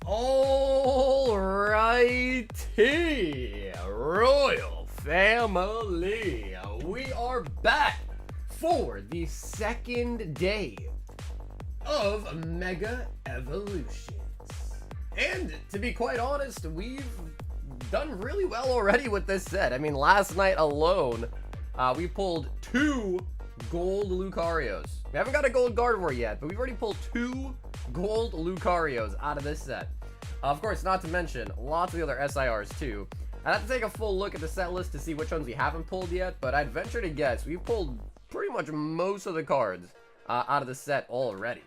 Alrighty, Royal Family, we are back for the second day of Mega Evolutions. And to be quite honest, we've done really well already with this set. I mean, last night alone, we pulled 2 gold Lucarios. We haven't got a gold Gardevoir yet, but we've already pulled 2 gold Lucarios out of this set. Of course, not to mention lots of the other SIRs too. I'd have to take a full look at the set list to see which ones we haven't pulled yet, but I'd venture to guess we've pulled pretty much most of the cards out of the set already.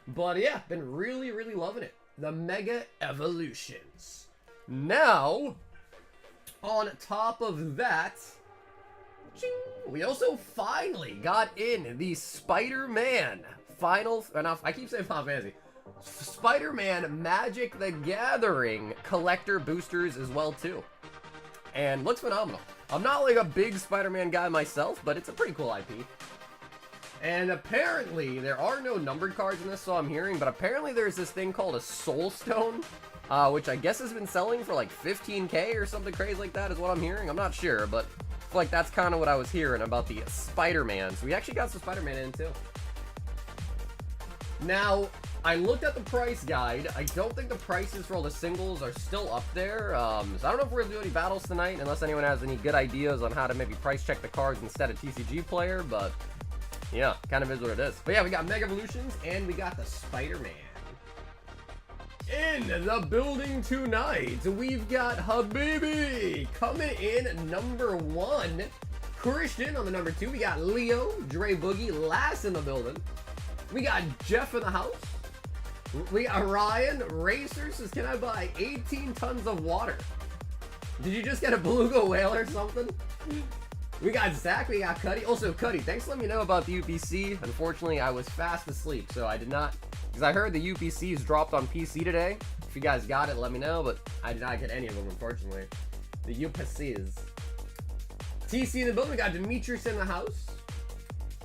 But yeah, been really loving it. The Mega Evolutions. Now, on top of that, we also finally got in the Spider-Man final, I keep saying Final Fantasy, Spider-Man Magic the Gathering collector boosters as well too. And looks phenomenal. I'm not like a big Spider-Man guy myself, but it's a pretty cool IP. And apparently, there are no numbered cards in this, so I'm hearing, but apparently there's this thing called a Soul Stone, which I guess has been selling for like 15K or something crazy like that is what I'm hearing. I'm not sure, but I feel like that's kind of what I was hearing about the Spider-Man. So we actually got some Spider-Man in too. Now, I looked at the price guide. I don't think the prices for all the singles are still up there. So I don't know if we're going to do any battles tonight, unless anyone has any good ideas on how to maybe price check the cards instead of TCG player, but yeah, kind of is what it is. But yeah, we got Mega Evolutions, and we got the Spider-Man. In the building tonight, we've got Habibi coming in number 1. Christian on the number 2. We got Leo, Dre Boogie last in the building. We got Jeff in the house. We got Ryan. Racer says, can I buy 18 tons of water? Did you just get a beluga whale or something? We got Zach. We got Cuddy. Also, Cuddy, thanks for letting me know about the UPC. Unfortunately, I was fast asleep, so I did not, because I heard the UPCs dropped on PC today. If you guys got it, let me know, but I did not get any of them, unfortunately. The UPCs. TC in the building. We got Demetrius in the house.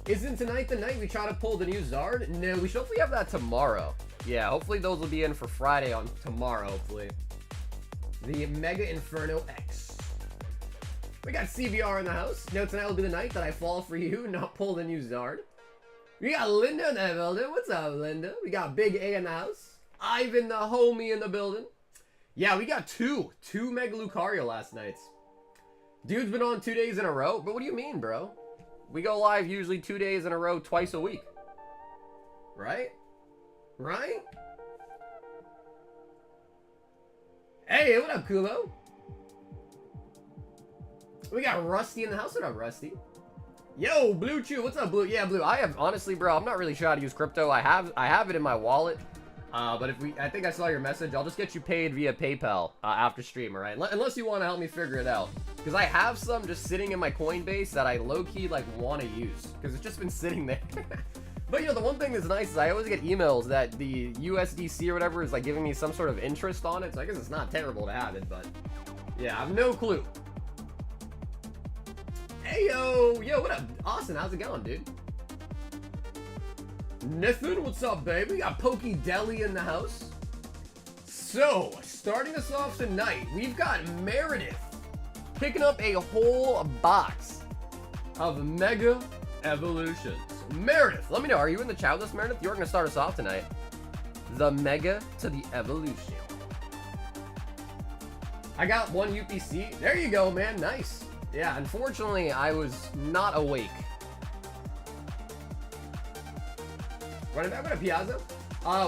Isn't tonight the night we try to pull the new Zard? No, we should hopefully have that tomorrow. Yeah, hopefully those will be in for Friday on tomorrow, hopefully. The Mega Inferno X. We got CBR in the house. No, tonight will be the night that I fall for you, not pull the new Zard. We got Linda in the building. What's up, Linda? We got Big A in the house. Ivan the homie in the building. Yeah, we got two Mega Lucario last nights. Dude's been on 2 days in a row. But what do you mean, bro? We go live usually 2 days in a row, twice a week. Right? Right? Hey, what up, Kulo? We got Rusty in the house. What up, Rusty? Yo, Blue Chew. What's up, Blue? Yeah, Blue. I have, honestly, bro, I'm not really sure how to use crypto. I have it in my wallet. But I think I saw your message. I'll just get you paid via PayPal after stream, all right? Unless you want to help me figure it out. Because I have some just sitting in my Coinbase that I low-key, like, want to use. Because it's just been sitting there. But, you know, the one thing that's nice is I always get emails that the USDC or whatever is, like, giving me some sort of interest on it. So I guess it's not terrible to have it, but yeah, I have no clue. Hey, yo, what up? Austin, how's it going, dude? Nathan, what's up, baby? We got Pokey Deli in the house. So, starting us off tonight, we've got Meredith picking up a whole box of Mega Evolutions. Meredith, let me know, are you in the chat with us, Meredith? You're gonna start us off tonight. The Mega to the Evolution. I got 1 UPC. There you go, man. Nice. Yeah, unfortunately, I was not awake. Running back with a Piazza.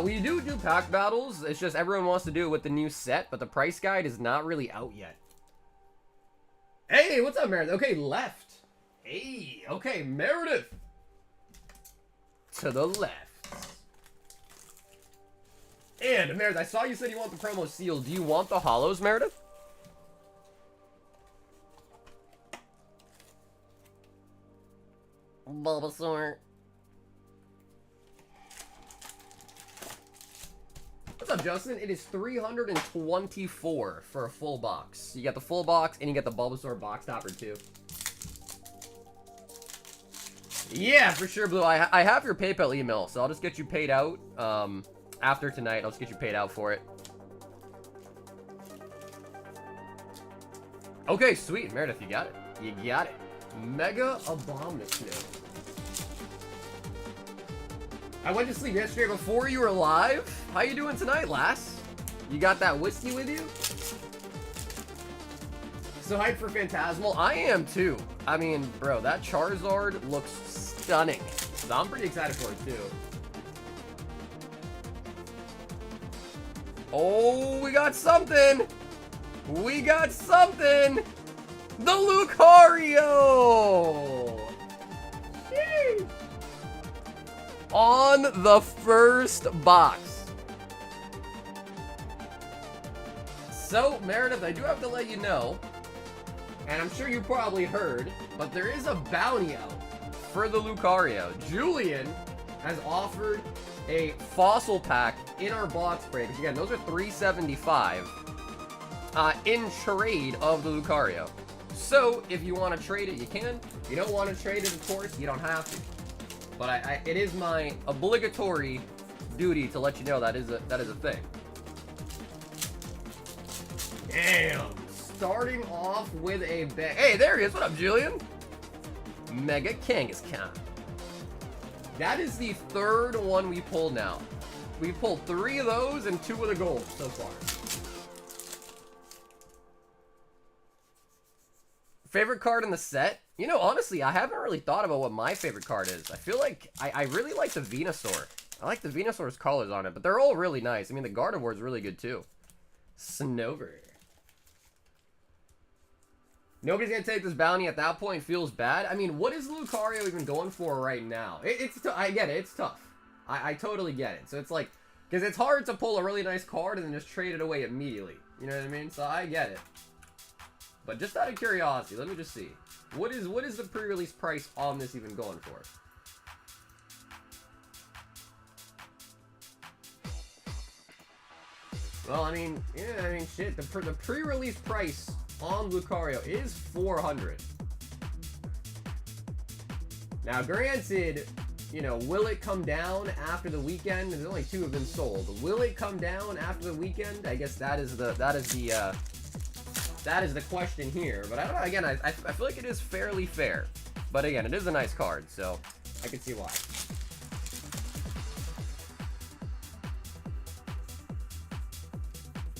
We do pack battles. It's just everyone wants to do it with the new set, but the price guide is not really out yet. Hey, what's up, Meredith? Okay, left. Hey, okay, Meredith. To the left. And, Meredith, I saw you said you want the promo seal. Do you want the holos, Meredith? Bulbasaur. What's up, Justin? It is 324 for a full box. You got the full box, and you get the Bulbasaur box topper, too. Yeah, for sure, Blue. I have your PayPal email, so I'll just get you paid out. After tonight, I'll just get you paid out for it. Okay, sweet. Meredith, you got it. You got it. Mega Abomination. I went to sleep yesterday before you were live. How you doing tonight, lass? You got that whiskey with you? So hyped for Phantasmal? I am too. I mean, bro, that Charizard looks stunning. So I'm pretty excited for it too. Oh, we got something! We got something! The Lucario! Sheesh. On the first box. So, Meredith, I do have to let you know, and I'm sure you probably heard, but there is a bounty out for the Lucario. Julian has offered a fossil pack in our box break. Again, those are $375 in trade of the Lucario. So, if you want to trade it, you can. If you don't want to trade it, of course, you don't have to. But it is my obligatory duty to let you know that is a thing. Damn. Starting off with a bang. Hey, there he is. What up, Julian? Mega Kangaskhan. That is the third one we pulled now. We pulled 3 of those and 2 of the gold so far. Favorite card in the set? You know, honestly, I haven't really thought about what my favorite card is. I feel like I really like the Venusaur. I like the Venusaur's colors on it, but they're all really nice. I mean, the Gardevoir is really good too. Snover. Nobody's gonna take this bounty at that point. Feels bad. I mean, what is Lucario even going for right now? I get it. It's tough. I totally get it. So it's like, because it's hard to pull a really nice card and then just trade it away immediately. You know what I mean? So I get it. But just out of curiosity, let me just see. What is the pre-release price on this even going for? Well, I mean, yeah, I mean, shit. The pre-release price on Lucario is $400. Now, granted, you know, will it come down after the weekend? There's only 2 of them sold. Will it come down after the weekend? I guess that is the question here. But I don't know. Again, I feel like it is fairly fair. But again, it is a nice card, so I can see why.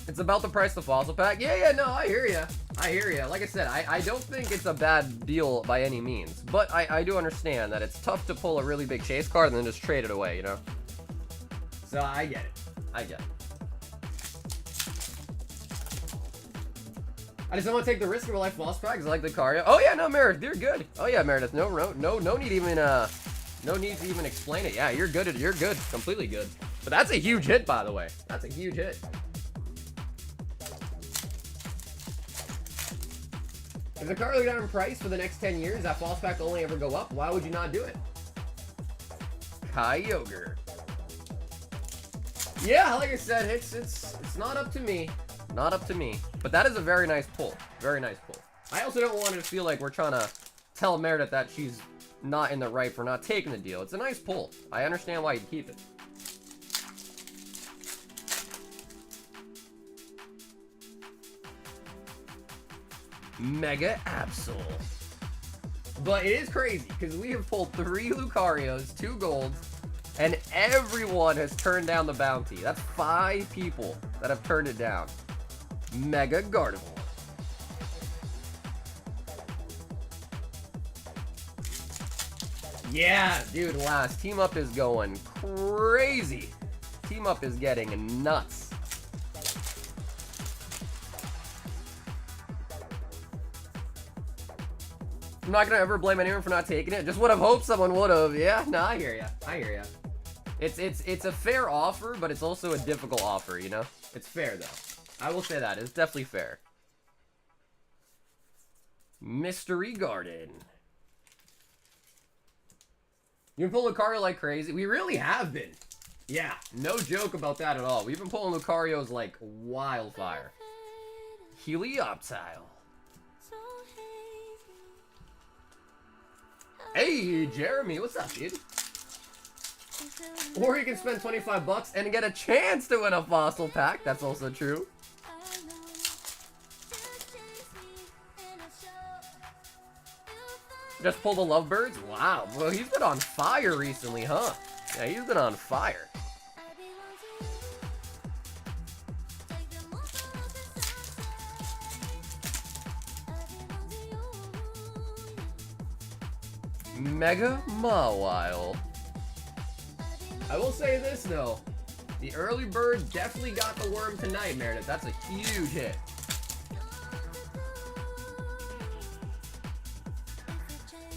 It's about the price of the fossil pack. Yeah, no, I hear ya. I hear ya. Like I said, I don't think it's a bad deal by any means. But I do understand that it's tough to pull a really big chase card and then just trade it away, you know? So I get it. I get it. I just don't want to take the risk of a life loss pack because I like the Lucario. Oh yeah, no, Meredith, you're good. Oh yeah, Meredith, no need even no need to even explain it. Yeah, you're good. You're good, completely good. But that's a huge hit, by the way. That's a huge hit. If the card goes down in price for the next 10 years, that false pack will only ever go up. Why would you not do it? Kyogre. Yeah, like I said, it's not up to me. Not up to me. But that is a very nice pull. Very nice pull. I also don't want it to feel like we're trying to tell Meredith that she's not in the right for not taking the deal. It's a nice pull. I understand why you'd keep it. Mega Absol. But it is crazy because we have pulled 3 Lucarios, 2 golds, and everyone has turned down the bounty. That's 5 people that have turned it down. Mega Gardevoir. Yeah, dude, last Team Up is going crazy. Team Up is getting nuts. I'm not gonna ever blame anyone for not taking it. Just would have hoped someone would have. Yeah, no, I hear ya. I hear ya. It's a fair offer, but it's also a difficult offer, you know? It's fair, though. I will say that. It's definitely fair. Mystery Garden. You can pull Lucario like crazy. We really have been. Yeah, no joke about that at all. We've been pulling Lucarios like wildfire. Helioptile. Hey, Jeremy, what's up, dude? Or you can spend 25 bucks and get a chance to win a fossil pack. That's also true. Just pull the lovebirds? Wow, well, he's been on fire recently, huh? Yeah, he's been on fire. Mega Mawile. I will say this, though. The early bird definitely got the worm tonight, Meredith. That's a huge hit.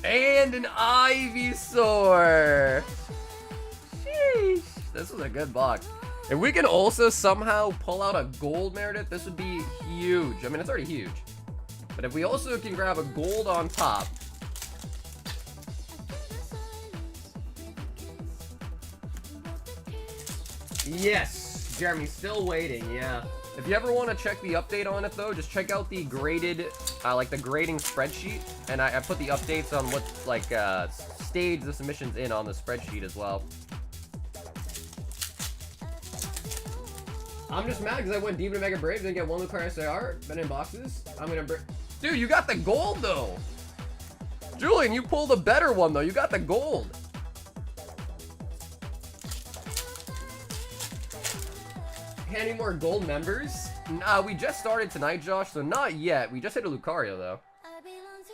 And an Ivysaur. Sheesh. This was a good box. If we can also somehow pull out a gold, Meredith, this would be huge. I mean, it's already huge. But if we also can grab a gold on top. Yes, Jeremy, still waiting, yeah. If you ever want to check the update on it, though, just check out the graded, like the grading spreadsheet. And I put the updates on what, like, stage the submission's in on the spreadsheet as well. I'm just mad because I went deep into Mega Brave, didn't get one Lucario SAR, been in boxes. I'm gonna Dude, you got the gold, though. Julian, you pulled a better one, though. You got the gold. Any more gold members? Nah, we just started tonight, Josh, so not yet. We just hit a Lucario, though.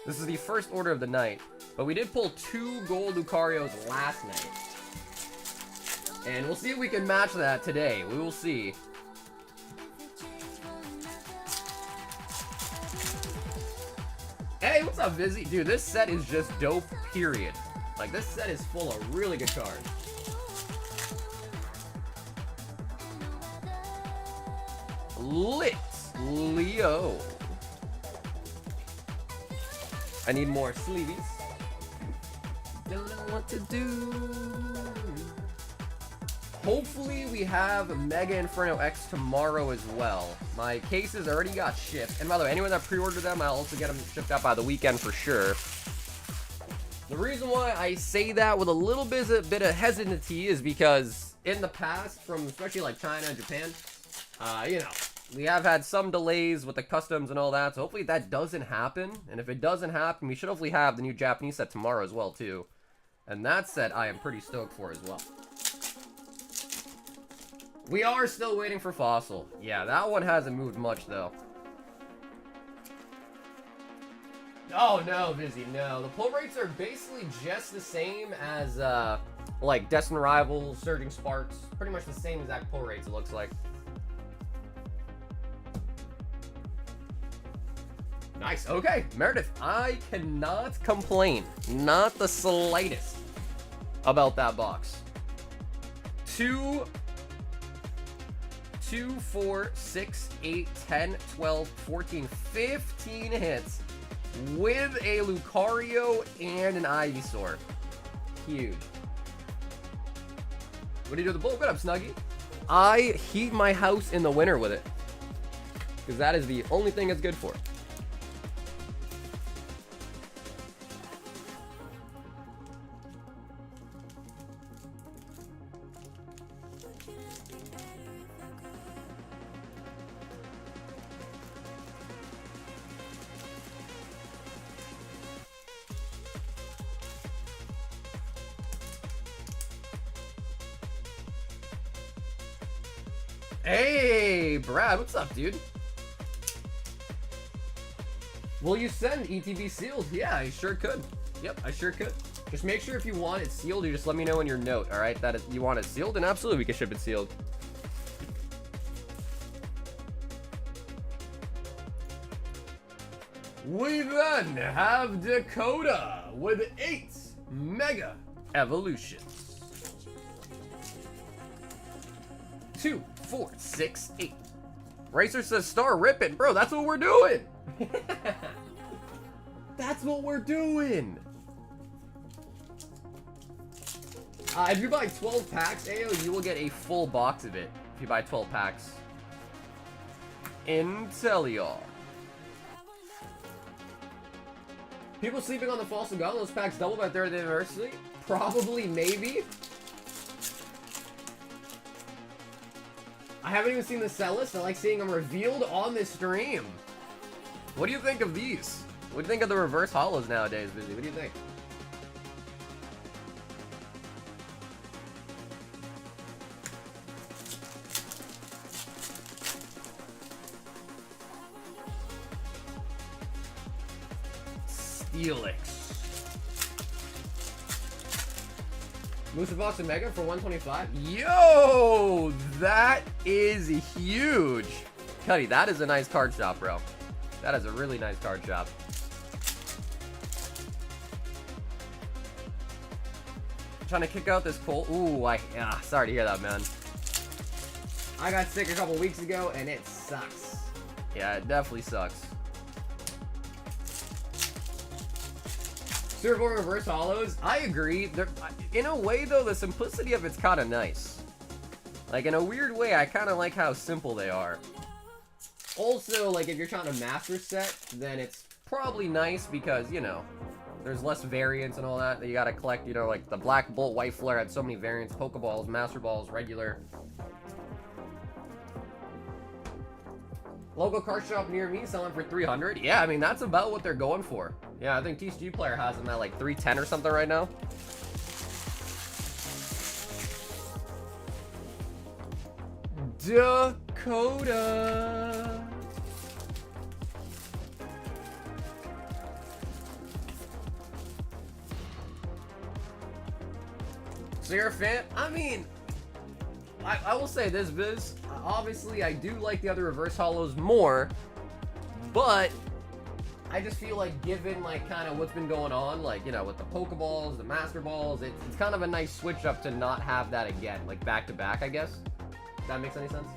This is the first order of the night. But we did pull 2 gold Lucarios last night. And we'll see if we can match that today. We will see. Hey, what's up, Vizzy? Dude, this set is just dope, period. Like, this set is full of really good cards. Lit Leo. I need more sleevies. Don't know what to do. Hopefully we have Mega Inferno X tomorrow as well. My cases already got shipped. And by the way, anyone that pre-ordered them, I'll also get them shipped out by the weekend for sure. The reason why I say that with a little bit of hesitancy is because in the past, from especially like China and Japan, you know, we have had some delays with the customs and all that, so hopefully that doesn't happen. And if it doesn't happen, we should hopefully have the new Japanese set tomorrow as well, too. And that set I am pretty stoked for as well. We are still waiting for Fossil. Yeah, that one hasn't moved much, though. Oh, no, Vizzy, no. The pull rates are basically just the same as, like, Destined Rivals, Surging Sparks. Pretty much the same exact pull rates, it looks like. Nice. Okay, Meredith, I cannot complain. Not the slightest about that box. 2, 4, 6, 8, 10, 12, 14, 15 hits with a Lucario and an Ivysaur. Huge. What do you do with the bull? What up, Snuggie? I heat my house in the winter with it. Because that is the only thing it's good for. Hey, Brad, what's up, dude? Will you send ETB sealed? Yeah, I sure could. Yep, I sure could. Just make sure if you want it sealed, you just let me know in your note, all right? That you want it sealed, and absolutely we can ship it sealed. We then have Dakota with 8 Mega Evolutions. 2, 4, 6, 8. Racer says star ripping. Bro, that's what we're doing. That's what we're doing. If you buy 12 packs, AO, you will get a full box of it. If you buy 12 packs. Intelion. People sleeping on the false and those packs double by 3rd anniversary? Probably, maybe. I haven't even seen the set list. I like seeing them revealed on this stream. What do you think of these? What do you think of the reverse holos nowadays, Busy? What do you think? Steelix. Booster box and Mega for 125. Yo, that is huge. Cuddy, that is a nice card shop, bro. That is a really nice card shop. Trying to kick out this Colt. Ooh, sorry to hear that, man. I got sick a couple weeks ago, and it sucks. Yeah, it definitely sucks. Servo reverse holos, I agree. In a way, though, the simplicity of it's kind of nice. Like, in a weird way, I kind of like how simple they are. Also, like, if you're trying to master set, then it's probably nice because, you know, there's less variants and all that you gotta collect. You know, like, the Black Bolt, White Flare had so many variants. Pokeballs, Master Balls, regular. Local card shop near me selling for 300. Yeah, I mean, that's about what they're going for. Yeah, I think TCG Player has them at like 310 or something right now. Dakota. Seraphant, I mean, I will say this, Biz. Obviously, I do like the other reverse holos more, but I just feel like given, like, kind of what's been going on, like, you know, with the Pokeballs, the Master Balls, it's kind of a nice switch up to not have that again, like, back to back, I guess. If that makes any sense?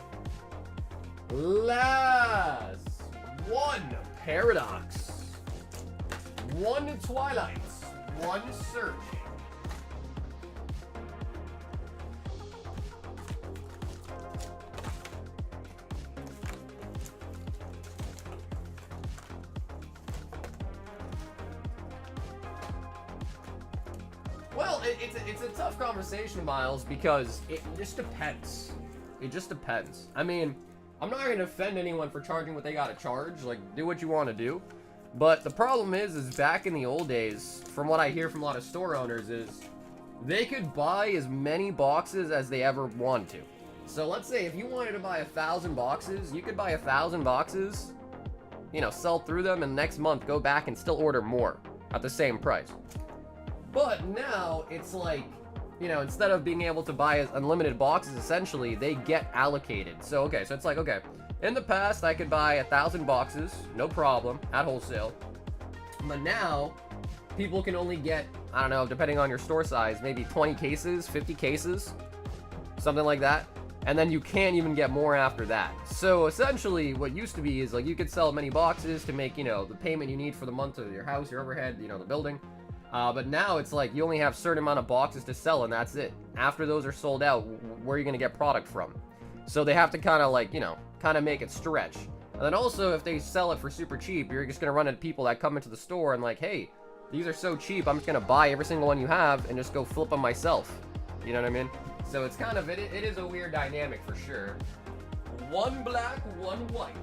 Last one Paradox, one Twilight, one Surge. Well, it's a tough conversation, Miles, because it just depends. It just depends. I mean, I'm not going to offend anyone for charging what they got to charge. Like, do what you want to do. But the problem is back in the old days, from what I hear from a lot of store owners, is they could buy as many boxes as they ever wanted to. So let's say if you wanted to buy 1,000 boxes, you could buy 1,000 boxes, you know, sell through them, and next month go back and still order more at the same price. But now it's like, you know, instead of being able to buy unlimited boxes, essentially, they get allocated. So, okay, so it's like, okay, in the past, I could buy 1,000 boxes, no problem, at wholesale. But now, people can only get, I don't know, depending on your store size, maybe 20 cases, 50 cases, something like that. And then you can't even get more after that. So, essentially, what used to be is, like, you could sell many boxes to make, you know, the payment you need for the month of your house, your overhead, you know, the building. But now it's like you only have a certain amount of boxes to sell, and that's it. After those are sold out, where are you going to get product from? So they have to kind of, like, you know, kind of make it stretch. And then also, if they sell it for super cheap, you're just going to run into people that come into the store and like, hey, these are so cheap, I'm just going to buy every single one you have and just go flip them myself. You know what I mean? So it's kind of, it is a weird dynamic for sure. One black, one white.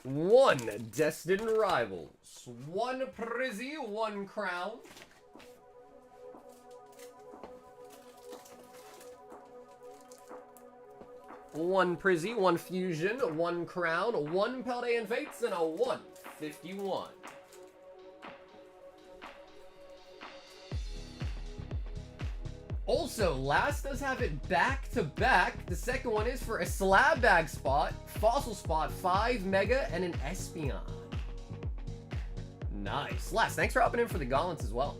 One Destined Rivals, one Prizzy, one Crown. One Prizzy, one Fusion, one Crown, one Paldean Fates, and a 151. Also, last does have it back to back. The second one is for a slab bag spot, fossil spot, 5 Mega, and an Espeon. Nice. Last, thanks for hopping in for the gauntlets as well.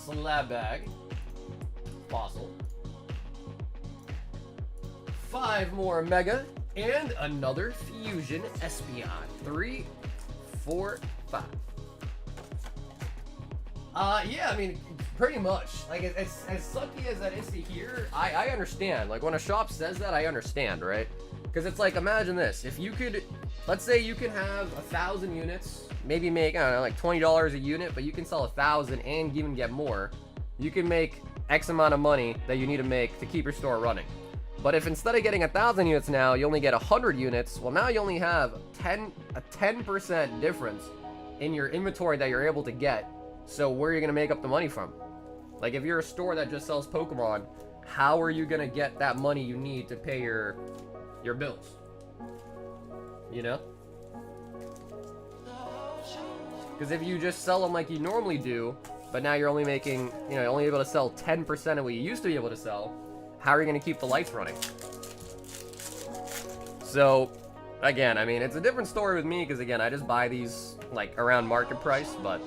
Slab bag, fossil, 5 more Mega, and another Fusion Espeon. 3, 4, 5. Yeah, I mean, pretty much. Like, as sucky as that is to hear, I understand. Like, when a shop says that, I understand, right? Because it's like, imagine this. If you could, let's say you can have 1,000 units, maybe make, I don't know, like $20 a unit, but you can sell 1,000 and even get more. You can make X amount of money that you need to make to keep your store running. But if instead of getting 1,000 units now, you only get 100 units, well, now you only have a 10% difference in your inventory that you're able to get. So where are you going to make up the money from? Like, if you're a store that just sells Pokemon, how are you going to get that money you need to pay your bills? You know? Because if you just sell them like you normally do, but now you're only making, you know, only able to sell 10% of what you used to be able to sell, how are you going to keep the lights running? So, again, I mean, it's a different story with me because, again, I just buy these, like, around market price, but,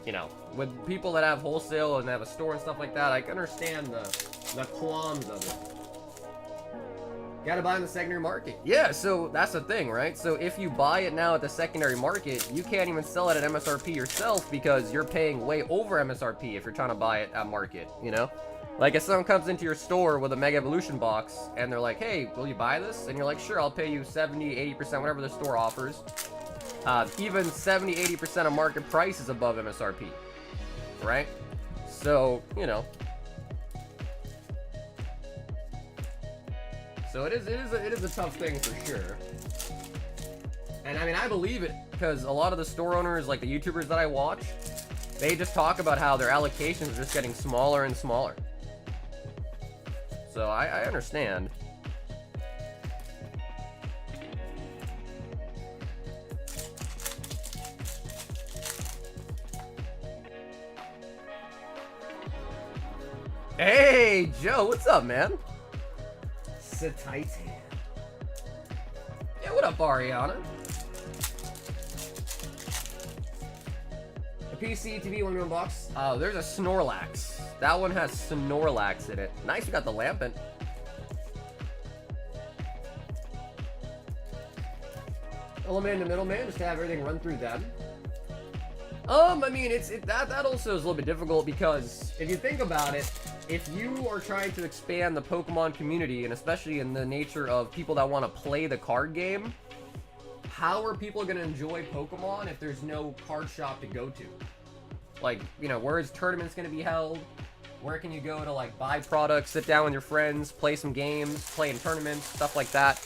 you know, with people that have wholesale and have a store and stuff like that, I can understand the qualms of it. Gotta buy in the secondary market. Yeah, so that's the thing, right? So if you buy it now at the secondary market, you can't even sell it at MSRP yourself because you're paying way over MSRP if you're trying to buy it at market, you know? Like, if someone comes into your store with a Mega Evolution box and they're like, hey, will you buy this? And you're like, sure, I'll pay you 70, 80%, whatever the store offers. Even 70, 80% of market price is above MSRP, right? So, you know. So it is a tough thing for sure. And I mean, I believe it because a lot of the store owners, like the YouTubers that I watch, they just talk about how their allocations are just getting smaller and smaller. So I understand. Hey, Joe, what's up, man? Titan. Yeah, what up, Ariana? A PC TV 1 box. Oh, there's a Snorlax. That one has Snorlax in it. Nice, we got the Lampent. Eliminate the middleman, just to have everything run through them. I mean, that also is a little bit difficult because if you think about it, if you are trying to expand the Pokemon community, and especially in the nature of people that want to play the card game, how are people going to enjoy Pokemon if there's no card shop to go to? Like, you know, where is tournaments going to be held? Where can you go to, like, buy products, sit down with your friends, play some games, play in tournaments, stuff like that?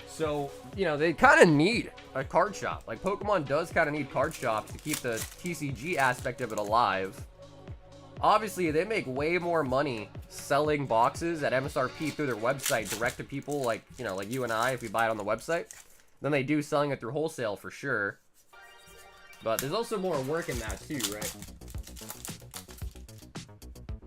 So, you know, they kind of need a card shop. Like, Pokemon does kind of need card shops to keep the TCG aspect of it alive. Obviously, they make way more money selling boxes at MSRP through their website direct to people like, you know, like you and I, if we buy it on the website, than they do selling it through wholesale for sure. But there's also more work in that too, right?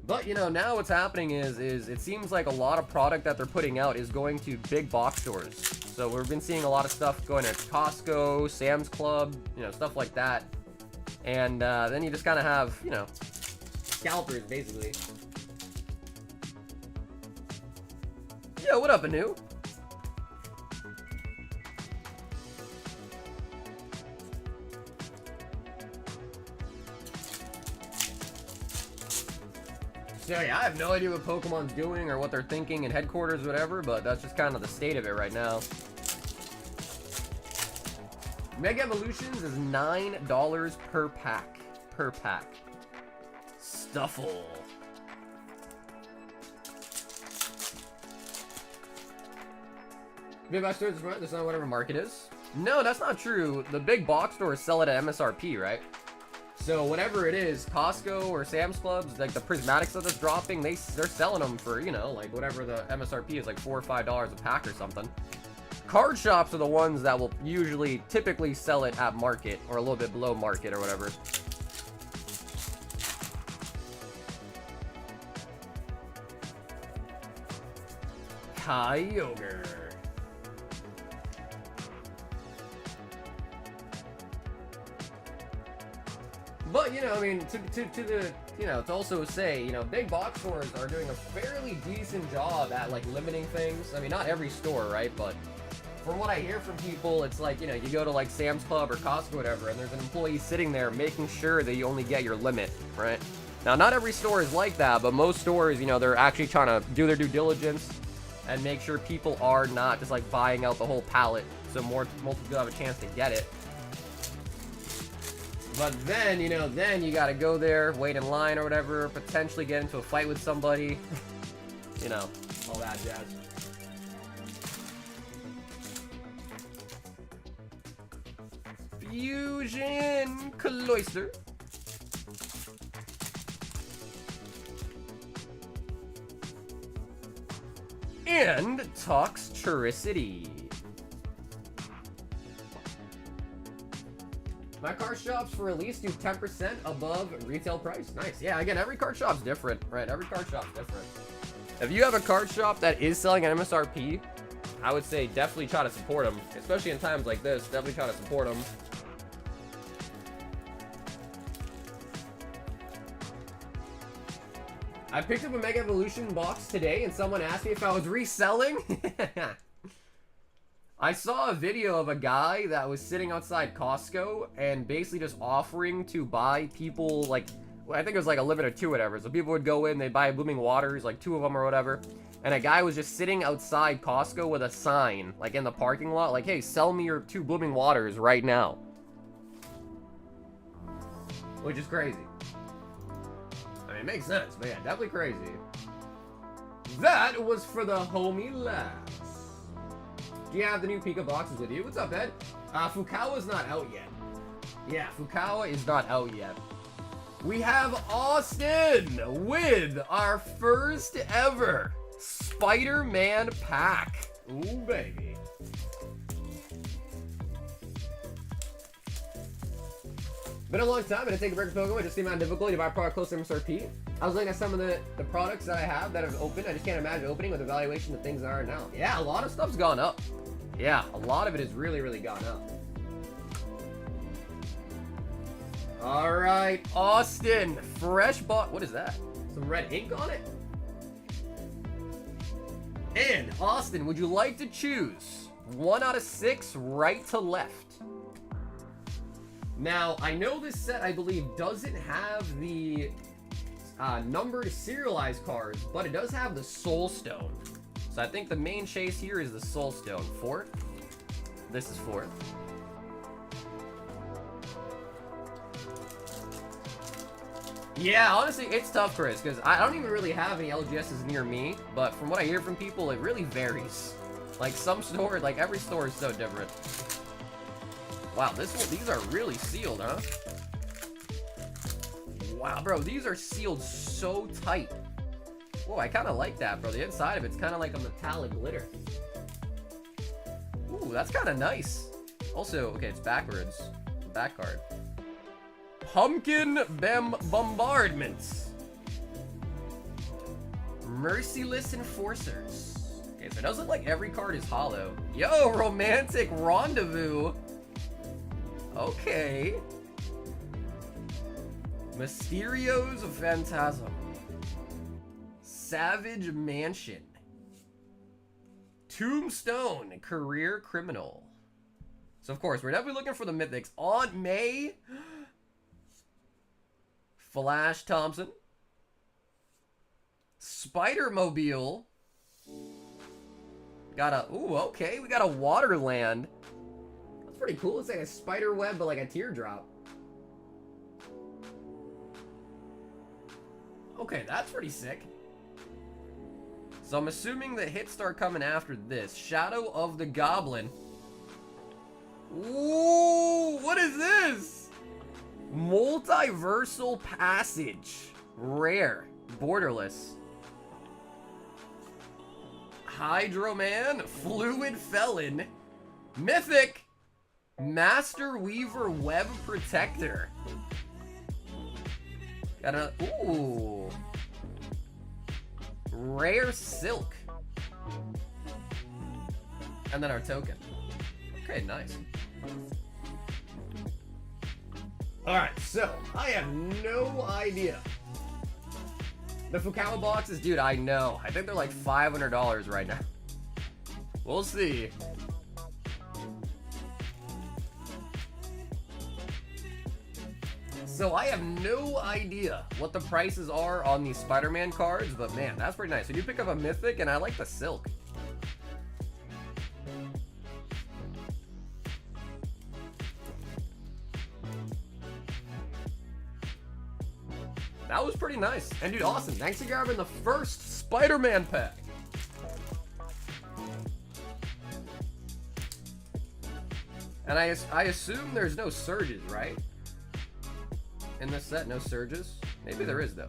But, you know, now what's happening is it seems like a lot of product that they're putting out is going to big box stores. So we've been seeing a lot of stuff going to Costco, Sam's Club, you know, stuff like that. And then you just kind of have, you know, scalpers, basically. Yo, what up, Anu? So yeah, I have no idea what Pokemon's doing or what they're thinking in headquarters or whatever, but that's just kind of the state of it right now. Mega Evolutions is $9 per pack. Per pack. Stuffle. Big box stores, that's not whatever market is. No, that's not true. The big box stores sell it at MSRP, right? So whatever it is, Costco or Sam's Clubs, like the prismatic stuff that's dropping, they're selling them for, you know, like whatever the MSRP is, like $4 or $5 a pack or something. Card shops are the ones that will typically sell it at market or a little bit below market or whatever. Kyogre. But, you know, I mean, to the, you know, to also say, you know, big box stores are doing a fairly decent job at, like, limiting things. I mean, not every store, right? But from what I hear from people, it's like, you know, you go to, like, Sam's Club or Costco or whatever, and there's an employee sitting there making sure that you only get your limit, right? Now, not every store is like that, but most stores, you know, they're actually trying to do their due diligence and make sure people are not just like buying out the whole pallet, so multiple people have a chance to get it. But then, you know, then you gotta go there, wait in line or whatever, potentially get into a fight with somebody. You know, all that jazz. Fusion Cloister. And Toxtricity. My card shops for release do 10% above retail price. Nice. Yeah, again, every card shop's different, right? Every card shop's different. If you have a card shop that is selling an MSRP, I would say definitely try to support them, especially in times like this. Definitely try to support them. I picked up a Mega Evolution box today, and someone asked me if I was reselling. I saw a video of a guy that was sitting outside Costco and basically just offering to buy people, like, I think it was like a limit of 2 or whatever. So people would go in, they'd buy Blooming Waters, like 2 of them or whatever. And a guy was just sitting outside Costco with a sign, like in the parking lot, like, hey, sell me your 2 Blooming Waters right now. Which is crazy. I mean, it makes sense, but yeah, definitely crazy. That was for the homie labs. Do you have the new Pika boxes with you? What's up, Ed? Fukawa's not out yet. Yeah, Fukawa is not out yet. We have Austin with our first ever Spider-Man pack. Ooh, baby. Been a long time. I'm gonna take a break from Pokemon. Just the amount of difficulty to buy a product close to MSRP. I was looking at some of the products that I have that have opened. I just can't imagine opening with the valuation that things are now. Yeah, a lot of stuff's gone up. Yeah, a lot of it has really, really gone up. All right, Austin, fresh bought. What is that? Some red ink on it? And Austin, would you like to choose 1 out of 6 right to left? Now, I know this set, I believe, doesn't have the numbered serialized cards, but it does have the Soul Stone. So I think the main chase here is the Soul Stone. 4th. This is 4th. Yeah, honestly, it's tough, Chris, because I don't even really have any LGSs near me, but from what I hear from people, it really varies. Like, some stores, like, every store is so different. Wow, these are really sealed, huh? Wow, bro, these are sealed so tight. Whoa, I kind of like that, bro. The inside of it's kind of like a metallic glitter. Ooh, that's kind of nice. Also, okay, it's backwards. Back card. Pumpkin Bombardments. Merciless Enforcers. Okay, so it does look like every card is hollow. Yo, Romantic Rendezvous. Okay. Mysterio's Phantasm. Savage Mansion. Tombstone Career Criminal. So, of course, we're definitely looking for the mythics. Aunt May. Flash Thompson. Spider-Mobile. Got a... Ooh, okay. We got a Waterland. That's pretty cool. It's like a spider web, but like a teardrop. Okay, that's pretty sick. So I'm assuming the hits start coming after this. Shadow of the Goblin. Ooh, what is this? Multiversal Passage. Rare. Borderless. Hydro-Man. Fluid Felon. Mythic. Master Weaver Web Protector. Got a... Ooh. Rare Silk. And then our token. Okay, nice. Alright, so, I have no idea. The Fukawa boxes, dude, I know. I think they're like $500 right now. We'll see. So I have no idea what the prices are on these Spider-Man cards, but man, that's pretty nice. So you pick up a Mythic, and I like the Silk. That was pretty nice. And dude, Austin, thanks for grabbing the first Spider-Man pack. And I assume there's no surges, right? In this set, no surges? Maybe there is, though.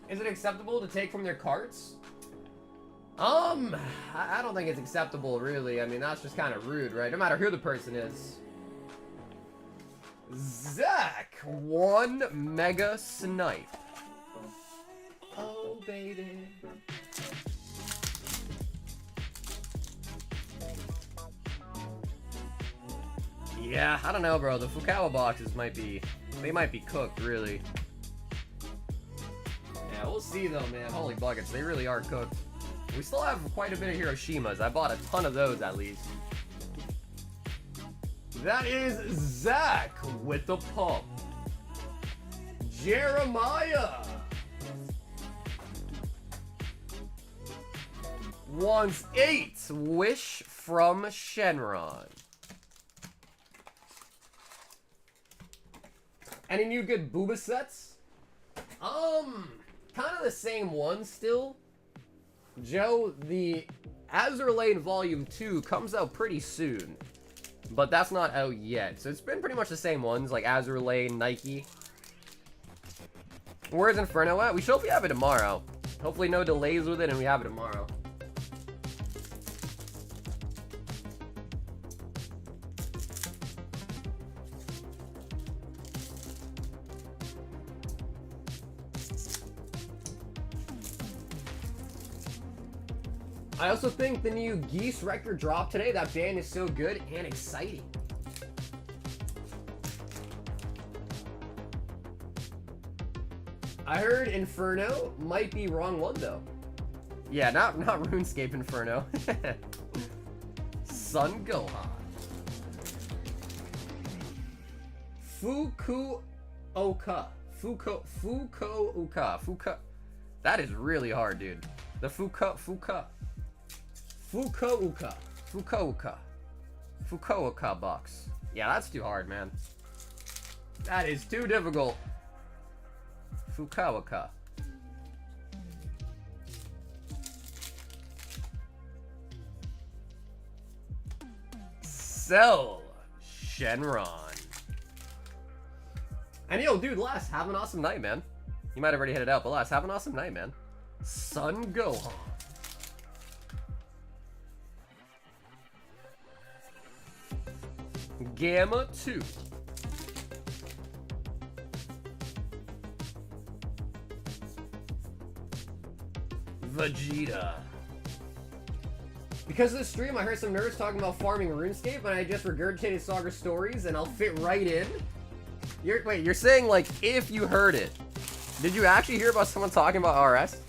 Is it acceptable to take from their carts? I don't think it's acceptable, really. I mean, that's just kind of rude, right? No matter who the person is. Zach, 1 mega snipe. Oh, baby. Yeah, I don't know, bro. The Fukawa boxes might be cooked, really. Yeah, we'll see, though, man. Holy buckets, they really are cooked. We still have quite a bit of Hiroshimas. I bought a ton of those, at least. That is Zach with the pump. Jeremiah wants 8 Wish from Shenron. Any new good Booba sets? Kind of the same one still. Joe, the Azur Lane Volume 2 comes out pretty soon. But that's not out yet. So it's been pretty much the same ones, like Azur Lane, Nike. Where's Inferno at? We should hopefully have it tomorrow. Hopefully no delays with it and we have it tomorrow. I also think the new Geese record dropped today. That band is so good and exciting. I heard Inferno might be wrong one though. Yeah, not RuneScape Inferno. Sun Gohan. Fukuoka. Fukuoka. That is really hard, dude. The Fukuoka box. Yeah, that's too hard, man. That is too difficult. Fukuoka. Zelle. Shenron. And yo, dude, Les, have an awesome night, man. You might have already hit it out, but Les, have an awesome night, man. Sun Gohan. Gamma 2. Vegeta. Because of the stream, I heard some nerds talking about farming RuneScape, and I just regurgitated Saga stories, and I'll fit right in. Wait, you're saying, like, if you heard it. Did you actually hear about someone talking about RS?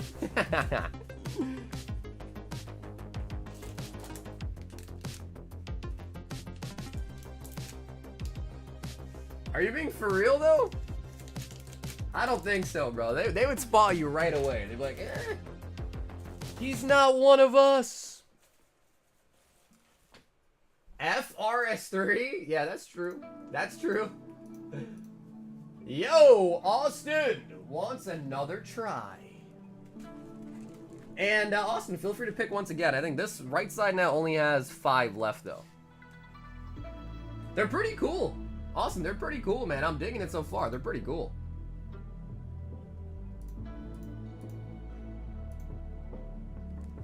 Are you being for real, though? I don't think so, bro. They would spot you right away. They'd be like, eh, he's not one of us. FRS3? Yeah, that's true. That's true. Yo, Austin wants another try. And Austin, feel free to pick once again. I think this right side now only has 5 left, though. They're pretty cool. Austin, they're pretty cool, man. I'm digging it so far. They're pretty cool.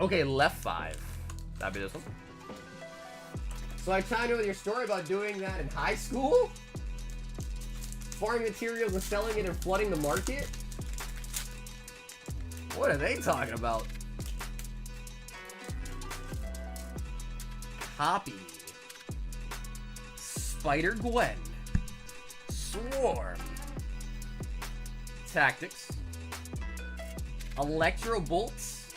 Okay, left 5. That'd be this one. So I chimed in with your story about doing that in high school? Farming materials and selling it and flooding the market? What are they talking about? Copy. Spider-Gwen. Swarm. Tactics. Electro Bolts.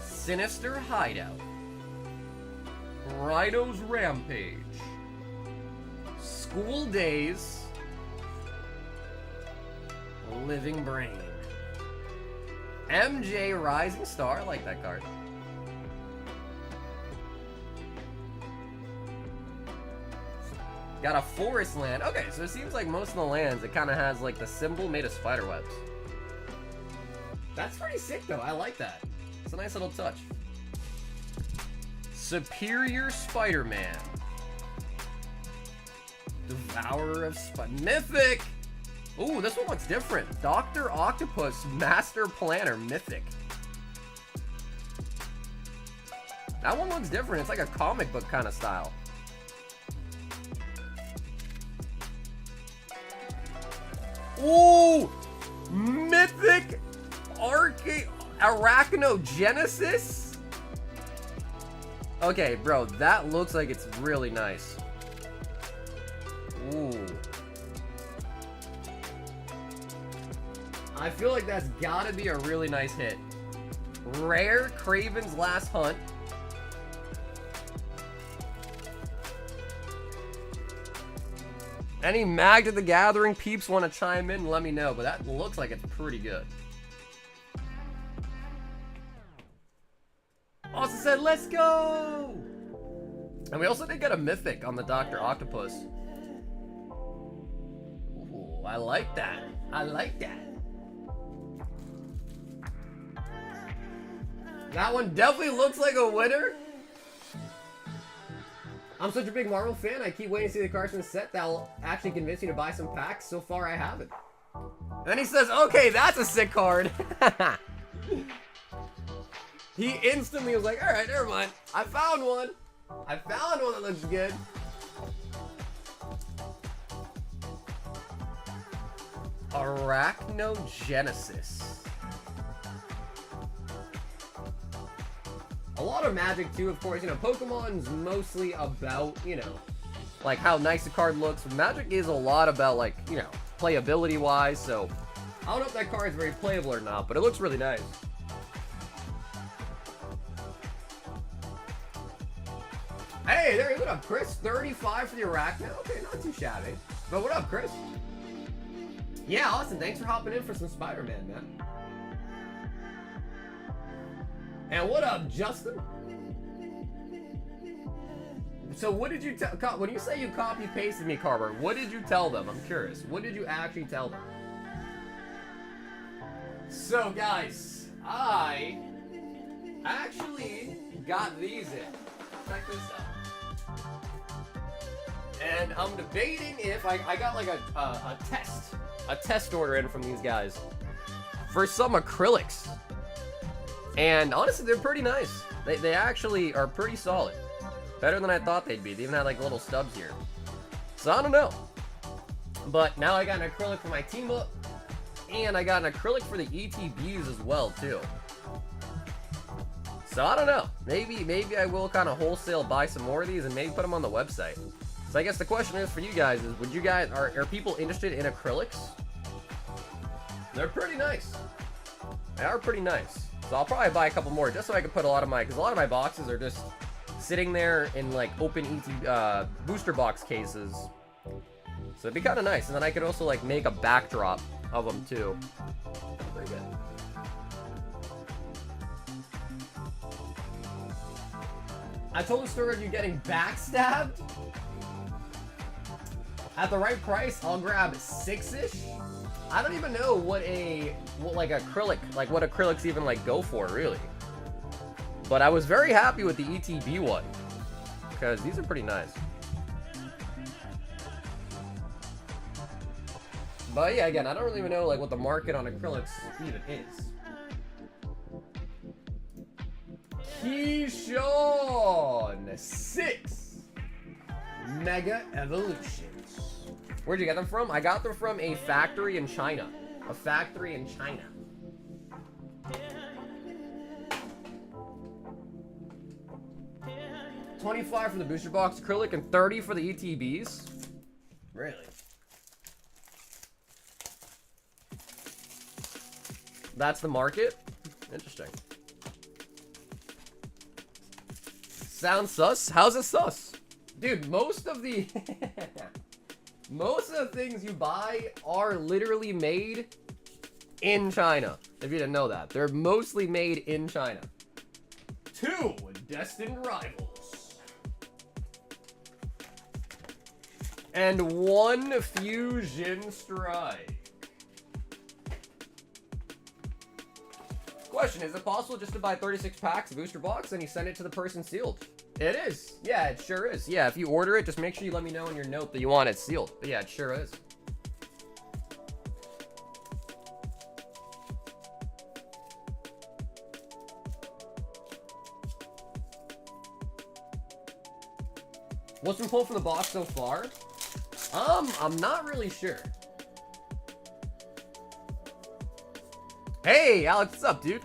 Sinister Hideout. Rhino's Rampage. School Days. Living Brain. MJ Rising Star. I like that card. Got a forest land. Okay, so it seems like most of the lands, it kind of has like the symbol made of spider webs. That's pretty sick though. I like that. It's a nice little touch. Superior Spider-Man. Devourer of Mythic! Ooh, this one looks different. Dr. Octopus Master Planner Mythic. That one looks different. It's like a comic book kind of style. Ooh! Mythic Arachnogenesis? Okay, bro, that looks like it's really nice. Ooh. I feel like that's gotta be a really nice hit. Rare Kraven's Last Hunt. Any Magic the Gathering peeps want to chime in, let me know, but that looks like it's pretty good. Also said, let's go! And we also did get a Mythic on the Dr. Octopus. Ooh, I like that. I like that. That one definitely looks like a winner. I'm such a big Marvel fan, I keep waiting to see the cards in the set that'll actually convince me to buy some packs. So far, I haven't. And then he says, okay, that's a sick card. He instantly was like, alright, never mind. I found one. I found one that looks good. Arachnogenesis. A lot of Magic too, of course. You know, Pokemon's mostly about, you know, like how nice the card looks. Magic is a lot about, like, you know, playability wise. So I don't know if that card is very playable or not, but it looks really nice. Hey, there, what up, Chris? 35 for the Arachno. Okay, not too shabby. But what up, Chris? Yeah, Austin, thanks for hopping in for some Spider-Man, man. And what up, Justin? So what did you tell, when you say you copy-pasted me, Carver, what did you tell them? I'm curious. What did you actually tell them? So, guys, I actually got these in. Check this out. And I'm debating if I got like a test order in from these guys for some acrylics. And honestly, they're pretty nice. They actually are pretty solid. Better than I thought they'd be. They even had like little stubs here. So I don't know. But now I got an acrylic for my team up. And I got an acrylic for the ETBs as well, too. So I don't know. Maybe I will kind of wholesale buy some more of these and maybe put them on the website. So I guess the question is for you guys is, would you guys, are people interested in acrylics? They're pretty nice. They are pretty nice. So I'll probably buy a couple more just so I can put a lot of my, because a lot of my boxes are just sitting there in like open booster box cases. So it'd be kind of nice. And then I could also like make a backdrop of them too. Very good. I told the story of you getting backstabbed. At the right price, I'll grab 6-ish. I don't even know what acrylics even like go for, really. But I was very happy with the ETB one because these are pretty nice. But yeah, again, I don't really even know like what the market on acrylics even is. Keyshawn 6 Mega Evolutions. Where'd you get them from? I got them from a factory in China. A factory in China. $25 for the booster box acrylic and $30 for the ETBs. Really? That's the market? Interesting. Sounds sus? How's it sus? Dude, most of the most of the things you buy are literally made in China. If you didn't know that. They're mostly made in China. 2 Destined Rivals. And 1 Fusion Strike. Question, is it possible just to buy 36 packs of booster box and you send it to the person sealed? It is. Yeah, it sure is. Yeah, if you order it, just make sure you let me know in your note that you want it sealed. But yeah, it sure is. What's been pulled from the box so far? I'm not really sure. Hey, Alex, what's up, dude?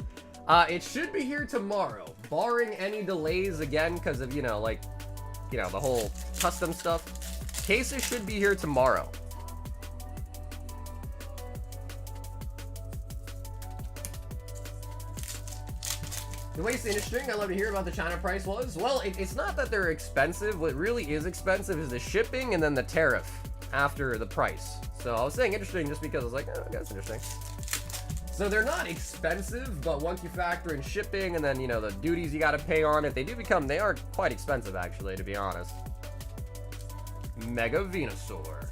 It should be here tomorrow, barring any delays again because of, the whole custom stuff. Cases should be here tomorrow. The way it's interesting, I'd love to hear about the China price was. Well, it's not that they're expensive. What really is expensive is the shipping and then the tariff after the price. So I was saying interesting just because I was like, oh, that's interesting. So they're not expensive, but once you factor in shipping and then, the duties you got to pay on it, they are quite expensive, actually, to be honest. Mega Venusaur.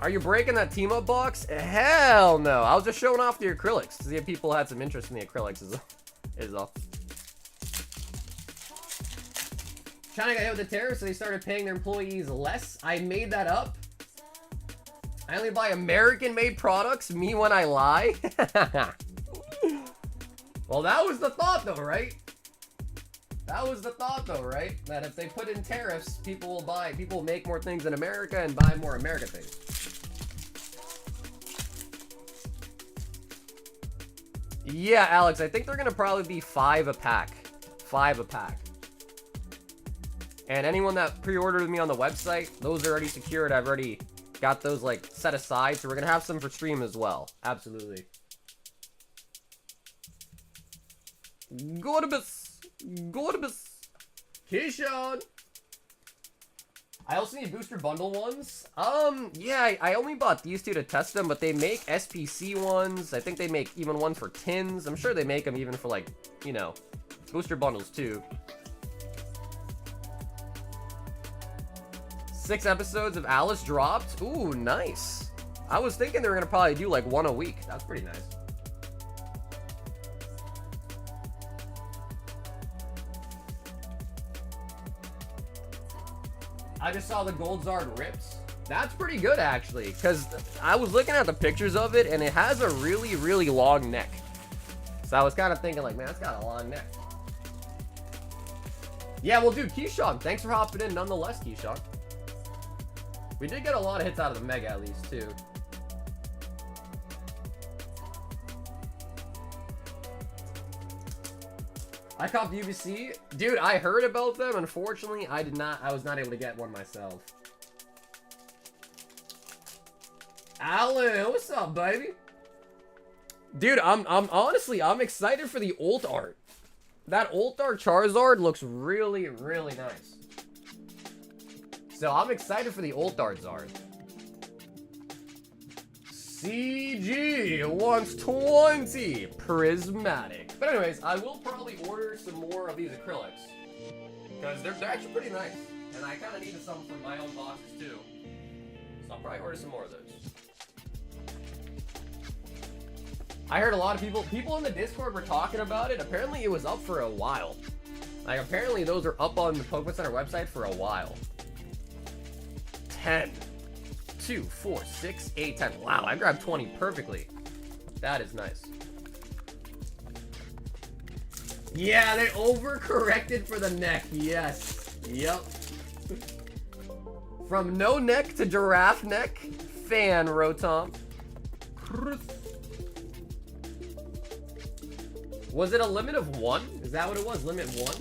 Are you breaking that team-up box? Hell no. I was just showing off the acrylics to see if people had some interest in the acrylics is all. China got hit with the tariffs, so they started paying their employees less. I made that up. I only buy American-made products, me when I lie. Well, that was the thought, though, right? That was the thought, though, right? That if they put in tariffs, people will make more things in America and buy more American things. Yeah, Alex, I think they're going to probably be 5 a pack. 5 a pack. And anyone that pre-ordered with me on the website, those are already secured. I've already got those, set aside. So we're going to have some for stream as well. Absolutely. Gorbis. Keyshawn. I also need booster bundle ones. Yeah, I only bought these 2 to test them, but they make SPC ones. I think they make even one for tins. I'm sure they make them even for, booster bundles, too. 6 episodes of Alice dropped. Ooh, nice. I was thinking they were going to probably do, 1 a week. That's pretty nice. I just saw the Gold Zard Rips. That's pretty good, actually, because I was looking at the pictures of it, and it has a really, really long neck. So I was kind of thinking, man, it's got a long neck. Yeah, well, dude, Keyshawn, thanks for hopping in nonetheless, Keyshawn. We did get a lot of hits out of the Mega, at least, too. I copped UBC. Dude, I heard about them. Unfortunately, I was not able to get one myself. Alan, what's up, baby? Dude, I'm honestly, I'm excited for the ult art. That ult art Charizard looks really, really nice. So I'm excited for the ult art Zard. CG wants 20 prismatic. But anyways, I will probably order some more of these acrylics because they're actually pretty nice, and I kind of needed some for my own boxes too. So I'll probably order some more of those. I heard a lot of people in the Discord were talking about it. Apparently, it was up for a while. Apparently, those are up on the Pokemon Center website for a while. 10, 2, 4, 6, 8, 10. Wow, I grabbed 20 perfectly. That is nice. Yeah, they overcorrected for the neck. Yes. Yep. From no neck to giraffe neck. Fan, Rotom. Was it a limit of 1? Is that what it was? Limit 1?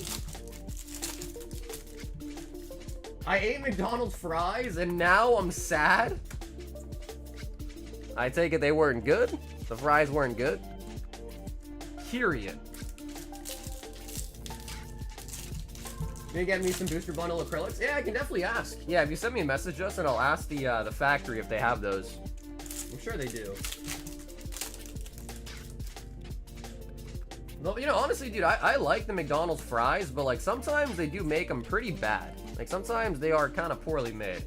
I ate McDonald's fries and now I'm sad? I take it they weren't good? The fries weren't good? Period. Maybe get me some booster bundle acrylics? Yeah, I can definitely ask. Yeah, if you send me a message, Justin, I'll ask the factory if they have those. I'm sure they do. Well, you know, honestly, dude, I like the McDonald's fries, but, like, sometimes they do make them pretty bad. Like, sometimes they are kind of poorly made.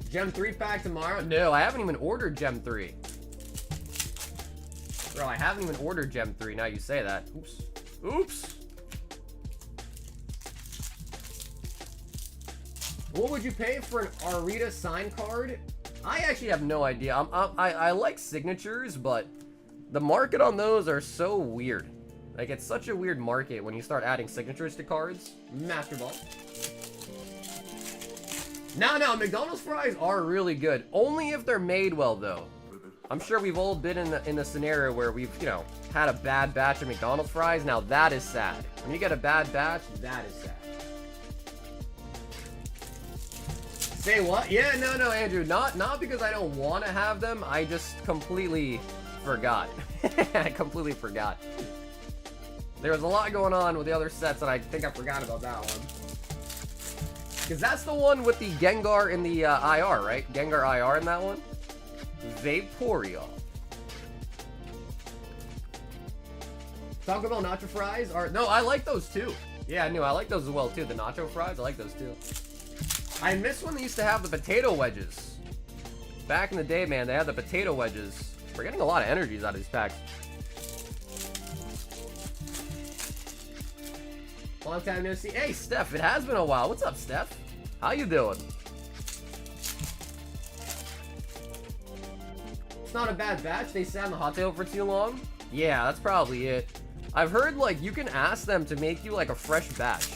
Gem 3 pack tomorrow? No, I haven't even ordered Gem 3. Bro, I haven't even ordered Gem 3, now you say that. Oops. Oops! What would you pay for an Arita sign card? I actually have no idea. I like signatures, but the market on those are so weird. Like, it's such a weird market when you start adding signatures to cards. Master Ball. No, McDonald's fries are really good. Only if they're made well, though. I'm sure we've all been in the scenario where we've, you know, had a bad batch of McDonald's fries. Now, that is sad. When you get a bad batch, that is sad. Say what? Yeah, no, Andrew. Not because I don't want to have them. I just completely forgot. I completely forgot. There was a lot going on with the other sets, and I think I forgot about that one. Because that's the one with the Gengar in the IR, right? Gengar IR in that one? Vaporeon. Taco Bell nacho fries are... No, I like those too. Yeah, I like those as well too. The nacho fries, I like those too. I miss when they used to have the potato wedges. Back in the day, man, they had the potato wedges. We're getting a lot of energies out of these packs. Long time no see. Hey, Steph, it has been a while. What's up, Steph? How you doing? It's not a bad batch. They sat in the hot table for too long. Yeah, that's probably it. I've heard, like, you can ask them to make you, like, a fresh batch.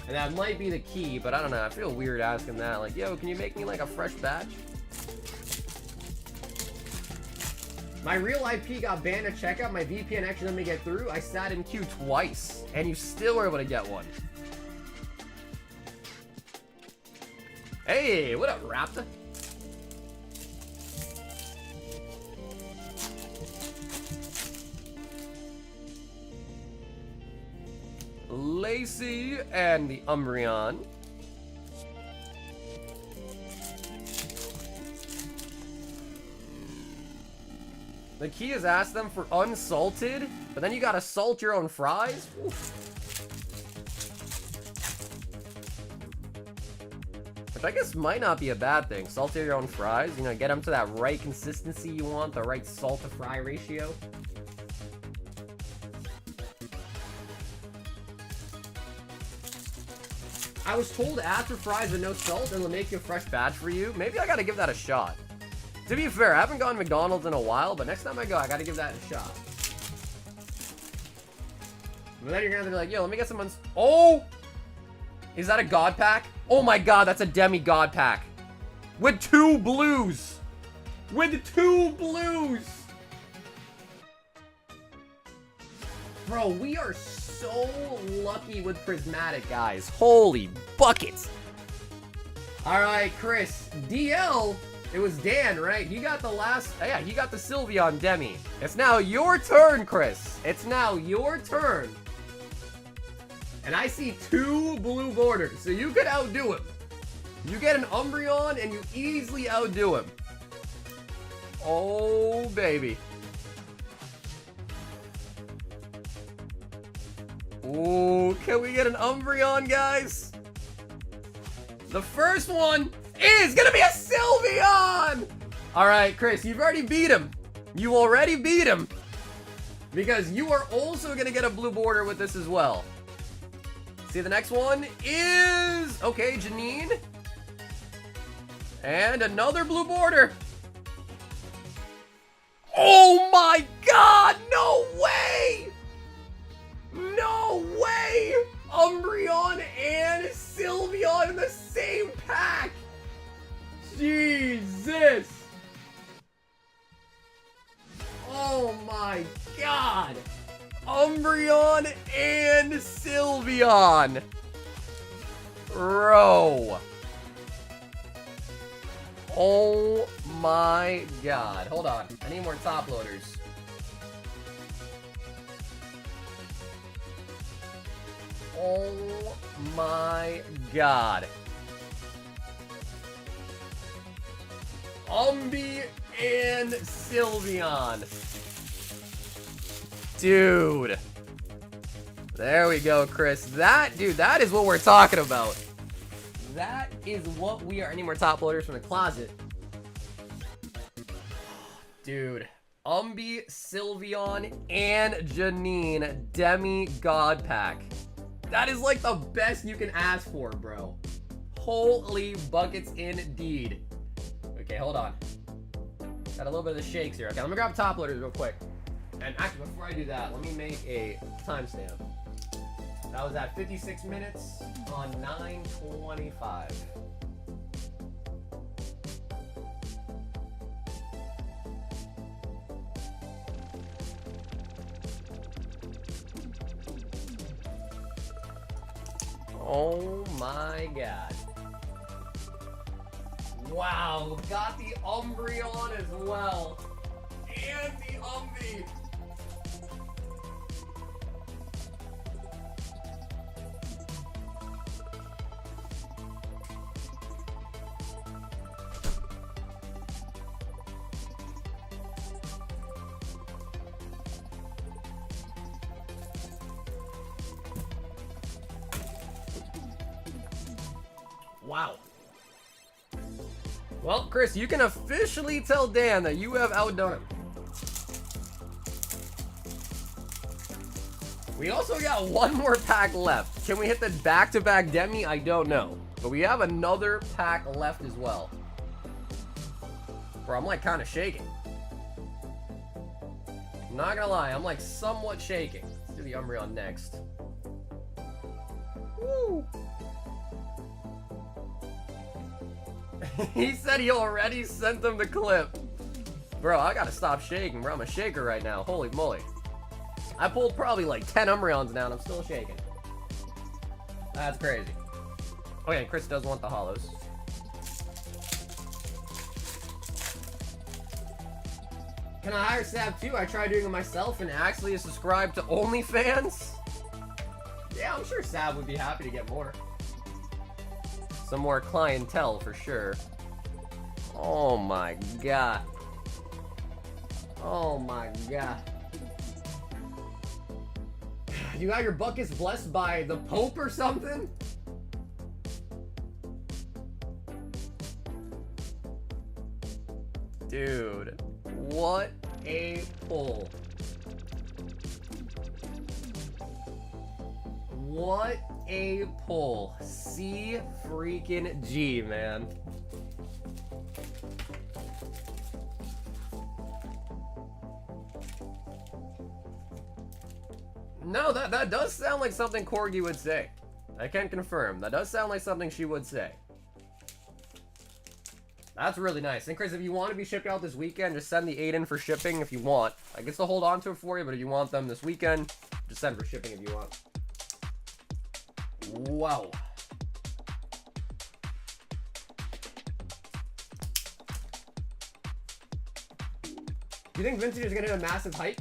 And that might be the key, but I don't know. I feel weird asking that. Like, yo, can you make me, like, a fresh batch? My real IP got banned at checkout. My VPN actually let me get through. I sat in queue twice, and you still were able to get one. Hey, what up, Raptor? Lacey and the Umbreon. The key is ask them for unsalted, but then you gotta salt your own fries? Oof. Which I guess might not be a bad thing. Salt your own fries, you know, get them to that right consistency you want, the right salt to fry ratio. I was told after fries with no salt, it'll make you a fresh batch for you. Maybe I gotta give that a shot. To be fair, I haven't gone to McDonald's in a while, but next time I go, I gotta give that a shot. But then you're gonna be like, yo, let me get some Oh! Is that a God pack? Oh my god, that's a demi-god pack. With 2 blues! With 2 blues! Bro, we are so lucky with Prismatic, guys. Holy buckets! Alright, Chris. DL... It was Dan, right? He got the last... Yeah, he got the Sylveon Demi. It's now your turn, Chris. It's now your turn. And I see 2 blue borders, so you could outdo him. You get an Umbreon, and you easily outdo him. Oh, baby. Ooh, can we get an Umbreon, guys? The first one... is gonna be a Sylveon! Alright, Chris, you've already beat him. You already beat him. Because you are also gonna get a blue border with this as well. See, the next one is... okay, Janine. And another blue border. Oh my god! No way! No way! Umbreon and Sylveon in the same pack! Jesus! Oh my god! Umbreon and Sylveon! Bro! Oh my god. Hold on. I need more top loaders. Oh my god. Umbi and Sylveon. Dude. There we go, Chris. That is what we're talking about. That is what we are. Any more top loaders from the closet? Dude. Umbi, Sylveon, and Janine demi-god pack. That is like the best you can ask for, bro. Holy buckets indeed. Okay, hold on. Got a little bit of the shakes here. Okay, let me grab top loaders real quick. And actually, before I do that, let me make a timestamp. That was at 56 minutes on 9/25. Oh my god. Wow, got the Umbreon as well. And the Umbi. Wow. Well, Chris, you can officially tell Dan that you have outdone him. We also got one more pack left. Can we hit the back-to-back demi? I don't know. But we have another pack left as well. Bro, I'm like kind of shaking. I'm not gonna lie, I'm like somewhat shaking. Let's do the Umbreon next. Woo! He said he already sent them the clip. Bro, I gotta stop shaking, bro. I'm a shaker right now. Holy moly. I pulled probably like 10 Umbreons now and I'm still shaking. That's crazy. Oh yeah, Chris does want the holos. Can I hire Sab too? I tried doing it myself and actually subscribed to OnlyFans. Yeah, I'm sure Sab would be happy to get more. Some more clientele for sure. Oh my god. Oh my god. You got your buckets blessed by the Pope or something? Dude, what a pull. What a pull. C freaking G, man. No, that does sound like something Corgi would say. I can confirm. That does sound like something she would say. That's really nice. And Chris, if you want to be shipped out this weekend, just send the 8 in for shipping if you want. I can still hold on to it for you, but if you want them this weekend, just send for shipping if you want. Wow. Do you think Vintage is going to hit a massive hike?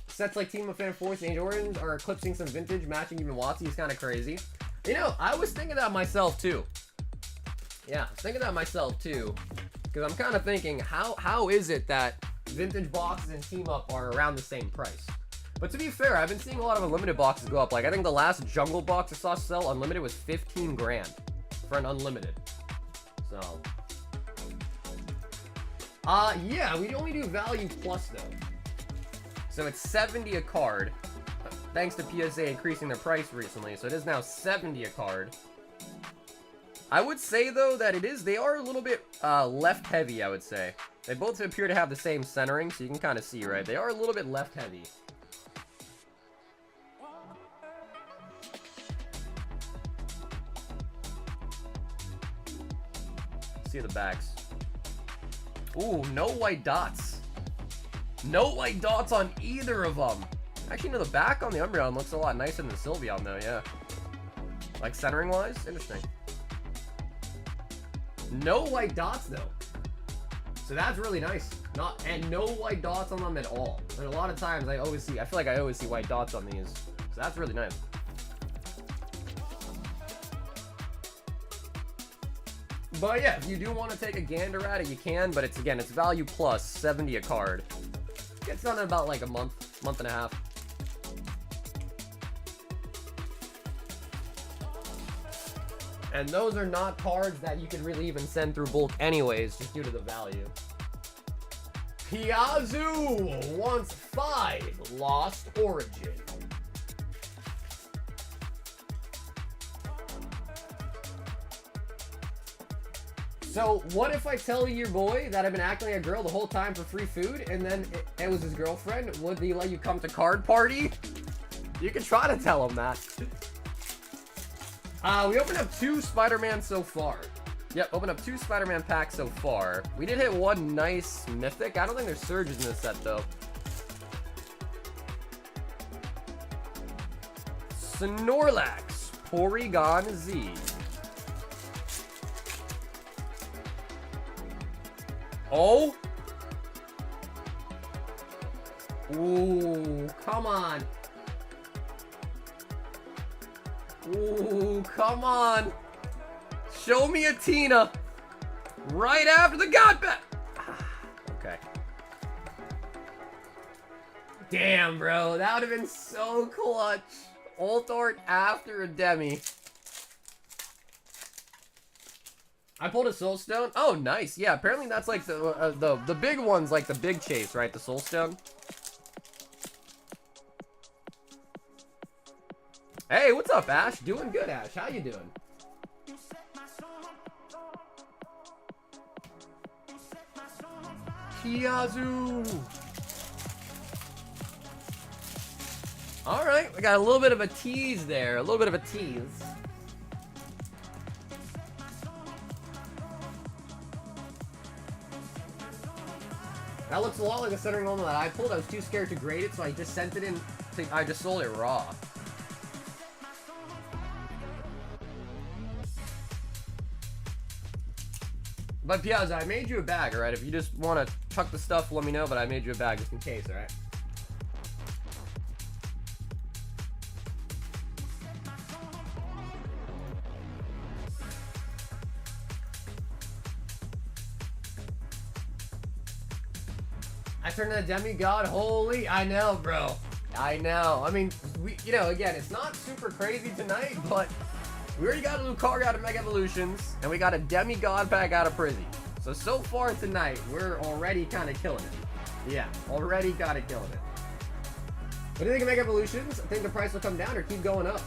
Sets like Team of Fan Force and Angel Origins are eclipsing some Vintage, matching even Watsy is kind of crazy. You know, I was thinking that myself too. Yeah, I was thinking that myself too. Because I'm kind of thinking, how is it that Vintage boxes and Team Up are around the same price? But to be fair, I've been seeing a lot of Unlimited boxes go up. Like, I think the last Jungle box I saw sell Unlimited was 15 grand for an Unlimited. So. Yeah, we only do Value Plus, though. So it's 70 a card. Thanks to PSA increasing their price recently. So it is now 70 a card. I would say, though, that they are a little bit left heavy, I would say. They both appear to have the same centering, so you can kind of see, right? They are a little bit left heavy. See the backs. Ooh, no white dots. No white dots on either of them. Actually, no, the back on the Umbreon looks a lot nicer than the Sylveon, though, yeah. Like, centering-wise? Interesting. No white dots, though. So that's really nice. And no white dots on them at all. And a lot of times, I feel like I always see white dots on these. So that's really nice. But yeah, if you do want to take a gander at it, you can. But it's, again, it's value plus 70 a card. Gets done in about like a month and a half. And those are not cards that you can really even send through bulk anyways, just due to the value. Piazzu wants 5 Lost Origin. So, what if I tell your boy that I've been acting like a girl the whole time for free food, and then it was his girlfriend? Would he let you come to card party? You can try to tell him that. We opened up 2 Spider-Man so far. Yep, opened up 2 Spider-Man packs so far. We did hit 1 nice mythic. I don't think there's surges in this set, though. Snorlax, Porygon Z. Oh! Ooh, come on. Ooh, come on. Show me a Tina. Right after the God Bet. Okay. Damn, bro. That would have been so clutch. Ult art after a demi. I pulled a Soul Stone. Oh, nice. Yeah, apparently that's like the big ones, like the big chase, right? The Soul Stone. Hey, what's up, Ash? Doing good, Ash. How you doing? Piazzu. All right, we got a little bit of a tease there. A little bit of a tease. That looks a lot like a centering element that I pulled. I was too scared to grade it, so I just sent it in. I just sold it raw. But Piazza, I made you a bag, alright? If you just want to chuck the stuff, let me know, but I made you a bag just in case, alright? I turned into a demi-god. Holy, I know, bro. I know. I mean, you know, again, it's not super crazy tonight, but we already got a new card out of Mega Evolutions, and we got a demi-god pack out of Prizzy. So far tonight, we're already kind of killing it. Yeah, already kind of killing it. What do you think of Mega Evolutions? I think the price will come down or keep going up.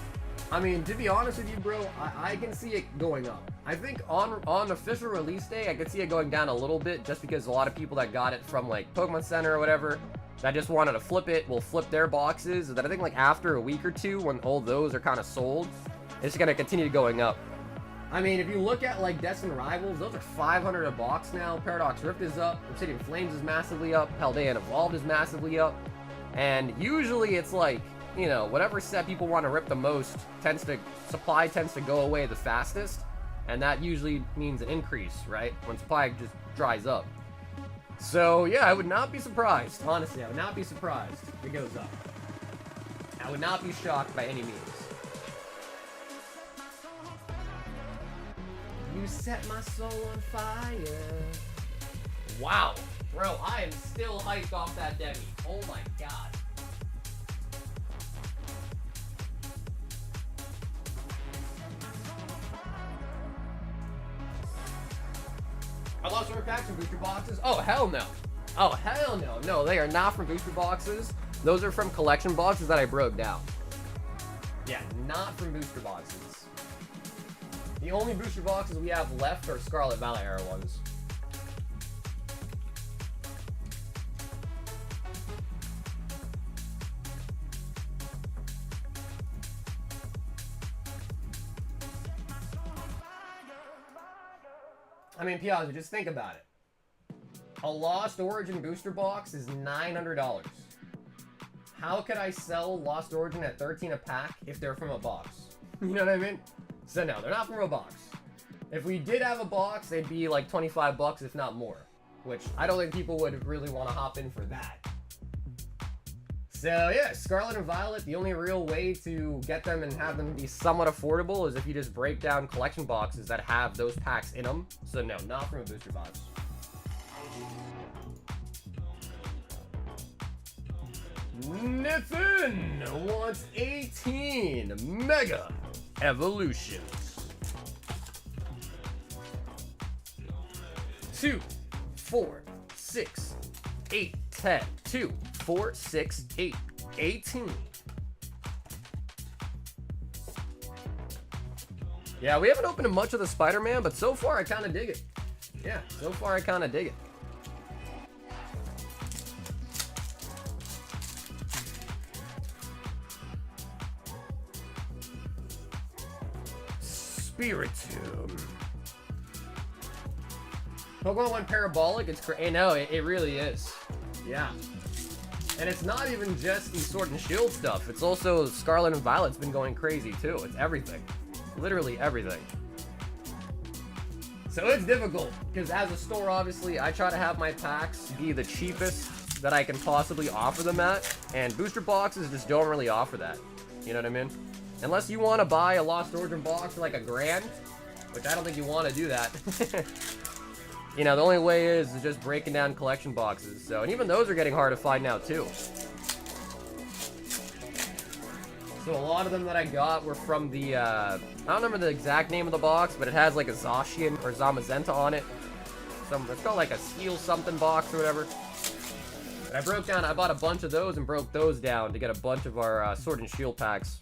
I mean, to be honest with you, bro, I can see it going up. I think on official release day, I could see it going down a little bit just because a lot of people that got it from, like, Pokemon Center or whatever, that just wanted to flip it, will flip their boxes. And then I think, like, after a week or two, when all those are kind of sold, it's going to continue going up. I mean, if you look at, like, Destined Rivals, those are 500 a box now. Paradox Rift is up. Obsidian Flames is massively up. Paldean Evolved is massively up. And usually it's like, you know, whatever set people want to rip the most supply tends to go away the fastest. And that usually means an increase, right? When supply just dries up. So, yeah, I would not be surprised. Honestly, I would not be surprised if it goes up. I would not be shocked by any means. You set my soul on fire. Wow. Bro, I am still hyped off that demi. Oh my god. I lost order packs from booster boxes. Oh, hell no. Oh, hell no. No, they are not from booster boxes. Those are from collection boxes that I broke down. Yeah, not from booster boxes. The only booster boxes we have left are Scarlet Valley era ones. I mean, Piazza, just think about it. A Lost Origin booster box is $900. How could I sell Lost Origin at $13 a pack if they're from a box? You know what I mean? So no, they're not from a box. If we did have a box, they'd be like 25 bucks, if not more. Which I don't think people would really want to hop in for that. So yeah, Scarlet and Violet, the only real way to get them and have them be somewhat affordable is if you just break down collection boxes that have those packs in them. So no, not from a booster box. Nathan wants 18 Mega Evolutions. 2, 4, 6, 8, 10. 2, 4, 6, 8, 18. Yeah, we haven't opened much of the Spider-Man, but so far I kind of dig it. Yeah, so far I kind of dig it. Spiritomb. Pokemon went parabolic. It's no, it really is. Yeah. And it's not even just the Sword and Shield stuff. It's also Scarlet and Violet's been going crazy too. It's everything. Literally everything. So it's difficult, because as a store, obviously, I try to have my packs be the cheapest that I can possibly offer them at, and booster boxes just don't really offer that. You know what I mean? Unless you want to buy a Lost Origin box for like $1,000, which I don't think you want to do that. You know, the only way is just breaking down collection boxes. So, and even those are getting hard to find now too. So a lot of them that I got were from the, I don't remember the exact name of the box, but it has like a Zacian or Zamazenta on it. It's called like a Steel something box or whatever. And I bought a bunch of those and broke those down to get a bunch of our Sword and Shield packs.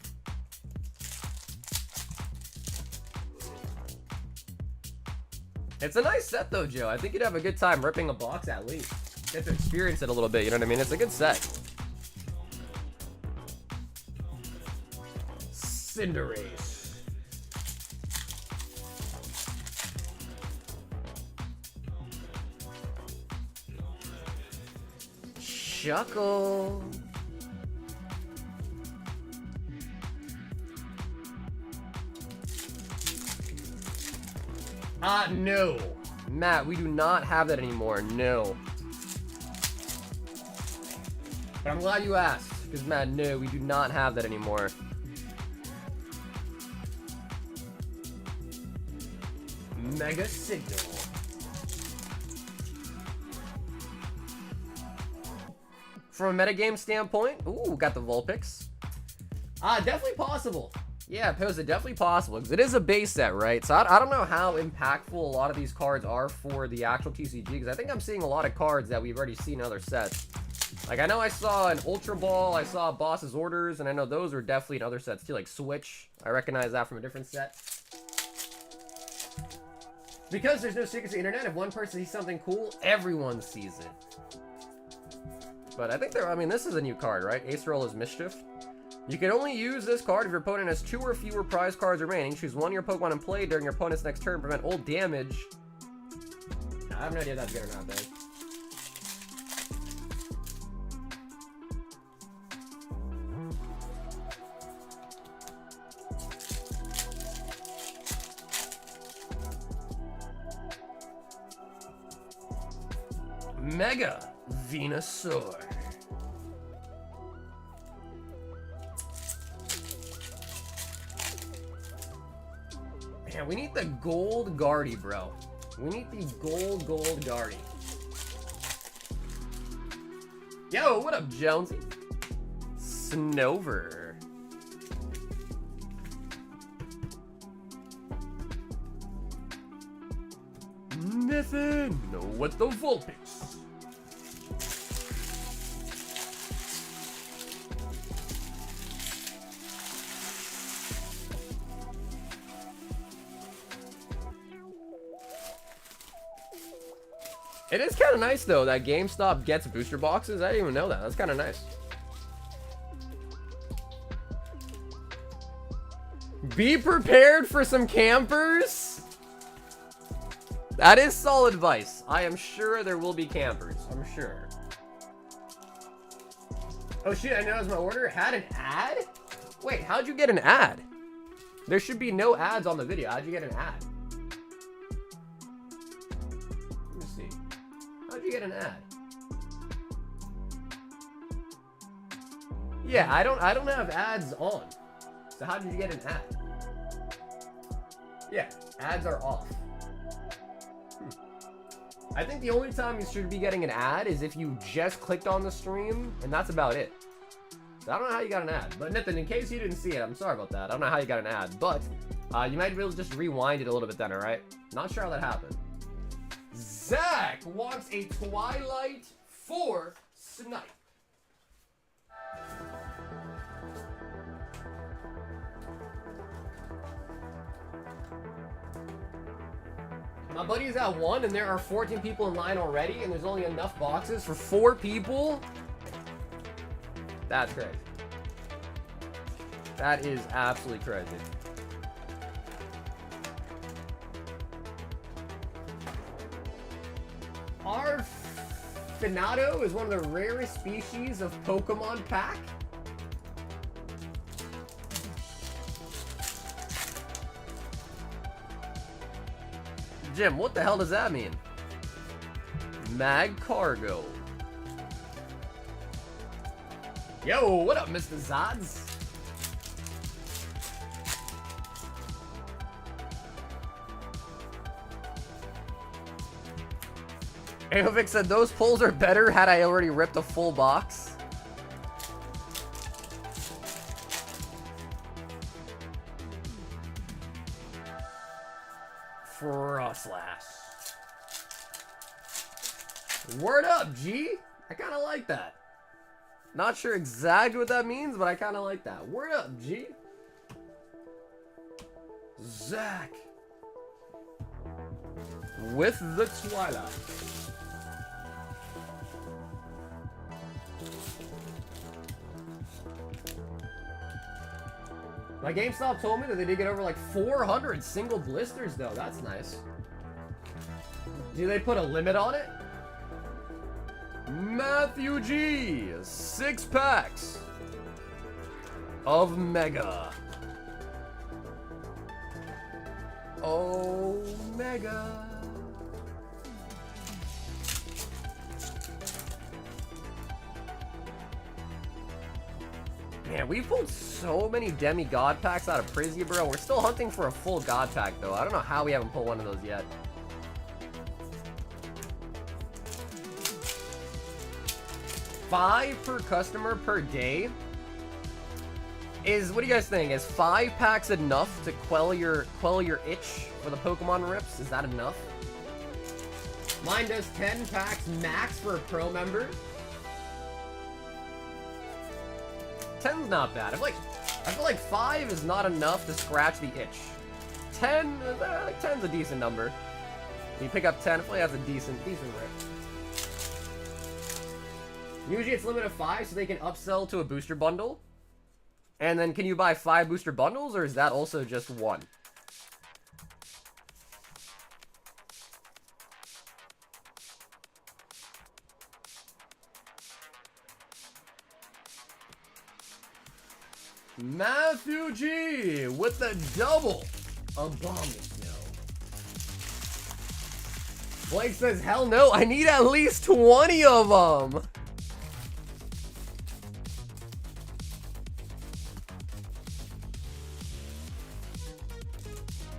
It's a nice set though, Joe. I think you'd have a good time ripping a box at least. Get to experience it a little bit, you know what I mean? It's a good set. Cinderace. Shuckle. No. Matt, we do not have that anymore. No. But I'm glad you asked, because Matt, no, we do not have that anymore. Mega Signal. From a metagame standpoint, ooh, got the Vulpix. Definitely possible. Yeah, Posa, definitely possible, because it is a base set, right? So I don't know how impactful a lot of these cards are for the actual TCG, because I think I'm seeing a lot of cards that we've already seen in other sets. Like, I know I saw an Ultra Ball, I saw Boss's Orders, and I know those are definitely in other sets too, like Switch. I recognize that from a different set. Because there's no secrets to the internet, if one person sees something cool, everyone sees it. But I think this is a new card, right? Ace Roll is Mischief. You can only use this card if your opponent has 2 or fewer prize cards remaining. Choose one of your Pokemon in play during your opponent's next turn. Prevent old damage. I have no idea if that's good or not, though. Mega Venusaur. Man, we need the gold Guardy, bro. We need the gold Guardy. Yo, what up, Jonesy? Snover. Nothing. No, what the Vulpix? It is kind of nice, though, that GameStop gets booster boxes. I didn't even know that. That's kind of nice. Be prepared for some campers. That is solid advice. I am sure there will be campers. I'm sure. Oh, shit. I know that was my order. Had an ad? Wait, how'd you get an ad? There should be no ads on the video. How'd you get an ad? How'd you get an ad? Yeah, I don't have ads on. So how did you get an ad? Yeah, ads are off. I think the only time you should be getting an ad is if you just clicked on the stream, and that's about it. So I don't know how you got an ad. But Nathan, in case you didn't see it, I'm sorry about that. I don't know how you got an ad, but you might be able to just rewind it a little bit then, alright? Not sure how that happened. Zach wants a Twilight for Snipe. My buddy's at 1, and there are 14 people in line already, and there's only enough boxes for 4 people. That's crazy. That is absolutely crazy. Our Finado is one of the rarest species of Pokemon pack. Jim, what the hell does that mean? Mag Cargo. Yo, what up, Mr. Zods? Aovic said those pulls are better had I already ripped a full box. Frostlass. Word up, G. I kind of like that. Not sure exactly what that means, but I kind of like that. Word up, G. Zach. With the Twilight. My GameStop told me that they did get over like 400 single blisters though. That's nice. Do they put a limit on it? Matthew G. 6 packs of Mega. Oh, Mega. Man, we pulled so many demi-god packs out of Prizzy, bro. We're still hunting for a full god pack, though. I don't know how we haven't pulled one of those yet. $5 per customer per day? What do you guys think? Is 5 packs enough to quell your itch for the Pokemon rips? Is that enough? Mine does 10 packs max for a pro member. 10's not bad. I feel like 5 is not enough to scratch the itch. 10's a decent number. You pick up 10, I feel like that's a decent rip. Usually it's limited to 5 so they can upsell to a booster bundle. And then can you buy 5 booster bundles, or is that also just 1? Matthew G with the double Abomasnow. Blake says, hell no, I need at least 20 of them.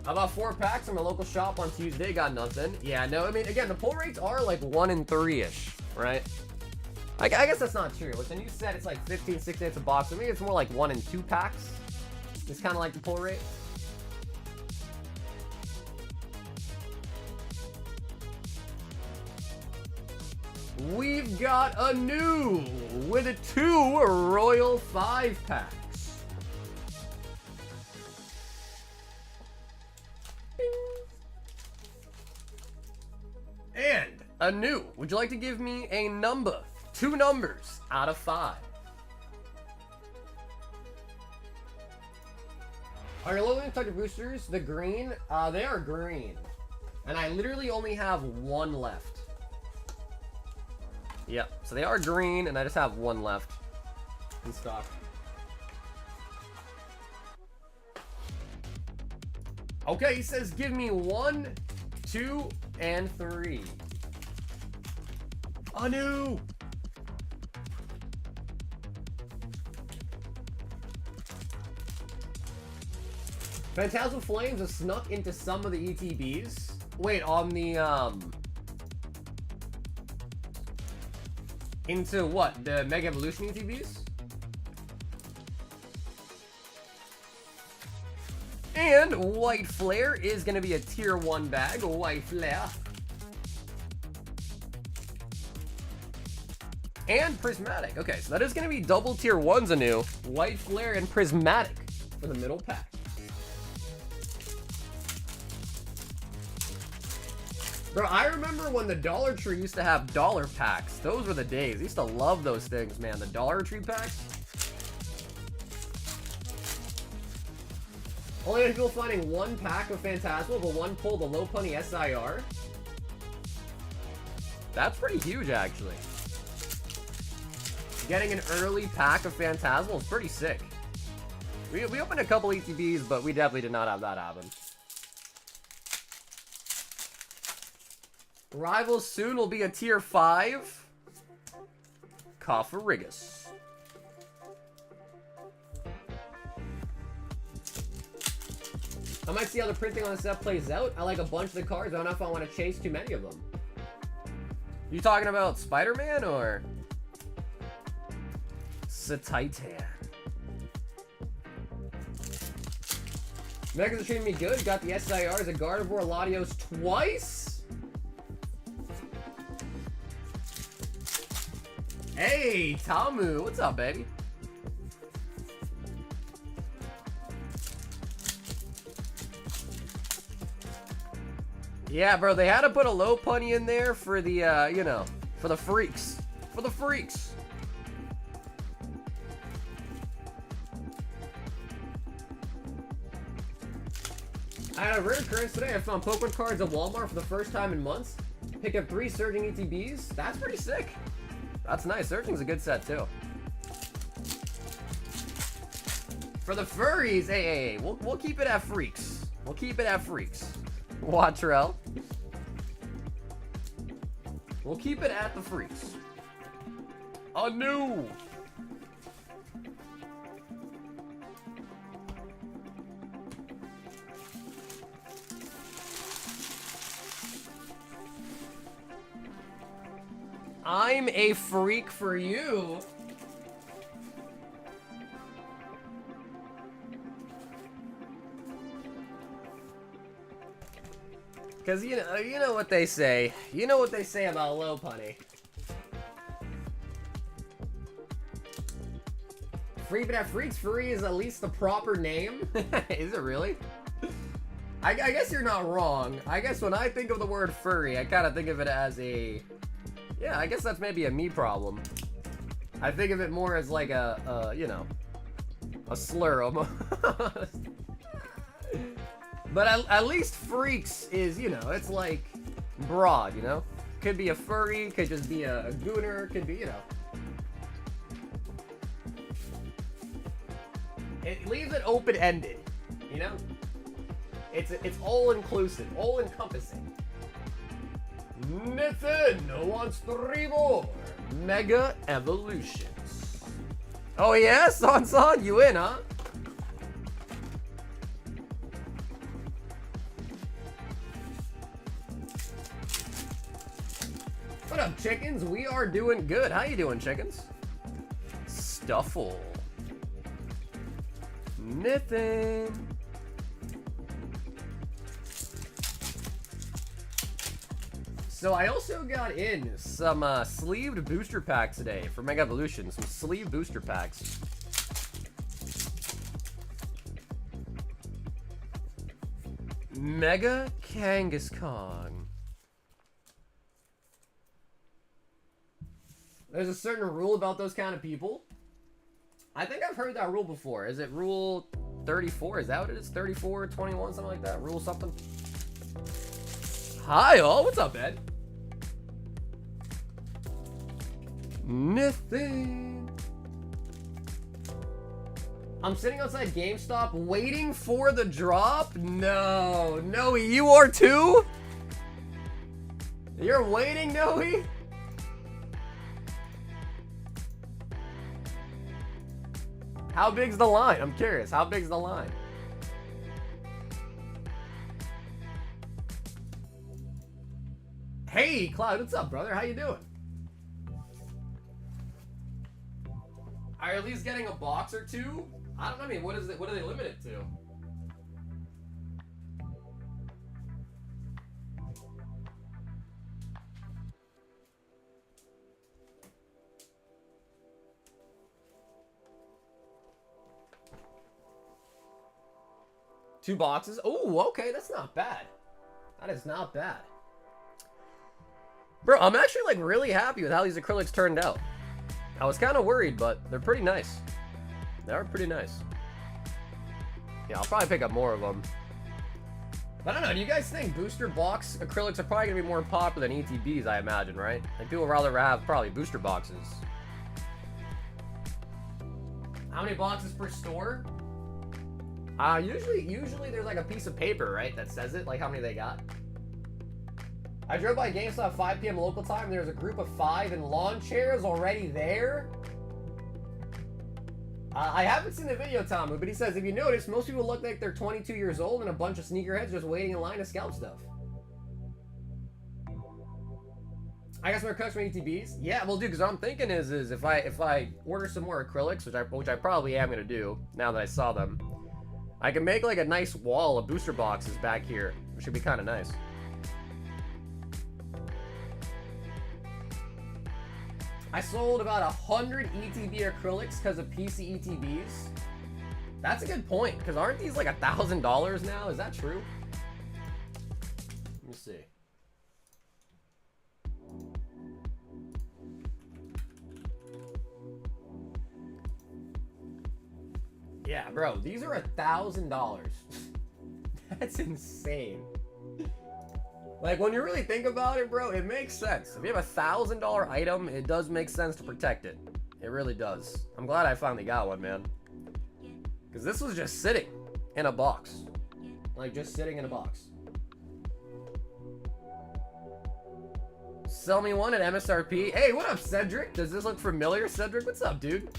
How about 4 packs from a local shop on Tuesday? Got nothing. Yeah, no, I mean, again, the pull rates are like 1 in 3-ish, right? I guess that's not true. With the new set, it's like 15, 16 hits a box. I mean, it's more like 1 in 2 packs. It's kind of like the pull rate. We've got a new with a 2 Royal 5 packs. And a new. Would you like to give me a number? 2 numbers out of 5. Are your low touch boosters the green? They are green. And I literally only have 1 left. Yep, so they are green, and I just have 1 left in stock. Okay, he says give me 1, 2, and 3. Anu! Phantasmal Flames has snuck into some of the ETBs. Wait, on the, into what? The Mega Evolution ETBs? And White Flare is going to be a tier 1 bag. White Flare. And Prismatic. Okay, so that is going to be double tier 1s anew. White Flare and Prismatic for the middle pack. Bro, I remember when the Dollar Tree used to have dollar packs. Those were the days. I used to love those things, man. The Dollar Tree packs. Only people finding one pack of Phantasmal, but one pull the low punny SIR. That's pretty huge, actually. Getting an early pack of Phantasmal is pretty sick. We opened a couple ETBs, but we definitely did not have that happen. Rivals soon will be a tier 5. Cofferigus. I might see how the printing on the set plays out. I like a bunch of the cards. I don't know if I want to chase too many of them. You talking about Spiderman or Titan? Megas are treating me good. Got the SIRs, a Gardevoir, Latios twice. Hey, Tamu. What's up, baby? Yeah, bro, they had to put a low punny in there for the, you know, for the freaks. For the freaks. I had a rare occurrence today. I found Pokemon cards at Walmart for the first time in months. Picked up 3 Surging ETBs. That's pretty sick. That's nice. Surging's a good set, too. For the furries, hey, we'll keep it at freaks. We'll keep it at freaks. Watrell. We'll keep it at the freaks. Anew. I'm a freak for you. Because you know what they say. You know what they say about low punny. Free but at freaks. Furry is at least the proper name. Is it really? I guess you're not wrong. I guess when I think of the word furry, I kind of think of it as a... Yeah, I guess that's maybe a me problem. I think of it more as like a you know, a slur almost. But at least freaks is, you know, it's like broad, you know? Could be a furry, could just be a gooner, could be, you know. It leaves it open-ended, you know? It's all-inclusive, all-encompassing. Nathan wants 3 more Mega Evolutions. Oh yeah, Son, you in, huh? What up, chickens? We are doing good. How you doing, chickens? Stuffle. Nathan. So I also got in some sleeved booster packs today for Mega Evolution. Some sleeve booster packs. Mega Kangaskhan. There's a certain rule about those kind of people. I think I've heard that rule before. Is it rule 34? Is that what it is? 34, 21, something like that? Rule something? Hi all, what's up, Ed? Nothing. I'm sitting outside GameStop waiting for the drop? No, Noe, you are too? You're waiting, Noe? How big's the line? I'm curious, how big's the line? Hey, Cloud, what's up, brother? How you doing? Are you at least getting a box or two? I don't know. I mean, what is it? What do they limit it to? Two boxes? Oh, okay, that's not bad. That is not bad. Bro, I'm actually like really happy with how these acrylics turned out. I was kind of worried, but they're pretty nice. They are pretty nice. Yeah, I'll probably pick up more of them. But I don't know, do you guys think booster box acrylics are probably going to be more popular than ETBs, I imagine, right? Like, people would rather have probably booster boxes. How many boxes per store? Usually there's like a piece of paper, right, that says it, like how many they got. I drove by GameStop at 5 p.m. local time. There's a group of 5 in lawn chairs already there. I haven't seen the video, Tom, but he says, if you notice, most people look like they're 22 years old and a bunch of sneakerheads just waiting in line to scalp stuff. I got some more cuts from ETBs. Yeah, well, dude, because what I'm thinking is if I order some more acrylics, which I probably am gonna do now that I saw them, I can make like a nice wall of booster boxes back here, which should be kind of nice. I sold about 100 ETB acrylics because of PC ETBs. That's a good point, because aren't these like $1,000 now? Is that true? Let me see. Yeah, bro, these are $1,000. That's insane. Like, when you really think about it, bro, it makes sense. If you have a $1,000 item, it does make sense to protect it. It really does. I'm glad I finally got one, man. Because this was just sitting in a box. Like, just sitting in a box. Sell me one at MSRP. Hey, what up, Cedric? Does this look familiar, Cedric? What's up, dude?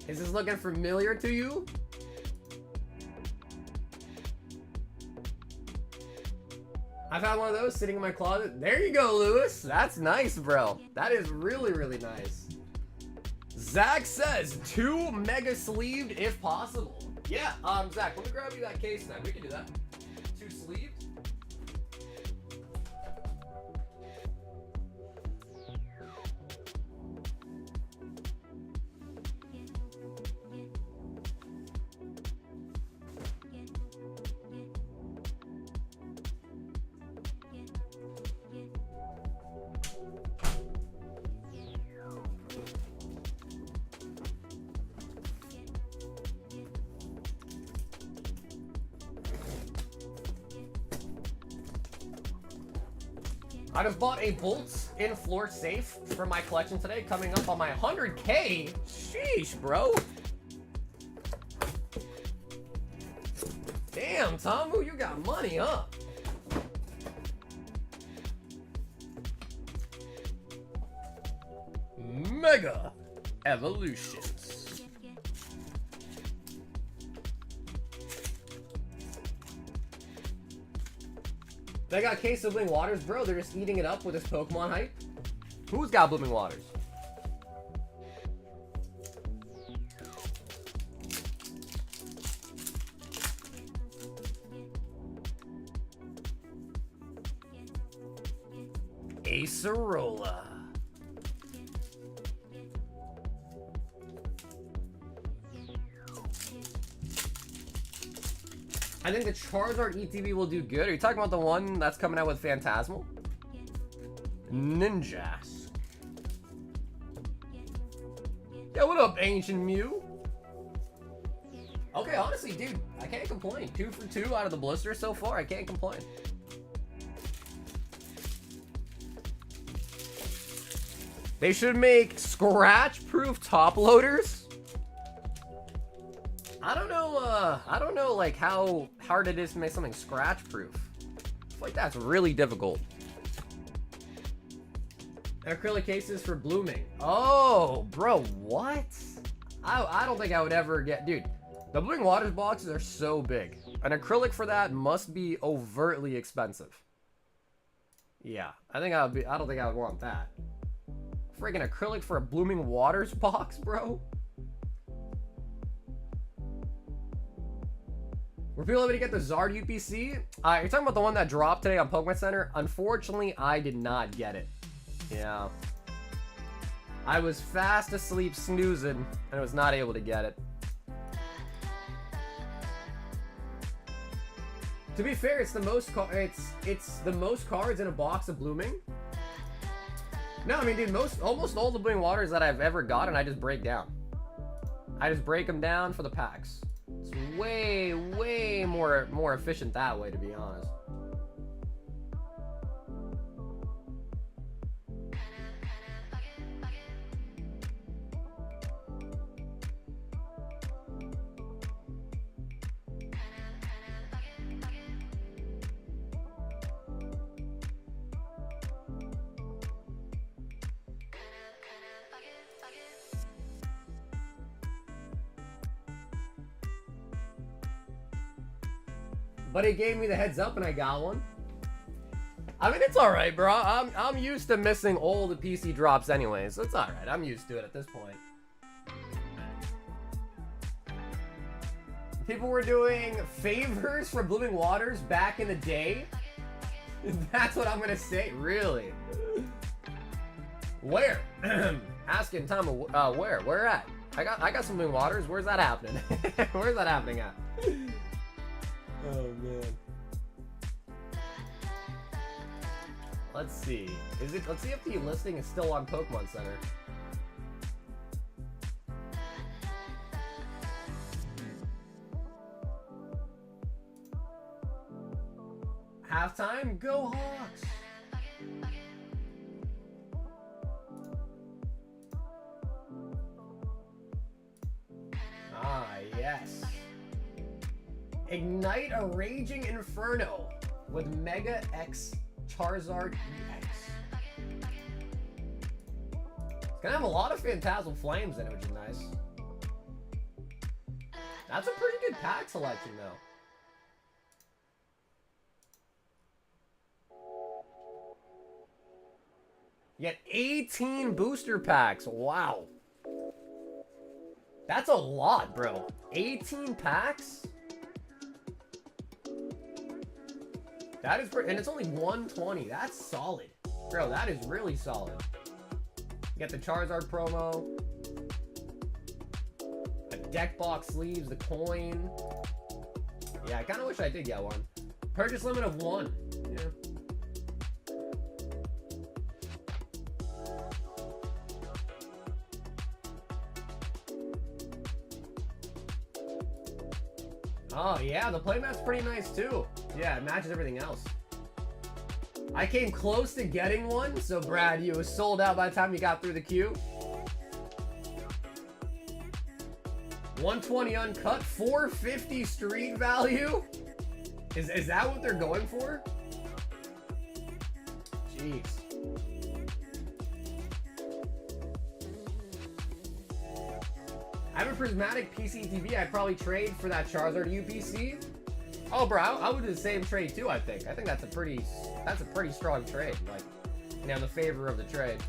Is this looking familiar to you? I've had one of those sitting in my closet. There you go, Lewis. That's nice, bro. That is really, really nice. Zach says 2 mega sleeved if possible. Yeah, Zach, let me grab you that case then. We can do that. 2 sleeved. I just bought a bolts in floor safe for my collection today, coming up on my 100K. Sheesh, bro. Damn, Tomu, you got money, huh? Mega Evolutions. They got case of Blooming Waters, bro. They're just eating it up with this Pokemon hype. Who's got Blooming Waters? Acerola. I think the Charizard ETB will do good. Are you talking about the one that's coming out with Phantasmal? Ninjas. Yo, what up, Ancient Mew? Okay, honestly, dude, I can't complain. 2 for 2 out of the blister so far. I can't complain. They should make scratch-proof top loaders. I don't know like how hard it is to make something scratch proof. I feel like that's really difficult. Acrylic cases for blooming. Oh, bro, what? I don't think I would ever get, dude, the Blooming Waters boxes are so big. An acrylic for that must be overtly expensive. Yeah, I don't think I would want that. Freaking acrylic for a Blooming Waters box, bro. Were people able to get the Zard UPC? You're talking about the one that dropped today on Pokemon Center? Unfortunately, I did not get it. Yeah. I was fast asleep snoozing and was not able to get it. To be fair, it's the most it's the most cards in a box of Blooming. No, I mean, dude, almost all the Blooming Waters that I've ever gotten, I just break down. I just break them down for the packs. It's way more efficient that way, to be honest. But it gave me the heads up and I got one. I mean, it's alright, bro. I'm used to missing all the PC drops anyways, so it's alright. I'm used to it at this point. People were doing favors for Blooming Waters back in the day. That's what I'm gonna say, really. Where? Asking Tom, where? Where at? I got some Blooming Waters. Where's that happening? Where's that happening at? Oh man. Let's see. Let's see if the listing is still on Pokemon Center. Halftime, go Hawks! Ah, yes. Ignite a Raging Inferno with Mega X Charizard EX. It's gonna have a lot of Phantasmal Flames in it, which is nice. That's a pretty good pack selection, though. You get 18 booster packs. Wow. That's a lot, bro. 18 packs? That is pretty, and it's only 120. That's solid. Bro, that is really solid. You get the Charizard promo. A deck box sleeves, the coin. Yeah, I kind of wish I did get one. Purchase limit of 1. Yeah. Oh, yeah, the playmat's pretty nice, too. Yeah, it matches everything else. I came close to getting one, so Brad, you was sold out by the time you got through the queue. 120 uncut, 450 street value? Is that what they're going for? Jeez. I have a prismatic PCTV I'd probably trade for that Charizard UPC. Oh, bro, I would do the same trade too, I think. I think that's a pretty strong trade. Like, you know, in the favor of the trade.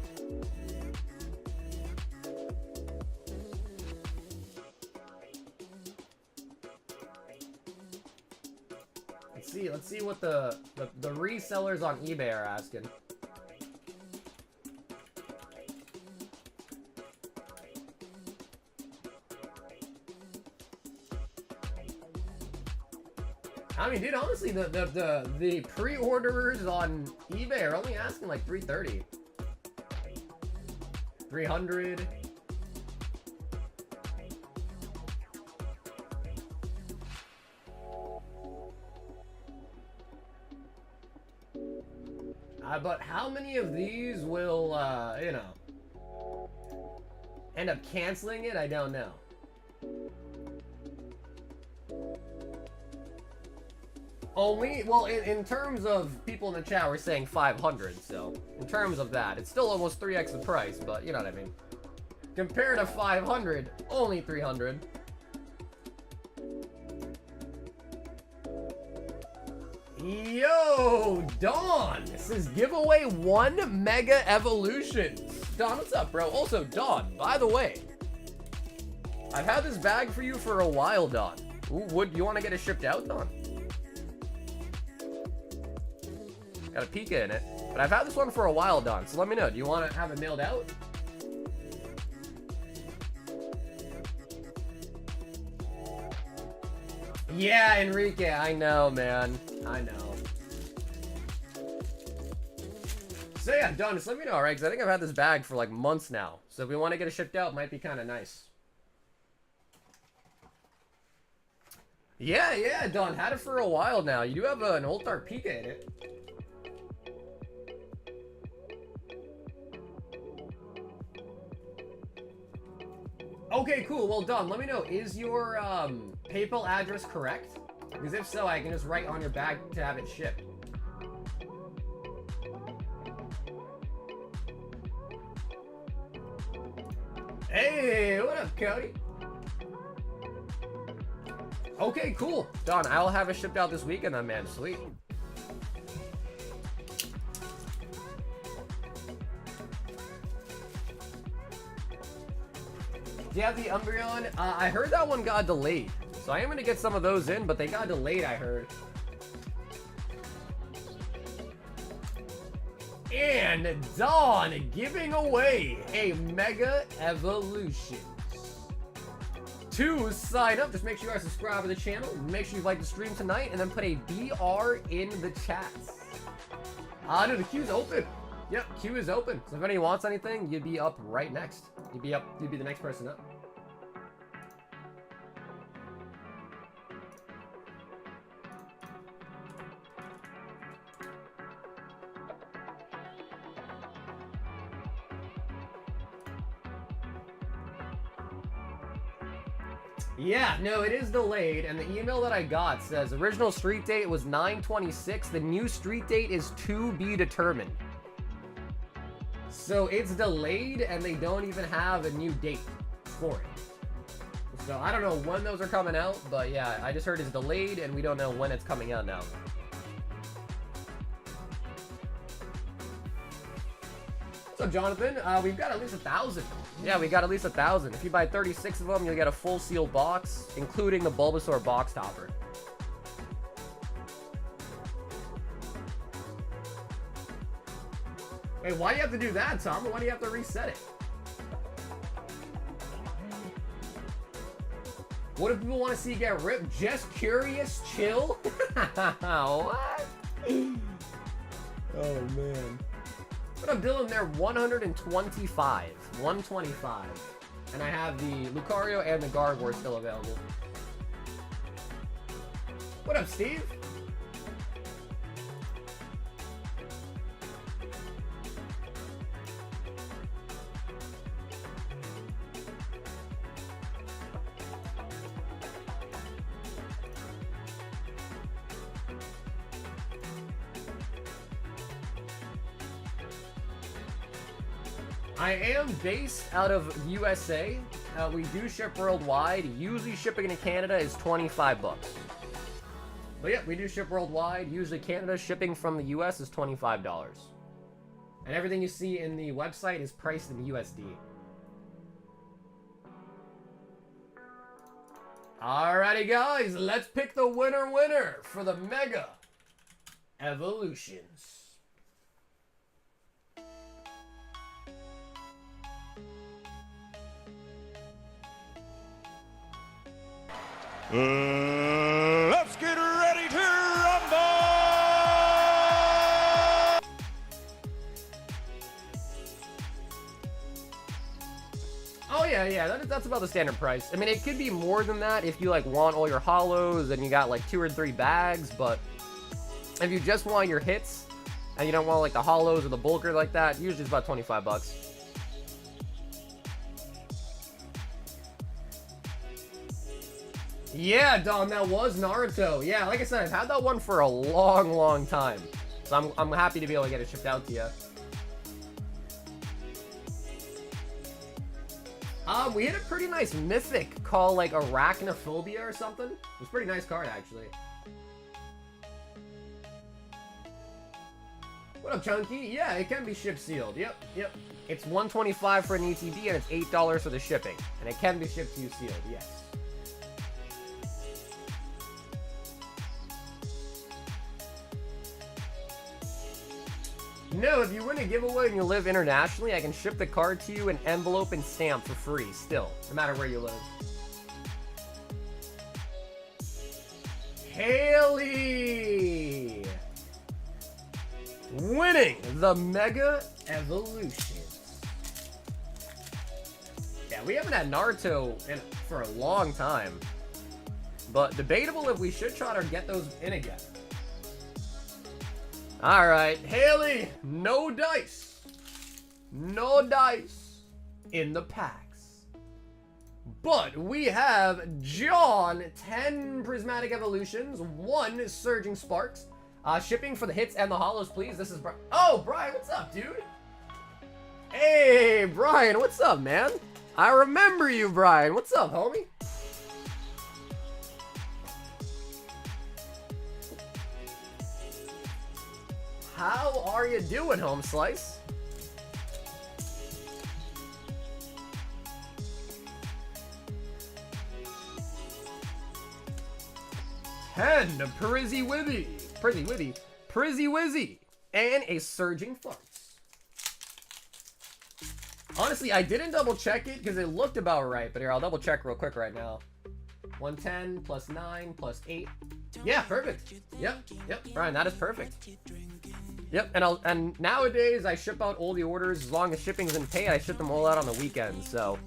Let's see what the resellers on eBay are asking. I mean, dude, honestly, the pre-orderers on eBay are only asking like $330, $300. But how many of these will, you know, end up canceling it? I don't know. Only, well, in terms of people in the chat, we're saying 500, so in terms of that, it's still almost 3x the price, but you know what I mean. Compared to 500, only 300. Yo, Dawn. This is giveaway 1 Mega Evolution. Dawn, what's up, bro? Also, Dawn, by the way, I've had this bag for you for a while, Dawn. Would you want to get it shipped out, Dawn? Got a Pika in it. But I've had this one for a while, Dawn, so let me know. Do you want to have it mailed out? Yeah, Enrique, I know, man. I know. So yeah, Dawn, just let me know, alright? Because I think I've had this bag for like months now. So if we want to get it shipped out, it might be kind of nice. Yeah, Dawn, had it for a while now. You do have an old Dark Pika in it. Okay, cool. Well, Dawn, let me know. Is your PayPal address correct? Because if so, I can just write on your bag to have it shipped. Hey, what up, Cody? Okay, cool. Dawn, I'll have it shipped out this weekend then, man. Sweet. Do you have the Umbreon? I heard that one got delayed. So I am going to get some of those in, but they got delayed, I heard. And Dawn giving away a Mega Evolution. To sign up, just make sure you are subscribed to the channel. Make sure you like the stream tonight, and then put a BR in the chat. No, the queue's open. Yep, queue is open. So if anybody wants anything, you'd be up right next. You'd be the next person up. Yeah, no, it is delayed, and the email that I got says original street date was 9/26. The new street date is to be determined. So it's delayed, and they don't even have a new date for it. So I don't know when those are coming out, but yeah, I just heard it's delayed, and we don't know when it's coming out now. What's up, Jonathan? We've got at least 1,000. Yeah, we got at least 1,000. If you buy 36 of them, you'll get a full sealed box, including the Bulbasaur box topper. Wait, why do you have to do that, Tom? Why do you have to reset it? What if people want to see you get ripped? Just curious, chill? What? Oh, man. But I'm Dylan there, 125. 125. And I have the Lucario and the Gardevoir still available. What up, Steve? I am based out of USA. We do ship worldwide. Usually shipping to Canada is 25 bucks. But yeah, we do ship worldwide. Usually Canada shipping from the US is $25. And everything you see in the website is priced in USD. Alrighty guys, let's pick the winner for the Mega Evolutions. Let's get ready to rumble! Oh yeah, that's about the standard price. I mean, it could be more than that if you like want all your holos and you got like 2 or 3 bags, but if you just want your hits and you don't want like the holos or the bulker like that, usually it's about 25 bucks. Yeah, Dom, that was Naruto. Yeah, like I said, I've had that one for a long time. So I'm happy to be able to get it shipped out to you. We hit a pretty nice mythic called like Arachnophobia or something. It was a pretty nice card, actually. What up, Chunky? Yeah, it can be ship sealed. Yep, yep. It's $125 for an ETB and it's $8 for the shipping. And it can be shipped to you sealed, yes. No, if you win a giveaway and you live internationally, I can ship the card to you in envelope and stamp for free still, no matter where you live. Haley! Winning the Mega Evolution. Yeah, we haven't had Naruto for a long time. But debatable if we should try to get those in again. Alright, Haley, no dice. No dice in the packs. But we have John, 10 Prismatic Evolutions, 1 Surging Sparks. Shipping for the hits and the holos, please. This is Oh, Brian, what's up, dude? Hey, Brian, what's up, man? I remember you, Brian. What's up, homie? How are you doing, Home Slice? Prizzy Wizzy, and a Surging Farts. Honestly, I didn't double check it because it looked about right, but here, I'll double check real quick right now. 110 plus 9 plus 8. Yeah, perfect. Yep, Brian, that is perfect. Yep, and nowadays I ship out all the orders as long as shipping's in pay. I ship them all out on the weekend, so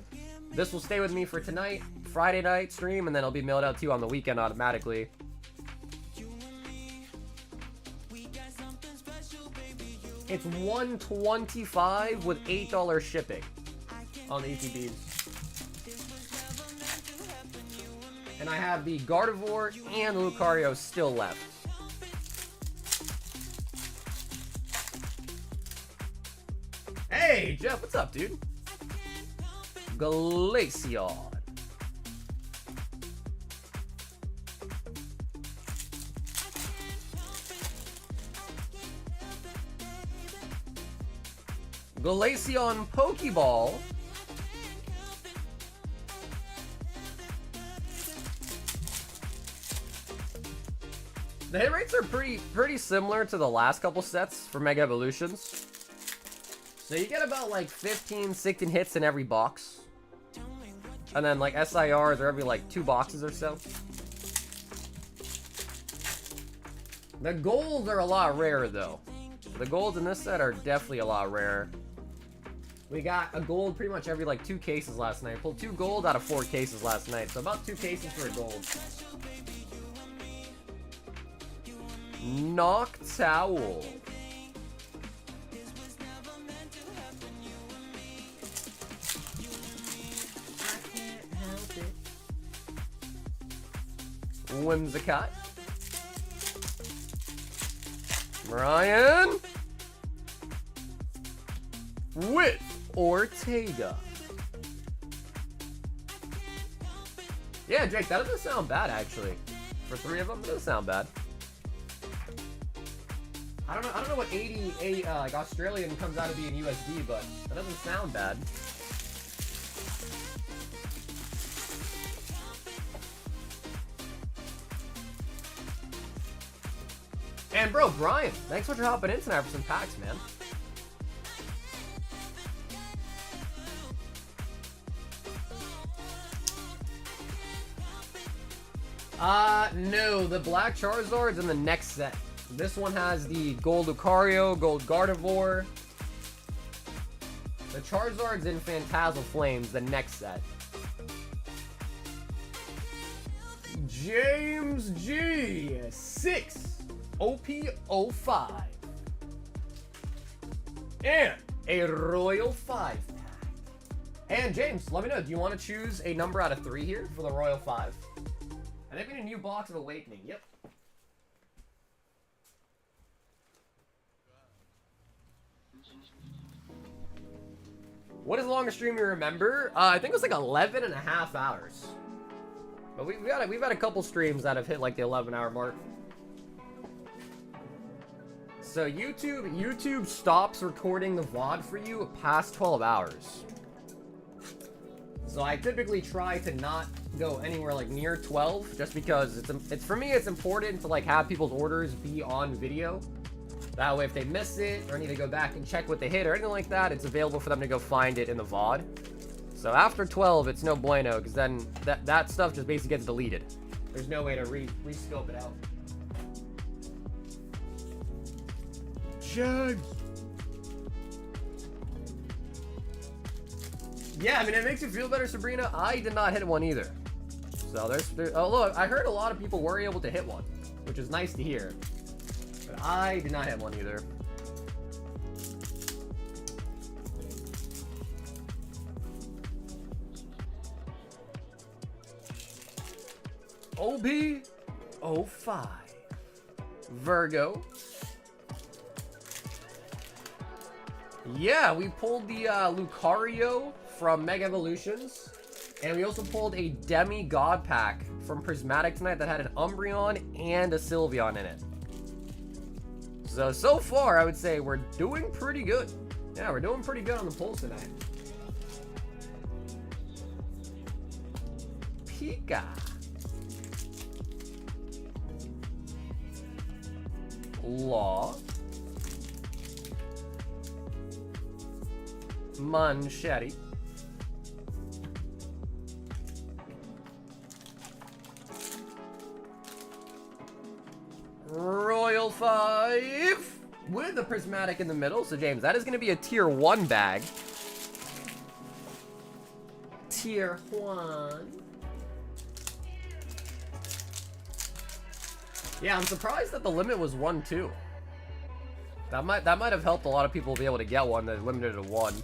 this will stay with me for tonight, Friday night stream, and then it'll be mailed out to you on the weekend automatically. It's $125 with $8 shipping on the ETBs. And I have the Gardevoir and Lucario still left. Hey, Jeff, what's up, dude? Glaceon. Glaceon Pokeball. The hit rates are pretty similar to the last couple sets for Mega Evolutions. So you get about like 15, 16 hits in every box. And then like SIRs are every like 2 boxes or so. The golds are a lot rarer though. The golds in this set are definitely a lot rarer. We got a gold pretty much every like 2 cases last night. Pulled 2 gold out of 4 cases last night. So about 2 cases for a gold. Noctowl. Whimsicott. Brian. With Ortega. Yeah, Jake, that doesn't sound bad actually. For 3 of them, it doesn't sound bad. I don't know what 88 like Australian comes out to be in USD, but that doesn't sound bad. And bro, Brian, thanks for hopping in tonight for some packs, man. No, the Black Charizard's in the next set. This one has the Gold Lucario, Gold Gardevoir. The Charizard's in Phantasmal Flames, the next set. James G, 6 OP05. And a Royal 5 pack. And James, let me know, do you want to choose a number out of 3 here for the Royal 5? I think we need a new box of Awakening, yep. What is the longest stream you remember? I think it was like 11.5 hours. But we've had a couple streams that have hit like the 11-hour mark. So YouTube stops recording the VOD for you past 12 hours. So I typically try to not go anywhere like near 12, just because it's for me it's important to like have people's orders be on video. That way if they miss it or need to go back and check what they hit or anything like that, it's available for them to go find it in the VOD. So after 12, it's no bueno, because then that stuff just basically gets deleted. There's no way to re-scope it out. James. Yeah, I mean, it makes you feel better, Sabrina. I did not hit one either. So oh look, I heard a lot of people were able to hit one, which is nice to hear. But I did not hit one either. OB05. Virgo. Yeah, we pulled the Lucario from Mega Evolutions. And we also pulled a demi-god pack from Prismatic tonight that had an Umbreon and a Sylveon in it. So far, I would say we're doing pretty good. Yeah, we're doing pretty good on the pulls tonight. Pika. Law. Manchetti. Royal 5 with the prismatic in the middle. So James, that is going to be a tier 1 bag. Tier 1. Yeah, I'm surprised that the limit was 1 too. That might have helped a lot of people be able to get one that limited to 1.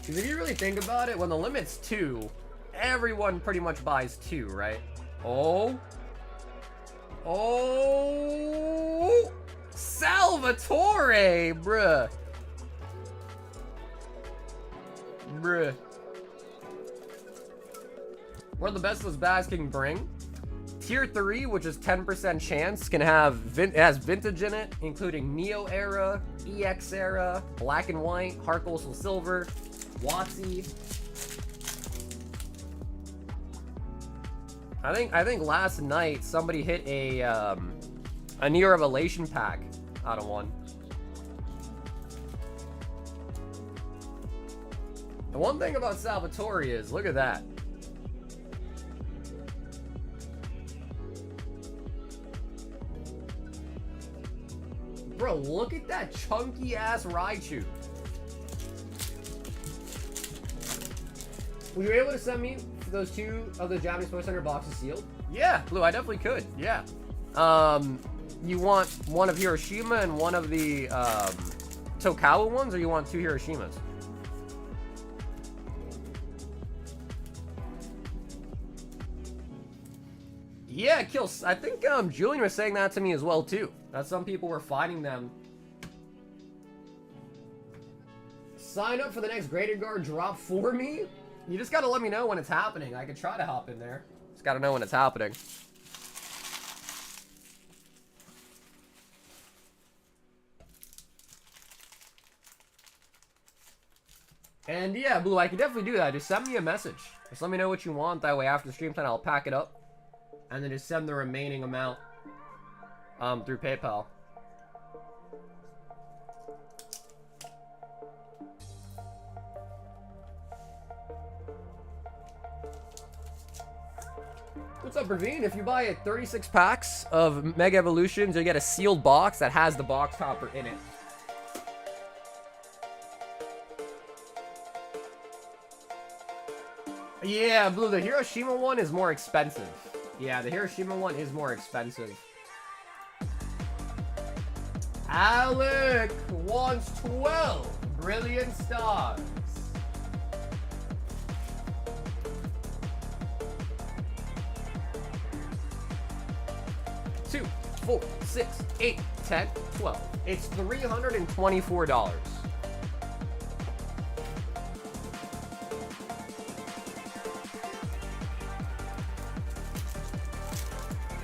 Because if you really think about it, when the limit's 2, everyone pretty much buys 2, right? Oh, Salvatore, bruh. One of the best those bags can bring. Tier 3, which is 10% chance, can have it has vintage in it, including Neo Era, EX Era, Black and White, Heart Gold Soul Silver, WotC. I think last night somebody hit a Neo Revelation pack out of one. The one thing about Salvatore is, look at that. Bro, look at that chunky ass Raichu. Were you able to send me those 2 of the Japanese Post Center boxes sealed? Yeah, Blue, I definitely could. Yeah. You want one of Hiroshima and one of the Tokawa ones, or you want 2 Hiroshimas? Yeah, Kills. I think Julian was saying that to me as well too. That some people were finding them. Sign up for the next Greater Guard drop for me? You just gotta let me know when it's happening. I could try to hop in there. Just gotta know when it's happening. And yeah, Blue, I can definitely do that. Just send me a message. Just let me know what you want. That way after the stream time, I'll pack it up. And then just send the remaining amount through PayPal. What's up, Ravine? If you buy 36 packs of Mega Evolutions, you'll get a sealed box that has the box topper in it. Yeah, Blue, the Hiroshima one is more expensive. Yeah, the Hiroshima one is more expensive. Alec wants 12 Brilliant Stars. 2, 4, 6, 8, 10, 12. It's $324.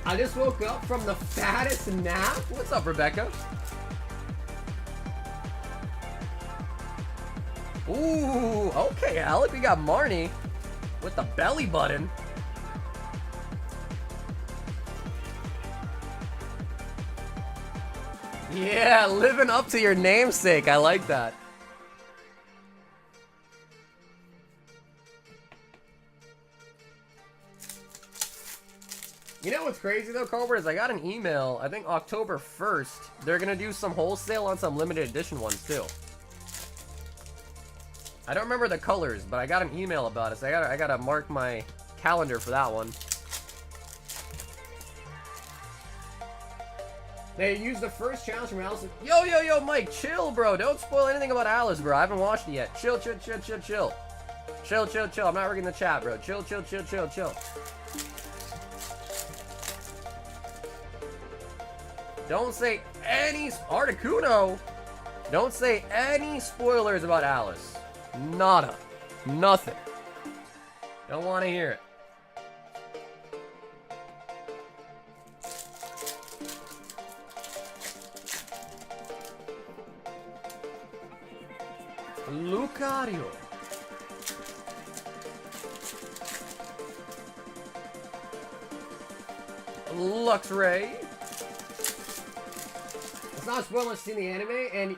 I just woke up from the fattest nap. What's up, Rebecca? Ooh, okay, Alec. We got Marnie with the belly button. Yeah, living up to your namesake. I like that. You know what's crazy though, Colbert, is I got an email, I think October 1st, they're gonna do some wholesale on some limited edition ones too. I don't remember the colors, but I got an email about it, so I gotta mark my calendar for that one. They used the first challenge from Alice. Yo, Mike, chill, bro. Don't spoil anything about Alice, bro. I haven't watched it yet. Chill. Chill. I'm not reading the chat, bro. Chill. Don't say any... Articuno! Don't say any spoilers about Alice. Nada. Nothing. Don't want to hear it. Lucario. Luxray. It's not spoilers to see the anime, and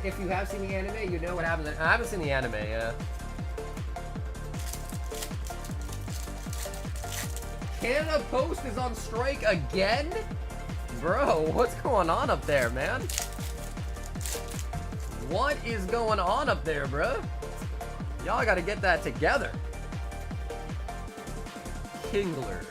if you have seen the anime, you know what happens. I haven't seen the anime, yeah. Canada Post is on strike again? Bro, what's going on up there, man? What is going on up there, bro? Y'all gotta get that together. Kingler.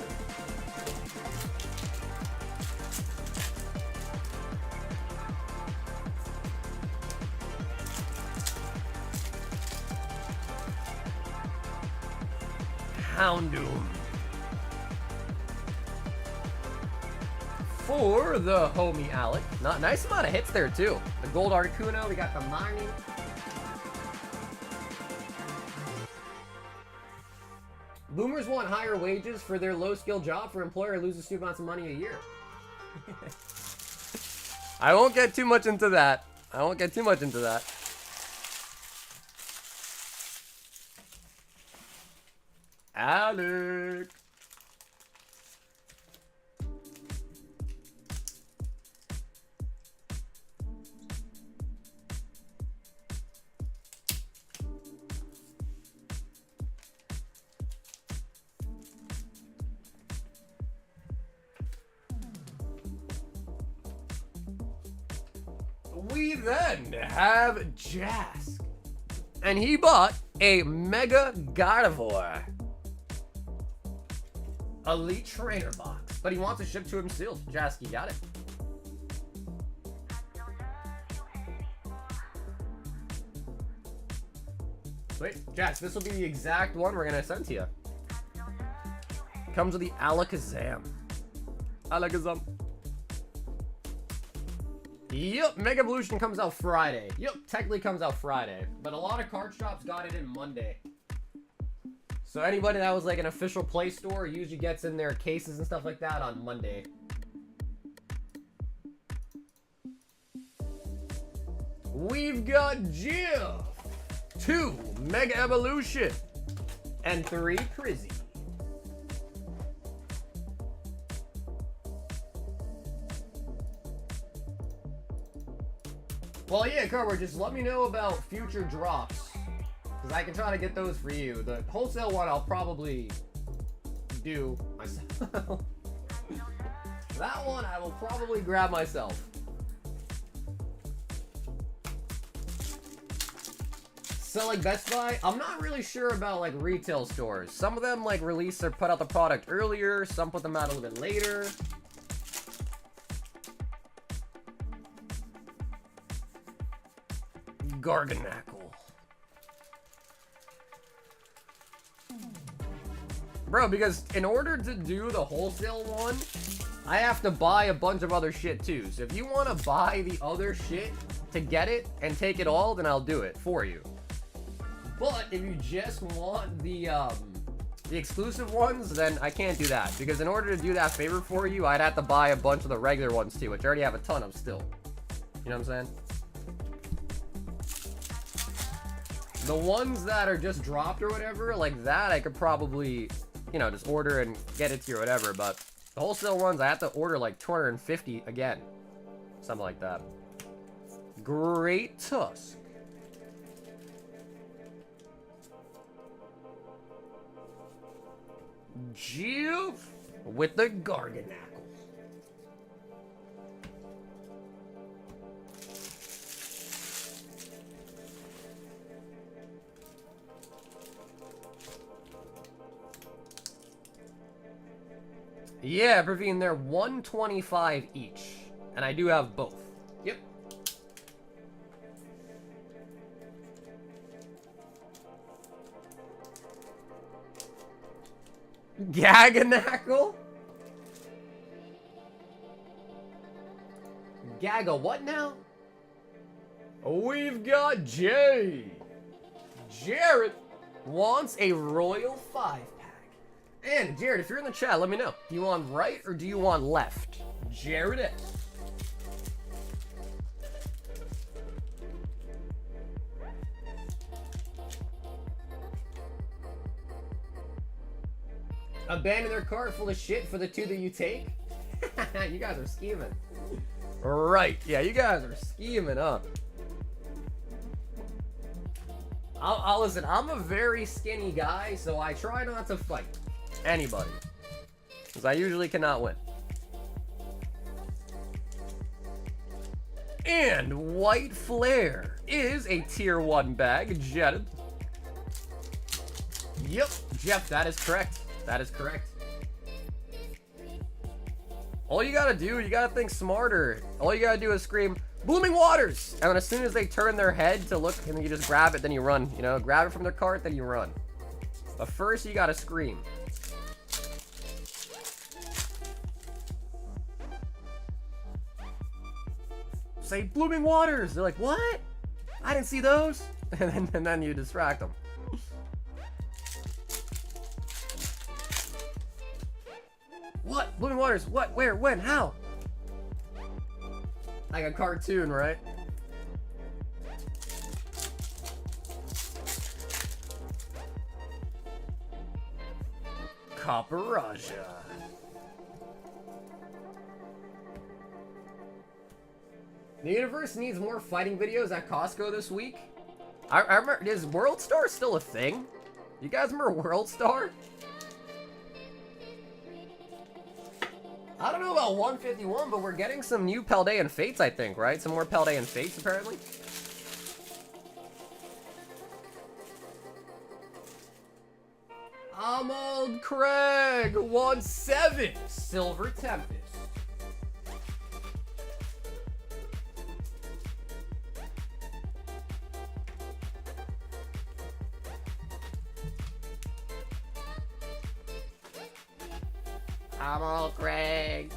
Houndoom. For the homie Alec. Nice amount of hits there, too. The gold Articuno, we got the Marnie. Boomers want higher wages for their low-skill job for employer who loses stupid amounts of money a year. I won't get too much into that. Alec. We then have Jask, and he bought a Mega Gardevoir Elite Trainer box, but he wants to ship to him sealed. Jask, you got it. Wait, Jask, this will be the exact one we're gonna send to you. Comes with the Alakazam. Alakazam. Yep, Mega Evolution comes out Friday. Yep, technically comes out Friday. But a lot of card shops got it in Monday. So anybody that was like an official Play Store usually gets in their cases and stuff like that on Monday. We've got Jill, 2 Mega Evolution, and 3 Prizzy. Well, yeah, Carver, just let me know about future drops, because I can try to get those for you. The wholesale one I'll probably do myself. That one I will probably grab myself. So, like, Best Buy, I'm not really sure about, like, retail stores. Some of them, like, release or put out the product earlier. Some put them out a little bit later. Garganackle. Bro, because in order to do the wholesale one, I have to buy a bunch of other shit too. So if you want to buy the other shit to get it and take it all, then I'll do it for you. But if you just want the the exclusive ones, then I can't do that. Because in order to do that favor for you, I'd have to buy a bunch of the regular ones too, which I already have a ton of still. You know what I'm saying? The ones that are just dropped or whatever, like that, I could probably, you know, just order and get it to you or whatever. But the wholesale ones, I have to order like 250 again. Something like that. Great Tusk. Jiv with the Garganackle. Yeah, Praveen, they're 125 each. And I do have both. Yep. Gaganackle? Gaga what now? We've got Jay. Jared wants a Royal 5-pack. And Jared, if you're in the chat, let me know. Do you want right or do you want left? Jared S. Abandon their cart full of shit for the two that you take? You guys are scheming. Right, yeah, you guys are scheming, huh? I'll listen, I'm a very skinny guy, so I try not to fight anybody. Because I usually cannot win. And White Flare is a tier 1 bag, jetted. Yep, Jeff, that is correct. That is correct. All you gotta do, you gotta think smarter. All you gotta do is scream, Blooming Waters! And then as soon as they turn their head to look, and then you just grab it, then you run. You know, grab it from their cart, then you run. But first, you gotta scream. Say, Blooming Waters! They're like, what? I didn't see those! And then you distract them. What? Blooming Waters? What? Where? When? How? Like a cartoon, right? Caparajah. The universe needs more fighting videos at Costco this week. I remember, is World Star still a thing? You guys remember World Star? I don't know about 151, but we're getting some new Paldean Fates, I think, right? Some more Paldean Fates, apparently. Old Craig won 7 Silver Tempest. Old Craig.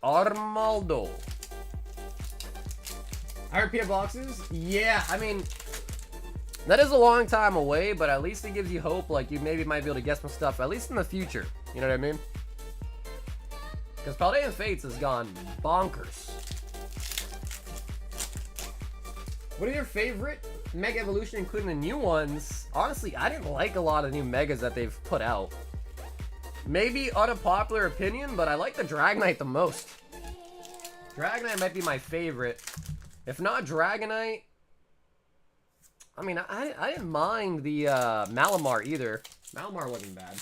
Armaldo. RP boxes? Yeah, I mean, that is a long time away, but at least it gives you hope, like you maybe might be able to get some stuff, at least in the future. You know what I mean? Because Paldean Fates has gone bonkers. What are your favorite Mega Evolution, including the new ones? Honestly, I didn't like a lot of new Megas that they've put out. Maybe unpopular opinion, but I like the Dragonite the most. Dragonite might be my favorite. If not Dragonite, I mean, I didn't mind the Malamar either. Malamar wasn't bad.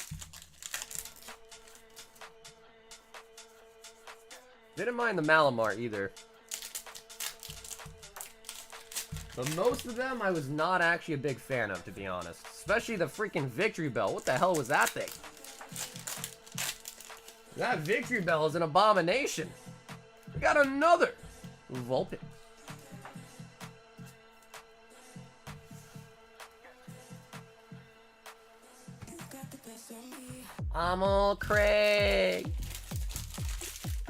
Didn't mind the Malamar either. But most of them I was not actually a big fan of, to be honest. Especially the freaking Victory Bell. What the hell was that thing? That Victory Bell is an abomination. We got another Vulpix. Old Craig.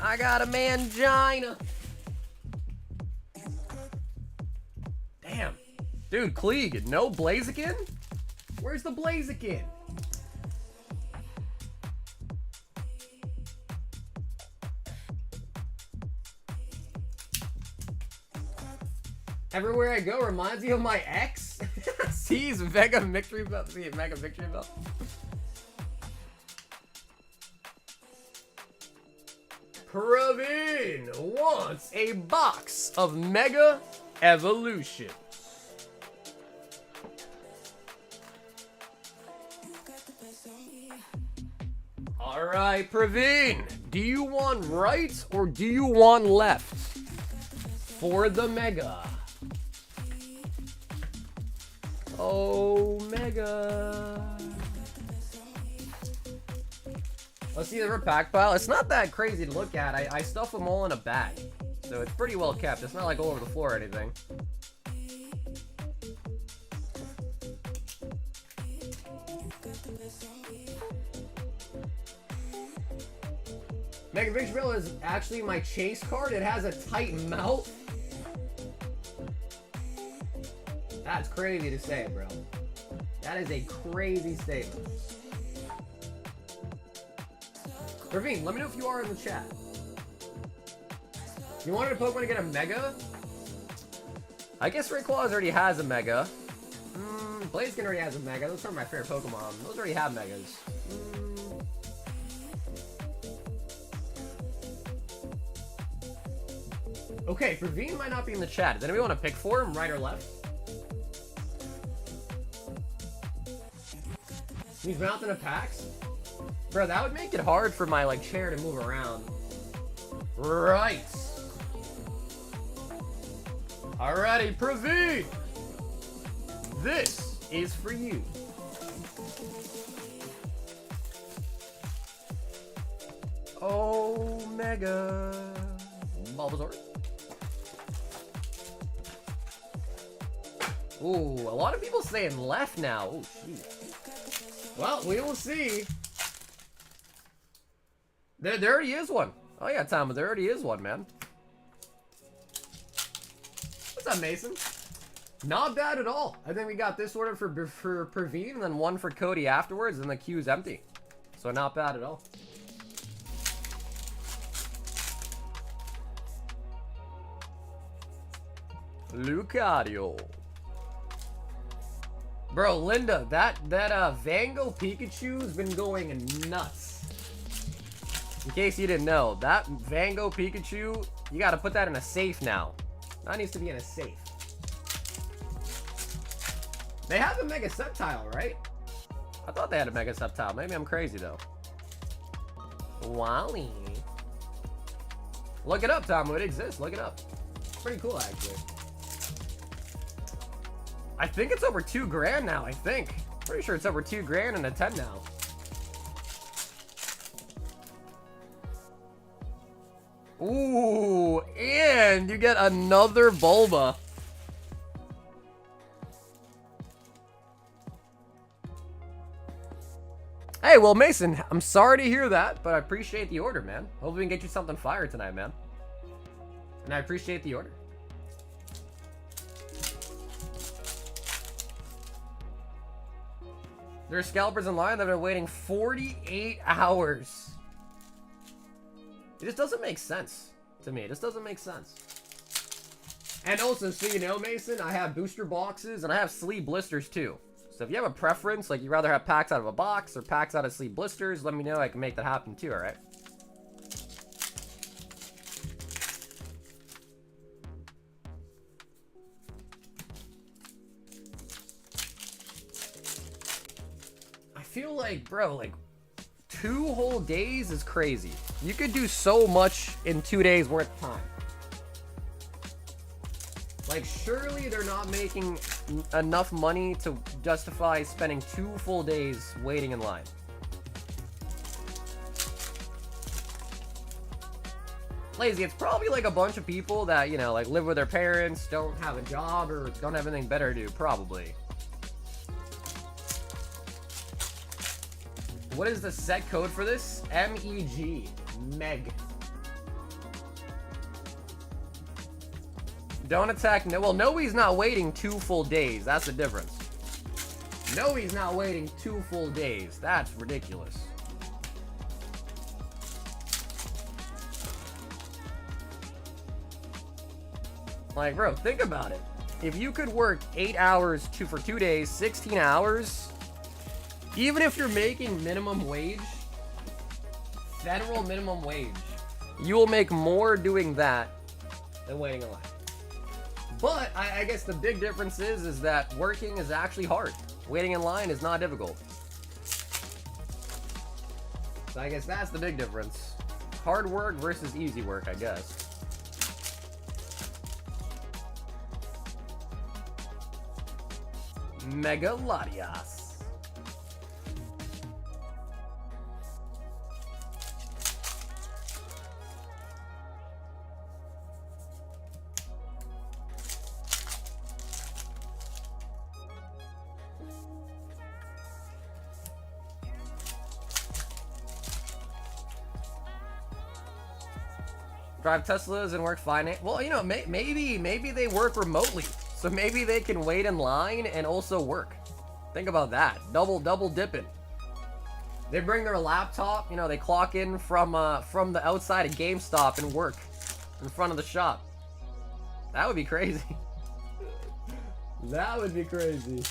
I got a mangina. Damn. Dude, Klieg, no Blaziken? Where's the Blaziken? Everywhere I go reminds you of my ex. Sees Mega Victory Belt. See it, Mega Victory Belt. Praveen wants a box of Mega Evolution. Alright, Praveen. Do you want right or do you want left for the Mega? Oh, Mega. Let's see the pack pile. It's not that crazy to look at. I stuff them all in a bag. So it's pretty well kept. It's not like all over the floor or anything. Mega Victory Belt is actually my chase card. It has a tight mouth. That's crazy to say, bro. That is a crazy statement. Ravine, let me know if you are in the chat. You wanted a Pokemon to get a Mega? I guess Rayquaza already has a Mega. Blaziken already has a Mega. Those are my favorite Pokemon. Those already have Megas. Okay, Ravine might not be in the chat. Does anybody want to pick for him, right or left? He's mounting a packs? Bro, that would make it hard for my chair to move around. Right. Alrighty, Praveen. This is for you. Oh, Mega. Bulbasaur. Ooh, a lot of people saying left now. Oh, shoot. Well, we will see. There already is one. Oh yeah, Tom, there already is one, man. What's up, Mason? Not bad at all. I think we got this order for Praveen and then one for Cody afterwards, and the queue's empty. So not bad at all. Lucario. Bro, Linda, that Vango Pikachu's been going nuts. In case you didn't know, that Vango Pikachu, you gotta put that in a safe now. That needs to be in a safe. They have a Mega Sceptile, right? I thought they had a Mega Sceptile. Maybe I'm crazy, though. Wally. Look it up, Tom. It exists. Look it up. Pretty cool, actually. I think it's over 2 grand now, I think. Pretty sure it's over 2 grand and a 10 now. Ooh, and you get another Bulba. Hey, well, Mason, I'm sorry to hear that, but I appreciate the order, man. Hope we can get you something fire tonight, man. And I appreciate the order. There are scalpers in line that have been waiting 48 hours. It just doesn't make sense to me. It just doesn't make sense. And also, so you know, Mason, I have booster boxes and I have sleeve blisters too. So if you have a preference, like you'd rather have packs out of a box or packs out of sleeve blisters, let me know. I can make that happen too, alright? I feel like, bro, 2 whole days is crazy. You could do so much in 2 days worth of time. Surely they're not making enough money to justify spending 2 full days waiting in line. Lazy, it's probably a bunch of people that, you know, live with their parents, don't have a job, or don't have anything better to do, probably. What is the set code for this? MEG. Meg. Don't attack. No, well, Noe's not waiting 2 full days. That's the difference. Noe's not waiting 2 full days. That's ridiculous. Like, bro, think about it. If you could work 8 hours for 2 days, 16 hours, even if you're making minimum wage, federal minimum wage, you will make more doing that than waiting in line. But I guess the big difference is that working is actually hard. Waiting in line is not difficult. So I guess that's the big difference. Hard work versus easy work, I guess. Mega Latias. Drive Teslas and work finance. Well, you know, maybe they work remotely. So maybe they can wait in line and also work. Think about that. Double dipping. They bring their laptop, you know, they clock in from the outside of GameStop and work in front of the shop. That would be crazy. That would be crazy.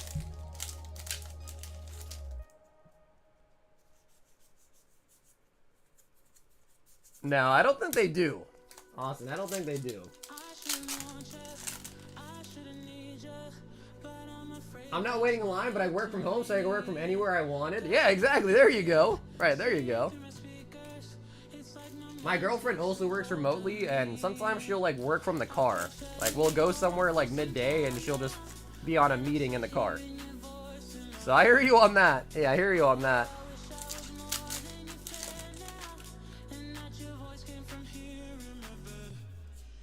No, I don't think they do. Austin, I don't think they do. I'm not waiting in line, but I work from home, so I can work from anywhere I wanted. Yeah, exactly. There you go. Right, there you go. My girlfriend also works remotely, and sometimes she'll, like, work from the car. Like, we'll go somewhere, like, midday, and she'll just be on a meeting in the car. So I hear you on that. Yeah, I hear you on that.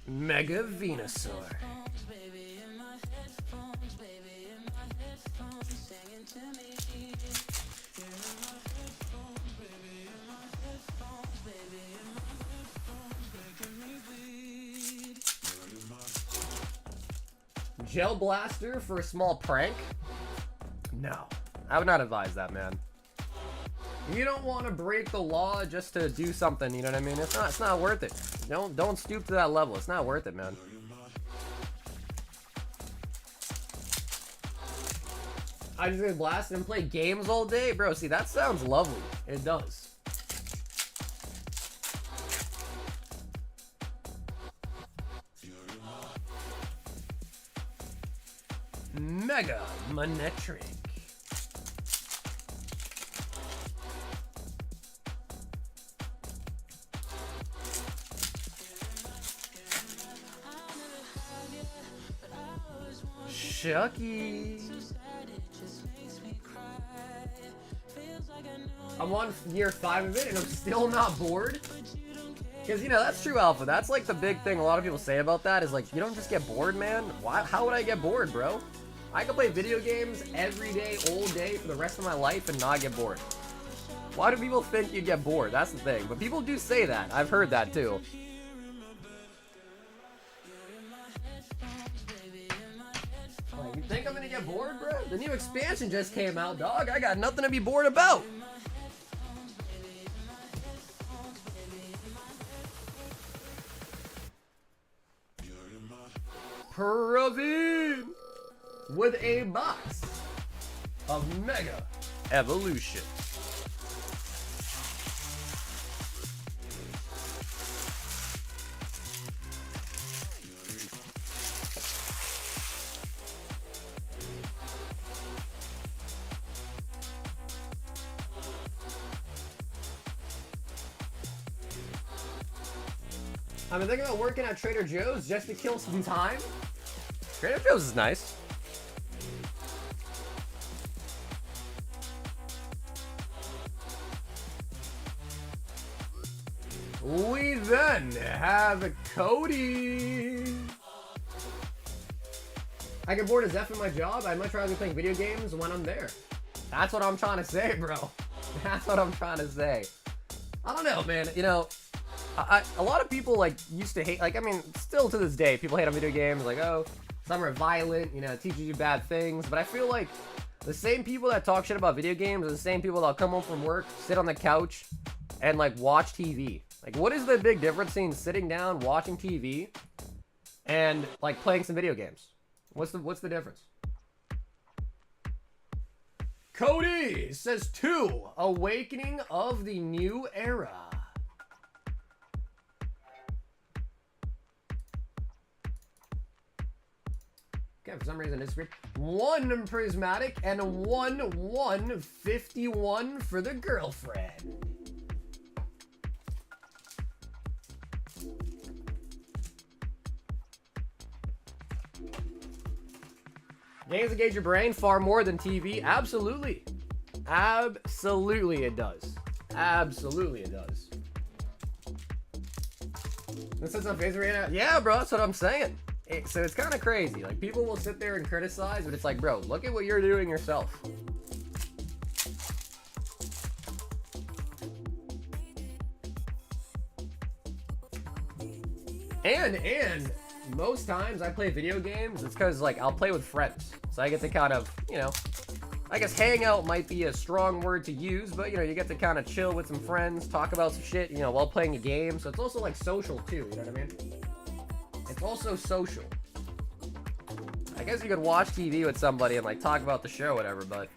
Mega Venusaur. Gel blaster for a small prank? No, I would not advise that, man. You don't want to break the law just to do something, you know what I mean? It's not worth it. Don't stoop to that level. It's not worth it, man. I just gonna blast and play games all day? Bro, see, that sounds lovely. It does. Mega Manetric. Shucky. I'm on year 5 of it and I'm still not bored. Because, you know, that's true, Alpha. That's like the big thing a lot of people say about that is like, you don't just get bored, man. Why? How would I get bored, bro? I could play video games every day, all day, for the rest of my life and not get bored. Why do people think you get bored? That's the thing. But people do say that. I've heard that too. Like, you think I'm gonna get bored, bro? The new expansion just came out, dog. I got nothing to be bored about. Praveen with a box of Mega Evolution. I've been thinking about working at Trader Joe's just to kill some time. Trader Joe's is nice. We then have Cody. I get bored as F in my job. I'd much rather be playing video games when I'm there. That's what I'm trying to say, bro. That's what I'm trying to say. I don't know, man. You know, A lot of people like used to hate, like, I mean, still to this day, people hate on video games, like, oh, some are violent, you know, it teaches you bad things. But I feel like the same people that talk shit about video games are the same people that'll come home from work, sit on the couch, and like watch TV. Like, what is the big difference between sitting down, watching TV, and like playing some video games? What's the difference? Cody says 2, Awakening of the New Era. Okay, for some reason it's great. 1 Prismatic and 151 for the girlfriend. Games engage your brain far more than TV. Absolutely. Absolutely it does. Absolutely it does. This is on Facebook right now. Yeah, bro, that's what I'm saying. So it's kind of crazy. Like, people will sit there and criticize, but it's like, bro, look at what you're doing yourself. And most times I play video games, it's because, like, I'll play with friends. So I get to kind of, you know, I guess hang out might be a strong word to use, but, you know, you get to kind of chill with some friends, talk about some shit, you know, while playing a game. So it's also, like, social, too, you know what I mean? It's also social. I guess you could watch TV with somebody and, like, talk about the show or whatever, but...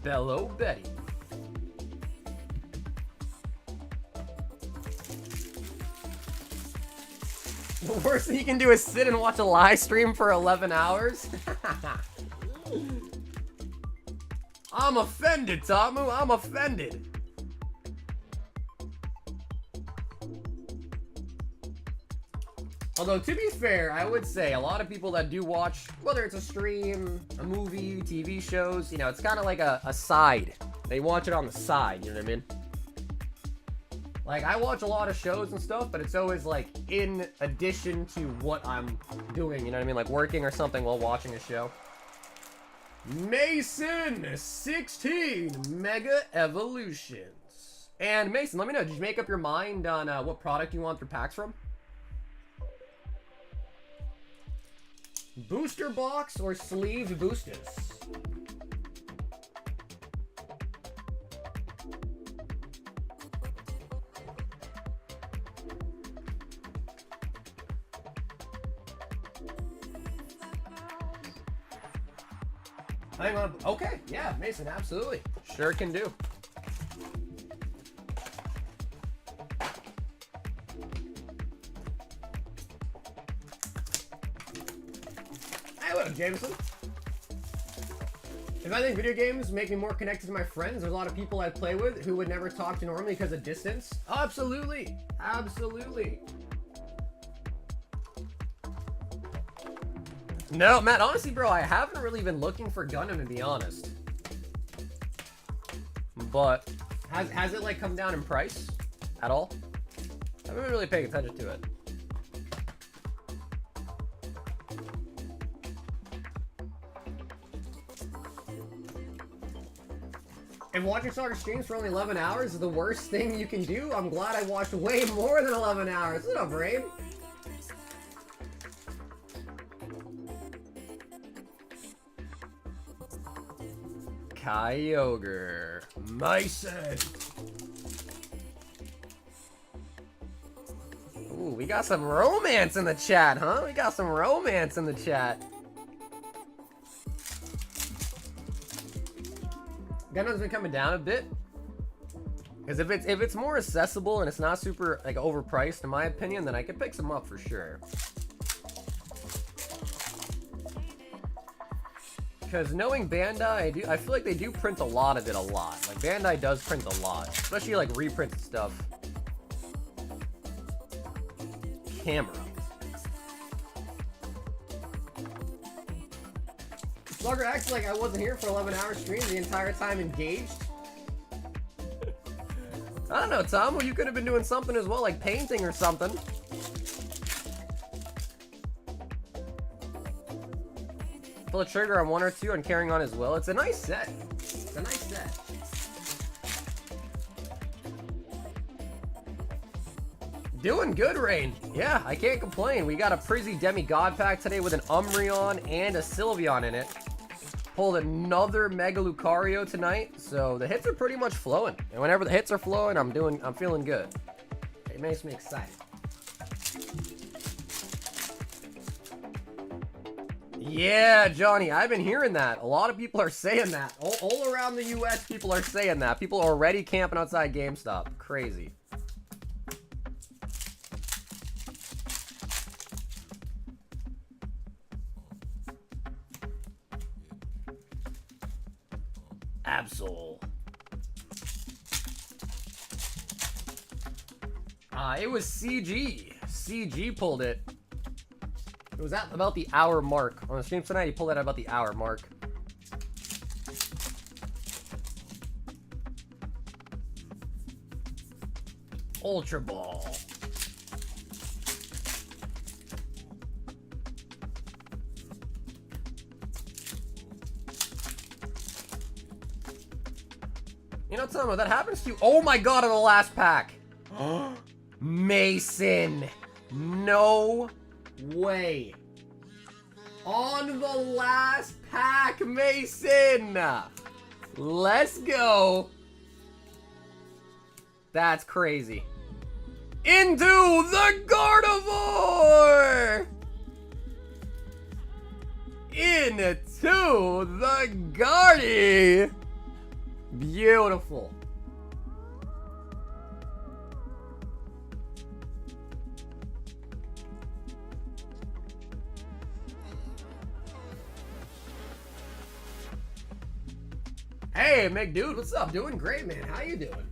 Bello Betty. The worst thing you can do is sit and watch a live stream for 11 hours? I'm offended, Tamu. I'm offended. Although, to be fair, I would say a lot of people that do watch, whether it's a stream, a movie, TV shows, you know, it's kind of like a side. They watch it on the side, you know what I mean? Like, I watch a lot of shows and stuff, but it's always, like, in addition to what I'm doing, you know what I mean? Like, working or something while watching a show. Mason, 16, Mega Evolutions. And Mason, let me know, did you make up your mind on what product you want your packs from? Booster box or sleeve boosters? Hang on. Okay, yeah, Mason, absolutely. Sure can do. Hey, what up, Jameson? If I think video games make me more connected to my friends, there's a lot of people I play with who would never talk to normally because of distance. Absolutely. Absolutely. No, Matt, honestly, bro, I haven't really been looking for Gundam, to be honest. But, has it, like, come down in price at all? I haven't been really paying attention to it. If watching soccer streams for only 11 hours is the worst thing you can do, I'm glad I watched way more than 11 hours. What up, Brave? Kyogre. Mason. Ooh, we got some romance in the chat, huh? We got some romance in the chat. Gundam's been coming down a bit. Because if it's more accessible and it's not super like overpriced, in my opinion, then I could pick some up for sure. Because knowing Bandai, I feel like they do print a lot of it a lot. Like, Bandai does print a lot. Especially, like, reprint stuff. Camera. Slugger acts like I wasn't here for 11 hours stream the entire time engaged. I don't know, Tom. Well, you could have been doing something as well, like painting or something. pull the trigger on 1 or 2 and carrying on as well. It's a nice set. It's a nice set. Doing good, Rain. Yeah, I can't complain. We got a Prizzy demi-god pack today with an Umbreon and a Sylveon in it. Pulled another Mega Lucario tonight, so the hits are pretty much flowing. And whenever the hits are flowing, I'm feeling good. It makes me excited. Yeah, Johnny, I've been hearing that. A lot of people are saying that. All around the US, people are saying that. People are already camping outside GameStop. Crazy. Absol. It was CG. CG pulled it. It was at about the hour mark. On the stream tonight, he pulled it at about the hour mark. Ultra Ball. You know, Tomo, that happens to you. Oh my god, in the last pack. Mason. No way. On the last pack, Mason. Let's go. That's crazy. Into the Gardevoir. Into the Gardy. Beautiful. Hey, McDude, what's up? Doing great, man. How you doing?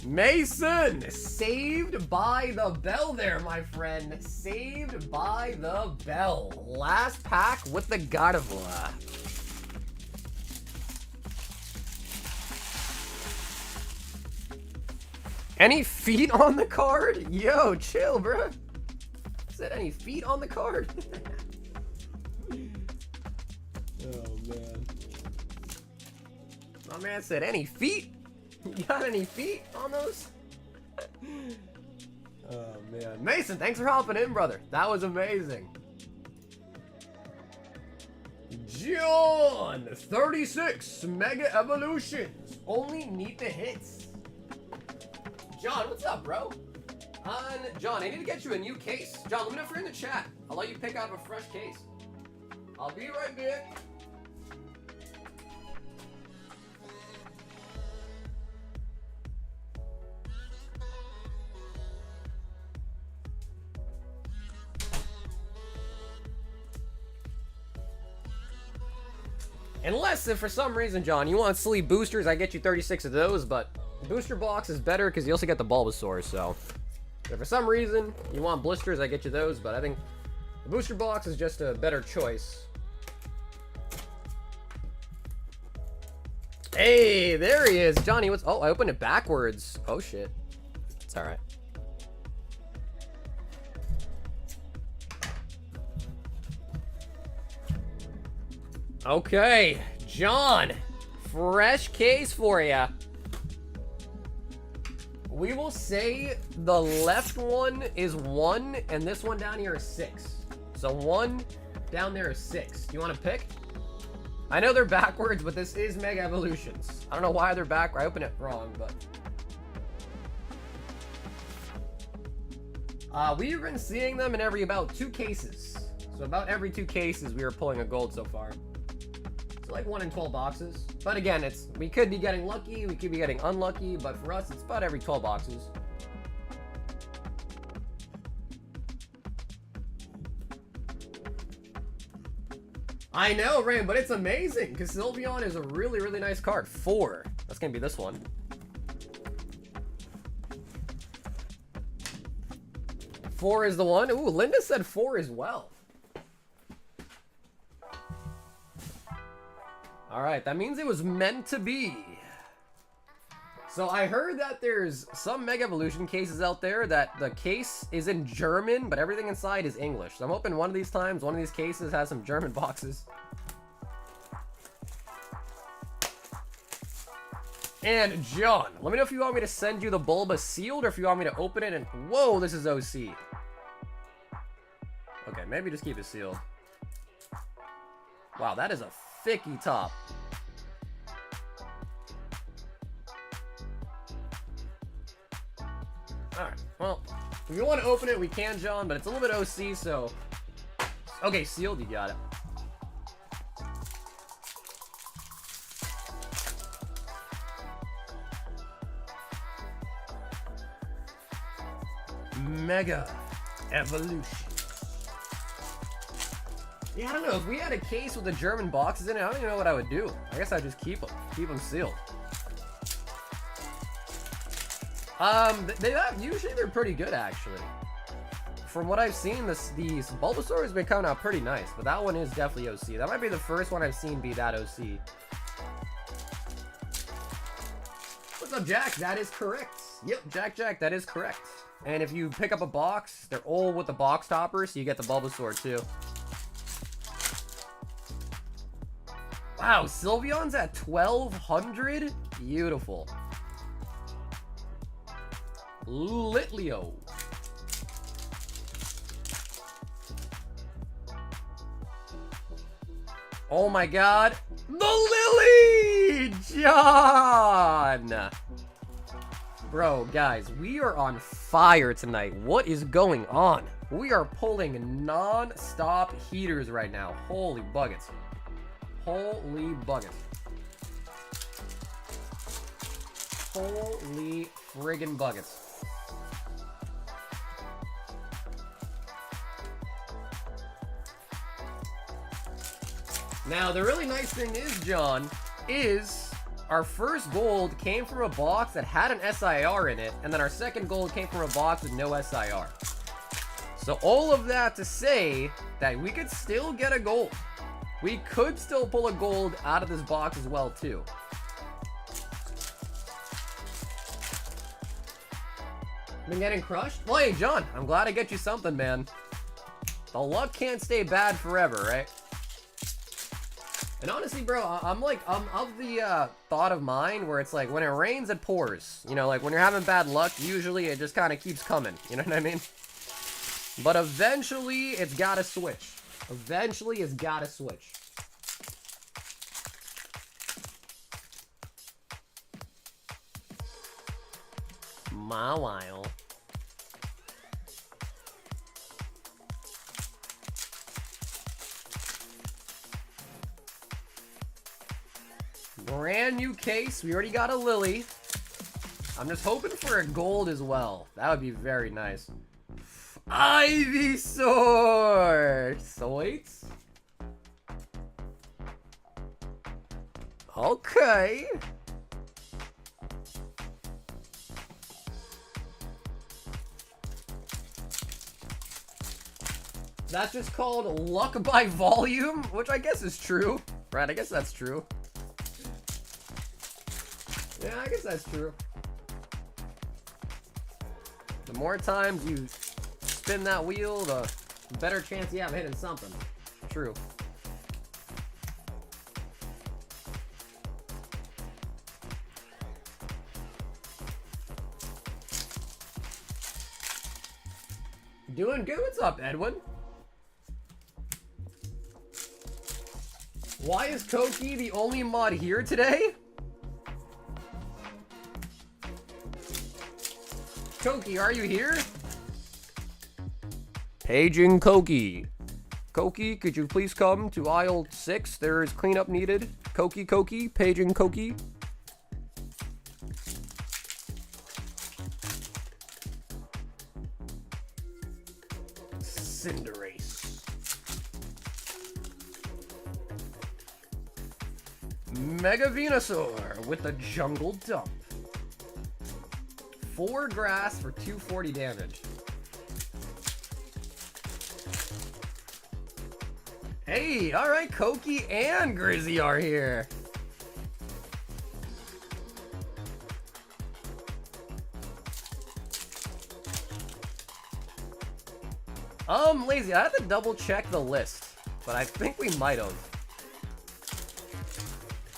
Mason, saved by the bell there, my friend. Saved by the bell. Last pack with the Gardevoir. Any feet on the card? Yo, chill, bro. Said any feet on the card? Oh, man. My man said any feet? You got any feet on those? Oh, man. Mason, thanks for hopping in, brother. That was amazing. John, 36 Mega Evolutions. Only need the hits. John, what's up, bro? John, I need to get you a new case. John, let me know if you're in the chat. I'll let you pick out a fresh case. I'll be right back. Unless if for some reason, John, you want sleeve boosters, I get you 36 of those, but the booster box is better because you also get the Bulbasaur, so if for some reason you want blisters, I get you those, but I think the booster box is just a better choice. Hey, there he is. Johnny, what's... Oh, I opened it backwards. Oh, shit. It's all right. Okay, John, fresh case for you. We will say the left one is 1, and this one down here is 6. So 1 down there is 6. Do you want to pick? I know they're backwards, but this is Mega Evolutions. I don't know why they're back. I opened it wrong, but... we've been seeing them in every about 2 cases. So about every 2 cases, we were pulling a gold so far. Like 1 in 12 boxes, but again, we could be getting lucky, we could be getting unlucky, but for us, it's about every 12 boxes. I know, Rain, but it's amazing because Sylveon is a really, really nice card. 4. That's gonna be this one. Four is the one. Ooh, Linda said 4 as well. All right, that means it was meant to be. So I heard that there's some Mega Evolution cases out there that the case is in German, but everything inside is English. So I'm hoping one of these times, one of these cases has some German boxes. And John, let me know if you want me to send you the Bulba sealed or if you want me to open it and... Whoa, this is OC. Okay, maybe just keep it sealed. Wow, that is a thicky top. Alright, well, if you want to open it, we can, John, but it's a little bit OC, so... Okay, sealed, you got it. Mega Evolution. Yeah, I don't know. If we had a case with the German boxes in it, I don't even know what I would do. I guess I'd just keep them. Keep them sealed. Usually they're pretty good, actually. From what I've seen, these Bulbasaur has been coming out pretty nice, but that one is definitely OC. That might be the first one I've seen be that OC. What's up, Jack? That is correct. Yep, Jack, that is correct. And if you pick up a box, they're all with the box topper, so you get the Bulbasaur too. Wow, Sylveon's at 1,200? Beautiful. Litleo. Oh my god. The Lily! John! Bro, guys, we are on fire tonight. What is going on? We are pulling non-stop heaters right now. Holy buckets. Holy buckets. Holy friggin' buckets. Now, the really nice thing is, John, is our first gold came from a box that had an SIR in it, and then our second gold came from a box with no SIR. So all of that to say that we could still get a gold. We could still pull a gold out of this box as well, too. Been getting crushed? Well, hey, John, I'm glad I get you something, man. The luck can't stay bad forever, right? And honestly, bro, I'm of the thought of mine where it's like when it rains, it pours. You know, like when you're having bad luck, usually it just kind of keeps coming. You know what I mean? But eventually, it's gotta switch. Eventually, it's gotta switch. My while. Brand new case. We already got a Lily. I'm just hoping for a gold as well. That would be very nice. Ivysaur! Sweet. Okay. That's just called luck by volume, which I guess is true. Right, I guess that's true. Yeah, I guess that's true. The more times you spin that wheel, the better chance you have of hitting something. True. Doing good. What's up, Edwin? Why is Koki the only mod here today? Koki, are you here? Paging Koki. Koki, could you please come to aisle 6? There is cleanup needed. Koki, paging Koki. Cinderace. Mega Venusaur with the Jungle Dump. 4 grass for 240 damage. Hey, alright, Koki and Grizzy are here. Lazy, I have to double check the list, but I think we might have.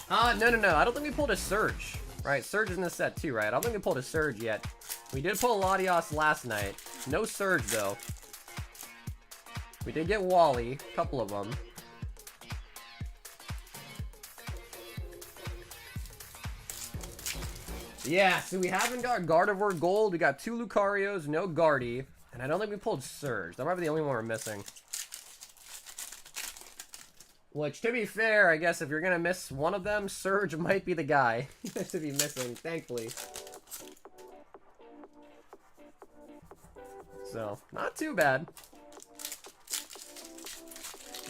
No. I don't think we pulled a Surge. Right, Surge is in this set too, right? I don't think we pulled a Surge yet. We did pull Latios last night. No Surge, though. We did get Wally, a couple of them. Yeah, so we haven't got Gardevoir Gold. We got 2 Lucarios, no Guardy. And I don't think we pulled Surge. That might be the only one we're missing. Which, to be fair, I guess if you're gonna miss one of them, Surge might be the guy to be missing, thankfully. So, not too bad.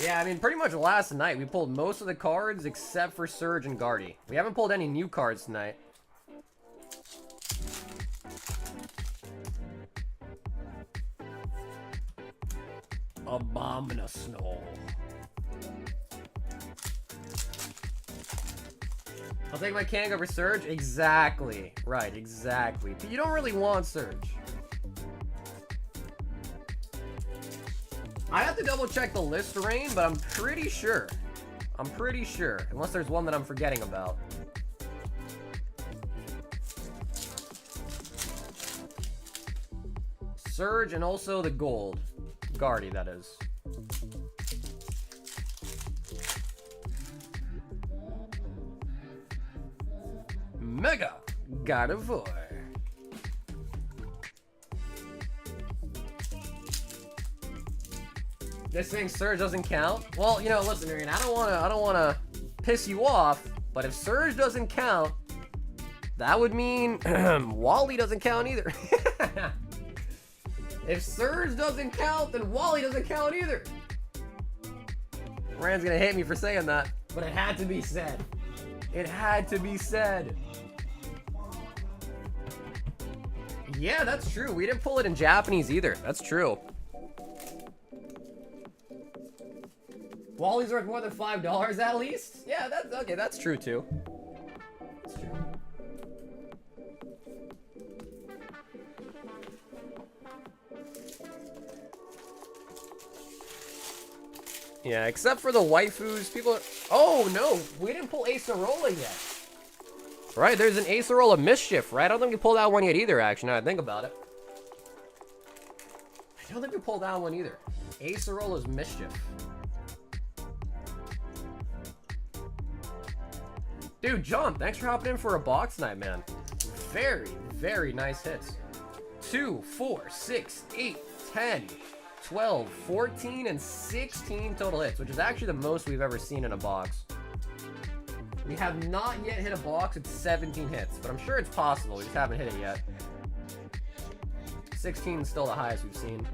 Yeah, I mean, pretty much last night, we pulled most of the cards except for Surge and Guardy. We haven't pulled any new cards tonight. Abominable. I'll take my Kang over Surge? Exactly. Right, exactly. But you don't really want Surge. I have to double check the list, Rain, but I'm pretty sure. I'm pretty sure. Unless there's one that I'm forgetting about. Surge and also the gold. Guardy, that is. Mega Gardevoir. This thing Surge doesn't count? Well, you know, listen, Marion, I don't wanna piss you off, but if Surge doesn't count, that would mean Wally doesn't count either. If Surge doesn't count, then Wally doesn't count either. Rand's gonna hate me for saying that, but it had to be said. It had to be said. Yeah, that's true. We didn't pull it in Japanese either. That's true. Wally's worth more than $5 at least? Yeah, that's okay. That's true too. That's true. Yeah, except for the waifus, people are... Oh, no! We didn't pull Acerola yet. Right, there's an Acerola Mischief, right? I don't think we pulled that one yet either, actually, now that I think about it. I don't think we pulled that one either. Acerola's Mischief. Dude, John, thanks for hopping in for a box night, man. Very, very nice hits. 2, 4, 6, 8, 10... 12, 14, and 16 total hits, which is actually the most we've ever seen in a box. We have not yet hit a box with 17 hits, but I'm sure it's possible. We just haven't hit it yet. 16 is still the highest we've seen.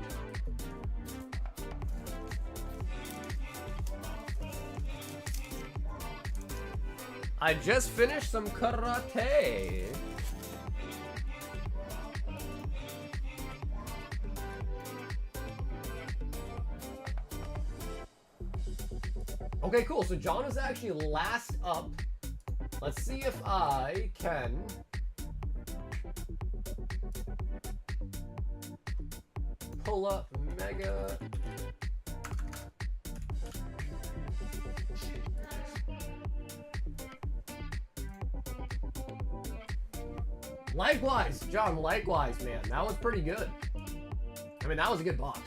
I just finished some karate. Okay, cool. So John is actually last up. Let's see if I can pull up Mega. Likewise, John, likewise, man. That was pretty good. I mean, that was a good box.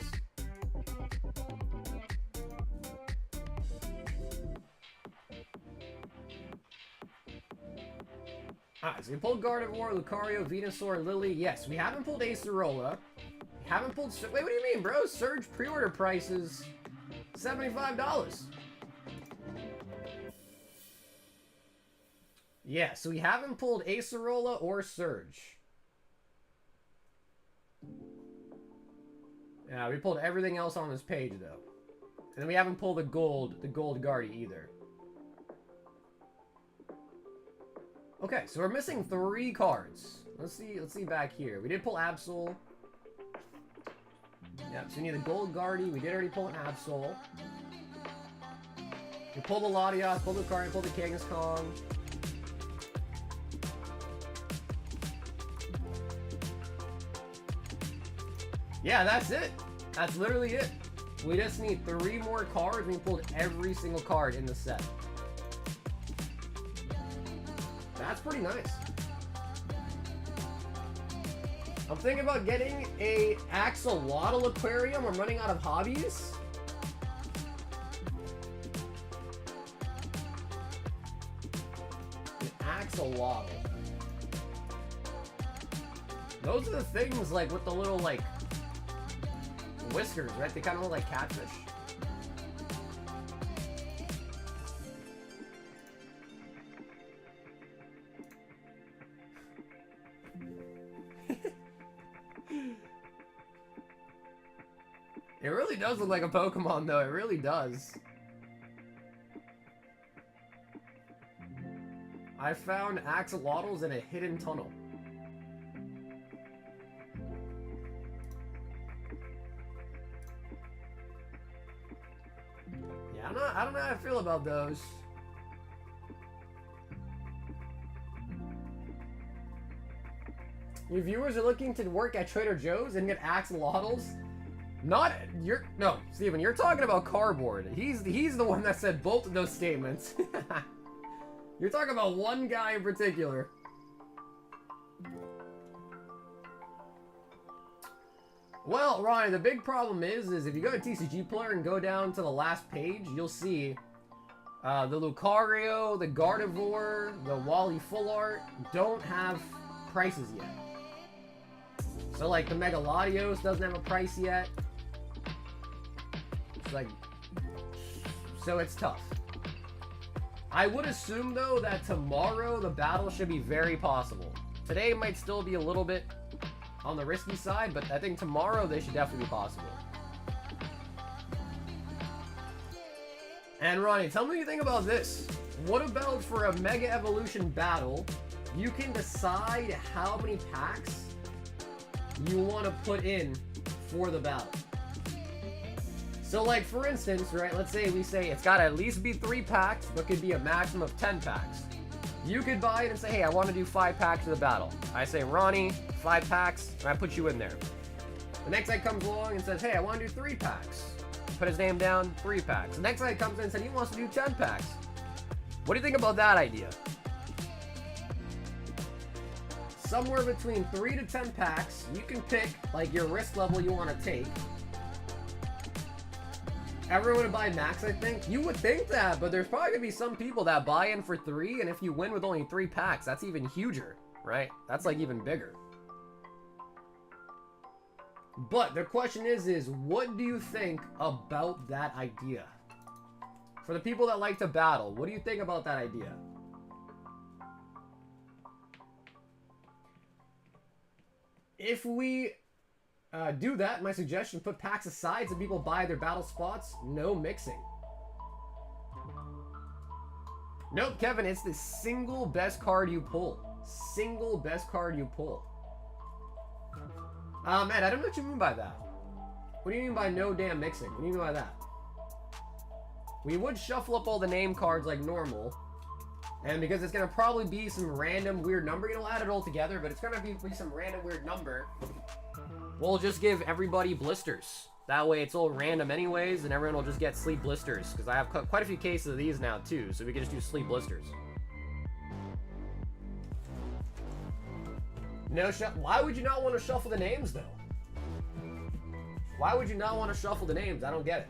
Alright, so we pulled Gardevoir, Lucario, Venusaur, Lily. Yes, we haven't pulled Acerola. We haven't pulled... Wait, what do you mean, bro? Surge pre-order price is $75. Yeah, so we haven't pulled Acerola or Surge. Yeah, we pulled everything else on this page, though. And then we haven't pulled the gold Guardy either. Okay, so we're missing 3 cards. Let's see back here. We did pull Absol. Yep, so we need the gold Guardy. We did already pull an Absol. We pulled the Latios, pulled the Lucario, pulled the Kangaskhan. Yeah, that's it. That's literally it. We just need 3 more cards. We pulled every single card in the set. That's pretty nice. I'm thinking about getting a axolotl aquarium. I'm running out of hobbies. An axolotl. Those are the things like with the little like whiskers, right? They kind of look like catfish. It really does look like a Pokemon, though. It really does. I found axolotls in a hidden tunnel. Yeah, I don't know how I feel about those. Your viewers are looking to work at Trader Joe's and get axolotls? No, Steven, you're talking about cardboard. He's the one that said both of those statements. You're talking about one guy in particular. Well, Ronnie, the big problem is if you go to TCG Player and go down to the last page, you'll see the Lucario, the Gardevoir, the Wally Full Art don't have prices yet. So, like, the Mega Latios doesn't have a price yet. It's like, so it's tough. I would assume, though, that tomorrow the battle should be very possible. Today might still be a little bit on the risky side, but I think tomorrow they should definitely be possible. And Ronnie, tell me what you think about this. What about for a Mega Evolution battle, you can decide how many packs you want to put in for the battle. So like for instance, right, let's say we say it's got to at least be 3 packs, but could be a maximum of 10 packs. You could buy it and say, hey, I want to do 5 packs of the battle. I say, Ronnie, 5 packs, and I put you in there. The next guy comes along and says, hey, I want to do 3 packs. Put his name down, 3 packs. The next guy comes in and says he wants to do 10 packs. What do you think about that idea? Somewhere between 3 to 10 packs, you can pick like your risk level you want to take. Everyone would buy max, I think. You would think that, but there's probably gonna be some people that buy in for 3, and if you win with only 3 packs, that's even huger, right? That's like even bigger. But the question is what do you think about that idea? For the people that like to battle, what do you think about that idea? If we do that, my suggestion, put packs aside so people buy their battle spots. No mixing. Nope, Kevin, it's the single best card you pull. Single best card you pull. Man, I don't know what you mean by that. What do you mean by no damn mixing? What do you mean by that? We would shuffle up all the name cards like normal. And because it's going to probably be some random weird number, you know, we'll add it all together, but it's going to be some random weird number. We'll just give everybody blisters. That way it's all random anyways, and everyone will just get sleep blisters. Because I have quite a few cases of these now too, so we can just do sleep blisters. No why would you not want to shuffle the names though? Why would you not want to shuffle the names? I don't get it.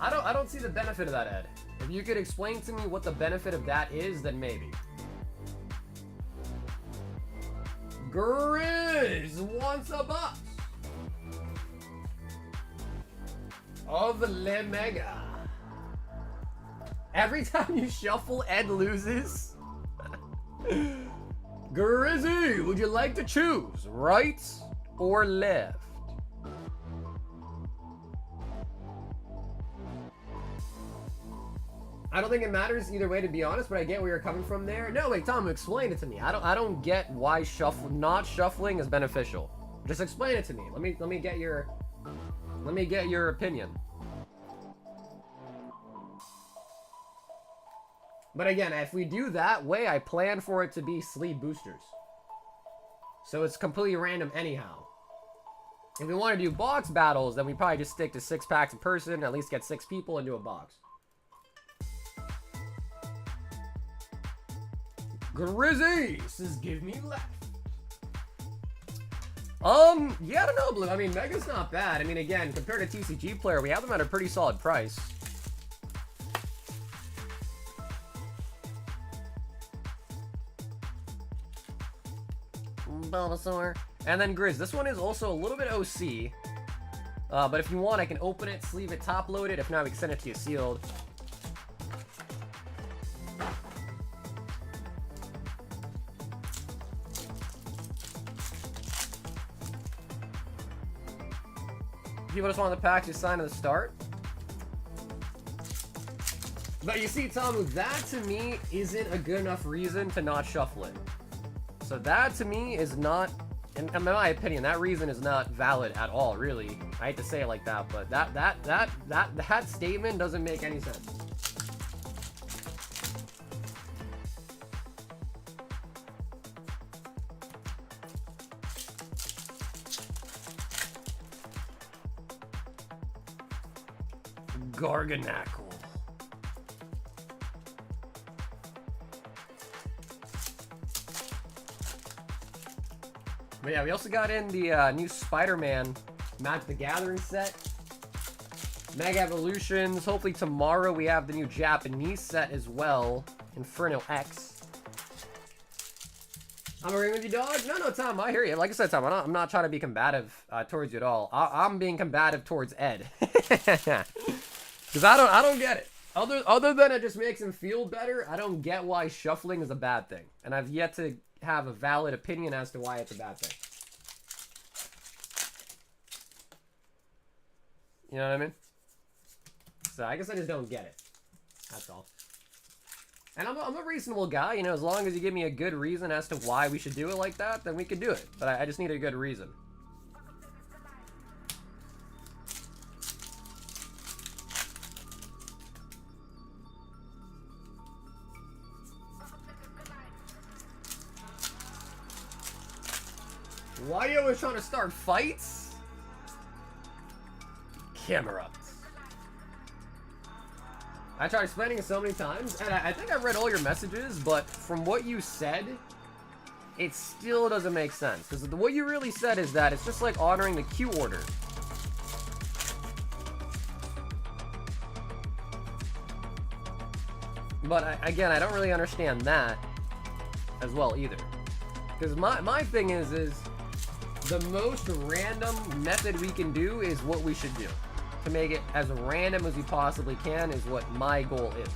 I don't see the benefit of that, Ed. If you could explain to me what the benefit of that is, then maybe. Grizz wants a box of Le Mega. Every time you shuffle, Ed loses. Grizzy, would you like to choose right or left? I don't think it matters either way, to be honest, but I get where you're coming from there. No, wait, Tom, explain it to me. I don't get why not shuffling is beneficial. Just explain it to me. Let me get your opinion. But again, if we do that way, I plan for it to be sleeve boosters. So it's completely random anyhow. If we want to do box battles, then we probably just stick to 6 packs a person, at least get 6 people into a box. Grizzy says, give me left. Yeah, I don't know, Blue. I mean, Mega's not bad. I mean, again, compared to TCG player, we have them at a pretty solid price. Bulbasaur. And then Grizz. This one is also a little bit OC. But if you want, I can open it, sleeve it, top load it. If not, we can send it to you sealed. People just want the packs you sign at the start. But you see, Tomu, that to me isn't a good enough reason to not shuffle it. So that to me is not, in my opinion, that reason is not valid at all, really. I hate to say it like that, but that statement doesn't make any sense. Garganackle. But yeah, we also got in the new Spiderman Magic the Gathering set. Mega Evolutions. Hopefully tomorrow we have the new Japanese set as well. Inferno X. I'm agreeing with you, dog. No, Tom, I hear you. Like I said, Tom, I'm not trying to be combative towards you at all. I'm being combative towards Ed. Because I don't get it. Other than it just makes him feel better, I don't get why shuffling is a bad thing. And I've yet to have a valid opinion as to why it's a bad thing. You know what I mean? So I guess I just don't get it. That's all. And I'm a reasonable guy, you know, as long as you give me a good reason as to why we should do it like that, then we could do it. But I just need a good reason. Why are you always trying to start fights? Camera. I tried explaining it so many times, and I think I read all your messages, but from what you said, it still doesn't make sense. Because what you really said is that it's just like honoring the queue order. But again, I don't really understand that as well either. Because my thing is the most random method we can do is what we should do. To make it as random as we possibly can is what my goal is.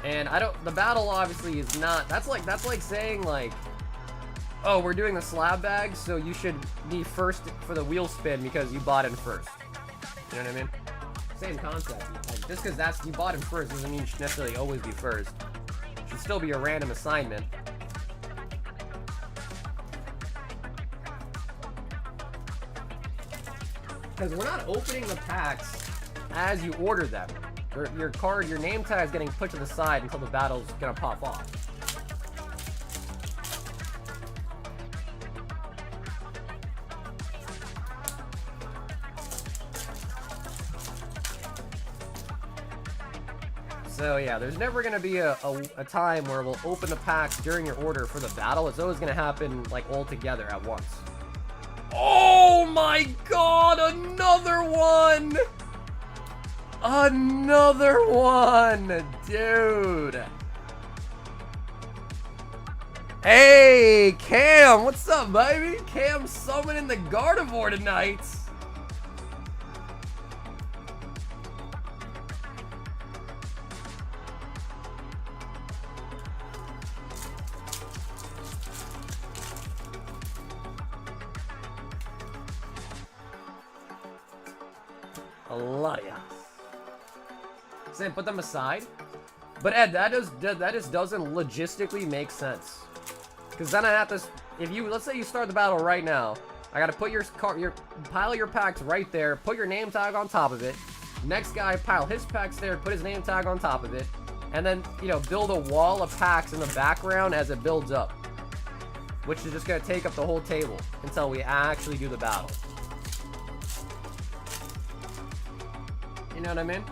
And the battle obviously is not, that's like saying like, oh, we're doing the slab bag, so you should be first for the wheel spin because you bought in first. You know what I mean? Same concept. Like, just because you bought in first doesn't mean you should necessarily always be first. It should still be a random assignment. Because we're not opening the packs as you order them. Your name tag is getting put to the side until the battle's gonna pop off. So yeah, there's never gonna be a time where we'll open the packs during your order for the battle. It's always gonna happen like all together at once. Oh my god, another one! Another one, dude. Hey, Cam, what's up, baby? Cam summoning the Gardevoir tonight. Sam, put them aside. But Ed, that just doesn't logistically make sense. Because then I have to if you, let's say you start the battle right now, I gotta put your pile your packs right there, put your name tag on top of it. Next guy, pile his packs there, put his name tag on top of it, and then, you know, build a wall of packs in the background as it builds up, which is just gonna take up the whole table until we actually do the battle. You know what I mean?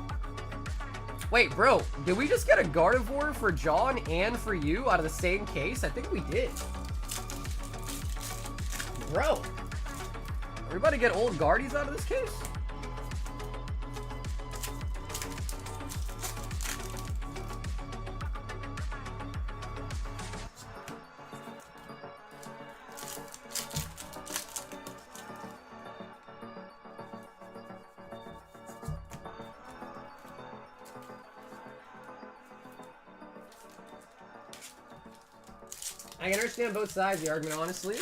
Wait, bro, did we just get a Gardevoir for John and for you out of the same case? I think we did. Bro, everybody get old Guardies out of this case? I can understand both sides of the argument, honestly.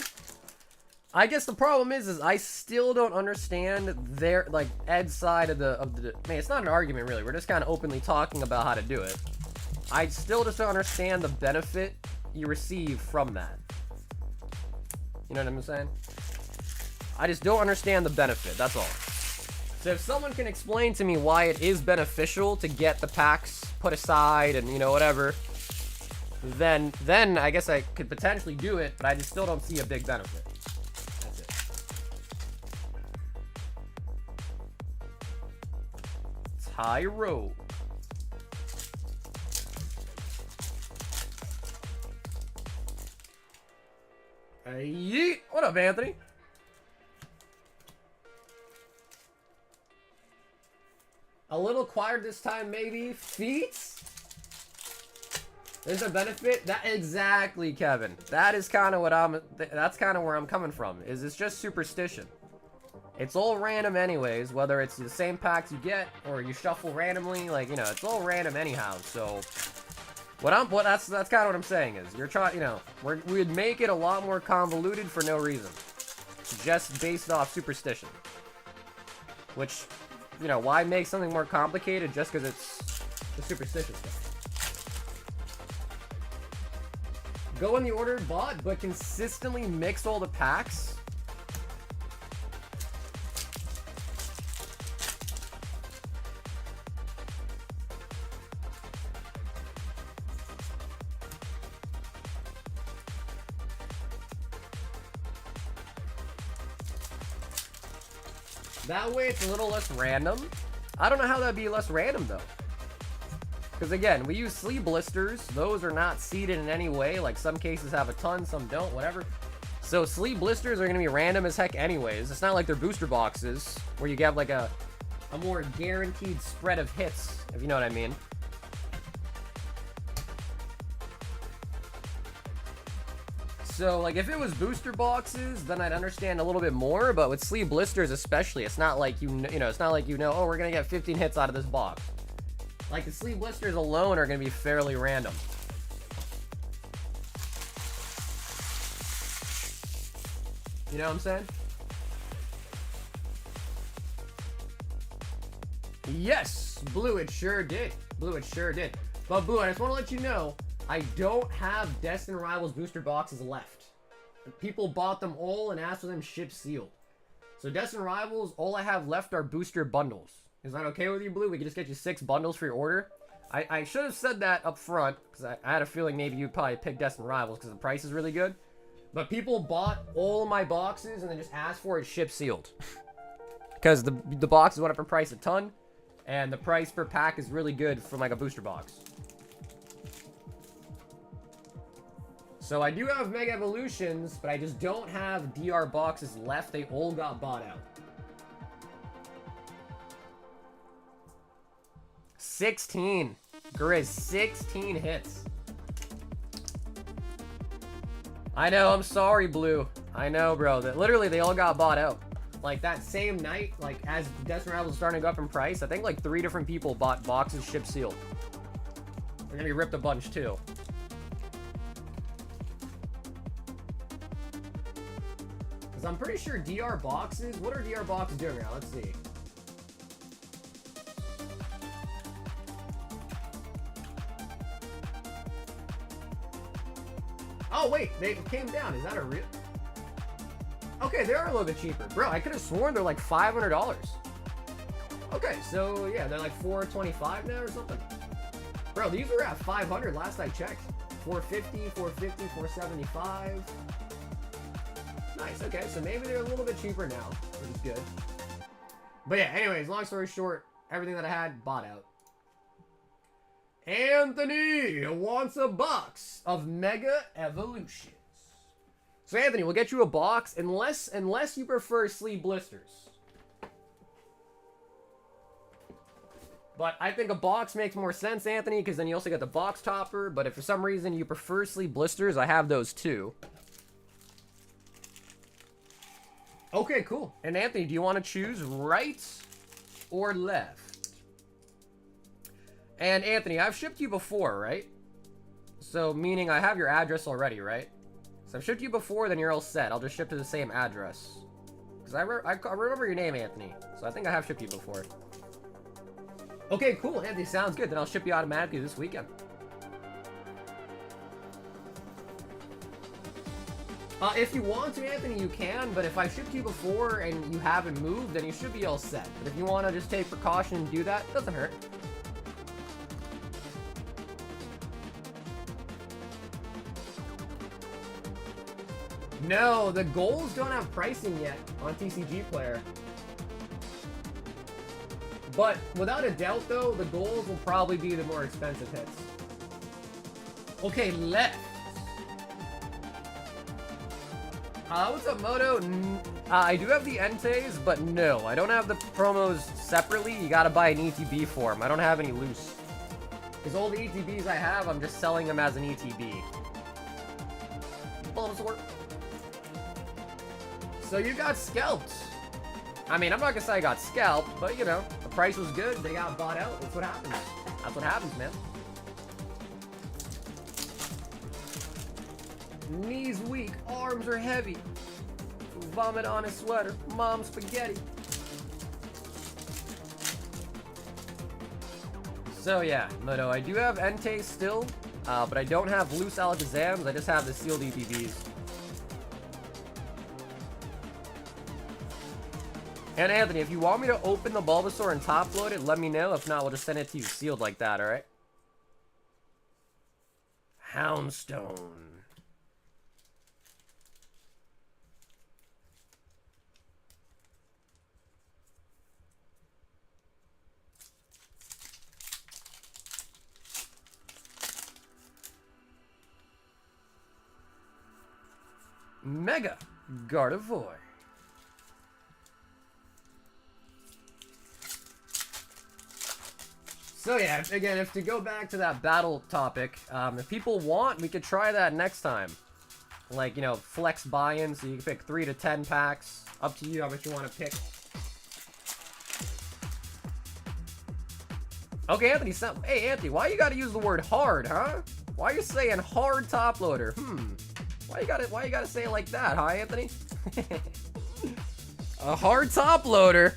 I guess the problem is I still don't understand their, like, Ed's side of the, man, it's not an argument, really. We're just kind of openly talking about how to do it. I still just don't understand the benefit you receive from that. You know what I'm saying? I just don't understand the benefit, that's all. So if someone can explain to me why it is beneficial to get the packs put aside and, you know, whatever, then I guess I could potentially do it, but I just still don't see a big benefit. That's it. Tyro. Yeet. What up, Anthony? A little quieter this time, maybe. Feats? There's a benefit. That exactly, Kevin. That is kind of what that's kind of where I'm coming from. Is it's just superstition. It's all random anyways, whether it's the same packs you get or you shuffle randomly, like, you know, it's all random anyhow. So that's kind of what I'm saying is you're trying, you know, we'd make it a lot more convoluted for no reason. Just based off superstition. Which, you know, why make something more complicated just because it's the superstitious stuff? Go in the order bought, but consistently mix all the packs. That way it's a little less random. I don't know how that'd be less random though. Because again, we use sleeve blisters. Those are not seeded in any way. Like some cases have a ton, some don't, whatever. So sleeve blisters are going to be random as heck anyways. It's not like they're booster boxes where you get like a more guaranteed spread of hits, if you know what I mean. So like if it was booster boxes, then I'd understand a little bit more. But with sleeve blisters especially, it's not like it's not like oh, we're going to get 15 hits out of this box. Like, the sleeve blisters alone are going to be fairly random. You know what I'm saying? Yes! Blue, it sure did. Blue, it sure did. But, Blue, I just want to let you know, I don't have Destined Rivals booster boxes left. People bought them all and asked for them shipped sealed. So, Destined Rivals, all I have left are booster bundles. Is that okay with you, Blue? We can just get you 6 bundles for your order. I should have said that up front, because I had a feeling maybe you'd probably pick Destined Rivals, because the price is really good. But people bought all of my boxes, and then just asked for it shipped sealed. Because the boxes went up in price a ton, and the price per pack is really good for, like, a booster box. So I do have Mega Evolutions, but I just don't have DR boxes left. They all got bought out. 16. Grizz, 16 hits. I know, I'm sorry, Blue. I know, bro. Literally, they all got bought out. Like, that same night, like, as Destined Rivals was starting to go up in price, I think, like, 3 different people bought boxes shipped sealed. They're gonna be ripped a bunch, too. Because I'm pretty sure DR boxes... What are DR boxes doing now? Let's see. Oh, wait, They came down. Is that a real? Okay, they are a little bit cheaper. Bro, I could have sworn they're like $500. Okay, so yeah, they're like $425 now or something. Bro, these were at $500 last I checked. $450, $450, $475. Nice, okay, so maybe they're a little bit cheaper now, which is good. But yeah, anyways, long story short, everything that I had, bought out. Anthony wants a box of Mega Evolutions. So Anthony, we'll get you a box unless you prefer sleeve blisters. But I think a box makes more sense, Anthony, because then you also get the box topper. But if for some reason you prefer sleeve blisters, I have those too. Okay, cool. And Anthony, do you want to choose right or left? And Anthony, I've shipped you before, right? So meaning I have your address already, right? So I've shipped you before, then you're all set. I'll just ship to the same address. Because I remember your name, Anthony. So I think I have shipped you before. Okay, cool, Anthony. Sounds good. Then I'll ship you automatically this weekend. If you want to, Anthony, you can. But if I shipped you before and you haven't moved, then you should be all set. But if you want to just take precaution and do that, it doesn't hurt. No, the goals don't have pricing yet on TCG Player. But without a doubt, though, the goals will probably be the more expensive hits. Okay, left. What's up, Moto? I do have the Entes, but no, I don't have the promos separately. You gotta buy an ETB for them. I don't have any loose. Because all the ETBs I have, I'm just selling them as an ETB. Bulbasaur. So you got scalped. I mean, I'm not gonna say I got scalped, but you know, the price was good. They got bought out. That's what happens. That's what happens, man. Knees weak, arms are heavy. Vomit on his sweater. Mom spaghetti. So yeah, Moto, I do have Entei still, but I don't have loose Alakazams. I just have the sealed ETBs. And Anthony, if you want me to open the Bulbasaur and top load it, let me know. If not, we'll just send it to you sealed like that, alright? Houndstone. Mega Gardevoir. So yeah, again, if to go back to that battle topic, if people want, we could try that next time. Like, you know, flex buy-in, so you can pick 3 to 10 packs. Up to you how much you want to pick. Okay, Anthony, hey Anthony, why you gotta use the word hard, huh? Why you saying hard top loader? Why you gotta say it like that, huh, Anthony? A hard top loader?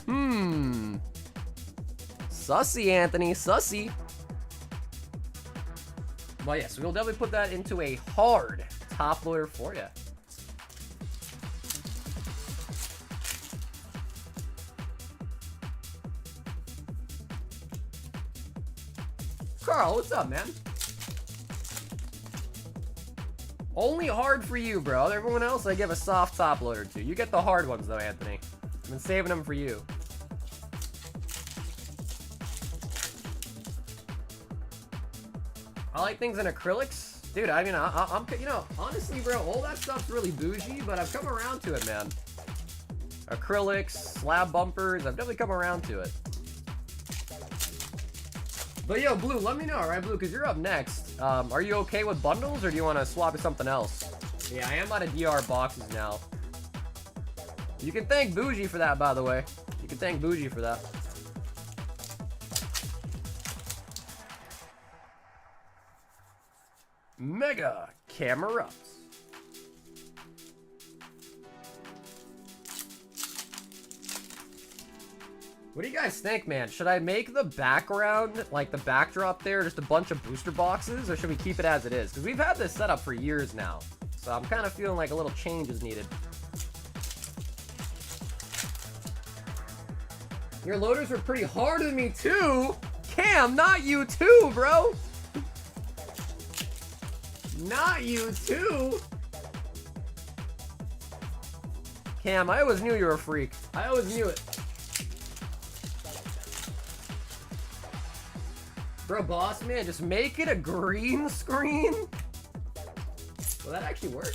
Sussy, Anthony, sussy. Well, yes, we'll definitely put that into a hard top loader for you. Carl, what's up, man? Only hard for you, bro. Everyone else, I give a soft top loader to. You get the hard ones, though, Anthony. I've been saving them for you. I like things in acrylics. Dude, I mean, I'm, you know, honestly, bro, all that stuff's really bougie, but I've come around to it, man. Acrylics, slab bumpers, I've definitely come around to it. But yo, Blue, let me know, alright, Blue, because you're up next. Are you okay with bundles, or do you want to swap to something else? Yeah, I am out of DR boxes now. You can thank Bougie for that, by the way. You can thank Bougie for that. Mega Camerupt. What do you guys think, man? Should I make the background, like the backdrop there, just a bunch of booster boxes, or should we keep it as it is? Because we've had this set up for years now. So I'm kind of feeling like a little change is needed. Your loaders were pretty hard on me too. Cam, not you too, bro. Not you too. Cam, I always knew you were a freak. I always knew it. Bro, boss man, just make it a green screen. Will that actually work?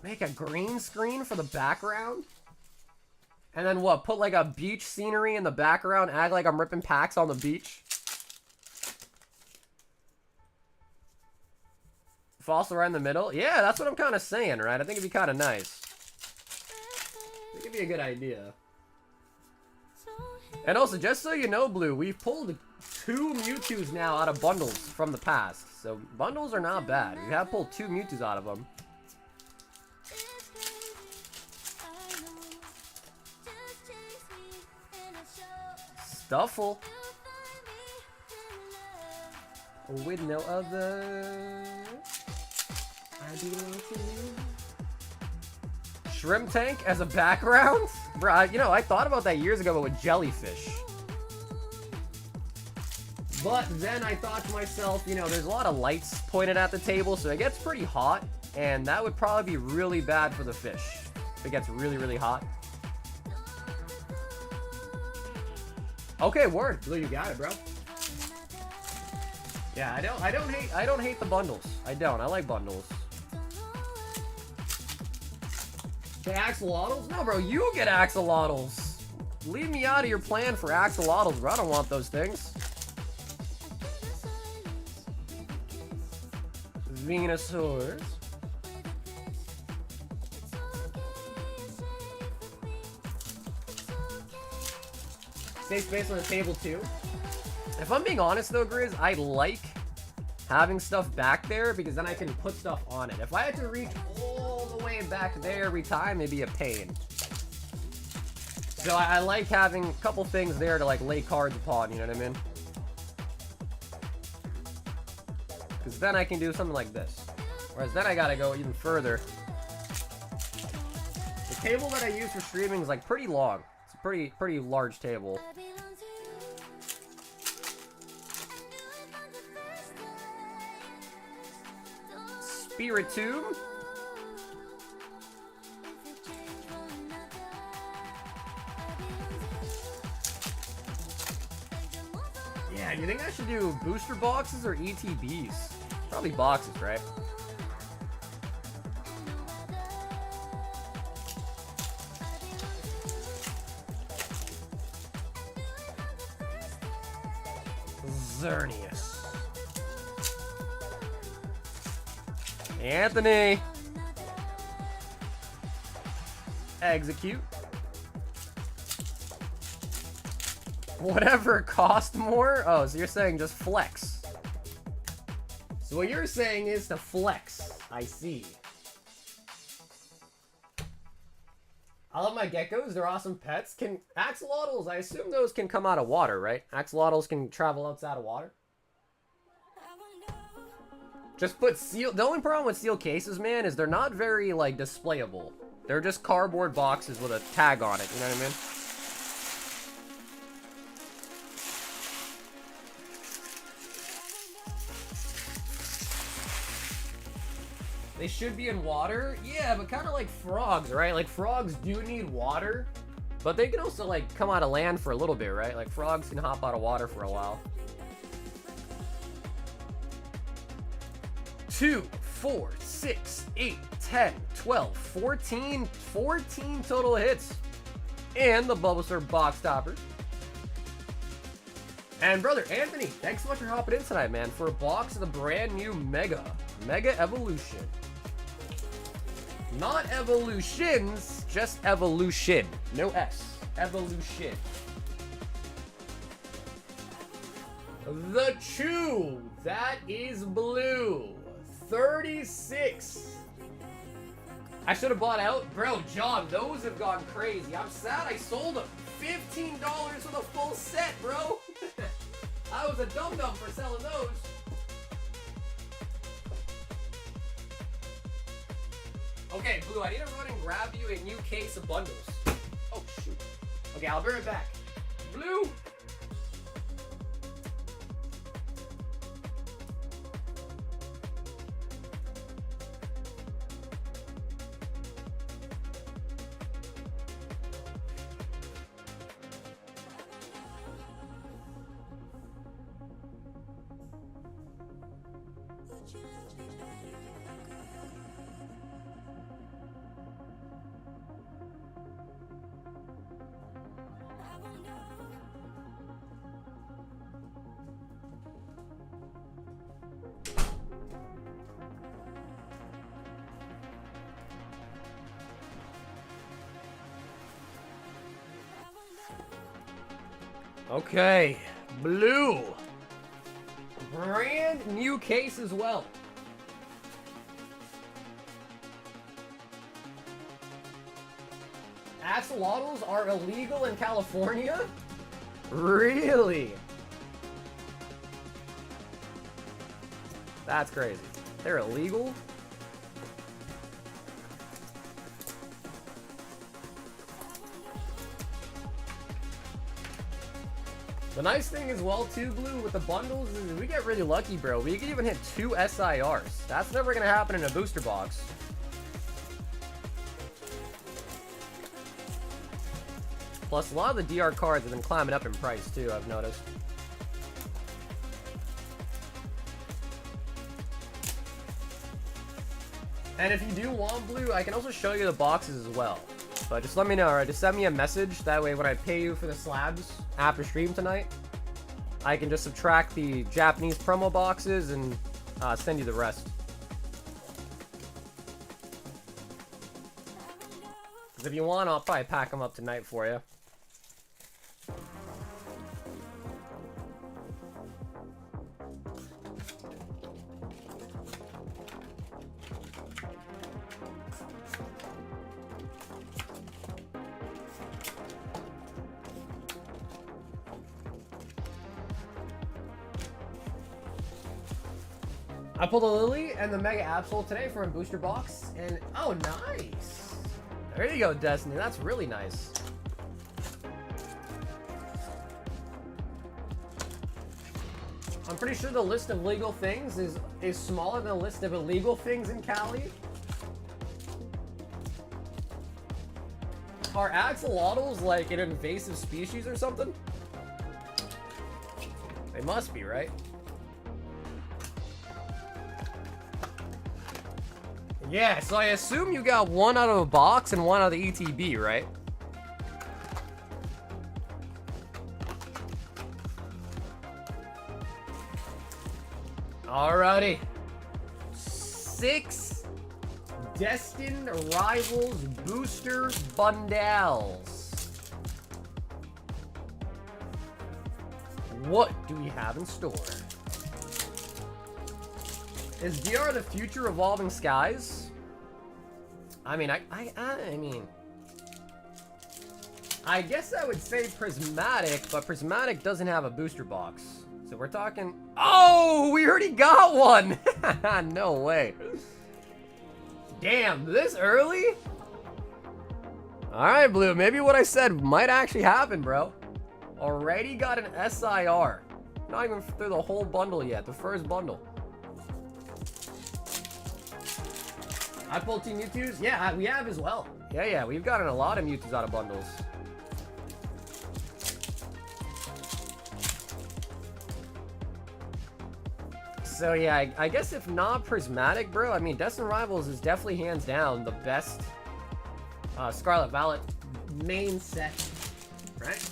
Make a green screen for the background? And then what? Put like a beach scenery in the background, act like I'm ripping packs on the beach? Fossil right in the middle? Yeah, that's what I'm kind of saying, right? I think it'd be kind of nice. I think it'd be a good idea. And also, just so you know, Blue, we've pulled 2 Mewtwo's now out of bundles from the past. So, bundles are not bad. We have pulled 2 Mewtwo's out of them. Stuffle. With no other. Shrimp tank as a background? Bro, you know, I thought about that years ago, but with jellyfish. But then I thought to myself, you know, there's a lot of lights pointed at the table, so it gets pretty hot. And that would probably be really bad for the fish. If it gets really, really hot. Okay, word. Blue, you got it, bro. Yeah, I don't hate the bundles. I don't. I like bundles. Okay, axolotls? No, bro, you get axolotls. Leave me out of your plan for axolotls, bro. I don't want those things. Venusaurs. Safe space on the table, too. If I'm being honest, though, Grizz, I like having stuff back there because then I can put stuff on it. If I had to reach all the way back there every time, it'd be a pain. So I like having a couple things there to, like, lay cards upon, you know what I mean? Because then I can do something like this. Whereas then I gotta go even further. The table that I use for streaming is, like, pretty long. It's a pretty large table. Spiritomb. Yeah, you think I should do booster boxes or ETBs? Probably boxes, right? Xerneas. Anthony. Execute. Whatever cost more? Oh, so you're saying just flex. So what you're saying is to flex. I see. I love my geckos. They're awesome pets. Can axolotls, I assume those can come out of water, right? Axolotls can travel outside of water. Just put seal. The only problem with seal cases, man, is they're not very, like, displayable. They're just cardboard boxes with a tag on it, you know what I mean? They should be in water? Yeah, but kind of like frogs, right? Like, frogs do need water, but they can also, like, come out of land for a little bit, right? Like, frogs can hop out of water for a while. 2, 4, 6, 8, 10, 12, 14 total hits. And the Bulbasaur box topper. And brother Anthony, thanks so much for hopping in tonight, man, for a box of the brand new Mega Evolution. Not evolutions, just evolution. No S. Evolution. The Chew, that is blue. 36. I should have bought out. Bro, John, those have gone crazy. I'm sad I sold them. $15 for the full set, bro. I was a dum-dum for selling those. Okay, Blue, I need to run and grab you a new case of bundles. Oh, shoot. Okay, I'll bring it back. Blue! Okay, Blue. Brand new case as well. Axolotls are illegal in California? Really? That's crazy. They're illegal? The nice thing as well too, Blue, with the bundles is we get really lucky, bro. We can even hit 2 SIRs. That's never gonna happen in a booster box. Plus, a lot of the DR cards have been climbing up in price too, I've noticed. And if you do want Blue, I can also show you the boxes as well. But just let me know, alright? Just send me a message. That way when I pay you for the slabs after stream tonight, I can just subtract the Japanese promo boxes and send you the rest. Because if you want, I'll probably pack them up tonight for you. I pulled a Lily and the Mega Absol today from a booster box, and oh, nice! There you go, Destiny. That's really nice. I'm pretty sure the list of legal things is smaller than the list of illegal things in Cali. Are axolotls like an invasive species or something? They must be, right? Yeah, so I assume you got one out of a box and one out of the ETB, right? Alrighty. 6 Destined Rivals Booster Bundles. What do we have in store? Is DR the future Evolving Skies? I mean, I guess I would say Prismatic, but Prismatic doesn't have a booster box. So we're talking... Oh, we already got one! No way. Damn, this early? Alright, Blue, maybe what I said might actually happen, bro. Already got an SIR. Not even through the whole bundle yet, the first bundle. I pulled 2 Mewtwo's? Yeah, we have as well. Yeah, we've gotten a lot of Mewtwo's out of bundles. So yeah, I guess if not Prismatic, bro, I mean, Destined Rivals is definitely hands down the best Scarlet Violet main set, right?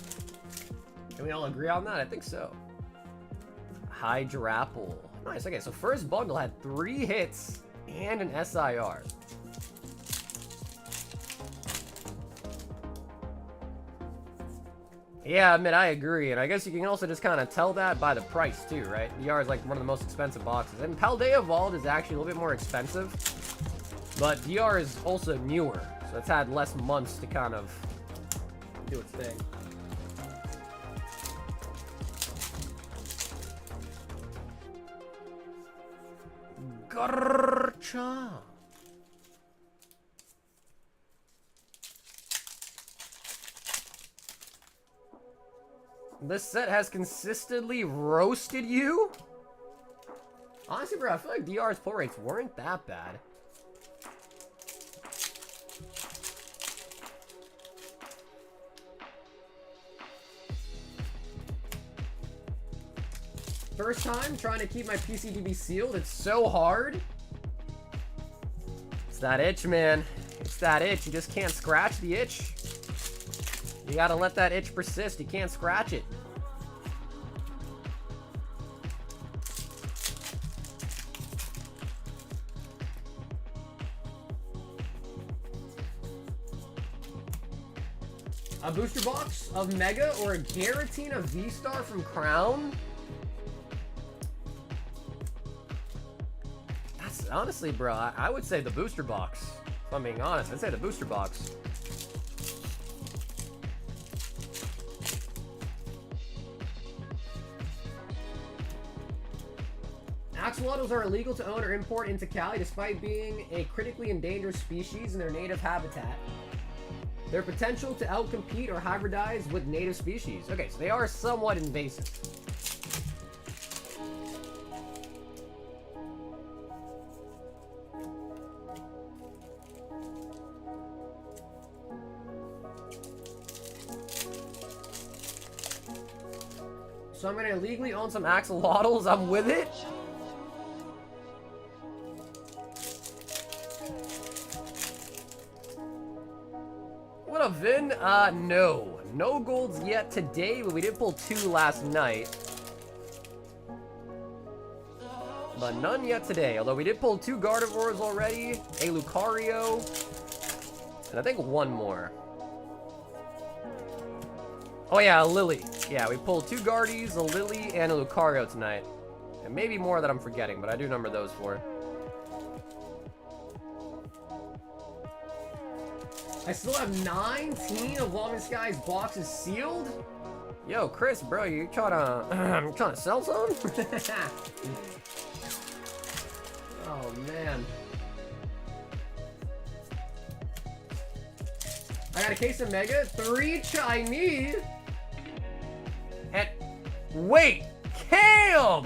Can we all agree on that? I think so. Hydrapple. Nice, okay, so first bundle had 3 hits and an SIR. Yeah, I agree, and I guess you can also just kind of tell that by the price too, right? DR is like one of the most expensive boxes, and Paldea Evolved is actually a little bit more expensive, but DR is also newer, so it's had less months to kind of do its thing. Garcha. This set has consistently roasted you? Honestly, bro, I feel like DR's pull rates weren't that bad. First time trying to keep my PCDB sealed. It's so hard. It's that itch, man. It's that itch. You just can't scratch the itch. You gotta let that itch persist. You can't scratch it. A booster box of Mega or a Giratina V-Star from Crown? That's honestly, bro, I would say the booster box. If I'm being honest, I'd say the booster box. Axolotls are illegal to own or import into Cali despite being a critically endangered species in their native habitat. Their potential to outcompete or hybridize with native species. Okay, so they are somewhat invasive. So I'm gonna illegally own some axolotls. I'm with it. What up, Vin? No. No golds yet today, but we did pull 2 last night. But none yet today, although we did pull 2 Gardevoirs already, a Lucario, and I think 1 more. Oh yeah, a Lily. Yeah, we pulled 2 Guardies, a Lily, and a Lucario tonight. And maybe more that I'm forgetting, but I do number those 4. I still have 19 of Longest Sky's boxes sealed. Yo, Chris, bro, you trying to sell some? Oh man. I got a case of Mega, 3 Chinese, and wait, Cam.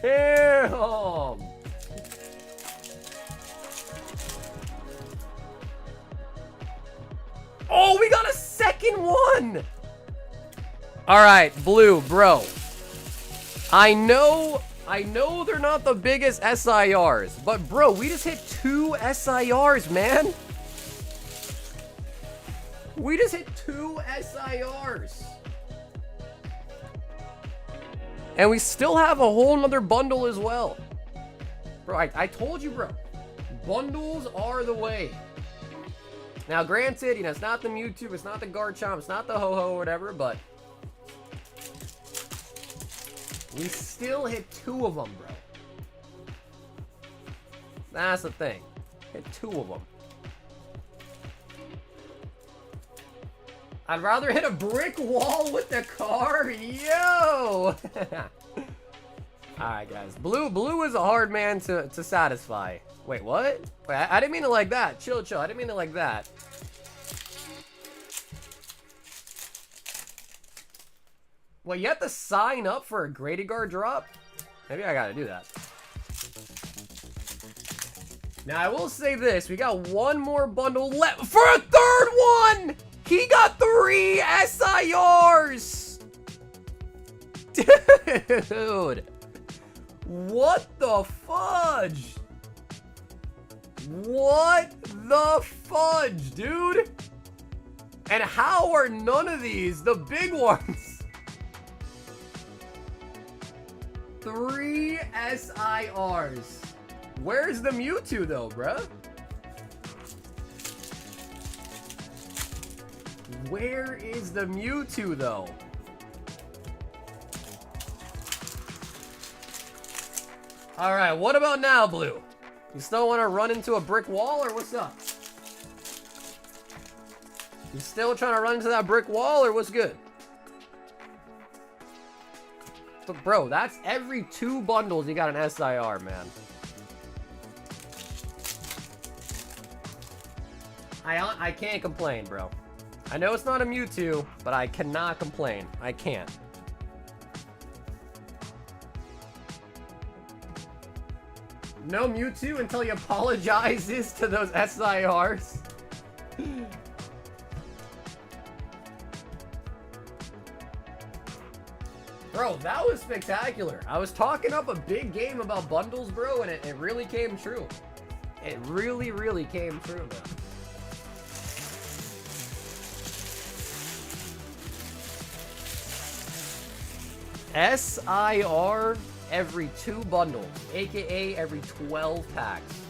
Damn! Oh, we got a second one! Alright, Blue, bro. I know they're not the biggest SIRs, but bro, we just hit 2 SIRs, man. We just hit 2 SIRs. And we still have a whole nother bundle as well. Bro, I told you, bro. Bundles are the way. Now, granted, you know, it's not the Mewtwo, it's not the Garchomp, it's not the Ho-Ho or whatever, but we still hit 2 of them, bro. That's the thing. Hit 2 of them. I'd rather hit a brick wall with the car. Yo! Alright, guys. Blue is a hard man to satisfy. Wait, what? Wait, I didn't mean it like that. Chill. I didn't mean it like that. Well, you have to sign up for a graded guard drop? Maybe I gotta do that. Now, I will say this. We got 1 more bundle left for a 3rd one! He got 3 SIRs! Dude! What the fudge? What the fudge, dude? And how are none of these the big ones? 3 SIRs. Where's the Mewtwo though, bruh? Where is the Mewtwo, though? All right, what about now, Blue? You still want to run into a brick wall, or what's up? You still trying to run into that brick wall, or what's good? But bro, that's every 2 bundles you got an SIR, man. I can't complain, bro. I know it's not a Mewtwo, but I cannot complain. I can't. No Mewtwo until he apologizes to those SIRs. Bro, that was spectacular. I was talking up a big game about bundles, bro, and it really came true. It really, really came true, man. SIR every 2 bundles, aka every 12 packs.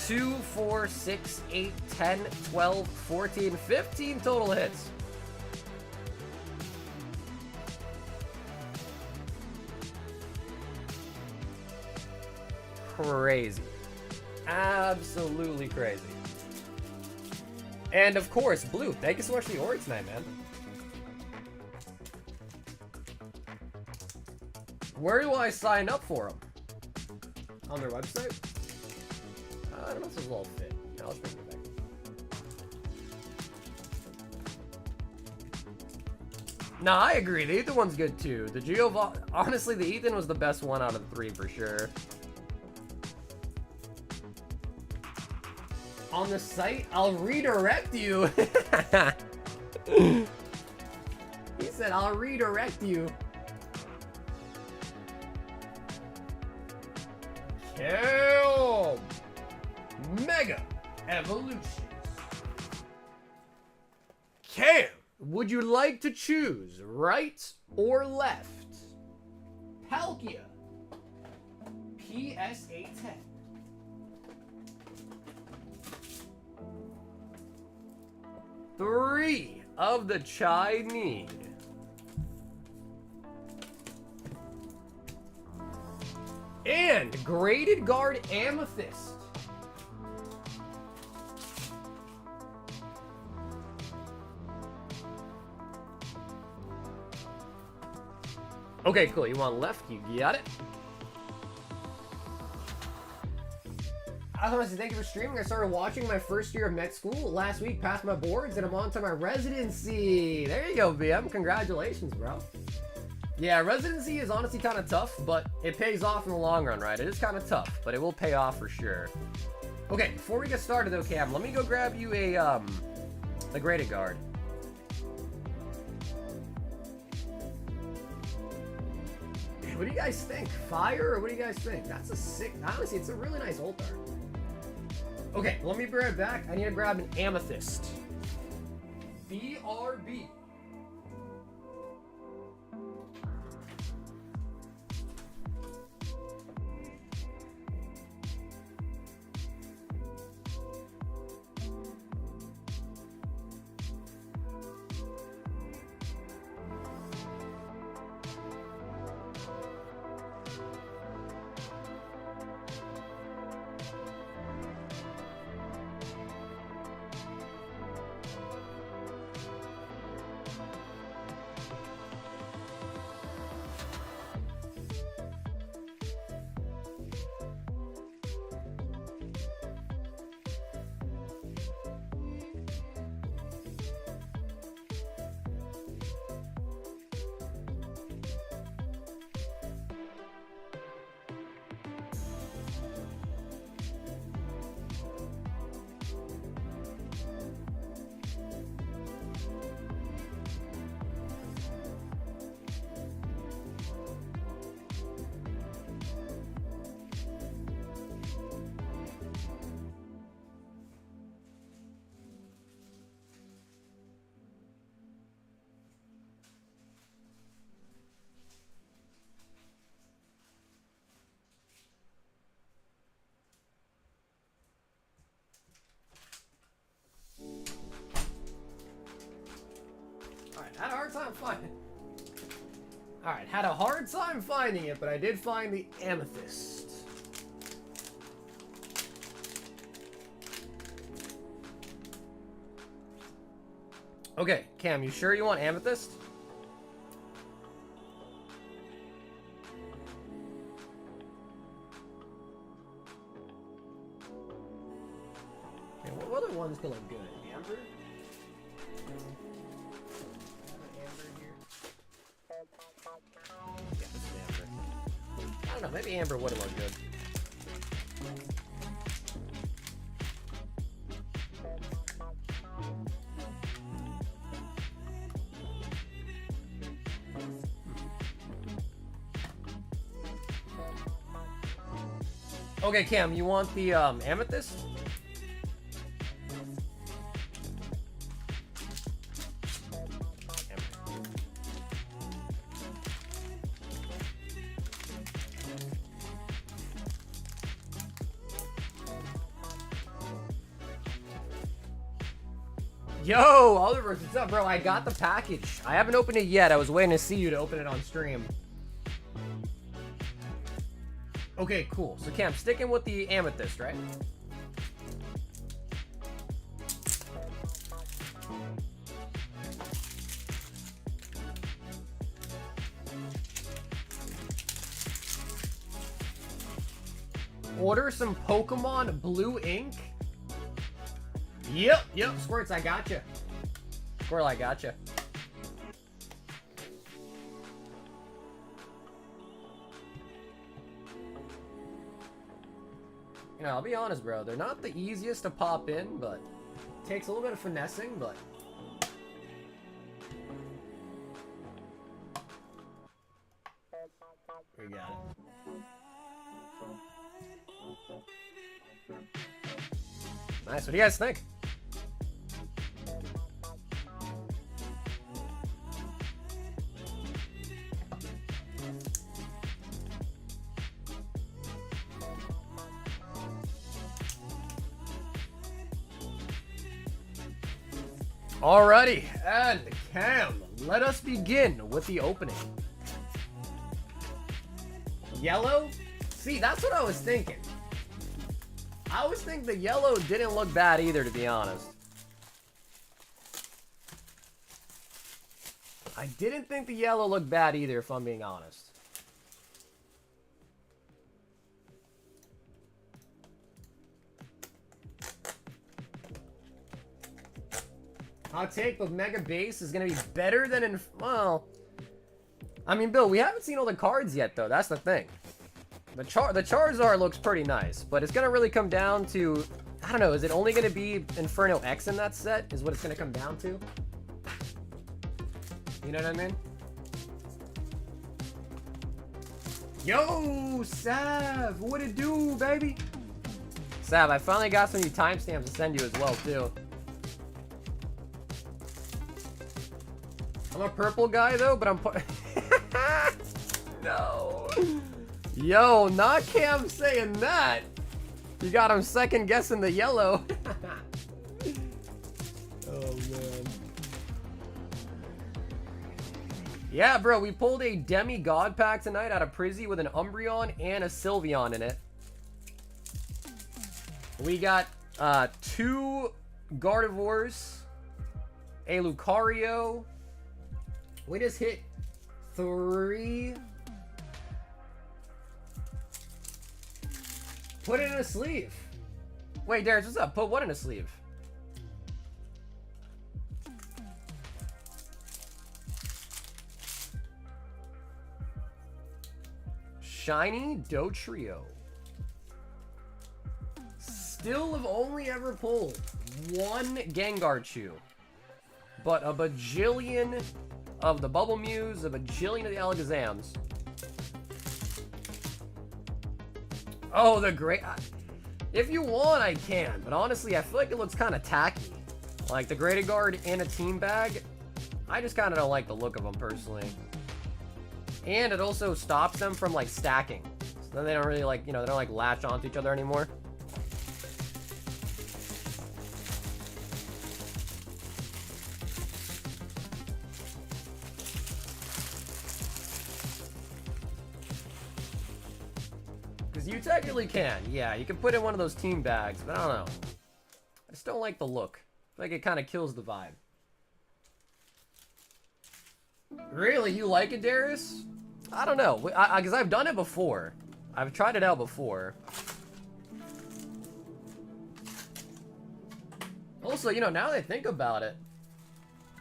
2, 4, 6, 8, 10, 12, 14, 15 total hits. Crazy. Absolutely crazy. And of course, Blue, thank you so much for the Ori tonight, man. Where do I sign up for them? On their website? I don't know if this will all fit. No, let's bring it back. Nah, I agree. The Ethan one's good too. The Geo, honestly, the Ethan was the best one out of the 3 for sure. On the site, I'll redirect you. He said, I'll redirect you. Kill Mega Evolutions. Cam, would you like to choose right or left? Palkia PSA 10. Three of the Chai need. And Graded Guard Amethyst. Okay, cool. You want left? You got it. I want to say thank you for streaming. I started watching my first year of med school last week, passed my boards, and I'm on to my residency. There you go, BM. Congratulations, bro. Yeah, residency is honestly kind of tough, but it pays off in the long run, right? It is kind of tough, but it will pay off for sure. Okay, before we get started though, Cam, let me go grab you a Graded Guard. What do you guys think? Fire, or what do you guys think? That's a sick, honestly, it's a really nice ult art. Okay, let me be right back. I need to grab an Amethyst. BRB. I had a hard time finding. Alright, had a hard time finding it, but I did find the amethyst. Okay, Cam, you sure you want amethyst? Okay, what other ones can look good? Amber? Yeah, this is amber. I don't know, maybe amber wouldn't look good. Okay, Cam, you want the amethyst? Yo, Oliver, what's up, bro? I got the package. I haven't opened it yet. I was waiting to see you to open it on stream. Okay, cool. So, Cam, sticking with the amethyst, right? Order some Pokemon Blue ink. Yep, Squirts, I gotcha. Squirrel, I gotcha. You know, I'll be honest, bro. They're not the easiest to pop in, but it takes a little bit of finessing, but... We got it. Nice, what do you guys think? Alrighty, and Cam, let us begin with the opening. Yellow? See, that's what I was thinking. I always think the yellow didn't look bad either, to be honest. I didn't think the yellow looked bad either, if I'm being honest. Hot take, but Mega Base is going to be better than in... Well... I mean, Bill, we haven't seen all the cards yet, though. That's the thing. The Charizard looks pretty nice, but it's going to really come down to... I don't know, is it only going to be Inferno X in that set? Is what it's going to come down to? You know what I mean? Yo, Sav! What it do, baby? Sav, I finally got some new timestamps to send you as well, too. I'm a purple guy, though, but I'm... No. Yo, not Cam saying that. You got him second guessing the yellow. Oh, man. Yeah, bro, we pulled a demi-god pack tonight out of Prizzy with an Umbreon and a Sylveon in it. We got 2 Gardevoirs, a Lucario. We just hit 3. Put it in a sleeve. Wait, Darius, what's up? Put what in a sleeve? Shiny Dotrio. Still have only ever pulled 1 Gengarchu. But a bajillion of the Bubble Mews, a bajillion of the Alakazams. Oh, the great... If you want, I can. But honestly, I feel like it looks kind of tacky. Like, the Greater Guard in a team bag, I just kind of don't like the look of them, personally. And it also stops them from, like, stacking. So then they don't really, like, you know, they don't, like, latch onto each other anymore. technically can. Yeah, you can put in one of those team bags, but I don't know. I just don't like the look. I feel like it kind of kills the vibe. Really? You like it, Darius? I don't know. Because I've done it before. I've tried it out before. Also, you know, now that I think about it,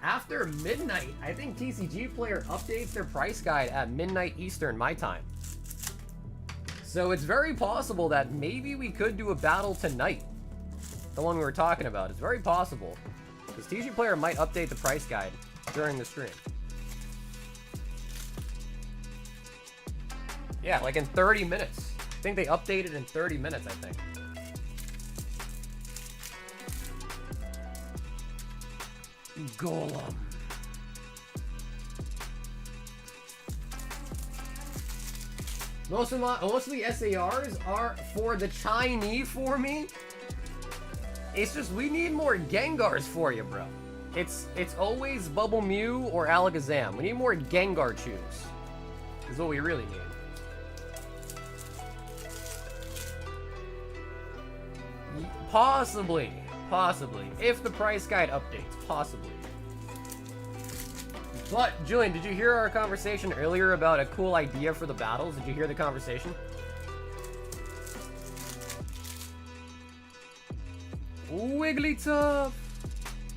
after midnight, I think TCG Player updates their price guide at midnight Eastern, my time. So it's very possible that maybe we could do a battle tonight. The one we were talking about. It's very possible. Because TCG Player might update the price guide during the stream. Yeah, like in 30 minutes. I think they updated in 30 minutes, I think. Golem. Most of the SARs are for the Chinese for me. It's just we need more Gengars for you, bro. It's alwa't Bubble Mew or Alakazam. We need more Gengar chews. Is what we really need. Possibly. If the price guide updates, possibly. But, Julian, did you hear our conversation earlier about a cool idea for the battles? Did you hear the conversation? Wigglytuff!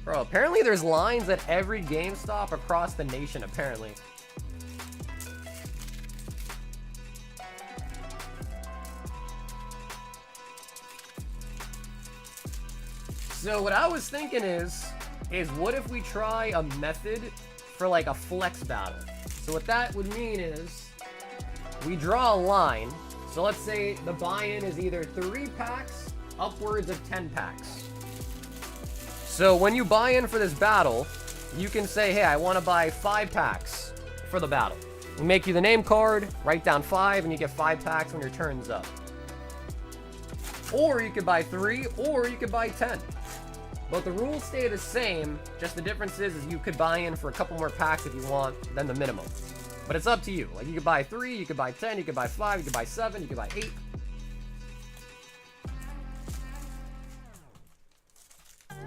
Bro, apparently there's lines at every GameStop across the nation, apparently. So what I was thinking is what if we try a method for like a flex battle? So what that would mean is we draw a line. So let's say the buy-in is either 3 packs upwards of 10 packs. So when you buy in for this battle, you can say, hey, I want to buy 5 packs for the battle. We make you the name card, write down 5, and you get 5 packs when your turn's up. Or you could buy 3, or you could buy 10. But the rules stay the same, just the difference is you could buy in for a couple more packs if you want than the minimum. But it's up to you. Like, you could buy 3, you could buy 10, you could buy 5, you could buy 7, you could buy 8.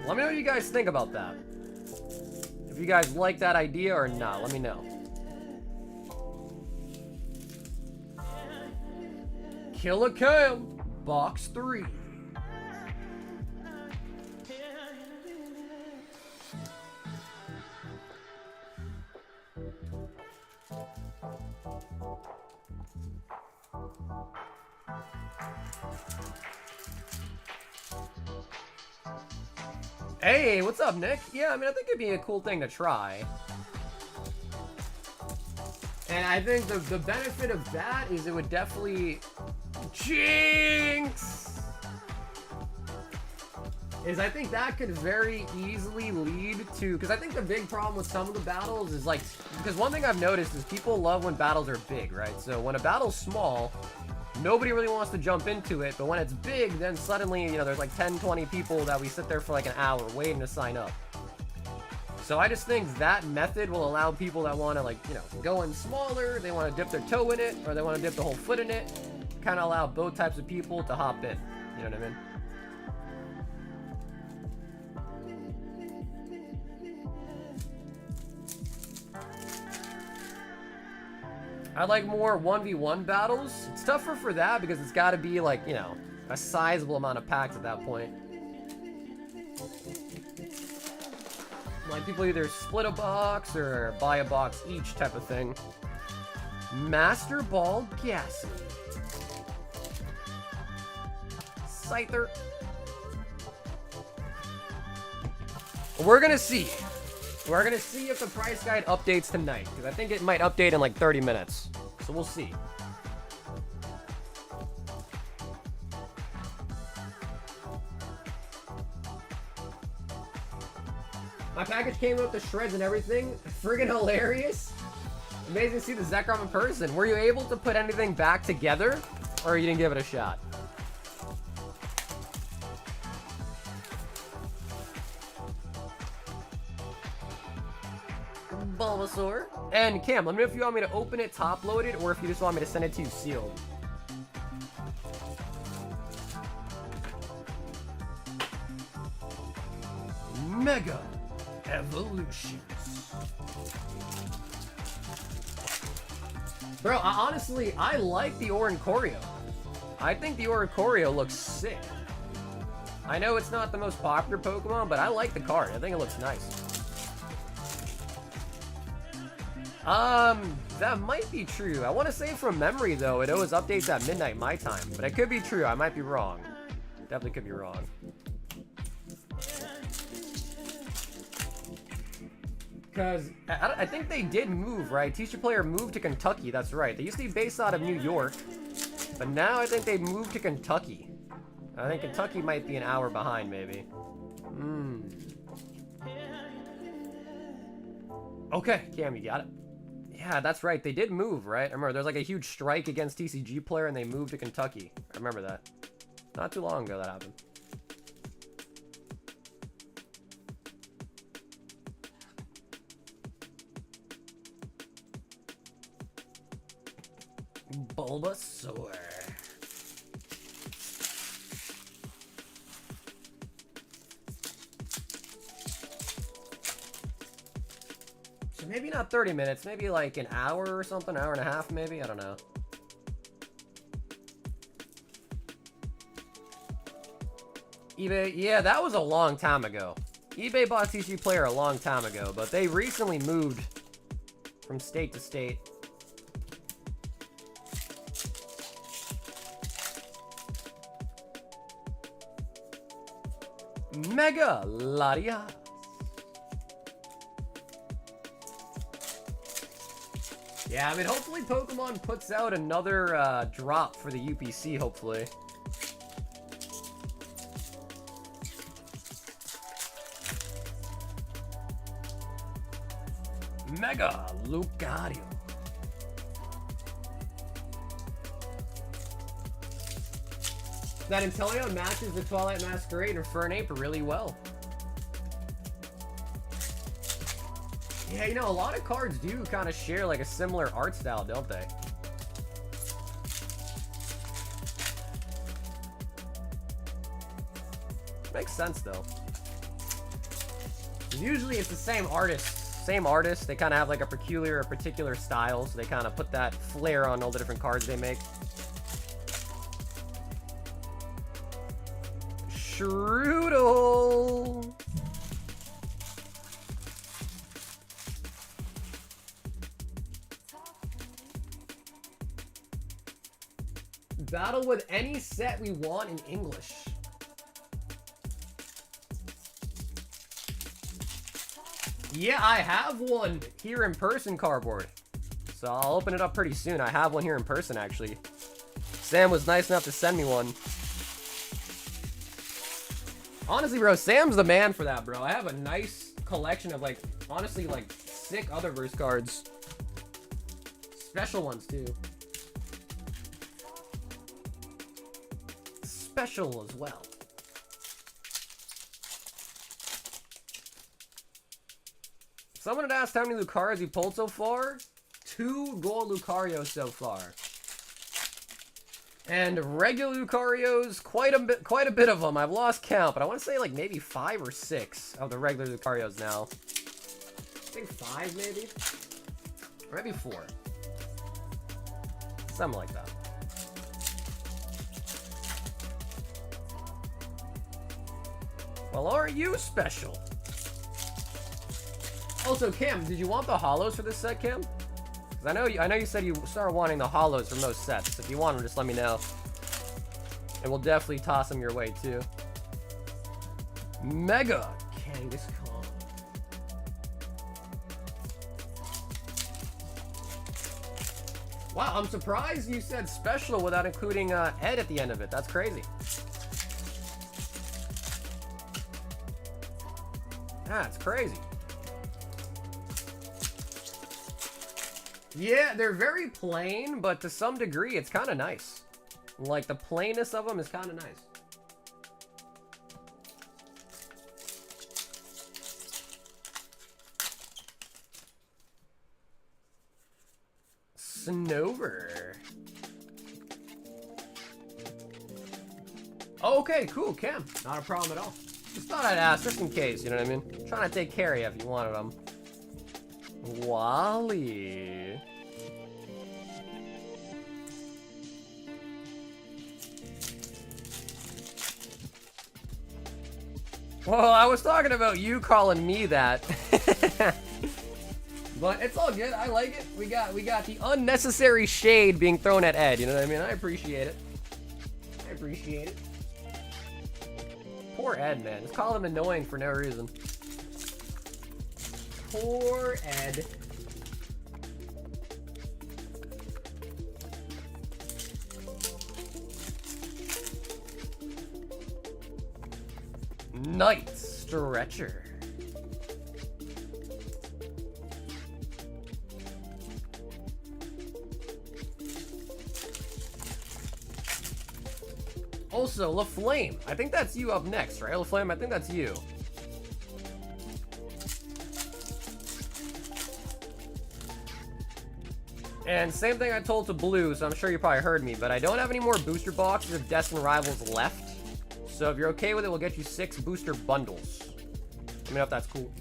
Let me know what you guys think about that. If you guys like that idea or not, let me know. Kill a Cam, box 3. Hey, what's up, Nick? Yeah, I mean, I think it'd be a cool thing to try. And I think the benefit of that is it would definitely... Jinx! Is I think that could very easily lead to... Because I think the big problem with some of the battles is like... Because one thing I've noticed is people love when battles are big, right? So when a battle's small... Nobody really wants to jump into it, but when it's big, then suddenly, you know, there's like 10, 20 people that we sit there for like an hour waiting to sign up. So I just think that method will allow people that want to, like, you know, go in smaller, they want to dip their toe in it, or they want to dip the whole foot in it, kind of allow both types of people to hop in. You know what I mean? I like more 1v1 battles. It's tougher for that because it's got to be like, you know, a sizable amount of packs at that point. Like people either split a box or buy a box each type of thing. Master Ball Gassy. Scyther. We're gonna see. We're gonna see if the price guide updates tonight, because I think it might update in like 30 minutes. So we'll see. My package came with the shreds and everything. Friggin' hilarious. Amazing to see the Zekrom in person. Were you able to put anything back together, or you didn't give it a shot? Bulbasaur. And Cam, let me know if you want me to open it top loaded or if you just want me to send it to you sealed. Mega Evolutions. Bro, honestly, I like the Oricorio. I think the Oricorio looks sick. I know it's not the most popular Pokemon, but I like the card. I think it looks nice. That might be true. I want to say from memory, though, it always updates at midnight my time. But it could be true. I might be wrong. Definitely could be wrong. Because I think they did move, right? Teacher Player moved to Kentucky. That's right. They used to be based out of New York. But now I think they moved to Kentucky. I think Kentucky might be an hour behind, maybe. Okay, Cam, you got it. Yeah, that's right. They did move, right? I remember there's like a huge strike against TCG Player and they moved to Kentucky. I remember that. Not too long ago that happened. Bulbasaur. So maybe not 30 minutes, maybe like an hour or something, hour and a half maybe, I don't know. eBay, yeah, that was a long time ago. eBay bought TCG Player a long time ago, but they recently moved from state to state. Mega Lariat. Yeah, I mean, hopefully Pokemon puts out another drop for the UPC, hopefully. Mega Lucario. That Inteleon matches the Twilight Masquerade and Fernape really well. Yeah, you know, a lot of cards do kind of share like a similar art style, don't they? Makes sense though. Usually it's the same artist. They kind of have like a particular style, so they kind of put that flair on all the different cards they make. Shrouded. Battle with any set we want in English. Yeah, I have one here in person, Cardboard. So I'll open it up pretty soon. I have one here in person, actually. Sam was nice enough to send me one. Honestly, bro, Sam's the man for that, bro. I have a nice collection of, like, honestly, like, sick Otherverse cards. Special ones, too. Special as well. Someone had asked how many Lucarios you pulled so far. 2 gold Lucarios so far. And regular Lucarios, quite a bit of them. I've lost count, but I want to say like maybe 5 or 6 of the regular Lucarios now. I think 5 maybe? Or maybe 4. Something like that. Well, are you special? Also, Cam, did you want the holos for this set, Cam? Because I know you said you started wanting the holos from those sets. If you want them, just let me know. And we'll definitely toss them your way, too. Mega Kangaskhan. Wow, I'm surprised you said special without including Ed at the end of it. That's crazy. That's crazy. Yeah, they're very plain, but to some degree, it's kind of nice. Like, the plainness of them is kind of nice. Snover. Okay, cool, Cam. Not a problem at all. Just thought I'd ask, just in case, you know what I mean? Trying to take care of you if you wanted them. Wally. Well, I was talking about you calling me that. But it's all good. I like it. We got the unnecessary shade being thrown at Ed. You know what I mean? I appreciate it. I appreciate it. Poor Ed, man. Just call him annoying for no reason. Poor Ed. Night Stretcher. Also, LaFlame. I think that's you up next, right? LaFlame, I think that's you. And same thing I told to Blue, so I'm sure you probably heard me, but I don't have any more booster boxes of Destined Rivals left. So if you're okay with it, we'll get you 6 booster bundles. Let me know if that's cool.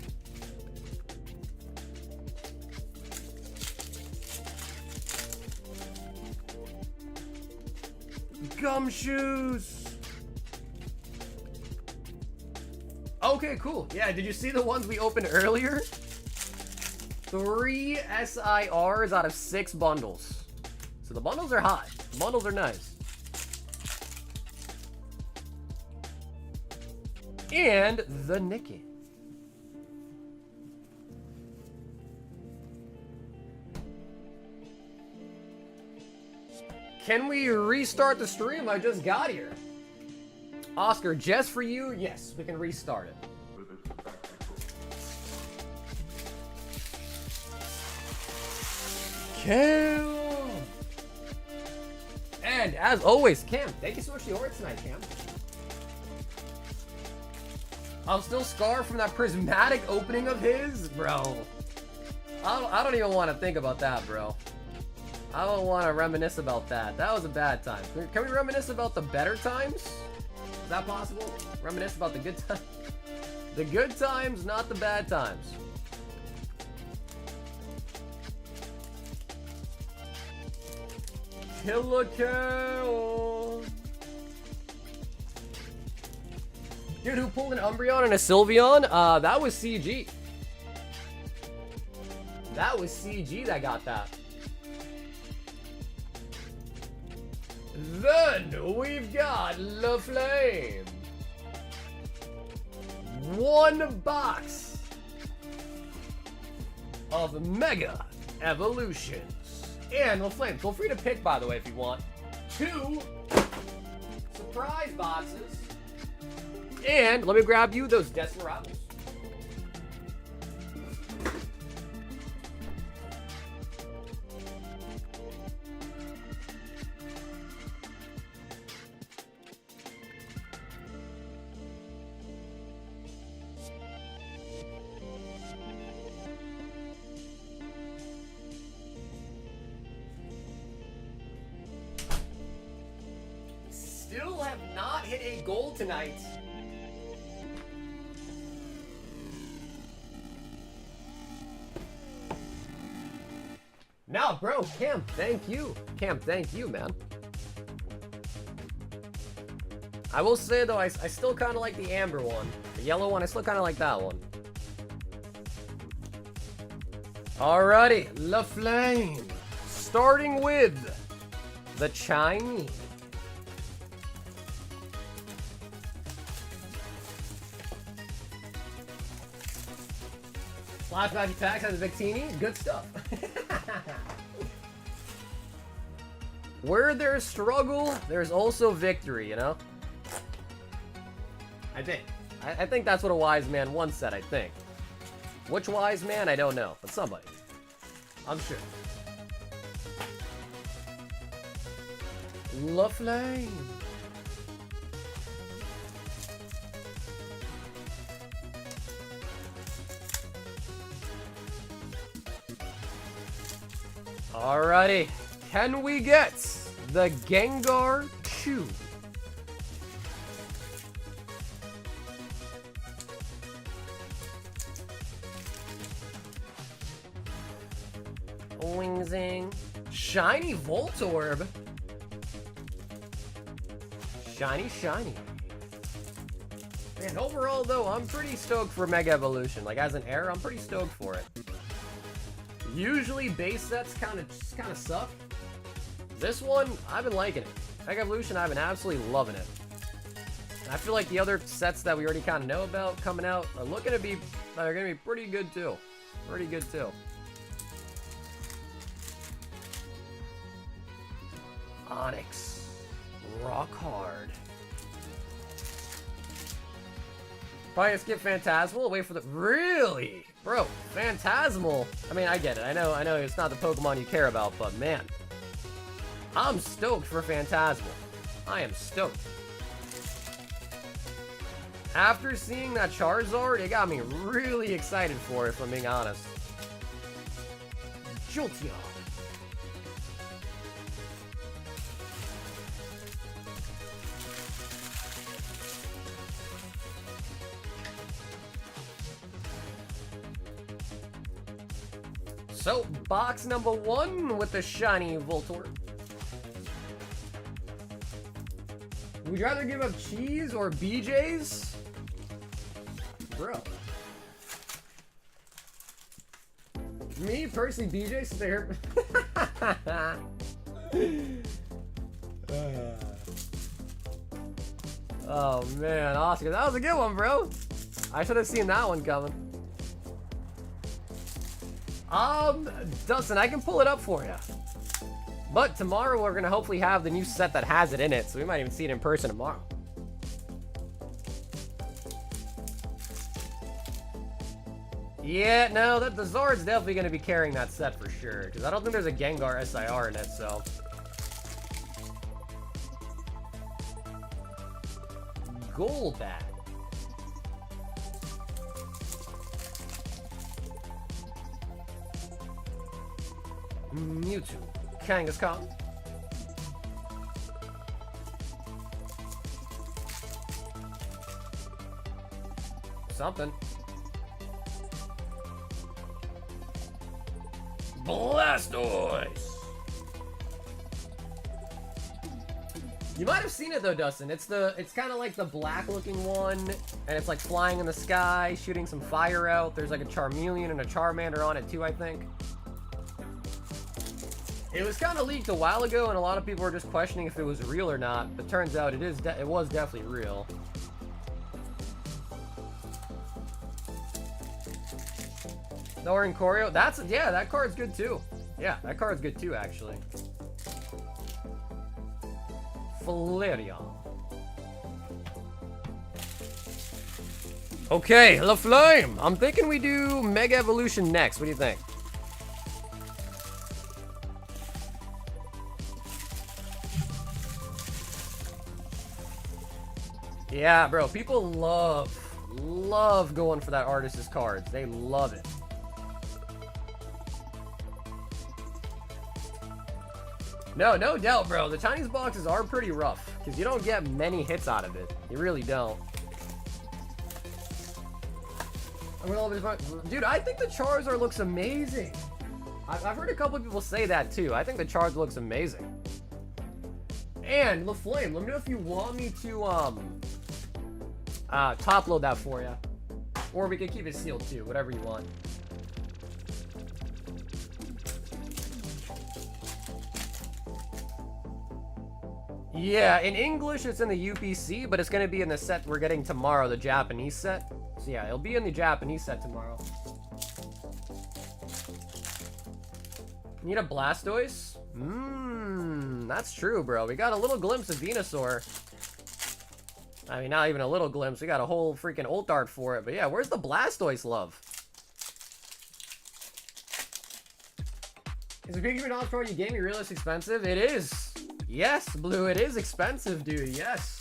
Gumshoes! Okay, cool. Yeah, did you see the ones we opened earlier? 3 SIRs out of 6 bundles. So the bundles are hot. The bundles are nice. And the Nikki. Can we restart the stream? I just got here. Oscar, just for you? Yes, we can restart it. Cam! And as always, Cam, thank you so much for the order tonight, Cam. I'm still scarred from that prismatic opening of his, bro. I don't even want to think about that, bro. I don't want to reminisce about that. That was a bad time. Can we reminisce about the better times? Is that possible? Reminisce about the good times? The good times, not the bad times. Killer Cow. Dude, who pulled an Umbreon and a Sylveon? That was CG. That was CG that got that. Then we've got LaFlame. 1 box of Mega Evolutions. And LaFlame, feel free to pick, by the way, if you want. 2 surprise boxes. And let me grab you those Destined Rivals. Still have not hit a goal tonight. Now, bro, Cam, thank you. Cam, thank you, man. I will say, though, I still kind of like the amber one. The yellow one, I still kind of like that one. Alrighty, LaFlame. Starting with the Chinese. Flash Magic Packs has a Victini. Good stuff. Where there's struggle, there's also victory, you know? I think. I think that's what a wise man once said, I think. Which wise man? I don't know. But somebody. I'm sure. LaFlame. Alrighty, can we get the Gengar Chew? Wing zing. Shiny Voltorb. Shiny, shiny. Man, overall though, I'm pretty stoked for Mega Evolution. Like as an heir, I'm pretty stoked for it. Usually base sets kind of suck. This one, I've been liking it. Mega Evolution, I've been absolutely loving it. I feel like the other sets that we already kind of know about coming out are gonna be pretty good too. Pretty good too. Onyx. Rock hard. Probably skip Phantasmal. Wait for the... Really? Bro, Phantasmal. I mean, I get it. I know it's not the Pokemon you care about, but man. I'm stoked for Phantasmal. I am stoked. After seeing that Charizard, it got me really excited for it, if I'm being honest. Jolteon. So, box number 1 with the shiny Voltorb. Would you rather give up cheese or BJ's? Bro. Me, personally, BJ's there. Oh, man. Oscar, that was a good one, bro. I should have seen that one coming. Dustin, I can pull it up for you. But tomorrow we're gonna hopefully have the new set that has it in it, so we might even see it in person tomorrow. Yeah, no, the Zard's definitely gonna be carrying that set for sure, because I don't think there's a Gengar SIR in it, so. Golbat. Mewtwo. Kangaskhan. Something. Blastoise. You might have seen it though, Dustin. It's kind of like the black looking one, and it's like flying in the sky, shooting some fire out. There's like a Charmeleon and a Charmander on it too, I think. It was kind of leaked a while ago, and a lot of people were just questioning if it was real or not. But turns out it was definitely real. Thorin Choreo, yeah, that card's good too. Yeah, that card's good too, actually. Flareon. Okay, LaFlame. I'm thinking we do Mega Evolution next. What do you think? Yeah, bro, people love going for that Artist's cards. They love it. No doubt, bro. The Chinese boxes are pretty rough, because you don't get many hits out of it. You really don't. Dude, I think the Charizard looks amazing. I've heard a couple of people say that, too. I think the Charizard looks amazing. And, LaFlame, let me know if you want me to, top load that for you. Or we can keep it sealed too, whatever you want. Yeah, in English it's in the UPC, but it's going to be in the set we're getting tomorrow, the Japanese set. So yeah, it'll be in the Japanese set tomorrow. Need a Blastoise? That's true, bro. We got a little glimpse of Venusaur. I mean, not even a little glimpse. We got a whole freaking ult art for it. But yeah, where's the Blastoise love? Is the Pikachu not pro you gave me real expensive? It is. Yes, Blue, it is expensive, dude. Yes.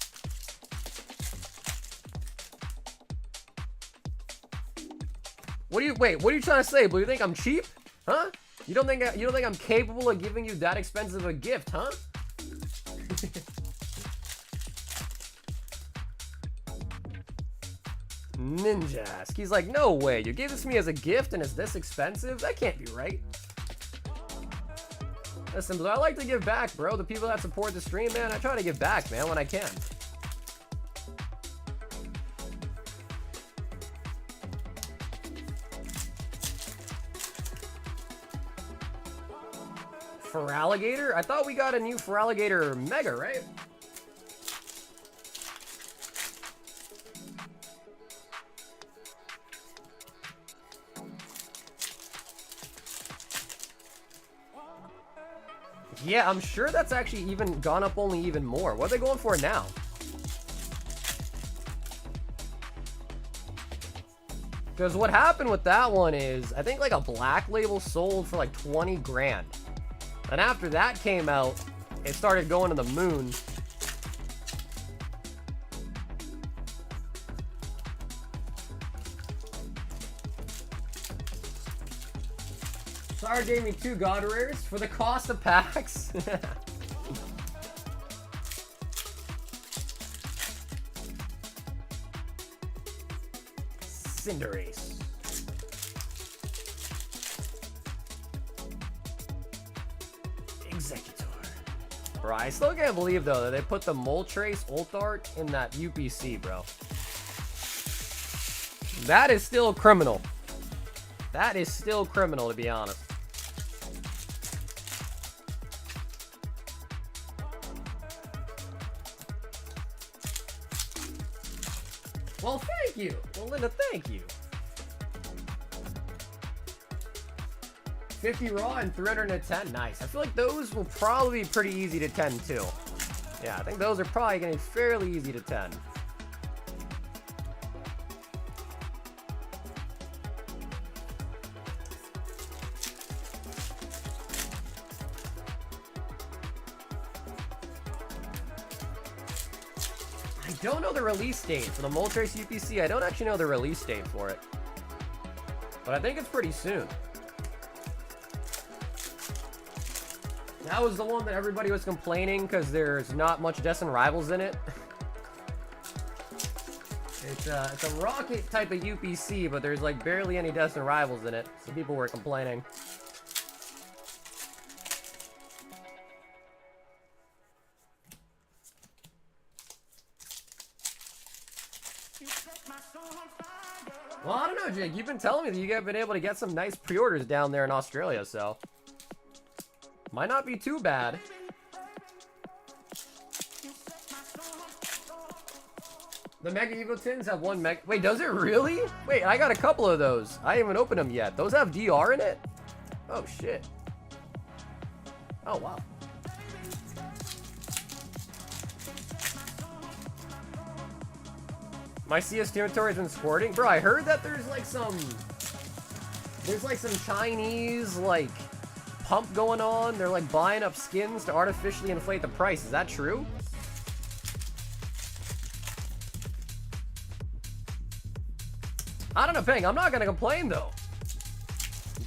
What are you trying to say, Blue? You think I'm cheap? Huh? You don't think I'm capable of giving you that expensive a gift, huh? Ninjask. He's like, no way. You gave this to me as a gift and it's this expensive? That can't be right. Listen, but I like to give back, bro. The people that support the stream, man, I try to give back, man, when I can. Feraligator? I thought we got a new Feraligator Mega, right? Yeah, I'm sure that's actually even gone up only even more. What are they going for now? Because what happened with that one is, I think like a black label sold for like 20 grand. And after that came out, it started going to the moon. Sorry, gave me 2 God Rares for the cost of packs. Cinderace. Executor. Bro, I still can't believe though that they put the Moltres Ult Art in that UPC, bro. That is still criminal. That is still criminal, to be honest. Well, thank you. Well, Linda, thank you. 50 raw and 310. Nice. I feel like those will probably be pretty easy to 10 too. Yeah, I think those are probably going to be fairly easy to 10. I don't know the release date for the Moltres UPC. I don't actually know the release date for it. But I think it's pretty soon. That was the one that everybody was complaining because there's not much Destined Rivals in it. It's a rocket type of UPC, but there's like barely any Destined Rivals in it. So people were complaining. Well, I don't know, Jake. You've been telling me that you have been able to get some nice pre-orders down there in Australia, so might not be too bad. The Mega Evo Tins have one Mega... Wait, does it really? Wait, I got a couple of those. I haven't opened them yet. Those have DR in it? Oh, shit. Oh, wow. My CS territory has been squirting. Bro, I heard that there's like some Chinese like pump going on. They're like buying up skins to artificially inflate the price. Is that true? I don't know, Ping. I'm not gonna complain though.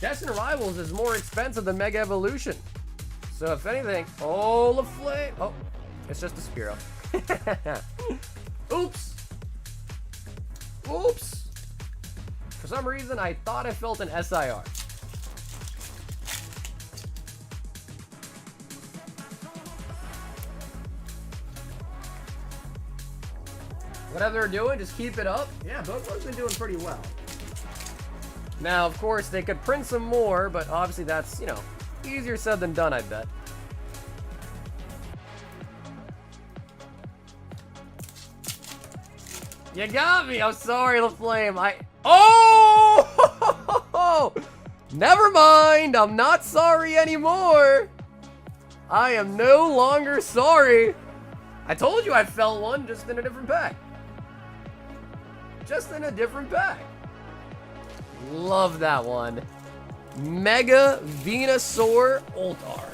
Destined Rivals is more expensive than Mega Evolution. So if anything, oh, the flame. Oh, it's just a Spearow. Oops. Oops! For some reason, I thought I felt an SIR. Whatever they're doing, just keep it up. Yeah, Pokemon's been doing pretty well. Now, of course, they could print some more, but obviously that's, you know, easier said than done, I bet. You got me. I'm sorry, LaFlame. Oh! Never mind. I'm not sorry anymore. I am no longer sorry. I told you I felt one, just in a different pack. Just in a different pack. Love that one. Mega Venusaur Ultar.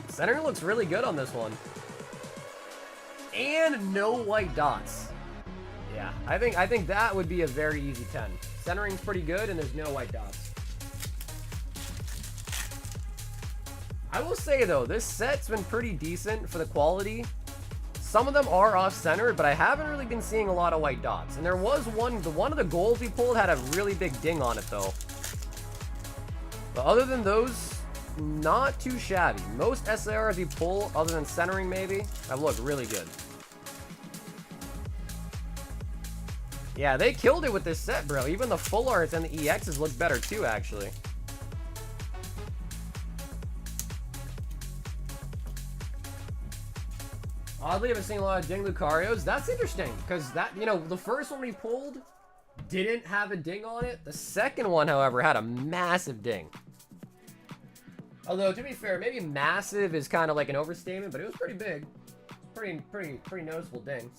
Centering looks really good on this one. And no white dots. Yeah, I think that would be a very easy 10. Centering's pretty good and there's no white dots. I will say though, this set's been pretty decent for the quality. Some of them are off-centered, but I haven't really been seeing a lot of white dots. And there was one of the golds we pulled had a really big ding on it though. But other than those, not too shabby. Most SARs we pull, other than centering maybe, have looked really good. Yeah, they killed it with this set, bro. Even the full arts and the EXs look better too, actually. Oddly, I've been seeing a lot of ding Lucarios. That's interesting, because that, you know, the first one we pulled didn't have a ding on it. The second one, however, had a massive ding. Although, to be fair, maybe massive is kind of like an overstatement, but it was pretty big. Pretty noticeable ding.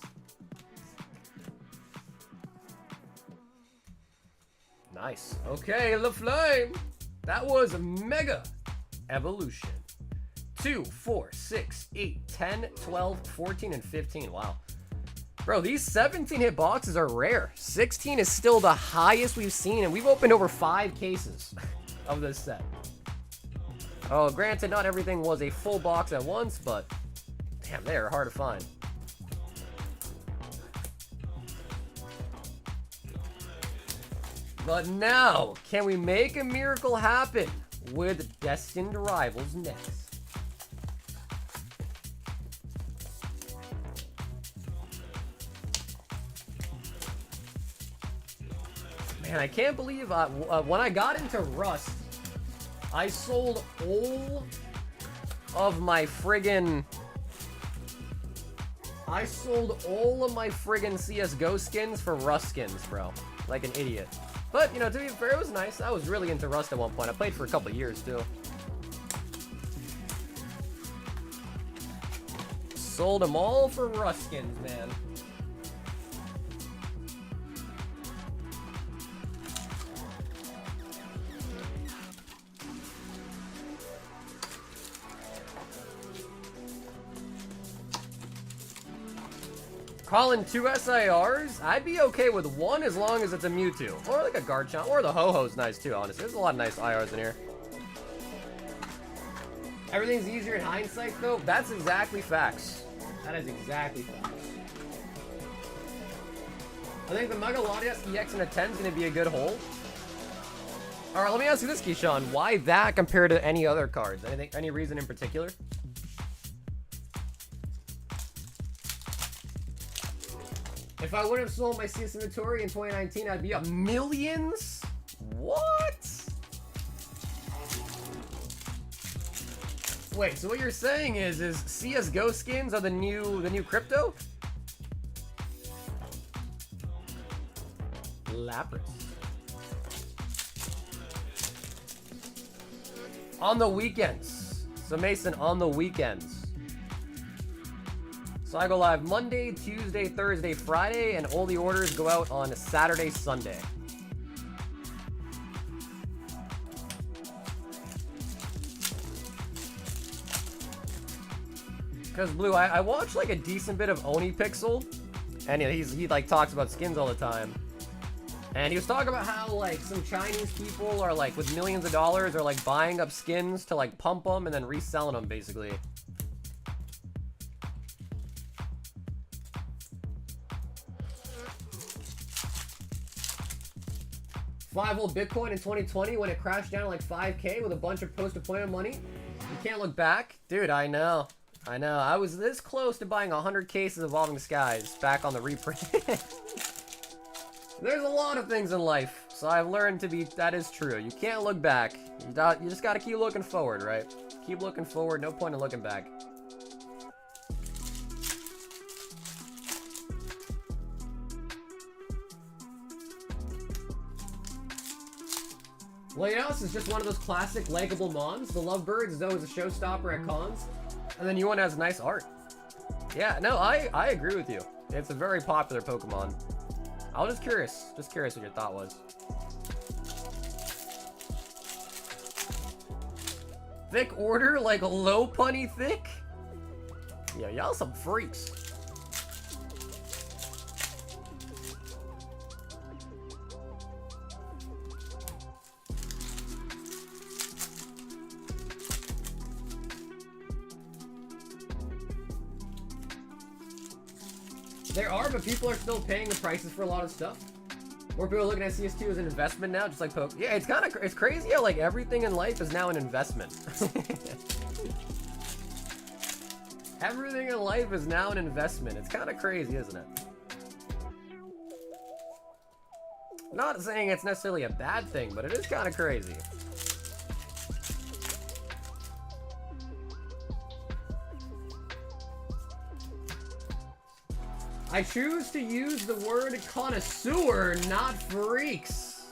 Nice. Okay, the flame. That was Mega Evolution. 2, 4, 6, 8, 10, 12, 14, and 15. Wow. Bro, these 17 hit boxes are rare. 16 is still the highest we've seen, and we've opened over 5 cases of this set. Oh, granted, not everything was a full box at once, but damn, they are hard to find. But now, can we make a miracle happen with Destined Rivals next? Man, I can't believe when I got into Rust, I sold all of my friggin' CSGO skins for Rust skins, bro. Like an idiot. But, you know, to be fair, it was nice. I was really into Rust at one point. I played for a couple years, too. Sold them all for Rust skins, man. Calling 2 SIRs? I'd be okay with 1 as long as it's a Mewtwo. Or like a Garchomp. Or the Ho-Ho's nice too, honestly. There's a lot of nice IRs in here. Everything's easier in hindsight though. That's exactly facts. That is exactly facts. I think the Mega Latias EX in a 10 is going to be a good hold. Alright, let me ask you this, Keyshawn. Why that compared to any other cards? Any reason in particular? If I would have sold my CS inventory in 2019, I'd be up millions? What? Wait, so what you're saying is CSGO skins are the new crypto? Lapras. On the weekends. So Mason, on the weekends. So I go live Monday, Tuesday, Thursday, Friday, and all the orders go out on Saturday, Sunday. Because Blue, I watch like a decent bit of Oni Pixel, and he like talks about skins all the time. And he was talking about how like some Chinese people are like with millions of dollars are like buying up skins to like pump them and then reselling them basically. 5-volt Bitcoin in 2020 when it crashed down to like 5K with a bunch of post-deployment money. You can't look back. Dude, I know. I was this close to buying 100 cases of Evolving Skies back on the reprint. There's a lot of things in life, so I've learned to be, that is true. You can't look back. You just gotta keep looking forward, right? Keep looking forward, no point in looking back. Laos is just one of those classic likable mons. The Lovebirds is always a showstopper at cons. And then you one has nice art. Yeah, no, I agree with you. It's a very popular Pokemon. I was just curious what your thought was. Thick order, like low punny thick? Yeah, y'all some freaks. There are, but people are still paying the prices for a lot of stuff. More people are looking at CS2 as an investment now, just like Poke. Yeah, it's crazy how like everything in life is now an investment. Everything in life is now an investment. It's kind of crazy, isn't it? Not saying it's necessarily a bad thing, but it is kind of crazy. I choose to use the word connoisseur, not freaks.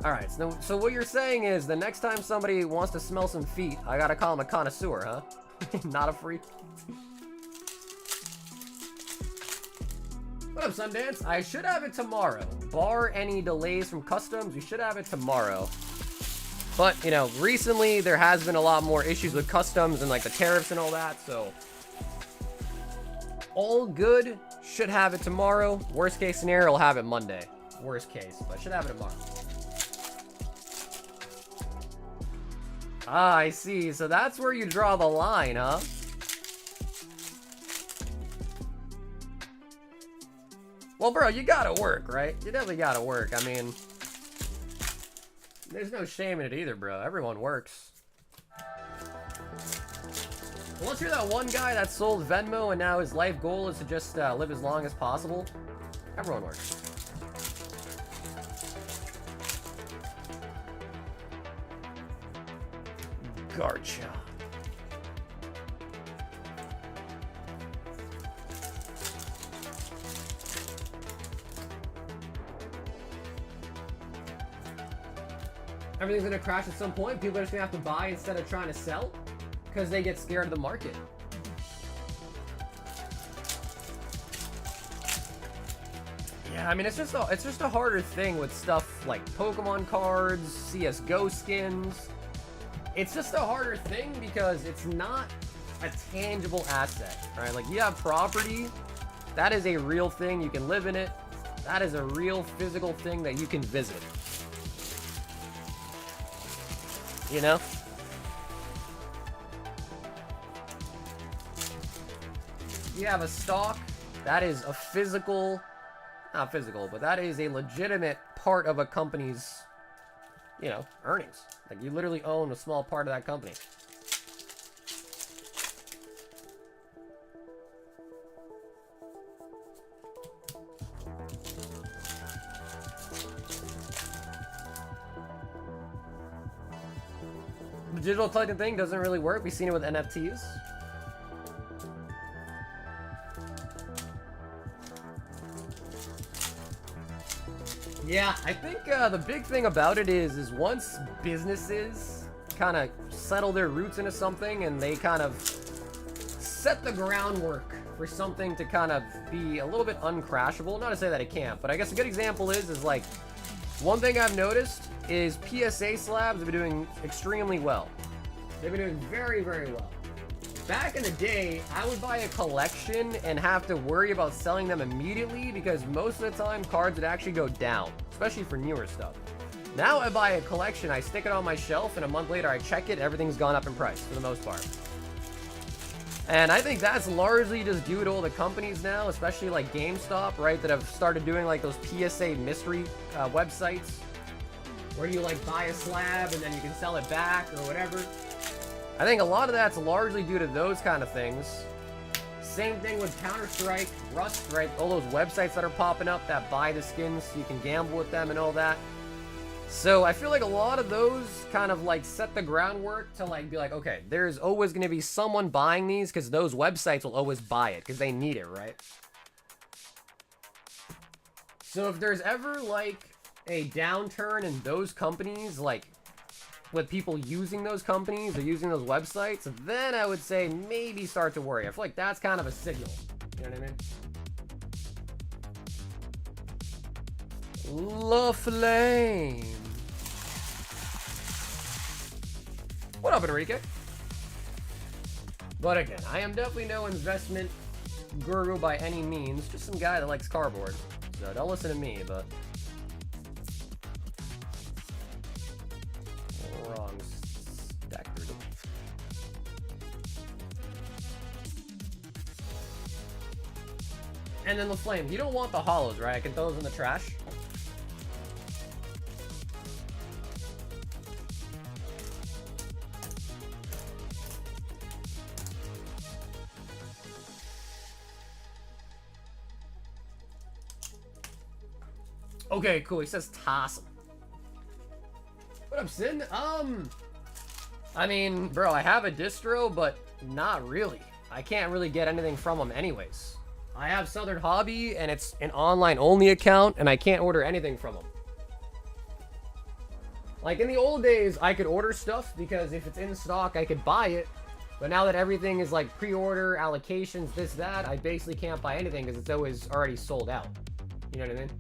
Alright, so what you're saying is the next time somebody wants to smell some feet, I gotta call them a connoisseur, huh? Not a freak. What up, Sundance? I should have it tomorrow. Bar any delays from customs, we should have it tomorrow. But, you know, recently there has been a lot more issues with customs and like the tariffs and all that, so... all good. Should have it tomorrow. Worst case scenario, I'll have it Monday. Worst case, but should have it tomorrow. Ah, I see. So that's where you draw the line, huh? Well, bro, you gotta work, right? You definitely gotta work. I mean, there's no shame in it either, bro. Everyone works. Unless you're that one guy that sold Venmo and now his life goal is to just live as long as possible. Everyone works. Gotcha. Everything's gonna crash at some point. People are just gonna have to buy instead of trying to sell because they get scared of the market. Yeah, I mean, it's just a harder thing with stuff like Pokemon cards, CS:GO skins. It's just a harder thing because it's not a tangible asset, right? Like, you have property, that is a real thing, you can live in it. That is a real physical thing that you can visit. You know? You have a stock, that is a physical, not physical, but that is a legitimate part of a company's, you know, earnings. Like, you literally own a small part of that company. The digital collecting thing doesn't really work. We've seen it with NFTs. Yeah, I think the big thing about it is once businesses kind of settle their roots into something and they kind of set the groundwork for something to kind of be a little bit uncrashable. Not to say that it can't, but I guess a good example is like, one thing I've noticed is PSA slabs have been doing extremely well. They've been doing very, very well. Back in the day, I would buy a collection and have to worry about selling them immediately because most of the time cards would actually go down, especially for newer stuff. Now I buy a collection, I stick it on my shelf, and a month later I check it, everything's gone up in price for the most part. And I think that's largely just due to all the companies now, especially like GameStop, right, that have started doing like those PSA mystery websites where you like buy a slab and then you can sell it back or whatever. I think a lot of that's largely due to those kind of things. Same thing with Counter-Strike, Rust, right? All those websites that are popping up that buy the skins so you can gamble with them and all that. So I feel like a lot of those kind of like set the groundwork to like be like, okay, there's always going to be someone buying these because those websites will always buy it because they need it, right? So if there's ever like a downturn in those companies, like with people using those companies or using those websites, then I would say maybe start to worry. I feel like that's kind of a signal. You know what I mean? La Flame. What up, Enrique? But again, I am definitely no investment guru by any means. Just some guy that likes cardboard. So don't listen to me, but... wrong stack. And then the flames. You don't want the holos, right? I can throw those in the trash. Okay, cool. He says toss 'em. What up, Sin? I mean, bro, I have a distro, but not really. I can't really get anything from them anyways. I have Southern Hobby, and it's an online-only account, and I can't order anything from them. Like, in the old days, I could order stuff, because if it's in stock, I could buy it. But now that everything is, like, pre-order, allocations, this, that, I basically can't buy anything, because it's always already sold out. You know what I mean?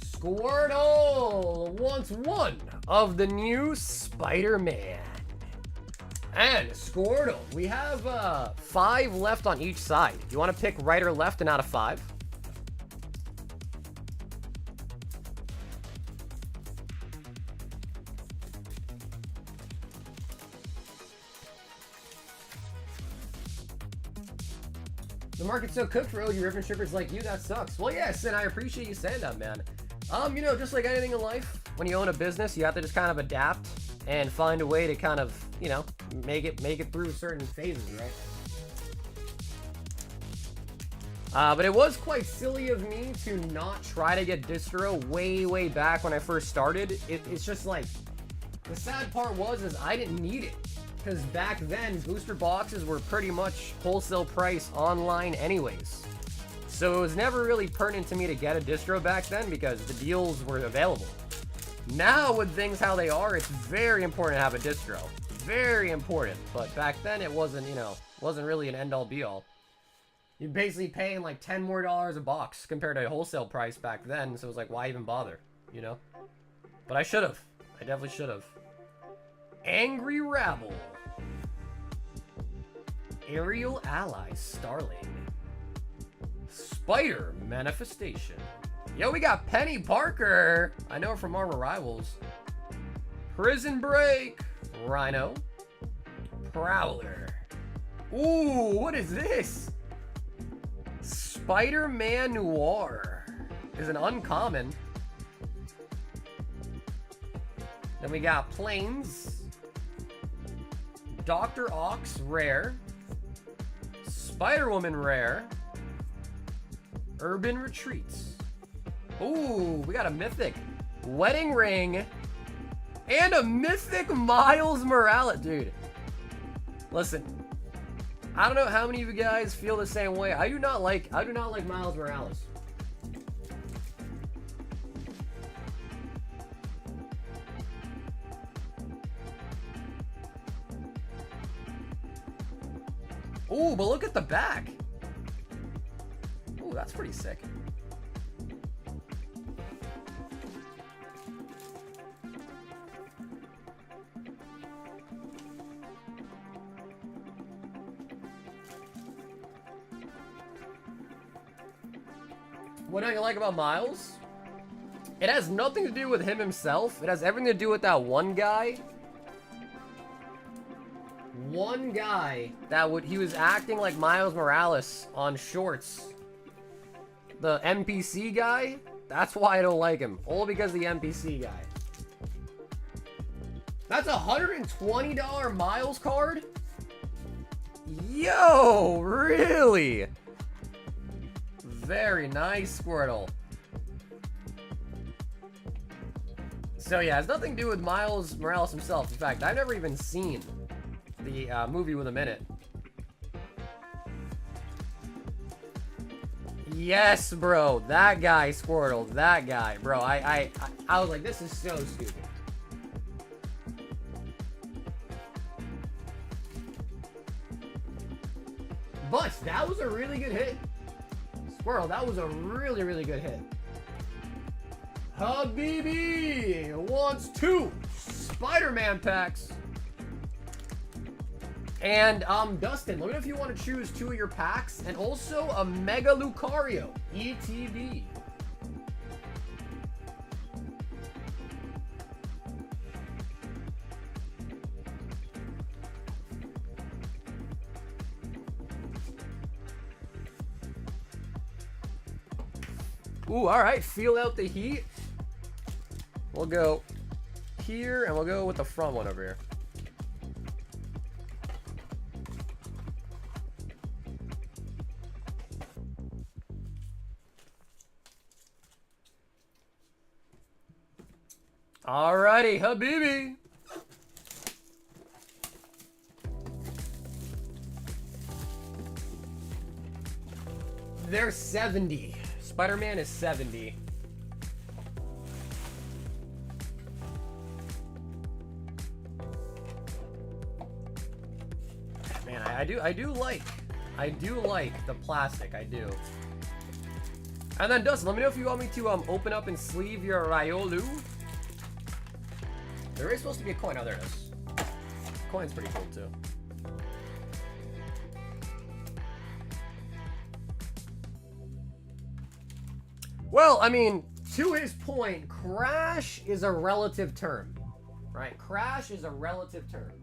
Squirtle wants one of the new Spider-Man. And Squirtle, we have 5 left on each side. You want to pick right or left and out of 5? The market's so cooked for OG ripping strippers like you, that sucks. Well, yes, and I appreciate you saying that, man. You know, just like anything in life, when you own a business, you have to just kind of adapt and find a way to kind of, you know, make it through certain phases, right? But it was quite silly of me to not try to get distro way back when I first started. It's just like, the sad part is I didn't need it. Because back then, booster boxes were pretty much wholesale price online anyways. So it was never really pertinent to me to get a distro back then because the deals were available. Now, with things how they are, it's very important to have a distro. Very important. But back then, it wasn't, you know, wasn't really an end-all be-all. You're basically paying like $10 more a box compared to a wholesale price back then. So it was like, why even bother, you know? But I should have. I definitely should have. Angry Rabble. Aerial Ally Starling. Spider Manifestation. Yo, we got Penny Parker. I know her from Marvel Rivals. Prison Break. Rhino. Prowler. Ooh, what is this? Spider-Man Noir is an uncommon. Then we got Planes. Dr. Ox rare. Spider-Woman rare. Urban Retreats. Ooh, we got a mythic Wedding Ring and a mythic Miles Morales. Dude, listen, I don't know how many of you guys feel the same way. I do not like Miles Morales. Ooh, but look at the back. Ooh, that's pretty sick. What don't you like about Miles? It has nothing to do with him himself. It has everything to do with that one guy. One guy that he was acting like Miles Morales on shorts. The NPC guy. That's why I don't like him. All because of the NPC guy. That's a $120 Miles card? Yo, really? Very nice, Squirtle. So yeah, it has nothing to do with Miles Morales himself. In fact, I've never even seen the movie with him in it. Yes, bro. That guy, Squirtle. That guy. Bro, I was like, this is so stupid. But that was a really good hit. Squirrel, that was a really, really good hit. Habibi wants 2 Spider-Man packs. And, Dustin, let me know if you want to choose 2 of your packs. And also a Mega Lucario ETB. Ooh, all right. Feel out the heat. We'll go here, and we'll go with the front one over here. Alrighty, Habibi. They're 70. Spider-Man is 70. Man, I do like the plastic. I do. And then Dustin, let me know if you want me to open up and sleeve your Riolu. There is supposed to be a coin. Oh, there it is. Coin's pretty cool too. Well, I mean, to his point, crash is a relative term, right? Crash is a relative term.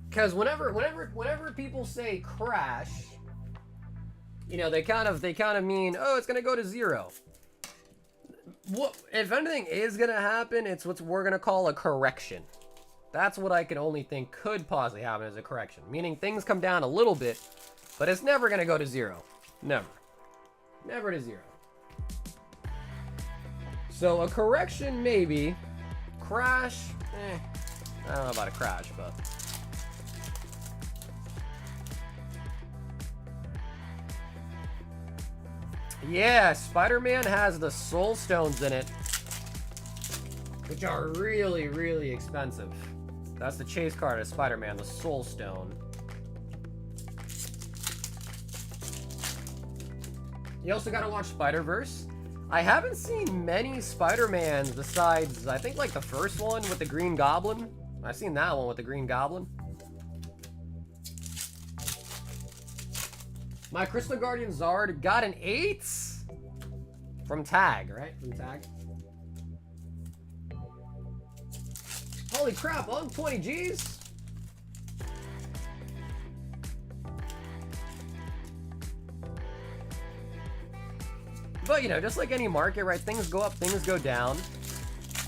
Because whenever people say crash, you know, they kind of mean, oh, it's gonna go to zero. What if anything is gonna happen? It's what we're gonna call a correction. That's what I can only think could possibly happen as a correction, meaning things come down a little bit, but it's never gonna go to zero. Never to zero. So a correction, maybe. Crash, I don't know about a crash, but. Yeah, Spider-Man has the Soul Stones in it, which are really, really expensive. That's the chase card of Spider-Man, the Soul Stone. You also gotta watch Spider-Verse. I haven't seen many Spider-Mans besides, I think, like the first one with the Green Goblin. I've seen that one with the Green Goblin. My Crystal Guardian Zard got an 8 from Tag, right? From Tag. Holy crap, on 20 G's. But, you know, just like any market, right? Things go up, things go down.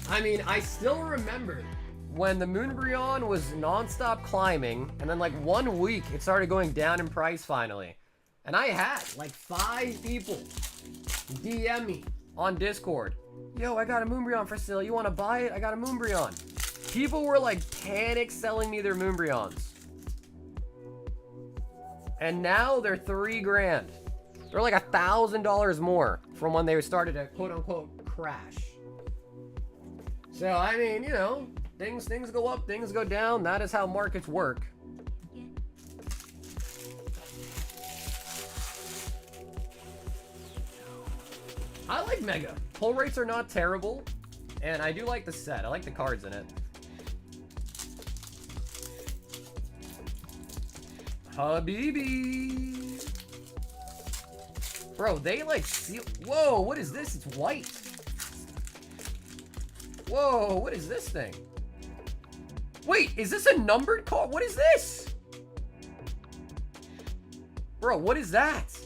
I mean, I still remember when the Moonbryon was non-stop climbing, and then like 1 week, it started going down in price finally. And I had like 5 people DM me on Discord. Yo, I got a Moonbryon for sale. You want to buy it? I got a Moonbryon. People were like panic selling me their Moonbryons. And now they're $3,000. They're like $1,000 more from when they started to quote unquote crash. So, I mean, you know, things go up, things go down. That is how markets work. I like Mega. Pull rates are not terrible, and I do like the set. I like the cards in it. Habibi. Bro, they like seal. Whoa, what is this? It's white. Whoa, what is this thing? Wait, is this a numbered card? What is this? Bro, what is that?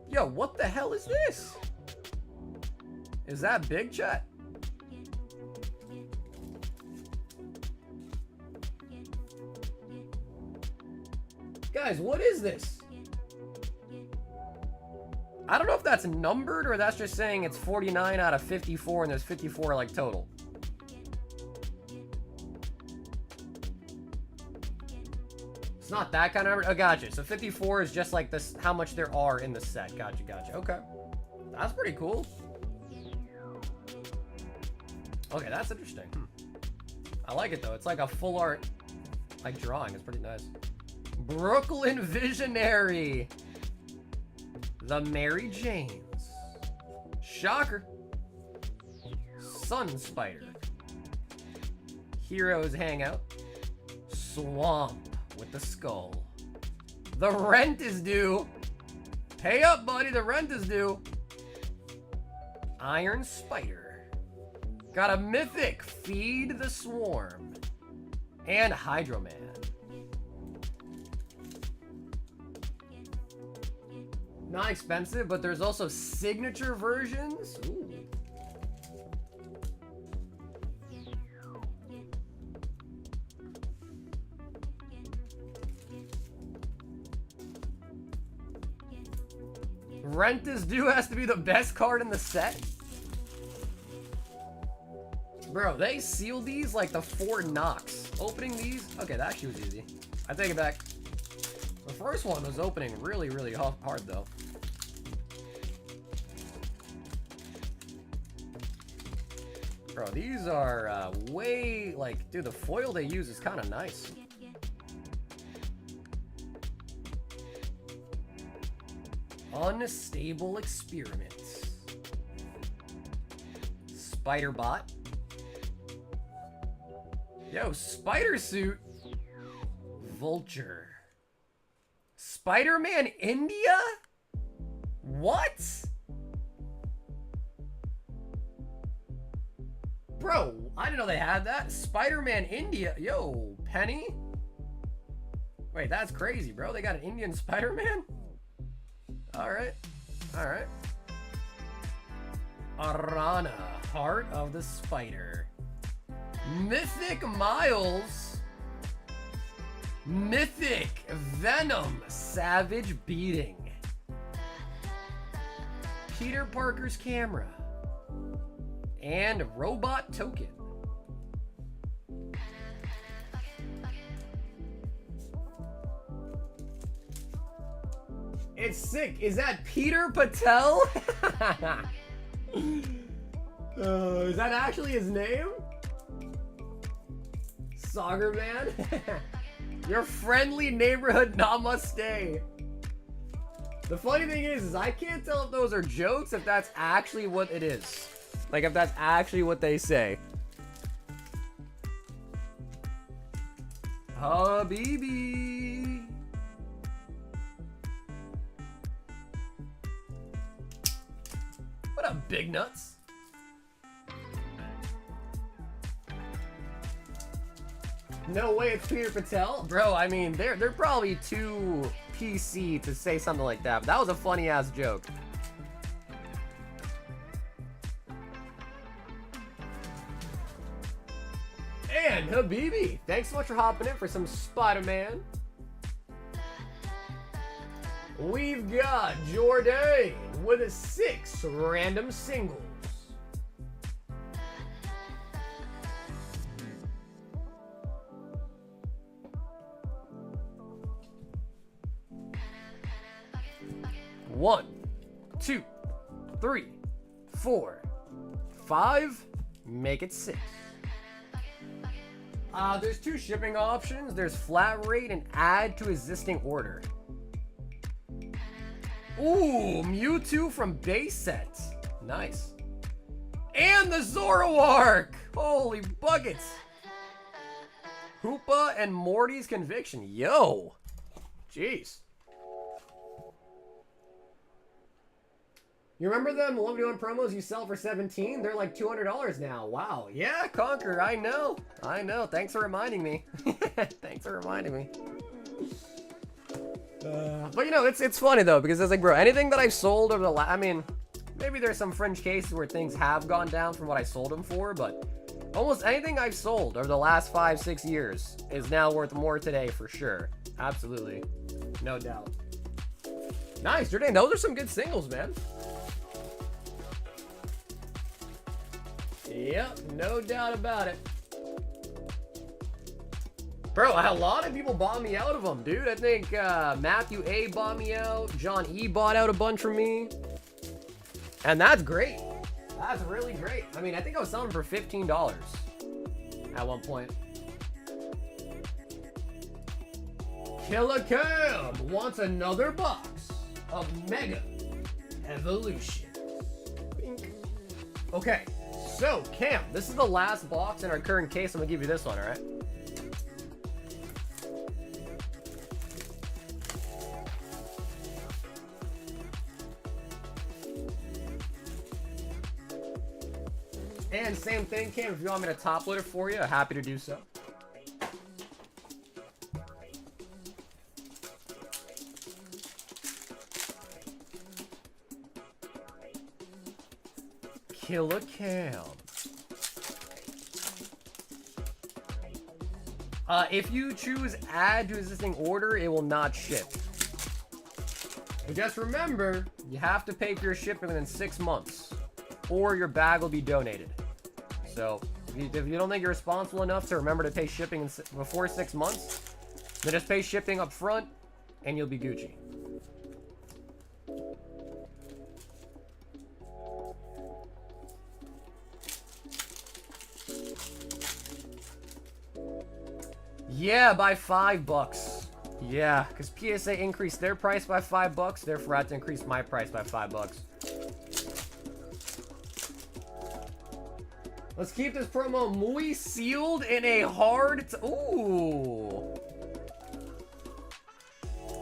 Yo, what the hell is this? Is that big, chat? Guys, what is this? I don't know if that's numbered or that's just saying it's 49 out of 54 and there's 54 like total. It's not that kind of number. Oh, gotcha. So 54 is just like this, how much there are in the set. Gotcha, gotcha. Okay. That's pretty cool. Okay, that's interesting. I like it though. It's like a full art like drawing. It's pretty nice. Brooklyn Visionary. The Mary Janes. Shocker. Sun Spider. Heroes Hangout. Swamp with the skull. The rent is due. Pay up, buddy. The rent is due. Iron Spider. Got a mythic. Feed the Swarm. And Hydro Man. Not expensive, but there's also signature versions. Ooh. Rent is Due has to be the best card in the set. Bro, they sealed these like the Fort Knox. Opening these, okay, that actually was easy. I take it back. The first one was opening really, really hard though. Bro, these are way, like, dude, the foil they use is kind of nice. Unstable Experiments. Spiderbot. Yo, Spider Suit. Vulture. Spider-Man India? What? Bro, I didn't know they had that. Spider-Man India. Yo, Penny? Wait, that's crazy, bro. They got an Indian Spider-Man? Alright. Alright. Arana, Heart of the Spider. Mythic Miles. Mythic Venom, Savage Beating. Peter Parker's Camera. And Robot Token. It's sick. Is that Peter Patel? Is that actually his name? Saugerman? Your friendly neighborhood namaste. The funny thing is I can't tell if those are jokes, if that's actually what it is. Like, if that's actually what they say. Habibi. What up, big nuts? No way it's Peter Patel? Bro, I mean, they're probably too PC to say something like that, but that was a funny ass joke. And Habibi, thanks so much for hopping in for some Spider-Man. We've got Jordan with 6 random singles. One, 2, 3, 4, 5. Make it 6. There's 2 shipping options. There's flat rate and add to existing order. Ooh, Mewtwo from base set. Nice. And the Zoroark. Holy buckets. Hoopa and Morty's Conviction. Yo. Jeez. You remember them 1v1 promos you sell for $17? They're like $200 now. Wow. Yeah, Conquer. I know. I know. Thanks for reminding me. Thanks for reminding me. But you know, it's funny though, because it's like, bro, anything that I've sold over the I mean, maybe there's some fringe cases where things have gone down from what I sold them for, but almost anything I've sold over the last 5-6 years is now worth more today for sure. Absolutely. No doubt. Nice, Jordan. Those are some good singles, man. Yep, no doubt about it. Bro, a lot of people bought me out of them, dude. I think Matthew A bought me out. John E bought out a bunch from me. And that's great. That's really great. I mean, I think I was selling for $15 at one point. Killer Cam wants another box of Mega Evolution. Okay, so Cam, this is the last box in our current case. I'm gonna give you this one, all right? And same thing, Cam, if you want me to top load it for you, happy to do so. Killer Cam. If you choose add to existing order, it will not ship. But just remember, you have to pay for your shipping within 6 months, or your bag will be donated. So, if you don't think you're responsible enough to remember to pay shipping before 6 months, then just pay shipping up front, and you'll be Gucci. Yeah, by $5. Yeah, because PSA increased their price by $5, therefore I had to increase my price by $5. Let's keep this promo muy sealed in a hard... Ooh.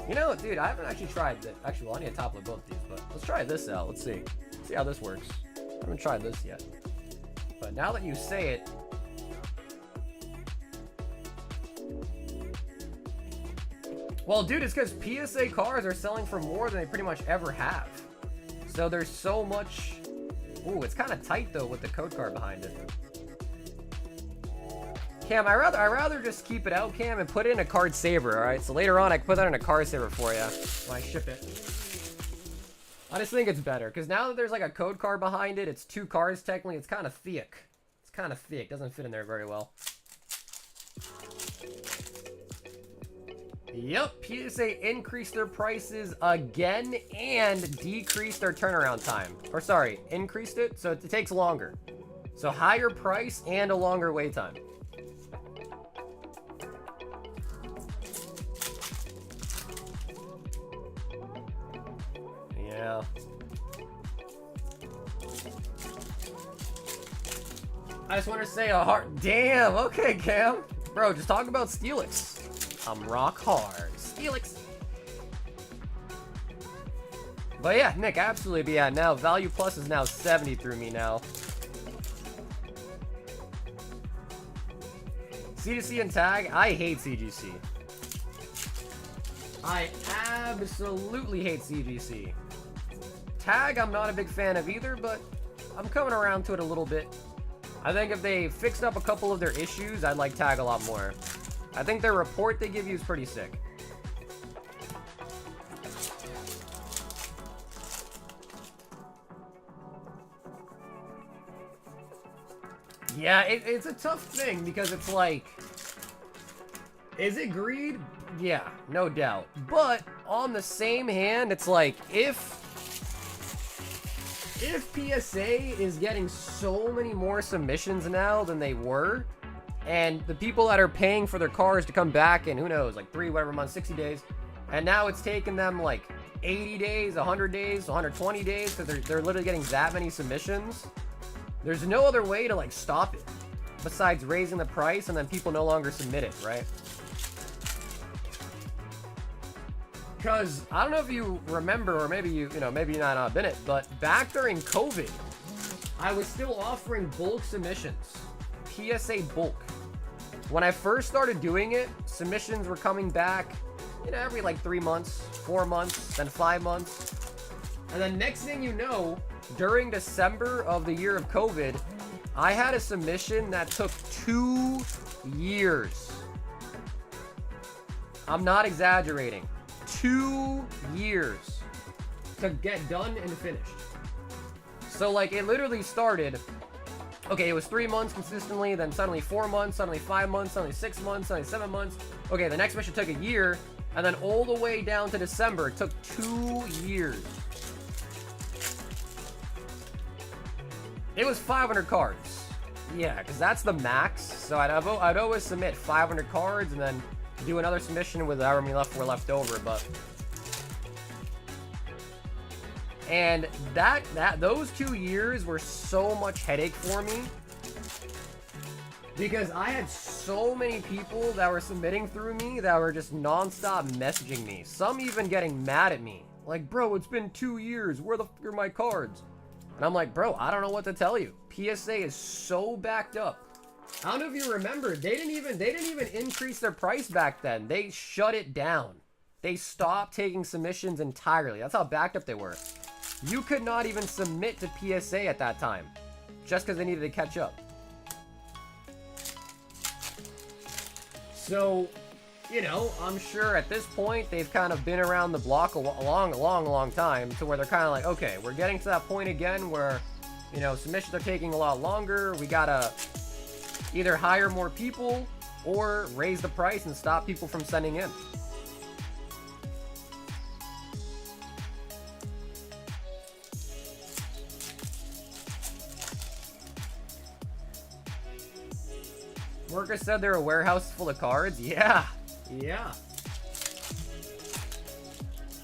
You know, dude, I haven't actually tried that. Actually, well, I need to topple both these, but let's try this out. Let's see. See how this works. I haven't tried this yet. But now that you say it... Well, dude, it's because PSA cars are selling for more than they pretty much ever have. So there's so much... Ooh, it's kind of tight, though, with the code card behind it. Cam, I rather just keep it out, Cam, and put it in a card saver, alright? So later on, I can put that in a card saver for you when I ship it. I just think it's better, because now that there's, like, a code card behind it, it's 2 cards, technically, it's kind of thick. It's kind of thick. Doesn't fit in there very well. Yep, PSA increased their prices again and decreased their turnaround time. Or sorry, increased it, so it takes longer. So higher price and a longer wait time. Yeah. I just want to say a heart. Damn, okay, Cam. Bro, just talk about Steelix. I'm rock hard. Steelix. But yeah, Nick, absolutely. But yeah, now Value Plus is now 70 through me now. CGC and Tag, I hate CGC. I absolutely hate CGC. Tag, I'm not a big fan of either, but I'm coming around to it a little bit. I think if they fixed up a couple of their issues, I'd like Tag a lot more. I think their report they give you is pretty sick. Yeah, it's a tough thing because it's like, is it greed? Yeah, no doubt. But on the same hand, it's like, if PSA is getting so many more submissions now than they were, and the people that are paying for their cars to come back in, who knows, like 3 whatever months, 60 days, and now it's taking them like 80 days, 100 days, 120 days, because they're literally getting that many submissions. There's no other way to like stop it besides raising the price, and then people no longer submit it, right? Because I don't know if you remember, or maybe you know, maybe you're not in it, but back during COVID, I was still offering bulk submissions, PSA bulk. When I first started doing it, submissions were coming back, you know, every like 3 months, 4 months, then 5 months. And then next thing you know, during December of the year of COVID, I had a submission that took 2 years. I'm not exaggerating. 2 years to get done and finished. So like it literally started, okay, it was 3 months consistently, then suddenly 4 months, suddenly 5 months, suddenly 6 months, suddenly 7 months. Okay, the next mission took a year, and then all the way down to December, it took 2 years. It was 500 cards. Yeah, because that's the max. So I'd always submit 500 cards and then do another submission with however many were left over. But and those 2 years were so much headache for me because I had so many people that were submitting through me that were just nonstop messaging me. Some even getting mad at me, like, "Bro, it's been 2 years. Where the f are my cards?" And I'm like, "Bro, I don't know what to tell you. PSA is so backed up." I don't know if you remember, they didn't even increase their price back then. They shut it down. They stopped taking submissions entirely. That's how backed up they were. You could not even submit to PSA at that time. just because they needed to catch up. So, you know, I'm sure at this point they've kind of been around the block a long time to where they're kind of like, okay, we're getting to that point again where, you know, submissions are taking a lot longer. We gotta either hire more people or raise the price and stop people from sending in. Worker said they're a warehouse full of cards. Yeah.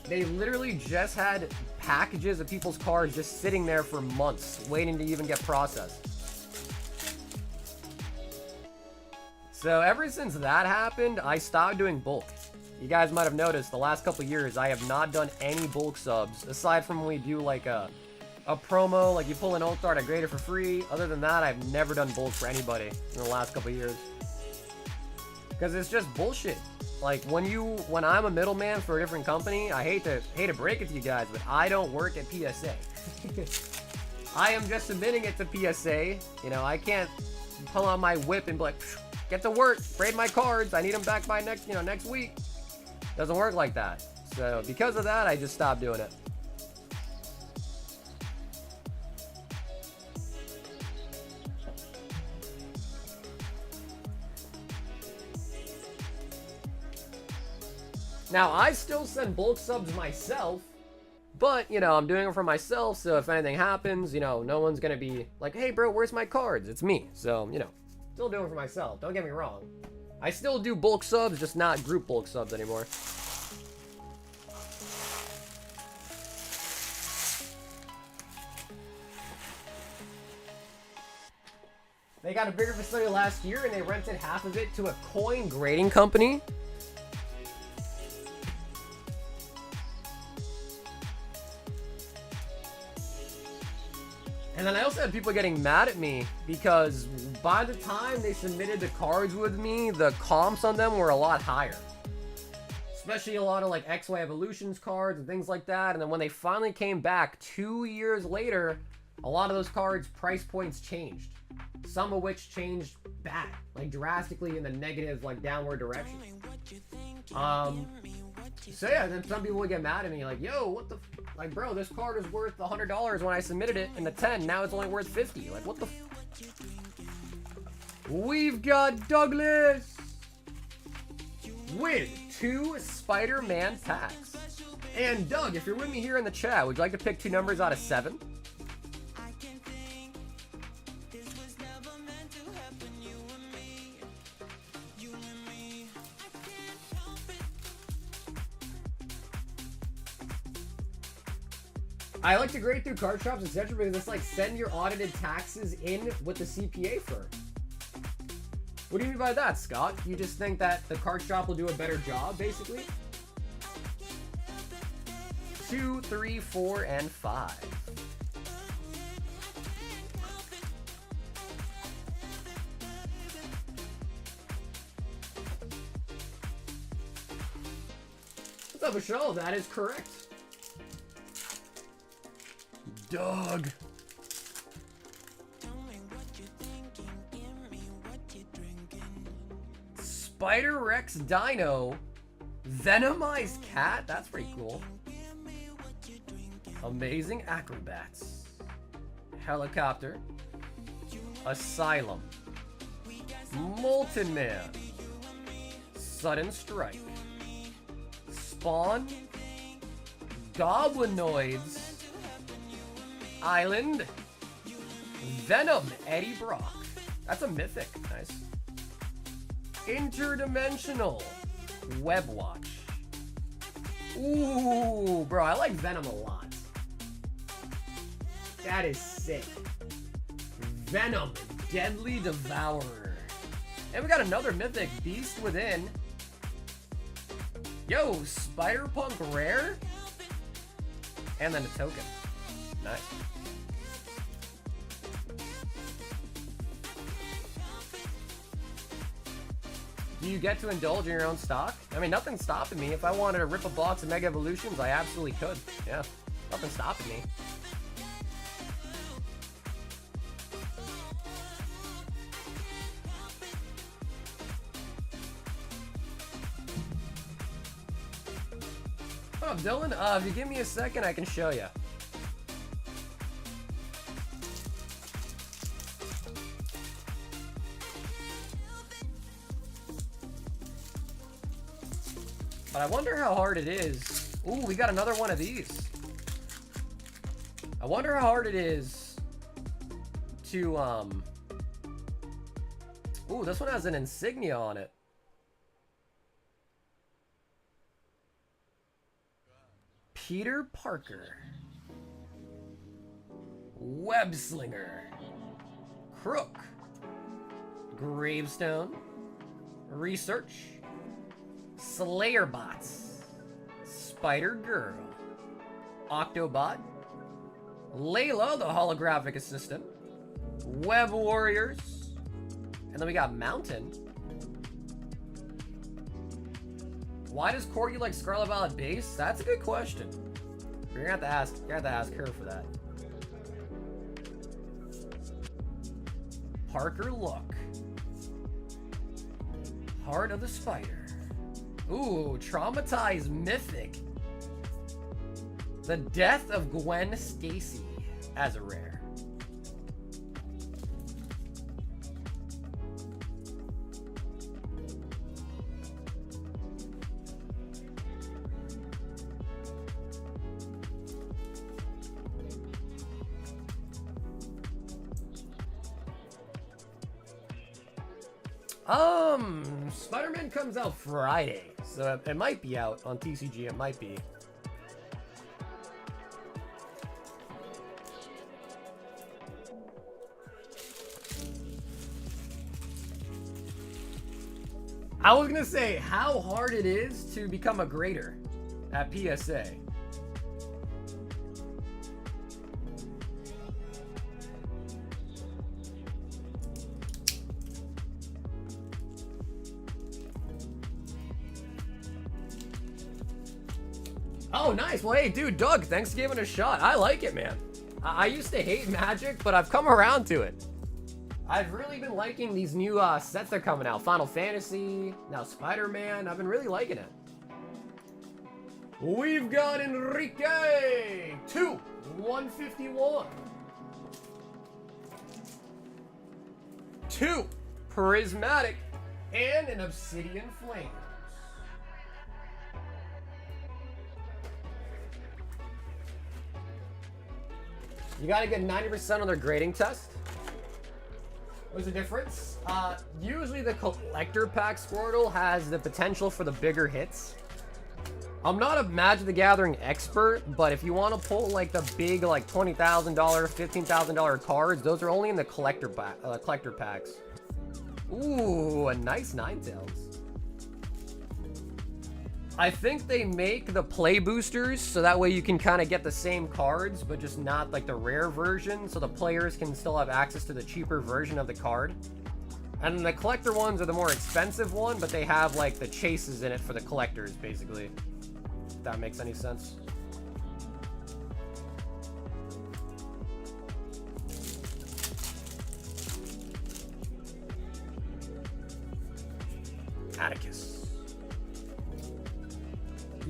They literally just had packages of people's cards just sitting there for months, waiting to even get processed. So ever since that happened, I stopped doing bulk. You guys might have noticed the last couple years, I have not done any bulk subs, aside from when we do like a promo, like you pull an ult card, I grade it for free. Other than that, I've never done bulk for anybody in the last couple years. Because it's just bullshit. Like when I'm a middleman for a different company, I hate to break it to you guys, but I don't work at PSA. I am just submitting it to PSA. You know, I can't pull out my whip and be like, get to work, grade my cards. I need them back by next week. Doesn't work like that. So because of that, I just stopped doing it. Now, I still send bulk subs myself, but, you know, I'm doing it for myself, so if anything happens, you know, no one's gonna be like, hey, bro, where's my cards? It's me. So, you know, still doing it for myself. Don't get me wrong. I still do bulk subs, just not group bulk subs anymore. They got a bigger facility last year, and they rented half of it to a coin grading company. And then I also had people getting mad at me because by the time they submitted the cards with me, the comps on them were a lot higher. Especially a lot of like XY Evolutions cards and things like that. And then when they finally came back 2 years later, a lot of those cards' price points changed. Some of which changed bad, like drastically in the negative, like downward direction. So yeah, then some people would get mad at me like, yo, what the like, bro, this card is worth $100 when I submitted it in the 10, now it's only worth 50. Like, what the We've got Douglas with 2 Spider-Man packs. And Doug, if you're with me here in the chat, would you like to pick 2 numbers out of 7? I like to grade through card shops, etc. because it's like send your audited taxes in with the CPA firm. What do you mean by that, Scott? You just think that the card shop will do a better job, basically? 2, 3, 4, and 5. What's up, Michelle? That is correct. Doug. Spider Rex Dino. Venomized Cat. That's pretty cool. Amazing Acrobats. Helicopter. Asylum. Molten Man. Sudden Strike. Spawn. Goblinoids. Island. Venom, Eddie Brock. That's a mythic. Nice. Interdimensional. Webwatch. Ooh, bro, I like Venom a lot. That is sick. Venom, Deadly Devourer. And we got another mythic, Beast Within. Yo, Spider-Punk Rare. And then a token. Nice. Do you get to indulge in your own stock? I mean, nothing's stopping me. If I wanted to rip a box of Mega Evolutions, I absolutely could. Yeah, nothing's stopping me. Dylan? If you give me a second, I can show you. But I wonder how hard it is. Ooh, we got another one of these. I wonder how hard it is to, Ooh, this one has an insignia on it. Peter Parker. Webslinger. Crook. Gravestone. Research. Slayer Bots. Spider Girl. Octobot. Layla, the holographic assistant. Web Warriors. And then we got Mountain. Why does Corgi like Scarlet Violet Base? That's a good question. You're gonna have to ask her for that. Parker Luck. Heart of the Spider. Ooh, Traumatized Mythic. The Death of Gwen Stacy as a rare. Spiderman comes out Friday, so it might be out on TCG. It might be. I was gonna say how hard it is to become a grader at PSA. Oh, nice. Well, hey, dude, Doug, thanks for giving it a shot. I like it, man. I used to hate Magic, but I've come around to it. I've really been liking these new sets that are coming out. Final Fantasy, now Spider-Man. I've been really liking it. We've got Enrique, 151. 2 Prismatic, and an Obsidian Flames. You gotta get 90% on their grading test. What's the difference? Usually the collector pack Squirtle has the potential for the bigger hits. I'm not a Magic the Gathering expert, but if you want to pull like the big like $20,000, $15,000 cards, those are only in the collector packs. Ooh, a nice Ninetales. I think they make the play boosters so that way you can kind of get the same cards, but just not like the rare version, so the players can still have access to the cheaper version of the card. And then the collector ones are the more expensive one, but they have like the chases in it for the collectors, basically. If that makes any sense. Atticus.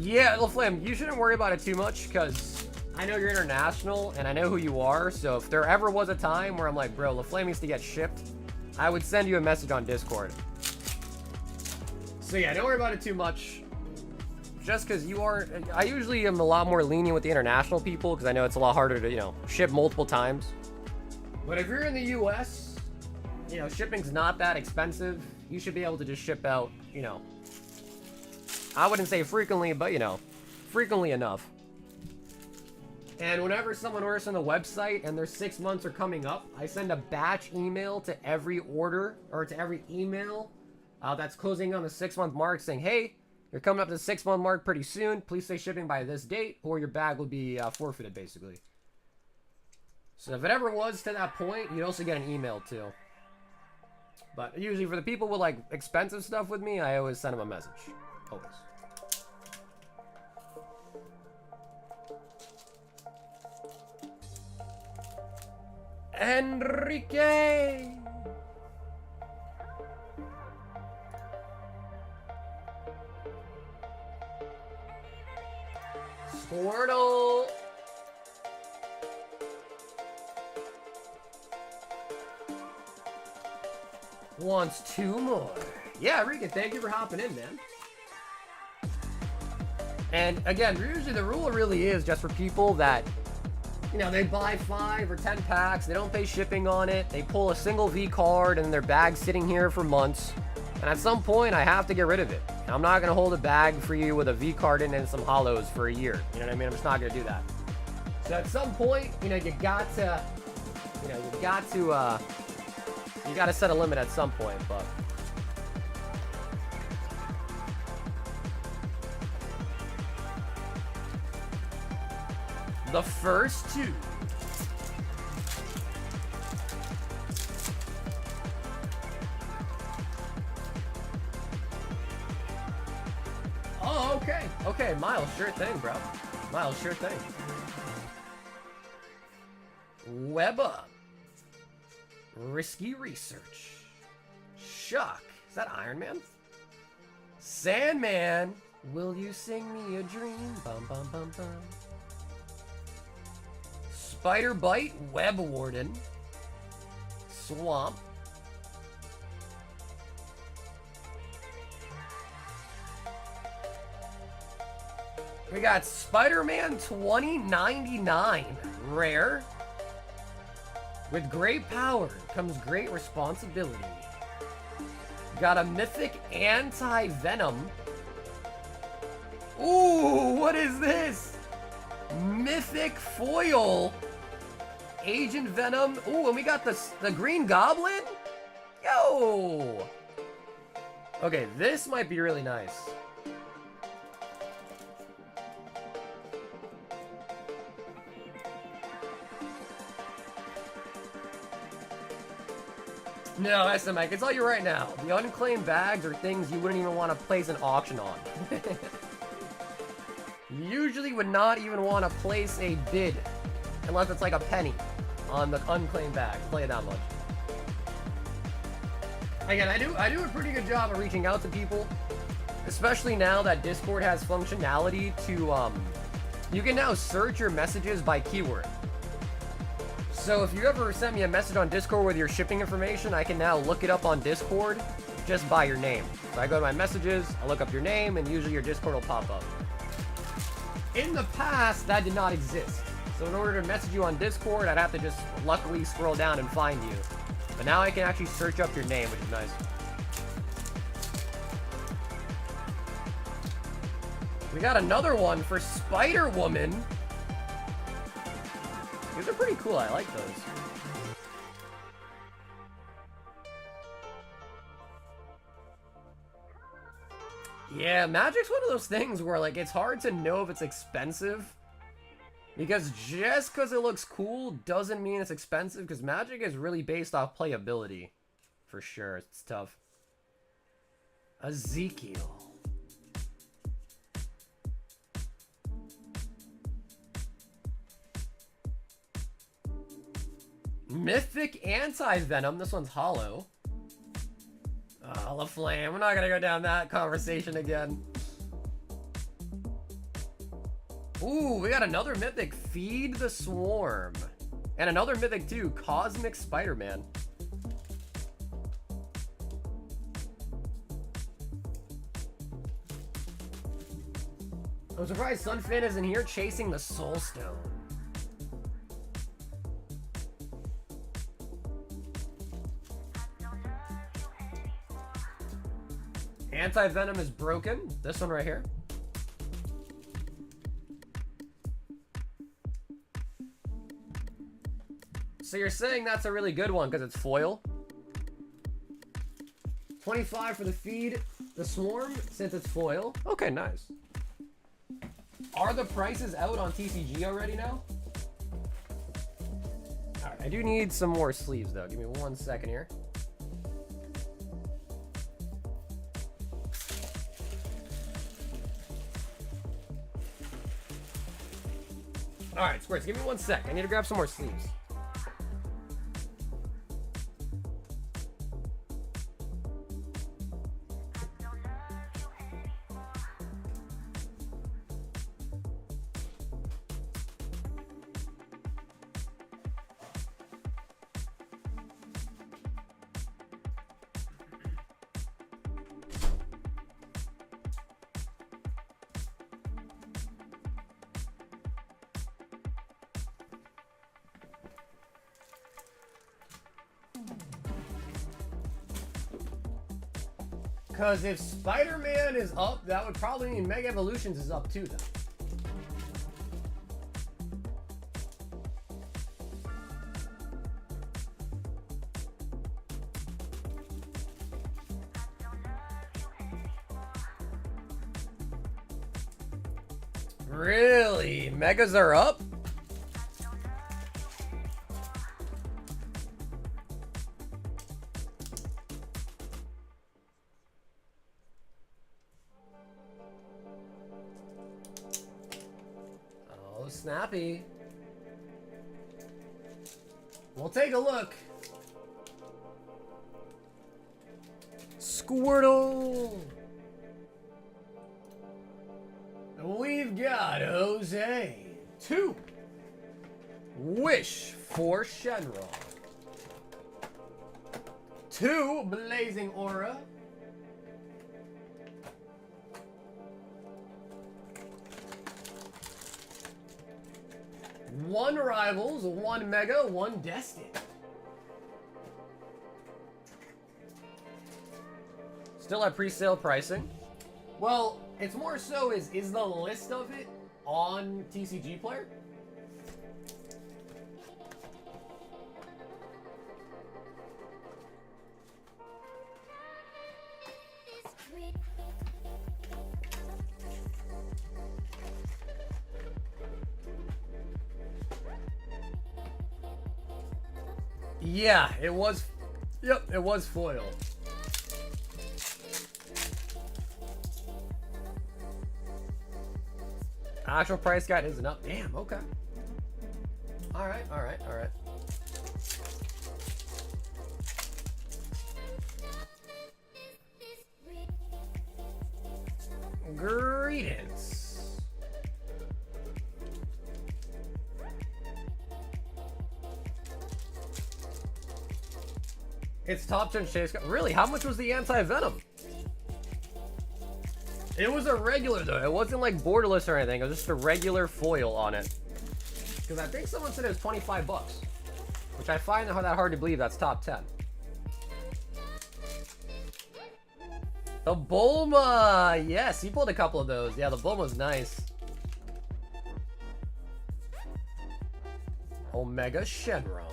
Yeah, LaFlame, you shouldn't worry about it too much because I know you're international and I know who you are. So if there ever was a time where I'm like, bro, LaFlame needs to get shipped, I would send you a message on Discord. So yeah, don't worry about it too much. Just because you are, I usually am a lot more lenient with the international people because I know it's a lot harder to, you know, ship multiple times. But if you're in the US, you know, shipping's not that expensive. You should be able to just ship out, you know, I wouldn't say frequently, but, you know, frequently enough. And whenever someone orders on the website and their 6 months are coming up, I send a batch email to every order, or to every email that's closing on the 6-month mark saying, hey, you're coming up to the 6-month mark pretty soon. Please say shipping by this date, or your bag will be forfeited, basically. So if it ever was to that point, you'd also get an email, too. But usually for the people with, like, expensive stuff with me, I always send them a message. Always. Enrique! Squirtle. Wants 2 more. Yeah, Regan, thank you for hopping in, man. And again, usually the rule really is just for people that, you know, they buy 5 or 10 packs, they don't pay shipping on it, they pull a single V card and their bag's sitting here for months. And at some point, I have to get rid of it. I'm not going to hold a bag for you with a V card in and some holos for a year. You know what I mean? I'm just not going to do that. So at some point, you know, you got to set a limit at some point, but. The first 2. Oh, okay. Okay, Miles, sure thing, bro. Miles, sure thing. Web up. Risky research. Shock. Is that Iron Man? Sandman. Will you sing me a dream? Bum, bum, bum, bum. Spider Bite, Web Warden, Swamp, we got Spider-Man 2099, rare. With great power comes great responsibility. Got a mythic anti-venom. Ooh, what is this? Mythic foil. Agent Venom. Ooh, and we got the Green Goblin? Yo! Okay, this might be really nice. No, that's the Mike. I'll tell you right now. The unclaimed bags are things you wouldn't even want to place an auction on. Usually would not even want to place a bid unless it's like a penny on the unclaimed bag. Play it that much. Again, I do a pretty good job of reaching out to people, especially now that Discord has functionality to you can now search your messages by keyword. So if you ever send me a message on Discord with your shipping information, I can now look it up on Discord just by your name. So I go to my messages, I look up your name, and usually your Discord will pop up. In the past, that did not exist. So in order to message you on Discord, I'd have to just luckily scroll down and find you. But now I can actually search up your name, which is nice. We got another one for Spider-Woman. These are pretty cool. I like those. Yeah, Magic's one of those things where, like, it's hard to know if it's expensive. Because just because it looks cool doesn't mean it's expensive, because Magic is really based off playability. For sure, it's tough. Ezekiel. Mythic Anti-Venom. This one's hollow. Oh, La Flame. We're not going to go down that conversation again. Ooh, we got another Mythic. Feed the Swarm. And another Mythic, too. Cosmic Spider-Man. I'm surprised Sunfin isn't here chasing the Soul Stone. Anti-Venom is broken. This one right here. So you're saying that's a really good one because it's foil? 25 for the feed, the swarm, since it's foil. Okay, nice. Are the prices out on TCG already now? Alright, I do need some more sleeves though. Give me 1 second here. Alright, Squirts, give me 1 sec. I need to grab some more sleeves. Because if Spiderman is up, that would probably mean Mega Evolutions is up too, then. Really? Megas are up? Oh, snappy. We'll take a look. Squirtle. We've got Jose. 2. Wish for Shenron. 2 Blazing Aura. 1 Rivals, 1 Mega, 1 Destined. Still at pre-sale pricing. Well, it's more so is the list of it on TCG Player? Yeah, it was. Yep, it was foil. Actual price guide isn't up. Damn, okay. Alright, alright, alright. Greetings. It's top 10 chase. Really? How much was the anti-venom? It was a regular though. It wasn't like borderless or anything. It was just a regular foil on it. Because I think someone said it was 25 bucks. Which I find that hard to believe that's top 10. The Bulma! Yes, he pulled a couple of those. Yeah, the Bulma's nice. Omega Shenron.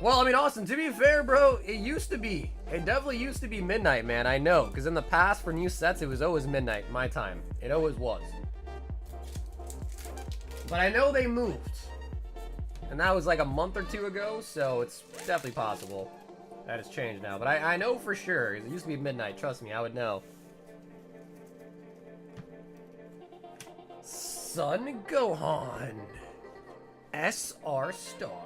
Well, I mean, Austin, to be fair, bro, it used to be. It definitely used to be midnight, man. I know. Because in the past, for new sets, it was always midnight, my time. It always was. But I know they moved. And that was like a month or 2 ago, so it's definitely possible that it's changed now. But I know for sure. It used to be midnight. Trust me, I would know. Son Gohan. SR Star.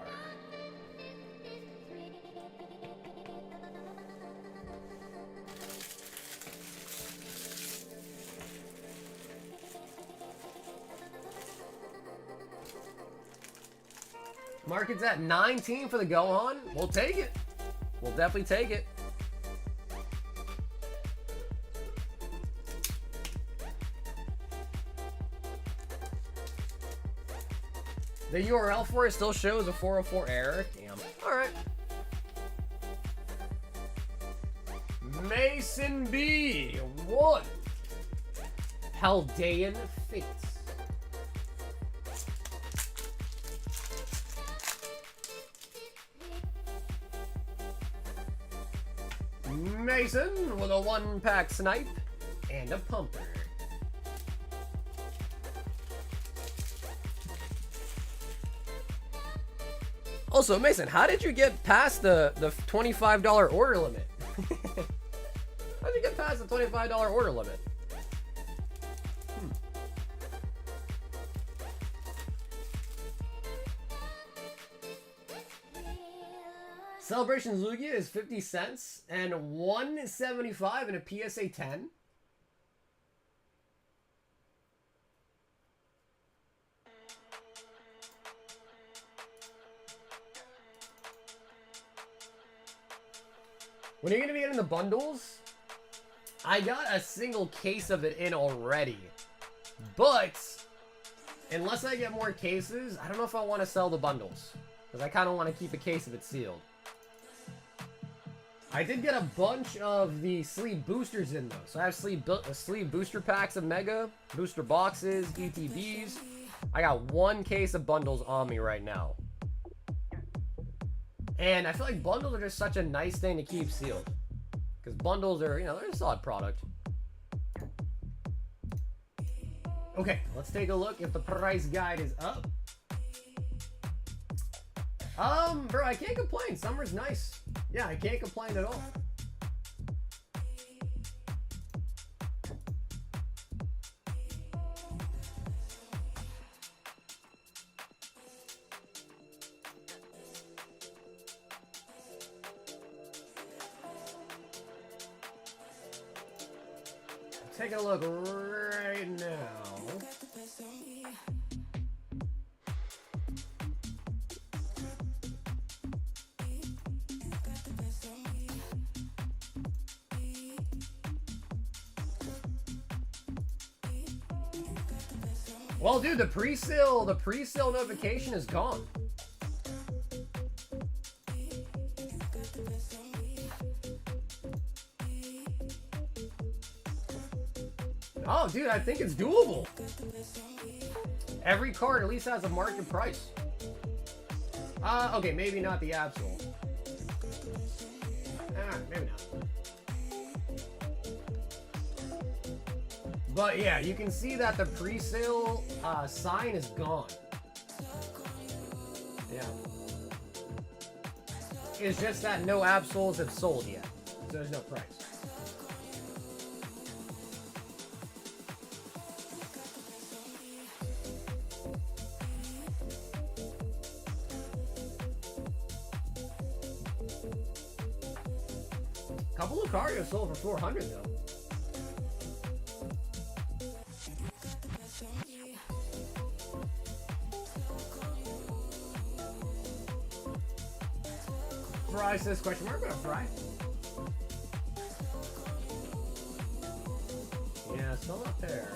Market's at 19 for the Gohan. We'll take it. We'll definitely take it. The URL for it still shows a 404 error. Damn. Alright. Mason B. 1. Haldean Fates. Mason with a 1-pack snipe and a pumper. Also, Mason, how did you get past the $25 order limit? How did you get past the $25 order limit? Celebration Lugia is 50 cents and 175 in a PSA 10. When are you going to be getting the bundles? I got a single case of it in already. But unless I get more cases, I don't know if I want to sell the bundles. Because I kind of want to keep a case of it sealed. I did get a bunch of the sleeve boosters in though. So I have sleeve booster packs of Mega, booster boxes, ETBs. I got 1 case of bundles on me right now. And I feel like bundles are just such a nice thing to keep sealed. Because bundles are, you know, they're a solid product. Okay, let's take a look if the price guide is up. Bro, I can't complain. Summer's nice. Yeah, I can't complain at all. Take a look right now. Well, dude, the pre-sale notification is gone. Oh, dude, I think it's doable. Every card at least has a market price. Okay, maybe not the Absol. Maybe not. But yeah, you can see that the pre-sale sign is gone. Yeah. It's just that no Absols have sold yet. So there's no price. Couple of cards sold for 400 though. Fry says question mark, but Fry. Yeah, still not there.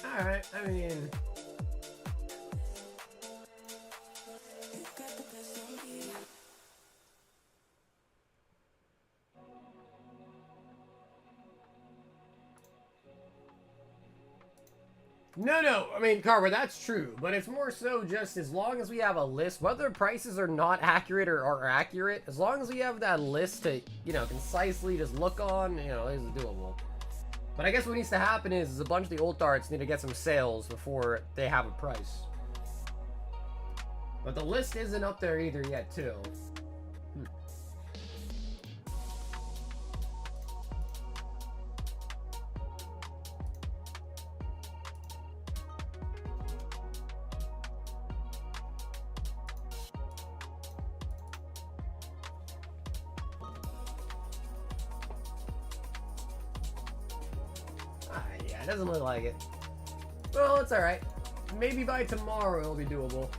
Alright, I mean... No, I mean, Carver, that's true, but it's more so just as long as we have a list, whether prices are not accurate or are accurate, as long as we have that list to, you know, concisely just look on, you know, it's doable. But I guess what needs to happen is a bunch of the old darts need to get some sales before they have a price. But the list isn't up there either yet, too. Doesn't look like it. Well, it's alright. Maybe by tomorrow it'll be doable.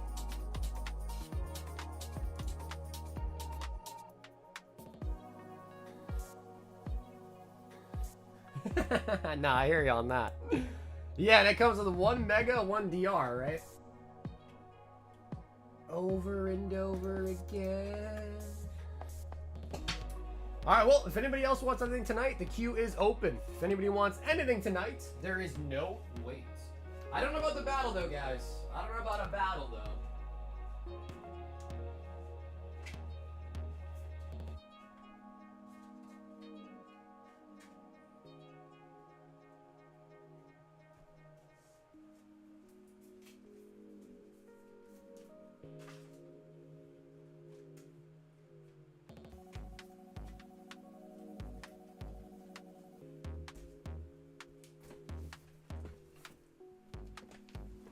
Nah, I hear you on that. Yeah, and it comes with 1 Mega, 1 DR, right? Over and over again. Alright, well, if anybody else wants anything tonight, the queue is open. If anybody wants anything tonight, there is no wait. I don't know about the battle, though, guys. I don't know about a battle, though.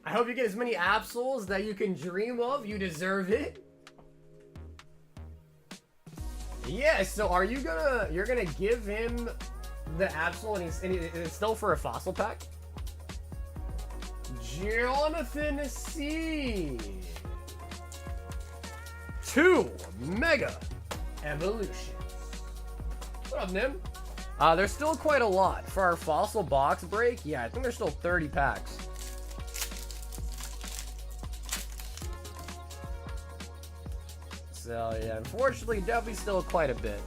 I hope you get as many Absols that you can dream of. You deserve it. Yeah, so are you gonna... You're gonna give him the Absol and it's still for a fossil pack? Jonathan C. 2 Mega Evolutions. What up, Nim? There's still quite a lot. For our fossil box break, yeah, I think there's still 30 packs. So, yeah, unfortunately, definitely still quite a bit.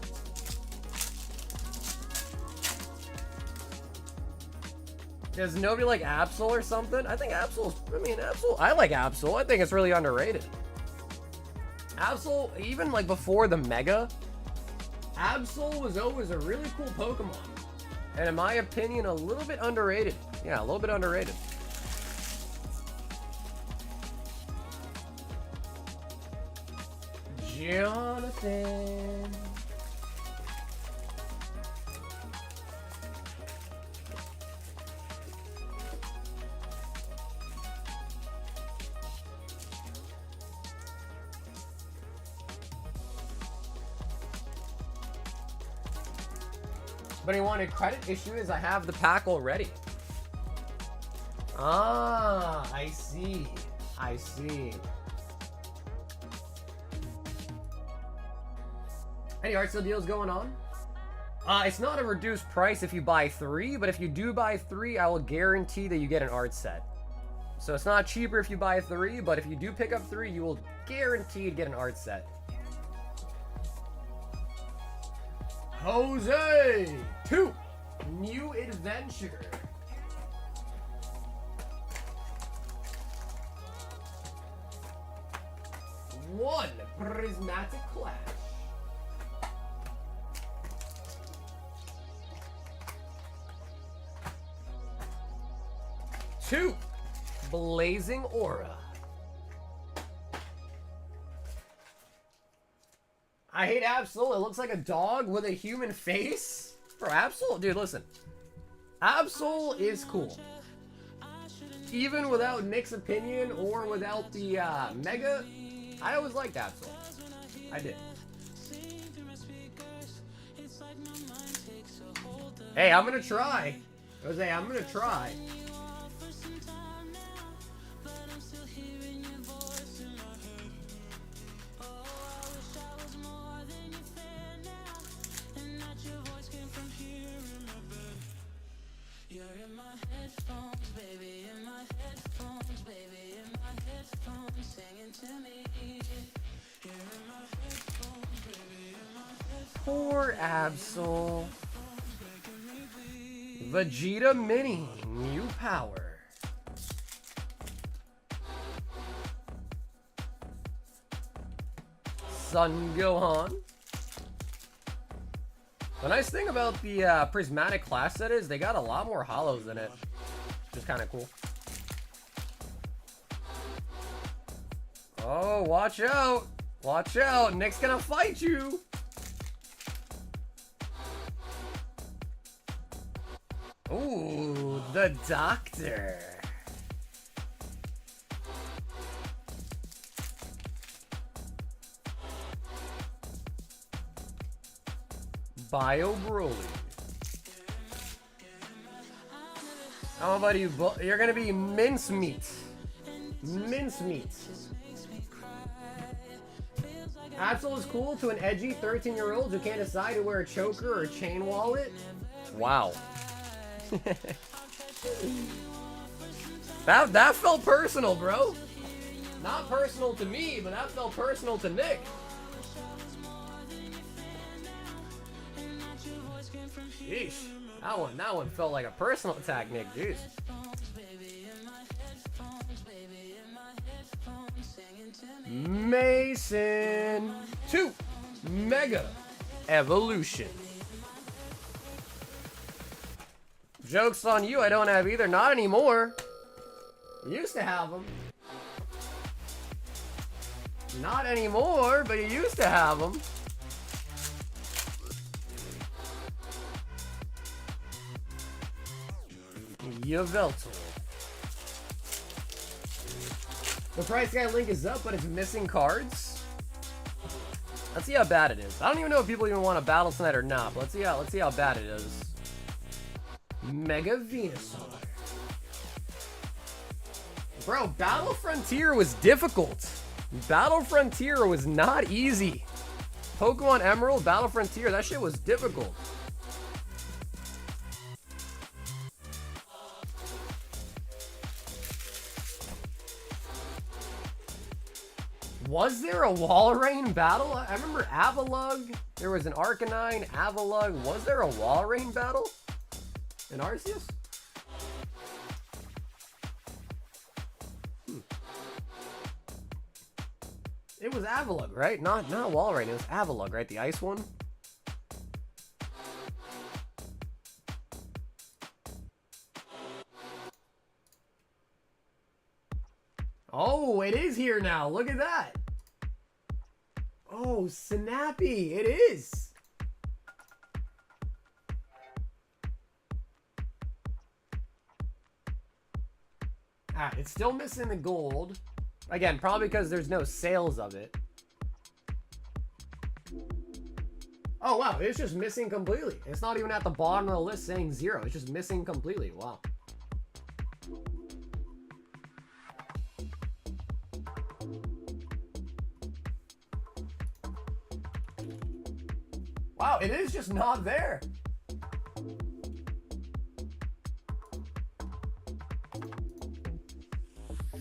Does nobody like Absol or something? I think Absol, I like Absol. I think it's really underrated. Absol, even like before the Mega, Absol was always a really cool Pokemon. And in my opinion, a little bit underrated. Yeah, a little bit underrated. Jonathan. But he wanted credit issue is I have the pack already. Ah, I see. I see. Any art sale deals going on? It's not a reduced price if you buy 3, but if you do buy 3, I will guarantee that you get an art set. So it's not cheaper if you buy 3, but if you do pick up 3, you will guarantee to get an art set. Jose! 2. New Adventure. 1. Prismatic Clash. 2. Blazing Aura. I hate Absol. It looks like a dog with a human face. Bro, Absol? Dude, listen. Absol is cool. Even without Nick's opinion or without the Mega, I always liked Absol. I did. Hey, I'm gonna try. Jose, I'm gonna try. Poor Absol. Vegeta Mini, new power. Sun Gohan. The nice thing about the Prismatic Class set is they got a lot more holos in it, which is kind of cool. Oh, watch out. Watch out. Nick's gonna fight you. Ooh, the Doctor. Bio Broly. How about you? You're gonna be mincemeat. Mincemeat. Absol is cool to an edgy 13-year-old who can't decide to wear a choker or a chain wallet. Wow. That felt personal, bro. Not personal to me, but that felt personal to Nick. Sheesh. That one felt like a personal attack, Nick. Jeez. Mason 2. Mega Evolution. Joke's on you, I don't have either. Not anymore. You used to have them. Not anymore, but you used to have them. Yveltal. The price guide link is up, but it's missing cards. Let's see how bad it is. I don't even know if people even want to battle tonight or not, but let's see how bad it is. Mega Venusaur. Bro, Battle Frontier was difficult. Battle Frontier was not easy. Pokemon Emerald, Battle Frontier, that shit was difficult. Was there a Walrein battle? I remember Avalug. There was an Arcanine, Avalug. Was there a Walrein battle in Arceus? It was Avalug, right? Not Walrein. It was Avalug, right? The ice one. Oh, it is here now. Look at that. Oh, snappy. It is. Ah, it's still missing the gold. Again, probably because there's no sales of it. Oh, wow. It's just missing completely. It's not even at the bottom of the list saying 0. It's just missing completely. Wow. Wow, it is just not there.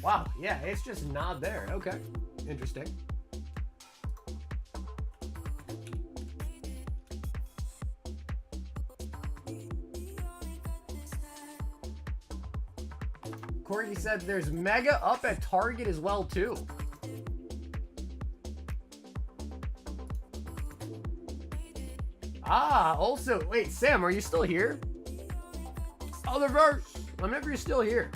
Wow, yeah, it's just not there. Okay, interesting. Corky said there's Mega up at Target as well, too. Ah, also, wait, Sam, are you still here? Other verse, let me know if you're still here.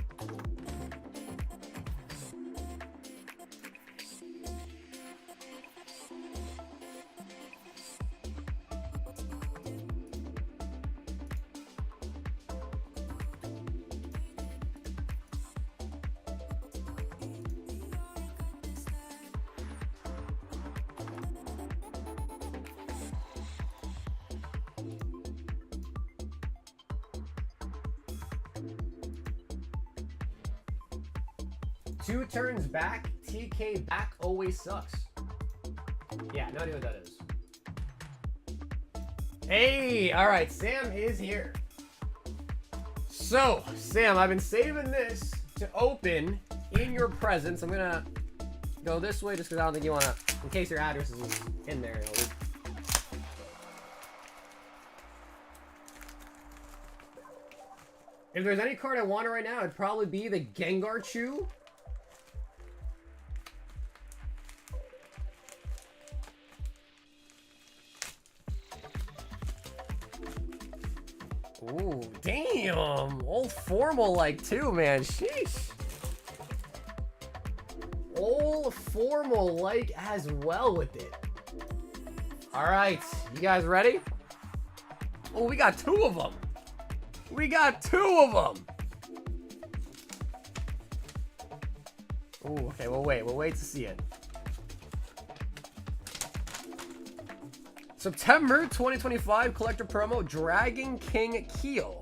Two turns back, TK back always sucks. Yeah, no idea what that is. Hey, all right, Sam is here. So, Sam, I've been saving this to open in your presence. I'm gonna go this way just because I don't think you wanna, in case your address is in there. If there's any card I want right now, it'd probably be the Gengar Chew. Ooh, damn. Old formal like too, man. Sheesh. Old formal like as well with it. All right, you guys ready? Oh, we got 2 of them. We got 2 of them. Ooh, okay, we'll wait to see it. September 2025 collector promo, Dragon King Kyo.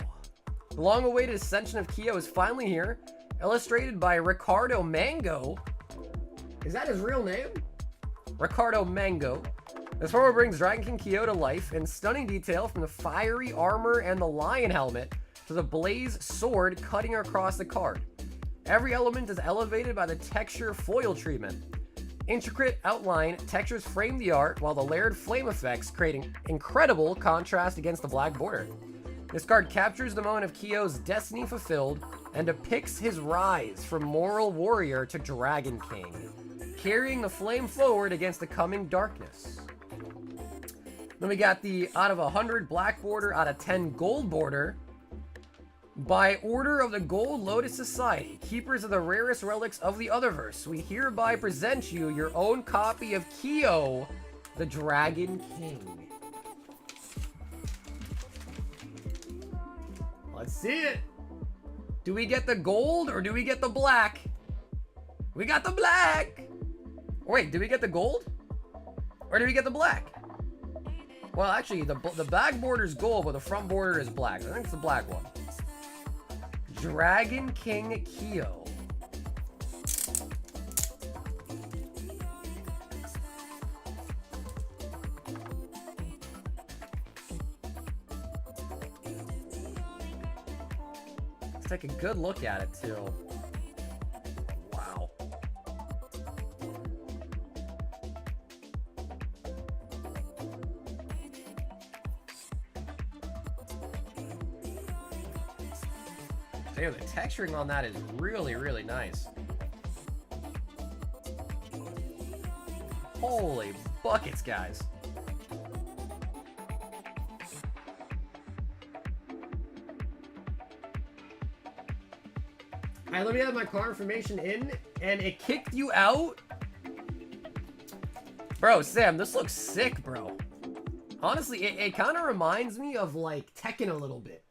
The long-awaited ascension of Kyo is finally here, illustrated by Ricardo Mango. Is that his real name? Ricardo Mango. This promo brings Dragon King Kyo to life in stunning detail, from the fiery armor and the lion helmet to the blaze sword cutting across the card. Every element is elevated by the texture foil treatment. Intricate outline textures frame the art, while the layered flame effects create incredible contrast against the black border. This card captures the moment of Kyo's destiny fulfilled and depicts his rise from moral warrior to Dragon King, carrying the flame forward against the coming darkness. Then we got the out of 100 black border, out of 10 gold border. By order of the Gold Lotus Society, keepers of the rarest relics of the Otherverse, we hereby present you your own copy of Kyo, the Dragon King. Let's see it. Do we get the gold or do we get the black? We got the black. Wait, do we get the gold? Or do we get the black? Well, actually, the back border is gold, but the front border is black. I think it's the black one. Dragon King Kyo. Let's take a good look at it too. Wow. Damn, the texturing on that is really, really nice. Holy buckets, guys. Alright, let me have my car information in, and it kicked you out? Bro, Sam, this looks sick, bro. Honestly, it kind of reminds me of, like, Tekken a little bit.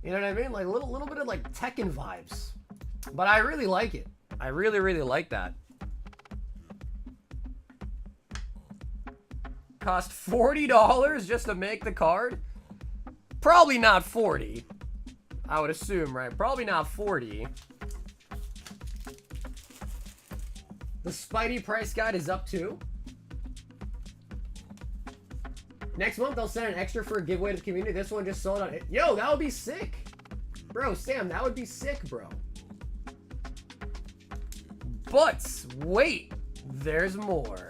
You know what I mean? Like, a little bit of, like, Tekken vibes. But I really like it. I really, really like that. Cost $40 just to make the card? Probably not 40. I would assume, right? Probably not 40. The Spidey price guide is up too. Next month, they'll send an extra for a giveaway to the community. This one just sold out. Yo, that would be sick. Bro, Sam, that would be sick, bro. But, wait. There's more.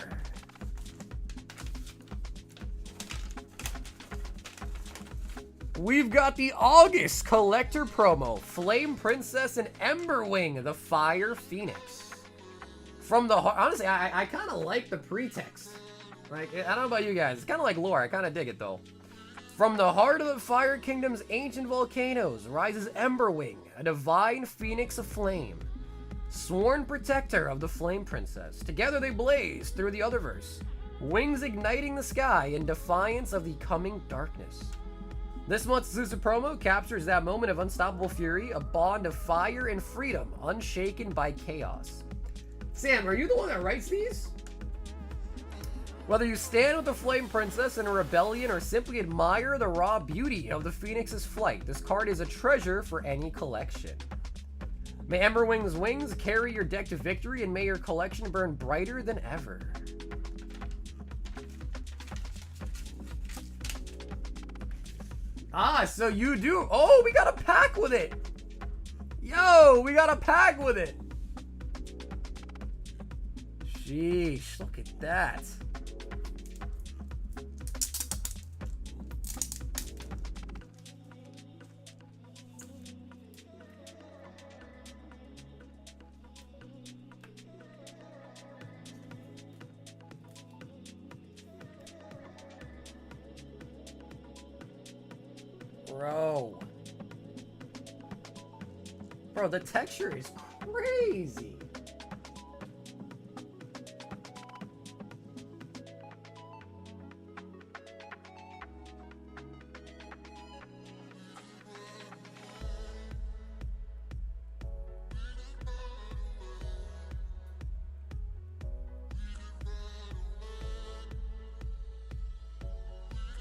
We've got the August collector promo. Flame Princess and Emberwing, the Fire Phoenix. From the... Honestly, I kind of like the pretext. Like, I don't know about you guys. It's kind of like lore. I kind of dig it, though. From the heart of the Fire Kingdom's ancient volcanoes rises Emberwing, a divine phoenix of flame. Sworn protector of the Flame Princess. Together they blaze through the Otherverse. Wings igniting the sky in defiance of the coming darkness. This month's exclusive promo captures that moment of unstoppable fury, a bond of fire and freedom, unshaken by chaos. Sam, are you the one that writes these? Whether you stand with the Flame Princess in a rebellion or simply admire the raw beauty of the Phoenix's flight, this card is a treasure for any collection. May Emberwing's wings carry your deck to victory, and may your collection burn brighter than ever. Ah, so you do. Oh, we got a pack with it. Yo, we got a pack with it. Sheesh, look at that. Bro, the texture is crazy.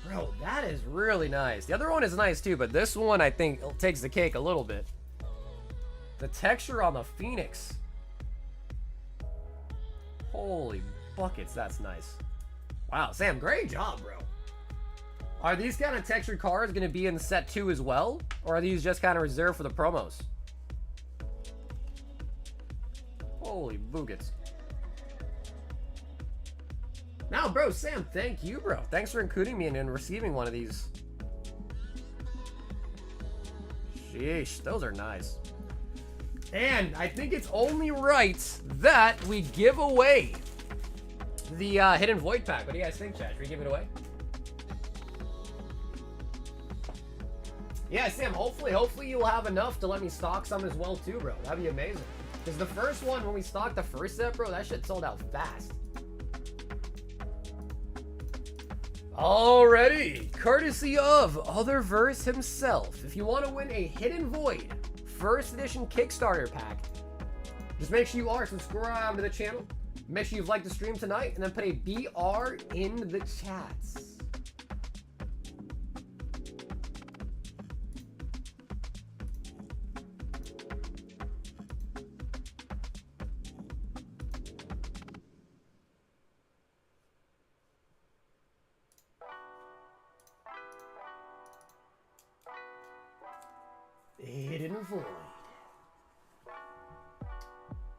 Bro, that is really nice. The other one is nice too, but this one I think takes the cake a little bit. The texture on the Phoenix. Holy buckets, that's nice. Wow, Sam, great job, bro. Are these kind of textured cards going to be in set 2 as well? Or are these just kind of reserved for the promos? Holy boogets. Now, bro, Sam, thank you, bro. Thanks for including me in receiving one of these. Sheesh, those are nice. And I think it's only right that we give away the Hidden Void pack. What do you guys think, chat? Should we give it away? Yeah, Sam, hopefully you'll have enough to let me stock some as well too, bro. That'd be amazing. Because the first one, when we stocked the first set, bro, that shit sold out fast. Alrighty, courtesy of Otherverse himself. If you want to win a Hidden Void First Edition Kickstarter pack, just make sure you are subscribed to the channel. Make sure you've liked the stream tonight, and then put a BR in the chats. Hidden Void.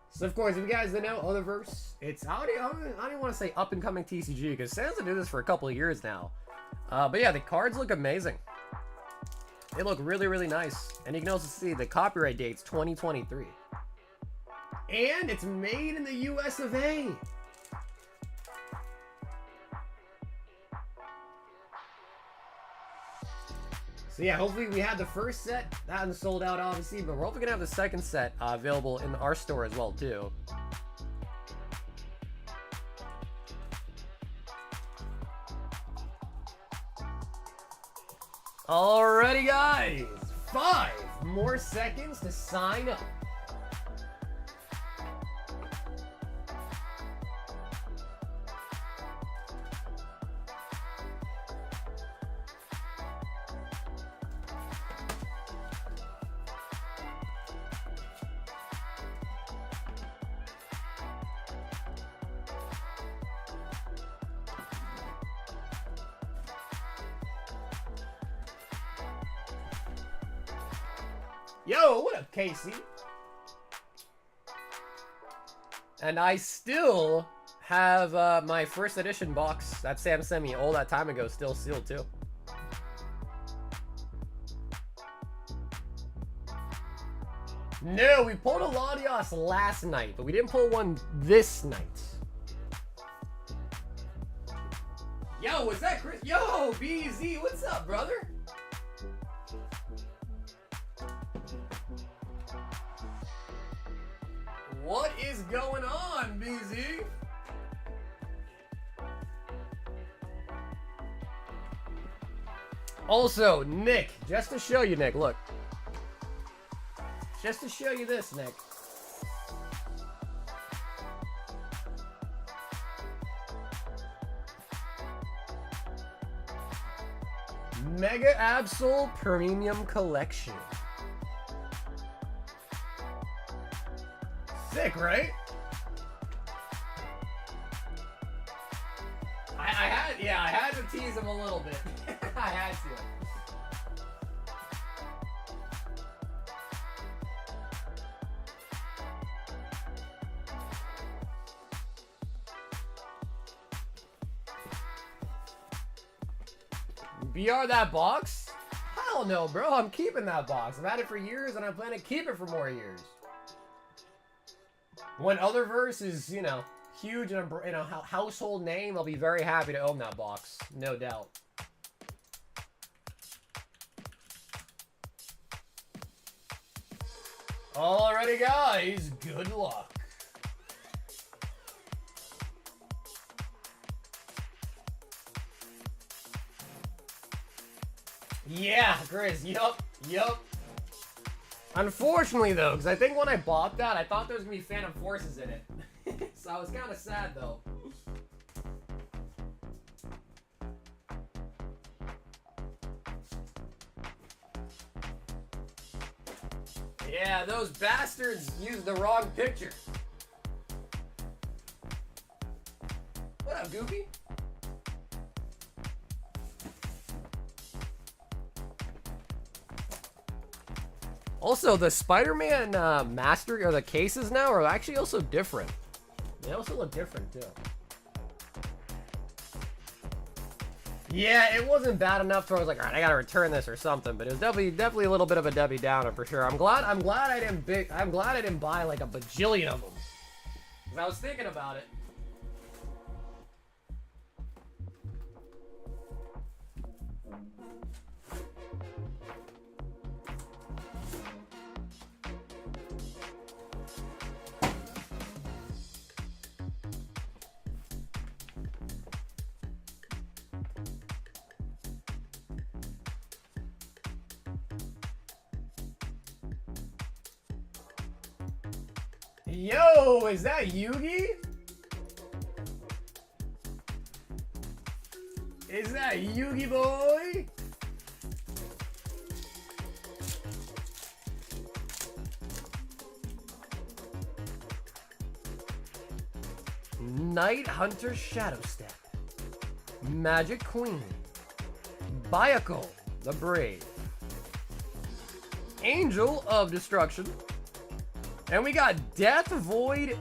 So, of course, if you guys don't know Otherverse, it's, I don't even want to say up-and-coming TCG, because Sam's been doing this for a couple of years now. But yeah, the cards look amazing. They look really, really nice. And you can also see the copyright date's 2023. And it's made in the US of A. So yeah, hopefully we had the first set. That one's sold out, obviously, but we're hopefully gonna have the second set available in our store as well, too. Alrighty, guys. 5 more seconds to sign up. Yo, what up, Casey? And I still have my first edition box that Sam sent me all that time ago, still sealed too. No, we pulled a Latios last night, but we didn't pull one this night. Yo, was that Chris? Yo, BZ, what's up, brother? What is going on, BZ? Also, Nick, just to show you, Nick, look. Just to show you this, Nick. Mega Absol Premium Collection. Sick, right? I had to tease him a little bit. I had to. BR that box? Hell no, bro. I'm keeping that box. I've had it for years and I plan to keep it for more years. When Otherverse is, you know, huge and a household name, I'll be very happy to own that box. No doubt. Alrighty, guys. Good luck. Yeah, Chris. Yup. Unfortunately, though, because I think when I bought that, I thought there was going to be Phantom Forces in it. So I was kind of sad, though. Yeah, those bastards used the wrong picture. What up, Goofy? Also, the Spider-Man master or the cases now are actually also different. They also look different too. Yeah, it wasn't bad enough so I was like, all right, I gotta return this or something. But it was definitely a little bit of a Debbie Downer for sure. I'm glad I didn't buy like a bajillion of them. I was thinking about it. Yo, is that Yugi? Is that Yugi boy? Night Hunter Shadow Step, Magic Queen, Bayako the Brave, Angel of Destruction, and we got Death Void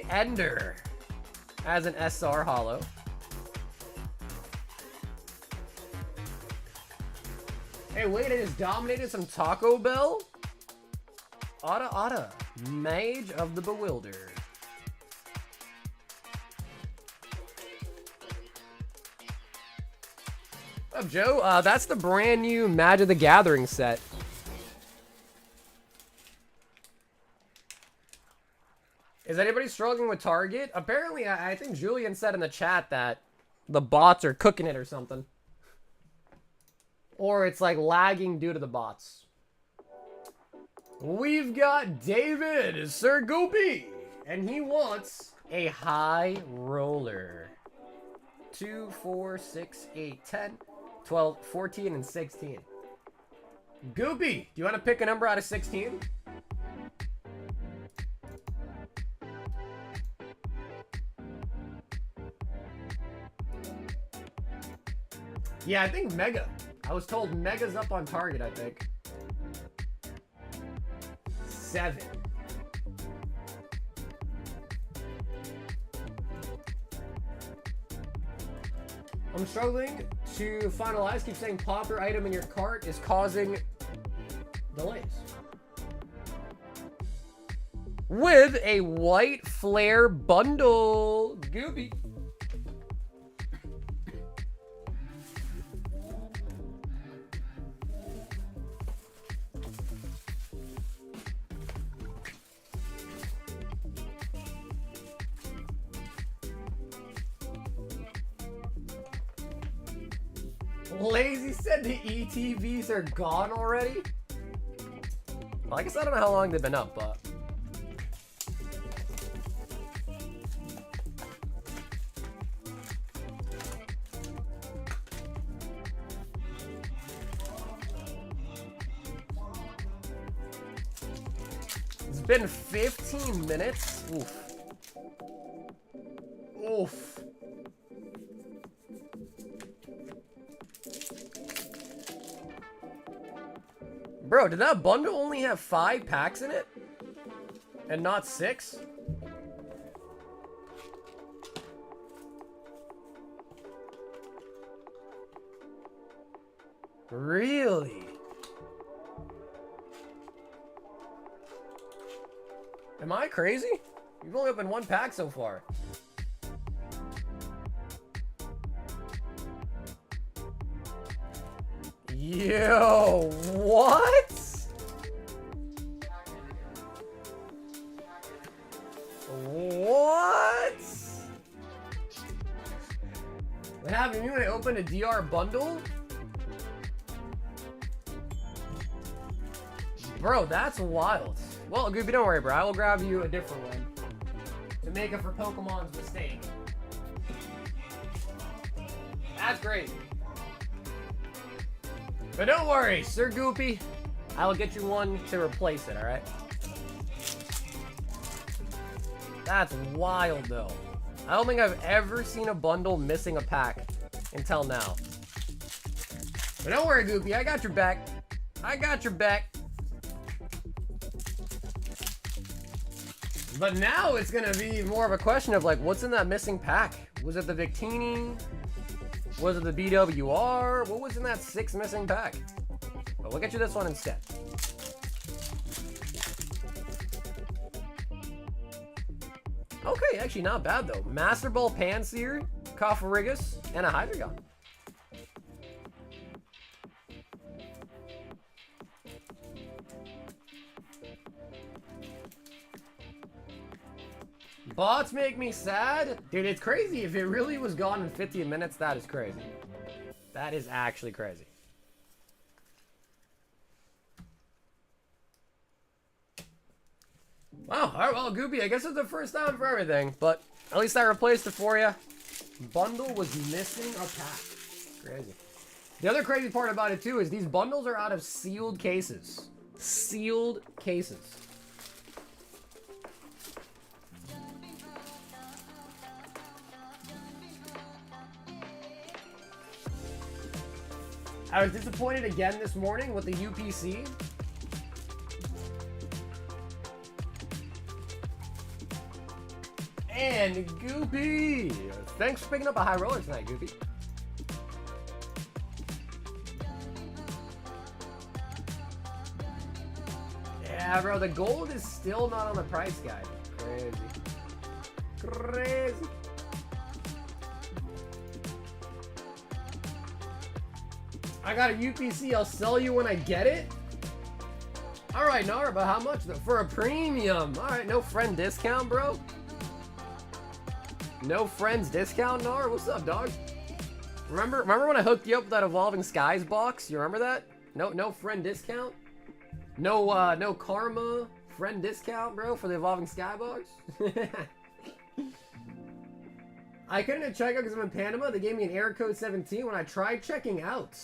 Ender as an SR holo. Hey, wait, I just dominated some Taco Bell? Otta, Mage of the Bewildered. What's up, Joe? That's the brand new Magic the Gathering set. Is anybody struggling with Target? Apparently, I think Julian said in the chat that the bots are cooking it or something. Or it's like lagging due to the bots. We've got David Sir Goopy, and he wants a high roller. 2, 4, 6, 8, 10, 12, 14, and 16. Goopy, do you want to pick a number out of 16? Yeah, I think Mega. I was told Mega's up on target, I think. 7. I'm struggling to finalize. Keep saying popper item in your cart is causing delays. With a White Flare bundle. Goopy. Lazy said the ETVs are gone already? Well, I guess I don't know how long they've been up, but... It's been 15 minutes? Oof. Oof. Bro, did that bundle only have 5 packs in it? And not 6? Really? Am I crazy? You've only opened 1 pack so far. Yo, what? What? What happened to me when I opened a DR bundle? Bro, that's wild. Well, Goopy, don't worry, bro. I will grab you a different one to make up for Pokemon's mistake. That's great. But don't worry, Sir Goopy. I will get you one to replace it, alright? That's wild, though. I don't think I've ever seen a bundle missing a pack until now. But don't worry, Goopy. I got your back. I got your back. But now it's going to be more of a question of, like, what's in that missing pack? Was it the Victini? Was it the BWR? What was in that 6 missing pack? But we'll get you this one instead. Okay, actually not bad though. Master Ball Panseer, Cofferigus, and a Hydreigon. Bots make me sad? Dude, it's crazy. If it really was gone in 15 minutes, that is crazy. That is actually crazy. Wow, alright, well, Goopy, I guess it's the first time for everything, but at least I replaced it for you. Bundle was missing a pack. Crazy. The other crazy part about it, too, is these bundles are out of sealed cases. Sealed cases. I was disappointed again this morning with the UPC. And Goopy! Thanks for picking up a high roller tonight, Goopy. Yeah, bro, the gold is still not on the price guide. Crazy. Crazy. I got a UPC. I'll sell you when I get it. All right, Nara, but how much though? For a premium. All right, no friend discount, bro. No friends discount, Nara. What's up, dog? Remember when I hooked you up with that Evolving Skies box? You remember that? No friend discount. No karma friend discount, bro, for the Evolving Sky box. I couldn't check out because I'm in Panama. They gave me an error code 17 when I tried checking out.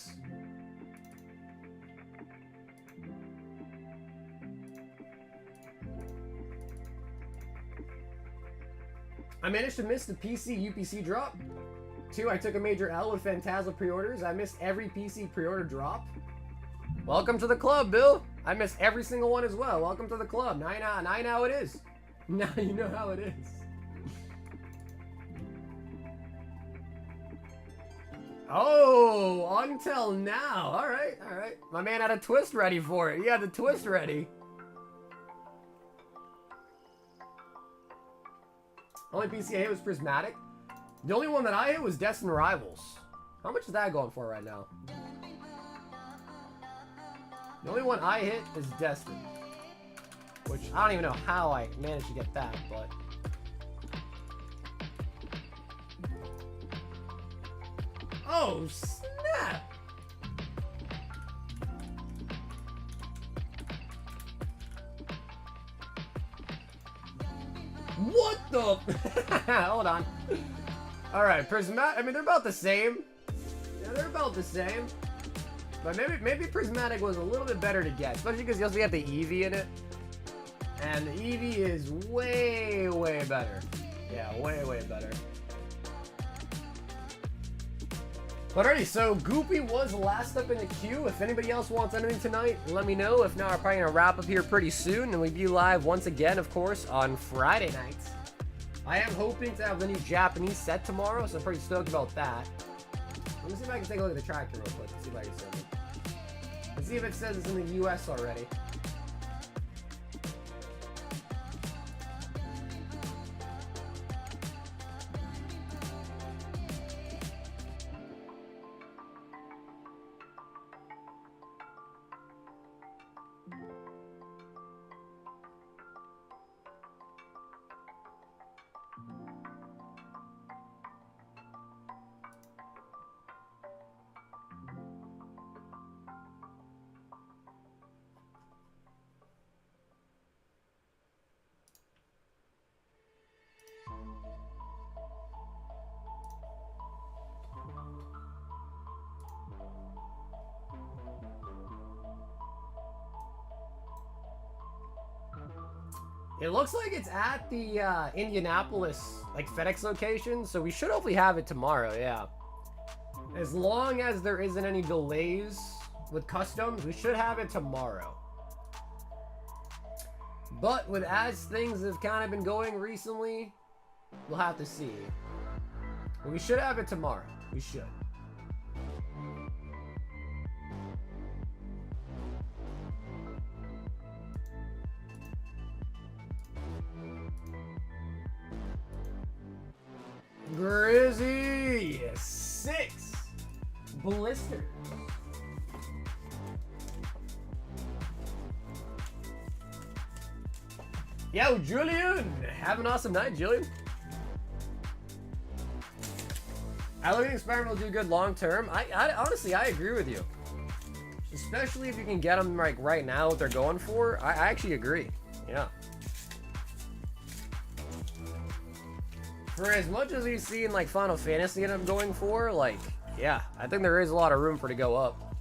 I managed to miss the PC UPC drop. 2, I took a major L with Phantasma pre-orders. I missed every PC pre-order drop. Welcome to the club, Bill. I missed every single one as well. Welcome to the club. Now how it is. Now you know how it is. Oh, until now. All right, all right. My man had a twist ready for it. He had the twist ready. Only PC I hit was Prismatic. The only one that I hit was Destined Rivals. How much is that going for right now? The only one I hit is Destined. Which, I don't even know how I managed to get that, but... Oh, snap! What the? Hold on. All right, Prismatic. I mean, they're about the same. Yeah, they're about the same. But maybe Prismatic was a little bit better to get, especially because you also got the Eevee in it, and the Eevee is way better. Yeah, way better. But alrighty, so Goopy was last up in the queue. If anybody else wants anything tonight, let me know. If not, I'm probably gonna wrap up here pretty soon, and we'll be live once again, of course, on Friday nights. I am hoping to have the new Japanese set tomorrow, so I'm pretty stoked about that. Let me see if I can take a look at the tractor real quick. Let's see if I can send it. Let's see if it says it's in the US already. It looks like it's at the Indianapolis, like, FedEx location, so we should hopefully have it tomorrow, yeah. As long as there isn't any delays with customs, we should have it tomorrow. But with as things have kind of been going recently, we'll have to see. But we should have it tomorrow. We should. Grizzy 6 blisters. Yo, Julian! Have an awesome night, Julian. I don't think Spiderman will do good long term. I honestly, I agree with you. Especially if you can get them like right now, what they're going for. I actually agree. Yeah. For as much as we've seen like Final Fantasy end up going for, like, yeah, I think there is a lot of room for it to go up.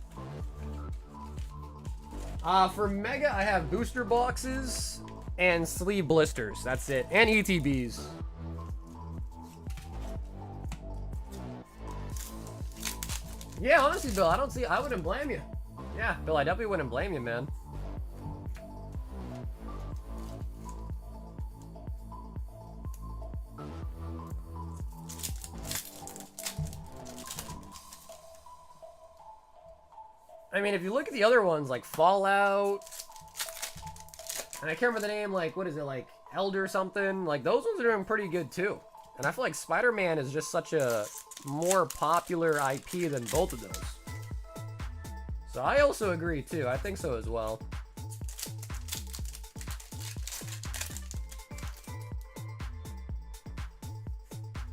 For Mega, I have booster boxes and sleeve blisters. That's it. And ETBs. Yeah, honestly, Bill, I wouldn't blame you. Yeah, Bill, I definitely wouldn't blame you, man. I mean, if you look at the other ones, like Fallout, And I can't remember the name, like, what is it, like, Elder something? Like, those ones are doing pretty good, too. And I feel like Spider-Man is just such a more popular IP than both of those. So I also agree, too. I think so as well.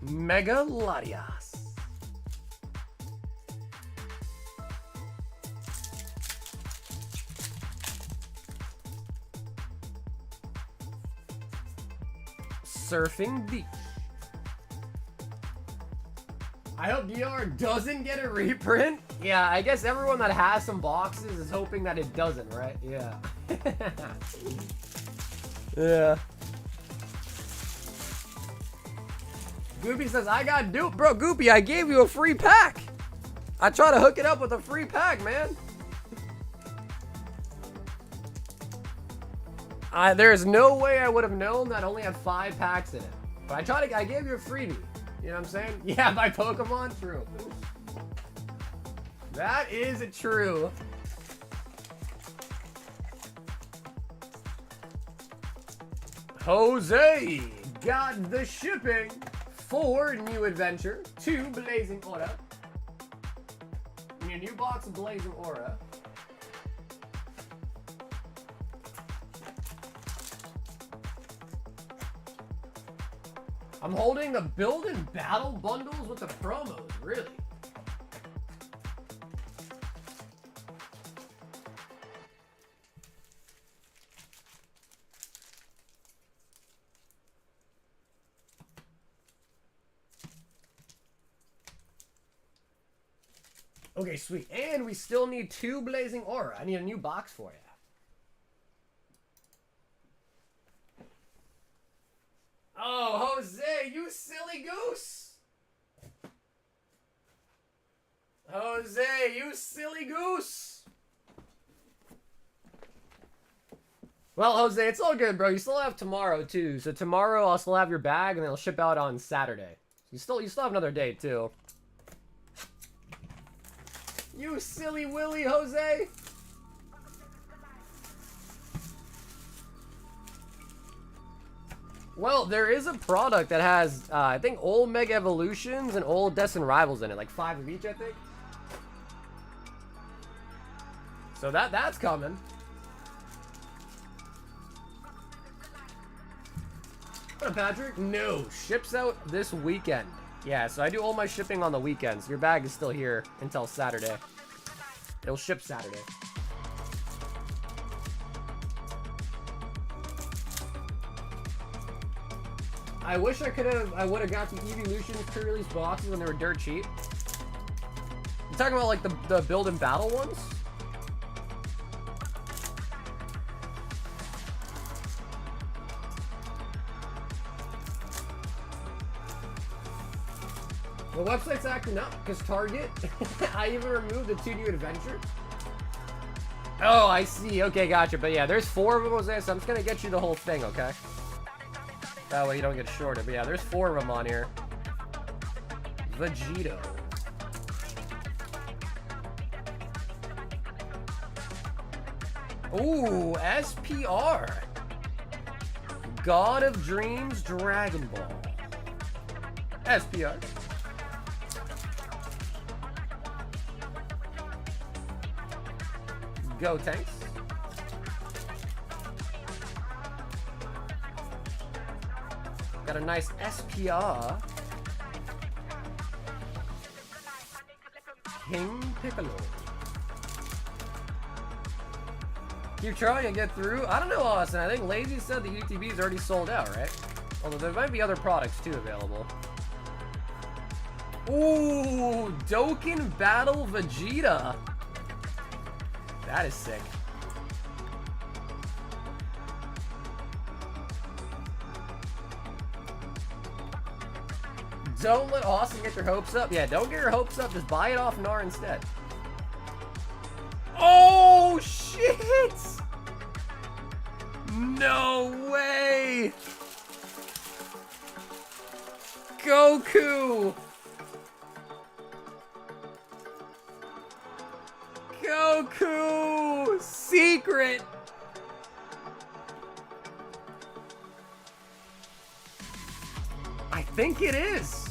Mega Latias. Surfing Beach. I hope DR doesn't get a reprint. Yeah, I guess everyone that has some boxes is hoping that it doesn't, right? Yeah. Yeah. Goopy says, I got duped. Bro, Goopy, I gave you a free pack. I try to hook it up with a free pack, man. There's no way I would have known that I only had 5 packs in it. But I gave you a freebie. You know what I'm saying? Yeah, my Pokemon? True. That is true. Jose got the shipping for New Adventure to Blazing Aura. Your new box of Blazing Aura. I'm holding the build and battle bundles with the promos, really. Okay, sweet. And we still need 2 Blazing Aura. I need a new box for you. Oh, Jose, you silly goose. Jose, you silly goose. Well, Jose, it's all good, bro. You still have tomorrow, too. So tomorrow, I'll still have your bag, and then it'll ship out on Saturday. You still have another day, too. You silly willy, Jose. Well, there is a product that has, I think, old Mega Evolutions and old Destined Rivals in it. Like 5 of each, I think. So that's coming. What up, Patrick? No, ships out this weekend. Yeah, so I do all my shipping on the weekends. Your bag is still here until Saturday. It'll ship Saturday. I wish I would have got the Evolution pre-release boxes when they were dirt cheap. You talking about like the build and battle ones? The website's acting up because Target. I even removed the 2 new adventures. Oh, I see. Okay, gotcha. But yeah, there's 4 of them, Jose, so I'm just gonna get you the whole thing, okay? That way you don't get shorted. But yeah, there's 4 of them on here. Vegito. Ooh, SPR. God of Dreams Dragon Ball. SPR. Go Tanks. Got a nice SPR. King Piccolo. Keep trying to get through. I don't know, Austin. I think Lazy said the UTB is already sold out, right? Although there might be other products too available. Ooh, Dokkan Battle Vegeta. That is sick. Don't let Austin get your hopes up. Yeah, don't get your hopes up. Just buy it off NAR instead. Oh, shit! No way! Goku! Goku! Secret! think it is.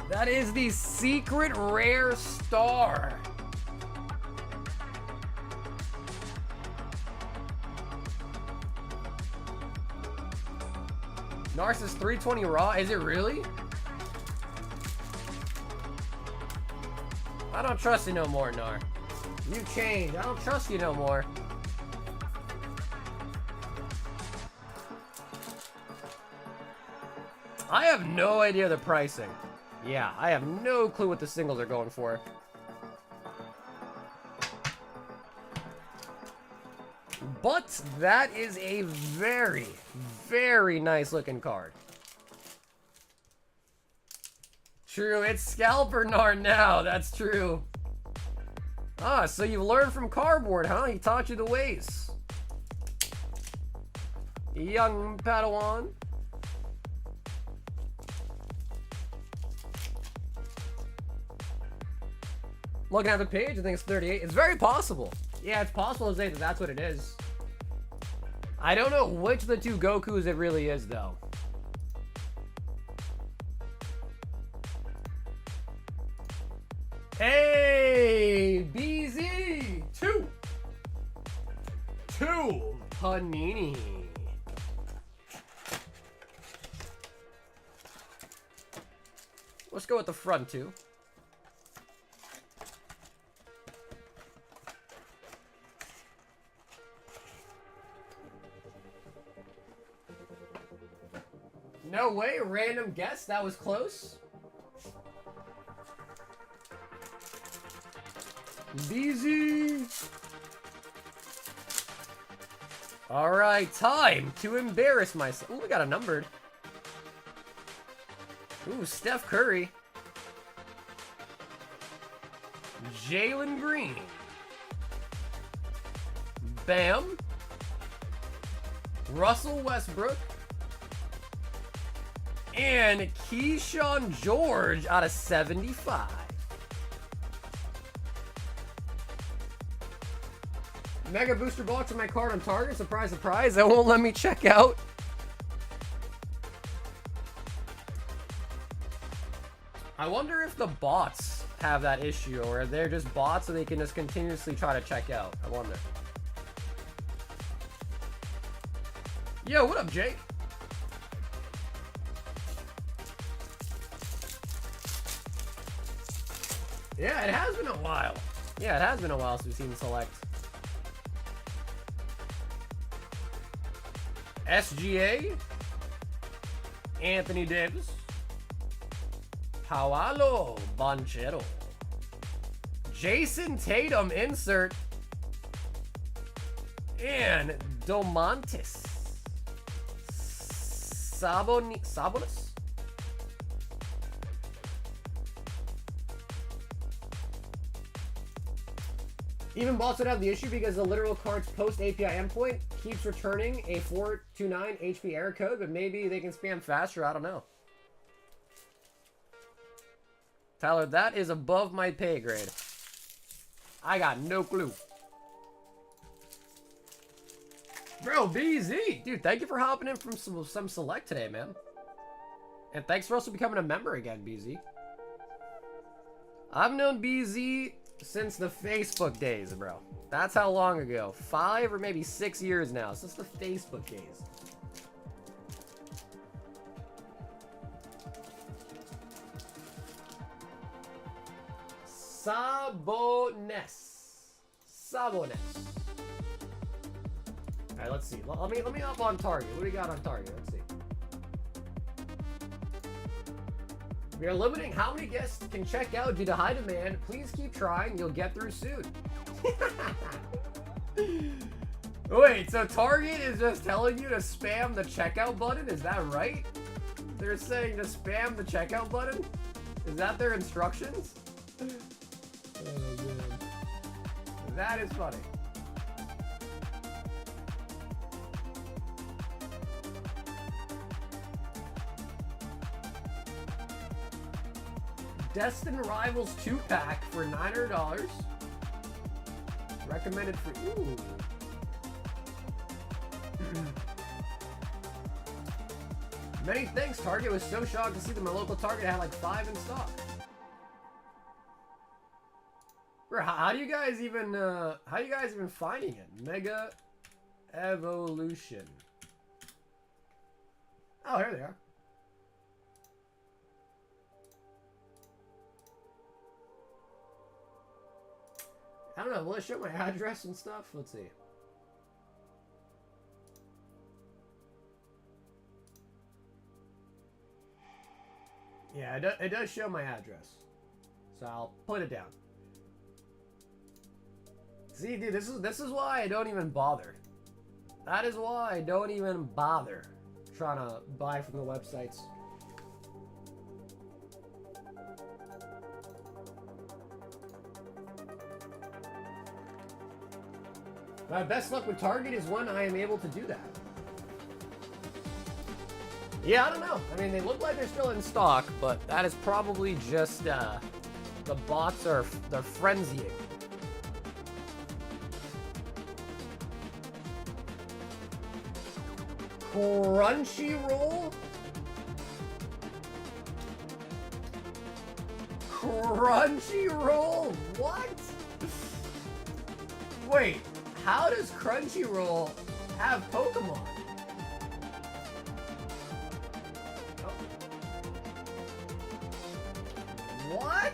That is the secret rare star. Narcissus 320 raw, is it really? I don't trust you no more, Nar. You've changed. I don't trust you no more. I have no idea the pricing. Yeah, I have no clue what the singles are going for. But that is a very, very nice looking card. True, it's Scalper Nar now. That's true. Ah, so you learned from cardboard, huh? He taught you the ways. Young Padawan. Looking at the page, I think it's 38. It's very possible. Yeah, it's possible to say that that's what it is. I don't know which of the two Gokus it really is, though. Hey, BZ! Two Panini. Let's go with the front two. No way, random guess, that was close. BZ. All right, time to embarrass myself. Ooh, we got a numbered. Ooh, Steph Curry. Jalen Green. Bam. Russell Westbrook. And Keyshawn George out of 75. Mega booster box on my card on Target. Surprise, surprise. That won't let me check out. I wonder if the bots have that issue, or they're just bots so they can just continuously try to check out. I wonder. Yo, what up, Jake? Yeah, it has been a while. Yeah, it has been a while since we've seen Select. SGA. Anthony Davis. Paolo Banchero. Jason Tatum insert. And Domantas Sabonis? Even bots would have the issue because the literal card's post API endpoint keeps returning a 429 HP error code, but maybe they can spam faster. I don't know. Tyler, that is above my pay grade. I got no clue. Bro, BZ. Dude, thank you for hopping in from some Select today, man. And thanks for also becoming a member again, BZ. I've known BZ since the Facebook days, bro. That's how long ago. 5 or maybe 6 years now, since the Facebook days. Sabonis. Alright, let's see. Let me hop on Target. What do we got on Target? Let's see. We are limiting how many guests can check out due to high demand. Please keep trying. You'll get through soon. Wait, so Target is just telling you to spam the checkout button? Is that right? They're saying to spam the checkout button? Is that their instructions? Oh, man. That is funny. Destin Rivals 2-pack for $900. Recommended for you. Many thanks, Target. Was so shocked to see that my local Target had like 5 in stock. Bro, how do you guys even finding it? Mega Evolution. Oh, here they are. I don't know. Will it show my address and stuff? Let's see. Yeah, it does show my address. So I'll put it down. See, dude, this is why I don't even bother. That is why I don't even bother trying to buy from the websites. My best luck with Target is when I am able to do that. Yeah, I don't know. I mean, they look like they're still in stock, but that is probably just the bots they're frenzying. Crunchyroll? Crunchyroll? What? Wait, how does Crunchyroll have Pokemon? Oh. What?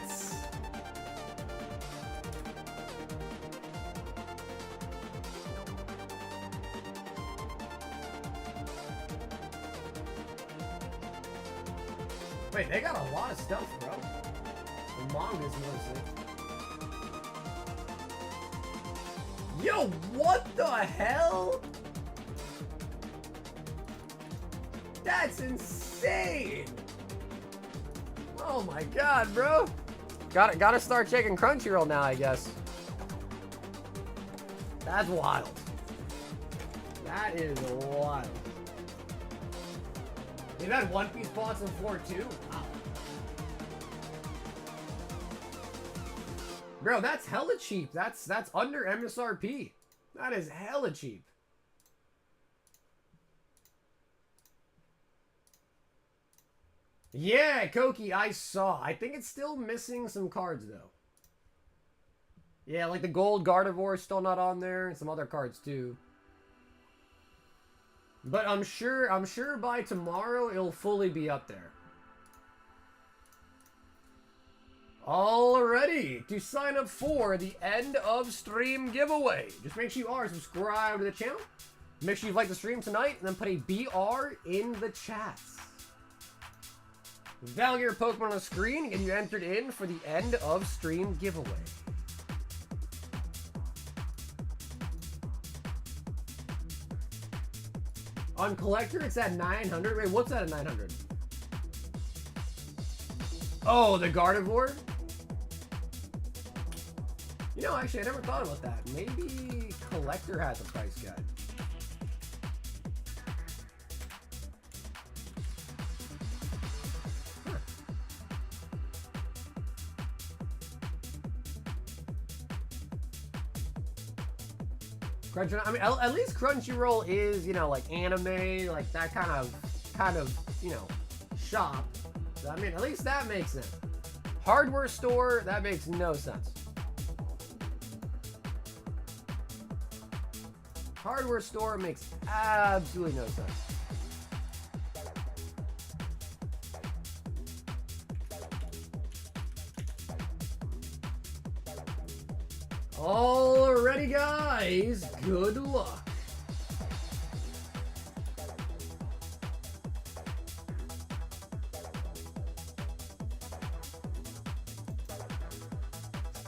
Wait, they got a lot of stuff, bro. The manga's mostly. Yo, what the hell? That's insane. Oh my god, bro. Gotta start checking Crunchyroll now, I guess. That's wild. That is wild. They've had One Piece bots before too? Wow. Bro, that's hella cheap. That's under MSRP. That is hella cheap. Yeah, Koki, I saw. I think it's still missing some cards though. Yeah, like the gold Gardevoir is still not on there, and some other cards too. But I'm sure by tomorrow it'll fully be up there. Alrighty, to sign up for the end of stream giveaway, just make sure you are subscribed to the channel. Make sure you've liked the stream tonight, and then put a BR in the chats. Value your Pokemon on the screen, and you entered in for the end of stream giveaway. On Collector, it's at 900. Wait, what's that at 900? Oh, the Gardevoir? You know, actually, I never thought about that. Maybe Collector has a price guide. Crunchyroll, I mean, at least Crunchyroll is, you know, like anime, like that kind of, you know, shop. So, I mean, at least that makes sense. Hardware store, that makes no sense. Hardware store makes absolutely no sense. Alrighty, guys, good luck.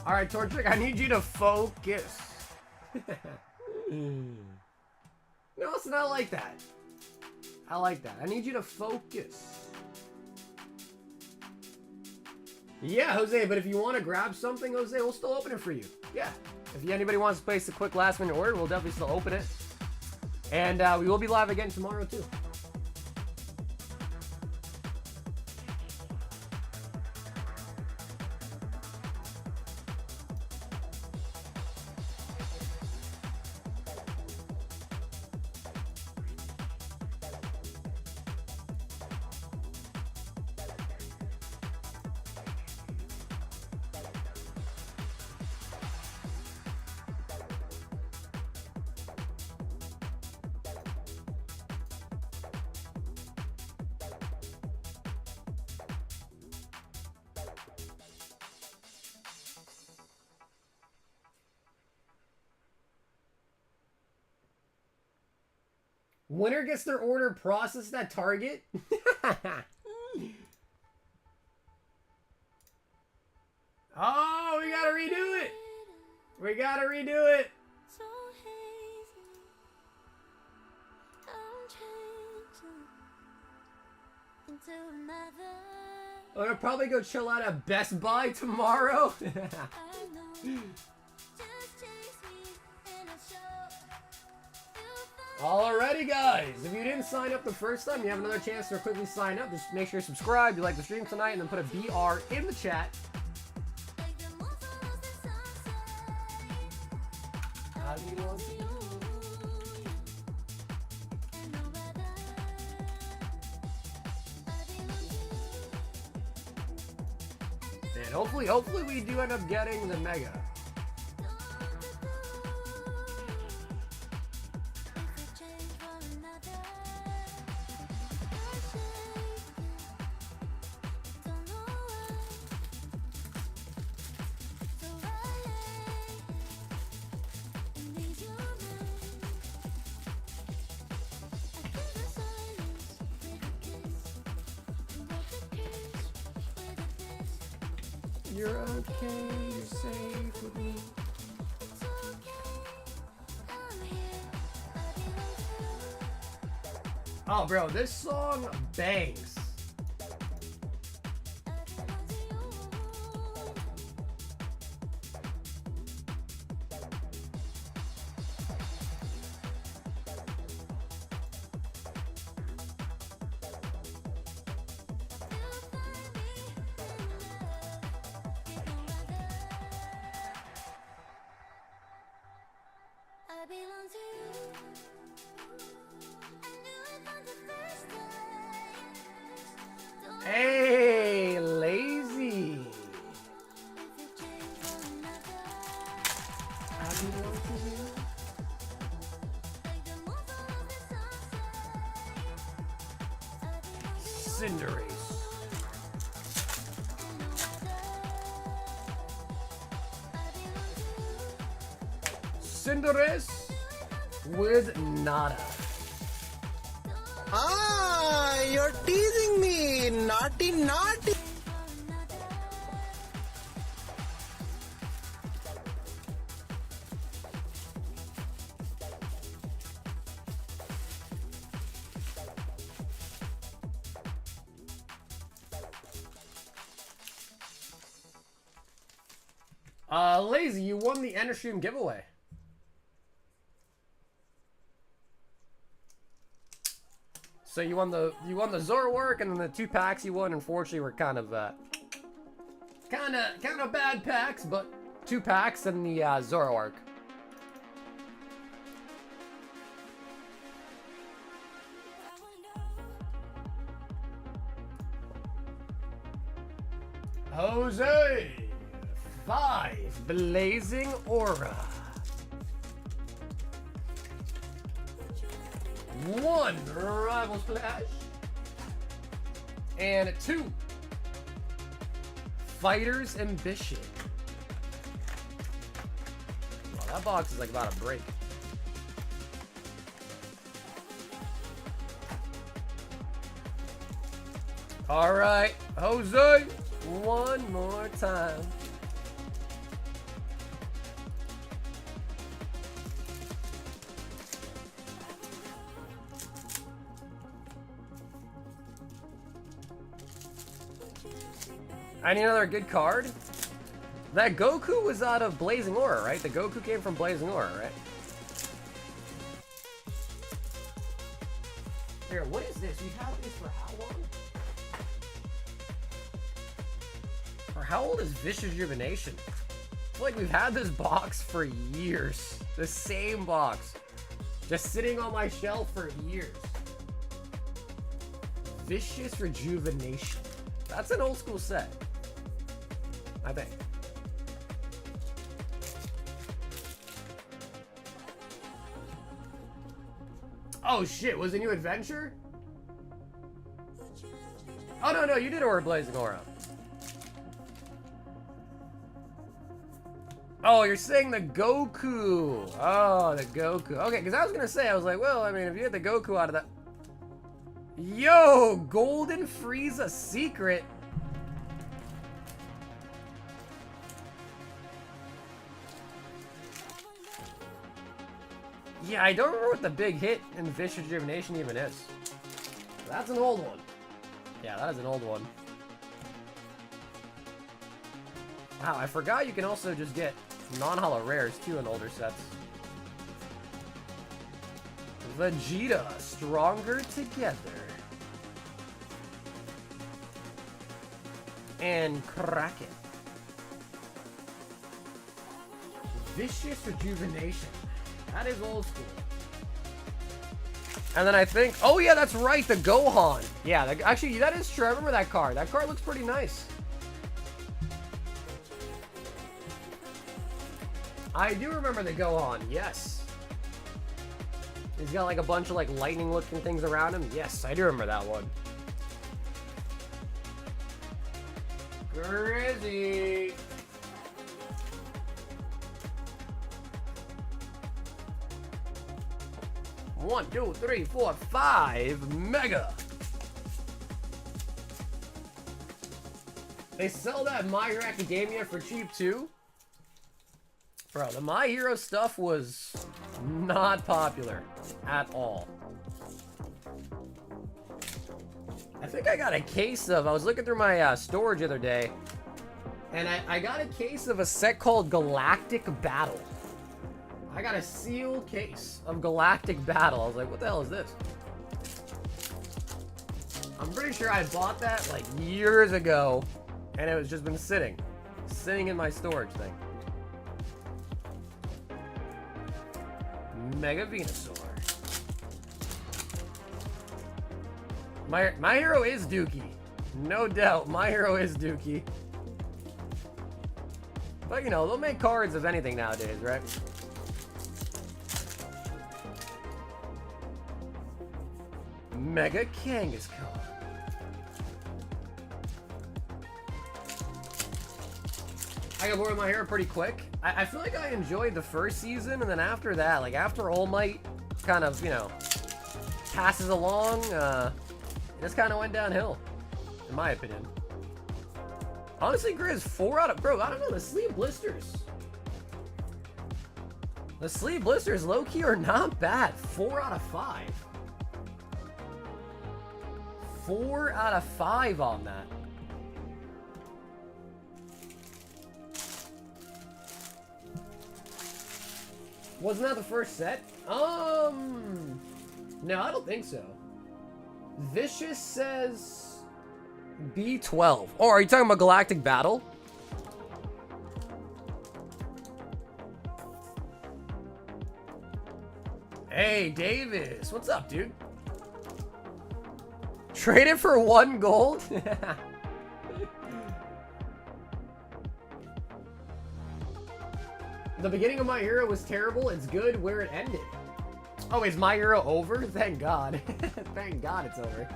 Alright, Torchic, I need you to focus. No, it's not like that. I like that. I need you to focus. Yeah, Jose, but if you want to grab something, Jose, we'll still open it for you. Yeah. If anybody wants to place a quick last minute order, we'll definitely still open it. And we will be live again tomorrow, too. Winner gets their order processed at Target. Oh, we gotta redo it. We gotta redo it. I'm gonna probably go chill out at Best Buy tomorrow. Alrighty, guys. If you didn't sign up the first time, you have another chance to quickly sign up. Just make sure you subscribe, you like the stream tonight, and then put a BR in the chat. And hopefully we do end up getting the Mega. You're okay, you're safe with me. Oh, bro, this song bangs. Hey, lazy. Cinderace. Cinderace with nada. Ah, you're teasing me. Naughty, naughty. Lazy, you won the Ender Stream giveaway. So you won the Zoroark, and then the 2 packs you won, unfortunately, were kind of bad packs, but 2 packs and the Zoroark. Jose, 5 Blazing Aura. 1 Rival Splash. And 2 Fighter's Ambition. Well, that box is like about to break. Alright, Jose, one more time. I need another good card. That Goku was out of Blazing Aura, right? The Goku came from Blazing Aura, right? Here, what is this? We've had this for how long? For how old is Vicious Rejuvenation? I feel like we've had this box for years. The same box. Just sitting on my shelf for years. Vicious Rejuvenation. That's an old school set, I think. Oh shit, was it New Adventure? Oh no, you did Aura Blazing Aura. Oh, you're saying the Goku. Oh, the Goku. Okay, because I was going to say, I was like, well, I mean, if you get the Goku out of that. Yo, Golden Frieza Secret. Yeah, I don't remember what the big hit in Fish Rejuvenation even is. That's an old one. Yeah, that is an old one. Wow, I forgot you can also just get non-holo rares too in older sets. Vegeta, Stronger Together. And Kraken. Vicious Rejuvenation. That is old school. And then I think, oh yeah, that's right, the Gohan. Yeah, actually, that is true. I remember that card. That card looks pretty nice. I do remember the Gohan, yes. He's got like a bunch of like lightning looking things around him. Yes, I do remember that one. Grizzy. One, two, three, four, five. Mega. They sell that My Hero Academia for cheap too. Bro, the My Hero stuff was not popular at all. I think I got a case of, I was looking through my storage the other day, and I got a case of a set called Galactic Battle. I got a sealed case of Galactic Battle. I was like, what the hell is this? I'm pretty sure I bought that like years ago, and it was just been sitting in my storage thing. Mega Venusaur. My hero is Dookie. No doubt, my hero is Dookie. But you know, they'll make cards of anything nowadays, right? Mega Kangaskhan. I got bored with my hero pretty quick. I feel like I enjoyed the first season, and then after that, like after All Might kind of, you know, passes along, it just kind of went downhill, in my opinion. Honestly, Grizz, 4 out of, bro, I don't know, the sleeve blisters. The sleeve blisters, low-key, are not bad. 4 out of 5. 4 out of 5 on that. Wasn't that the first set? No, I don't think so. Vicious says B12. Oh, are you talking about Galactic Battle? Hey, Davis. What's up, dude? Trade it for 1 gold? The beginning of My Hero was terrible. It's good where it ended. Oh, is My Hero over? Thank God. Thank God it's over.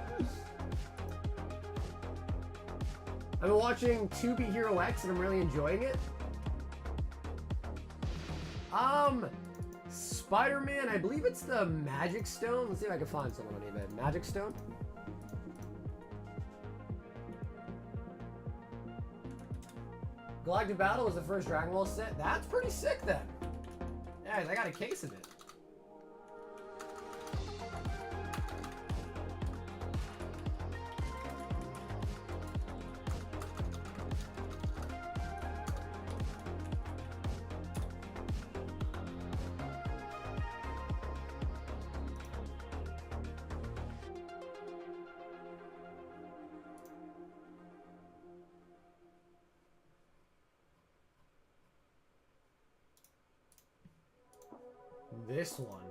I've been watching 2B Hero X and I'm really enjoying it. Spiderman, I believe it's the Magic Stone. Let's see if I can find someone on eBay. Magic Stone? Galactic Battle was the first Dragon Ball set. That's pretty sick then. Guys, I got a case of it. This one.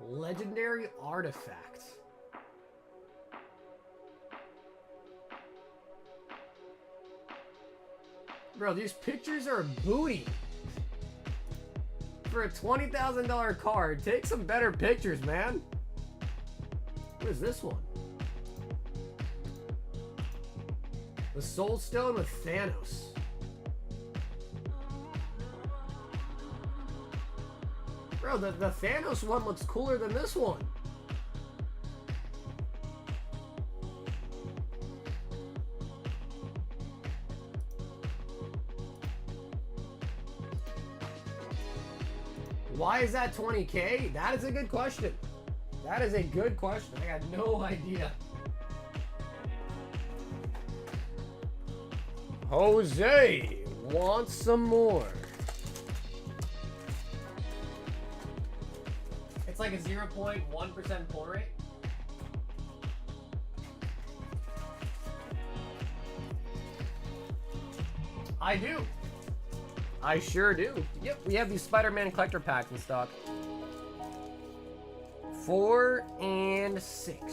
Legendary Artifact. Bro, these pictures are booty. For a $20,000 card, take some better pictures, man. What is this one? The Soul Stone with Thanos. Bro, the Thanos one looks cooler than this one. Why is that 20K? That is a good question. That is a good question. I got no idea. Jose wants some more. It's like a 0.1% pull rate. I do. I sure do. Yep, we have these Spider-Man collector packs in stock. 4 and 6.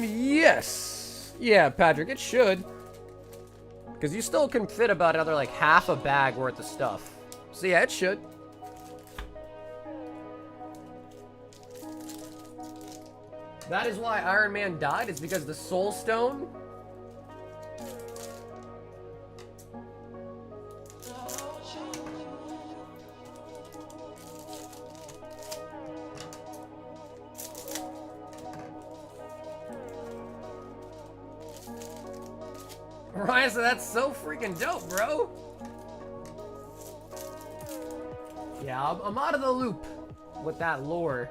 Yes. Yeah, Patrick, it should. Because you still can fit about another, like, half a bag worth of stuff. So, yeah, it should. That is why Iron Man died, is because the Soul Stone... Ryan, so that's so freaking dope, bro. Yeah, I'm out of the loop with that lore.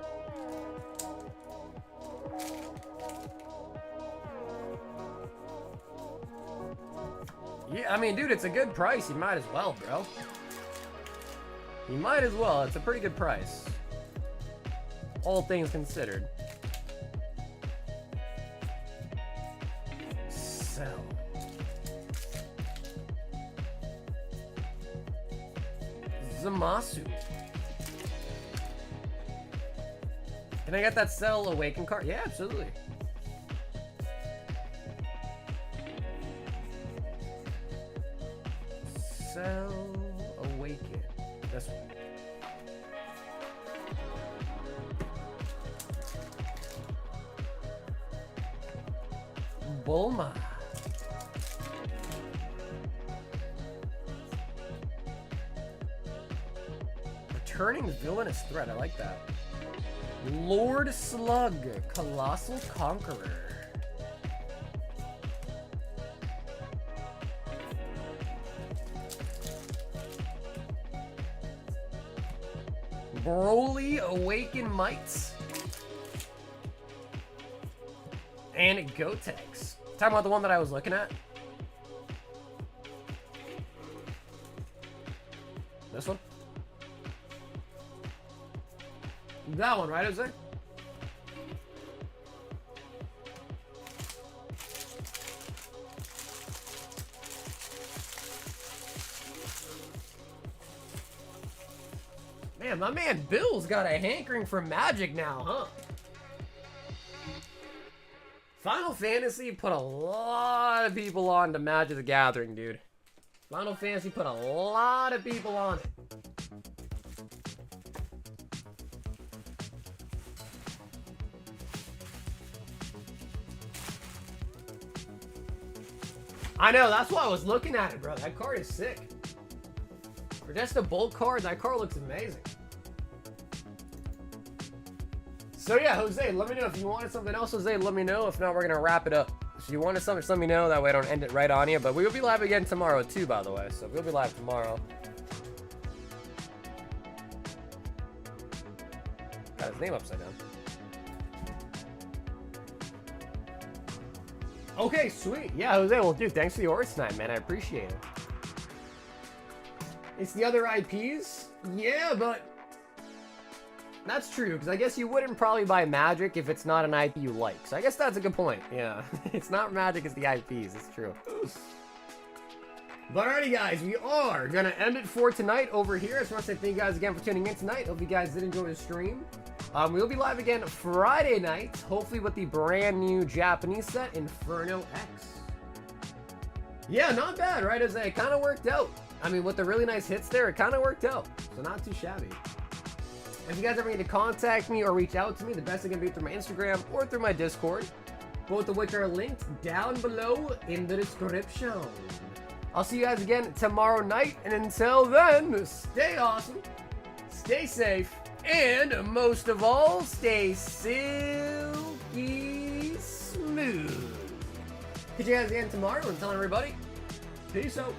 Yeah, I mean, dude, it's a good price. You might as well, bro. You might as well. It's a pretty good price. All things considered. Sell. Zamasu. Can I get that Cell Awaken card? Yeah, absolutely. Cell Awaken. This one. Bulma. Returning villainous threat. I like that. Lord Slug. Colossal Conqueror. Broly Awaken Mites. And Gotex. Talking about the one that I was looking at. This one? That one, right, Jose? Man, my man Bill's got a hankering for Magic now, huh? Final Fantasy put a lot of people on to Magic the Gathering, dude. Final Fantasy put a lot of people on it. I know, that's why I was looking at it, bro. That card is sick. For just a bulk card, that card looks amazing. So yeah, Jose, let me know if you wanted something else, Jose, let me know. If not, we're gonna wrap it up. If you wanted something, just let me know. That way I don't end it right on you. But we will be live again tomorrow too, by the way. So we'll be live tomorrow. Got his name upside down. Okay, sweet. Yeah, Jose, well, dude, thanks for the art tonight, man. I appreciate it. It's the other IPs? Yeah, but... That's true, because I guess you wouldn't probably buy Magic if it's not an IP you like. So I guess that's a good point. Yeah, it's not Magic, it's the IPs. It's true. But alrighty, guys, we are going to end it for tonight over here. I just want to say thank you guys again for tuning in tonight. Hope you guys did enjoy the stream. We'll be live again Friday night, hopefully with the brand new Japanese set, Inferno X. Yeah, not bad, right? It kind of worked out. I mean, with the really nice hits there, it kind of worked out. So not too shabby. If you guys ever need to contact me or reach out to me, the best thing can be through my Instagram or through my Discord, both of which are linked down below in the description. I'll see you guys again tomorrow night, and until then, stay awesome, stay safe, and most of all, stay silky smooth. Catch you guys again tomorrow, and tell everybody, peace out.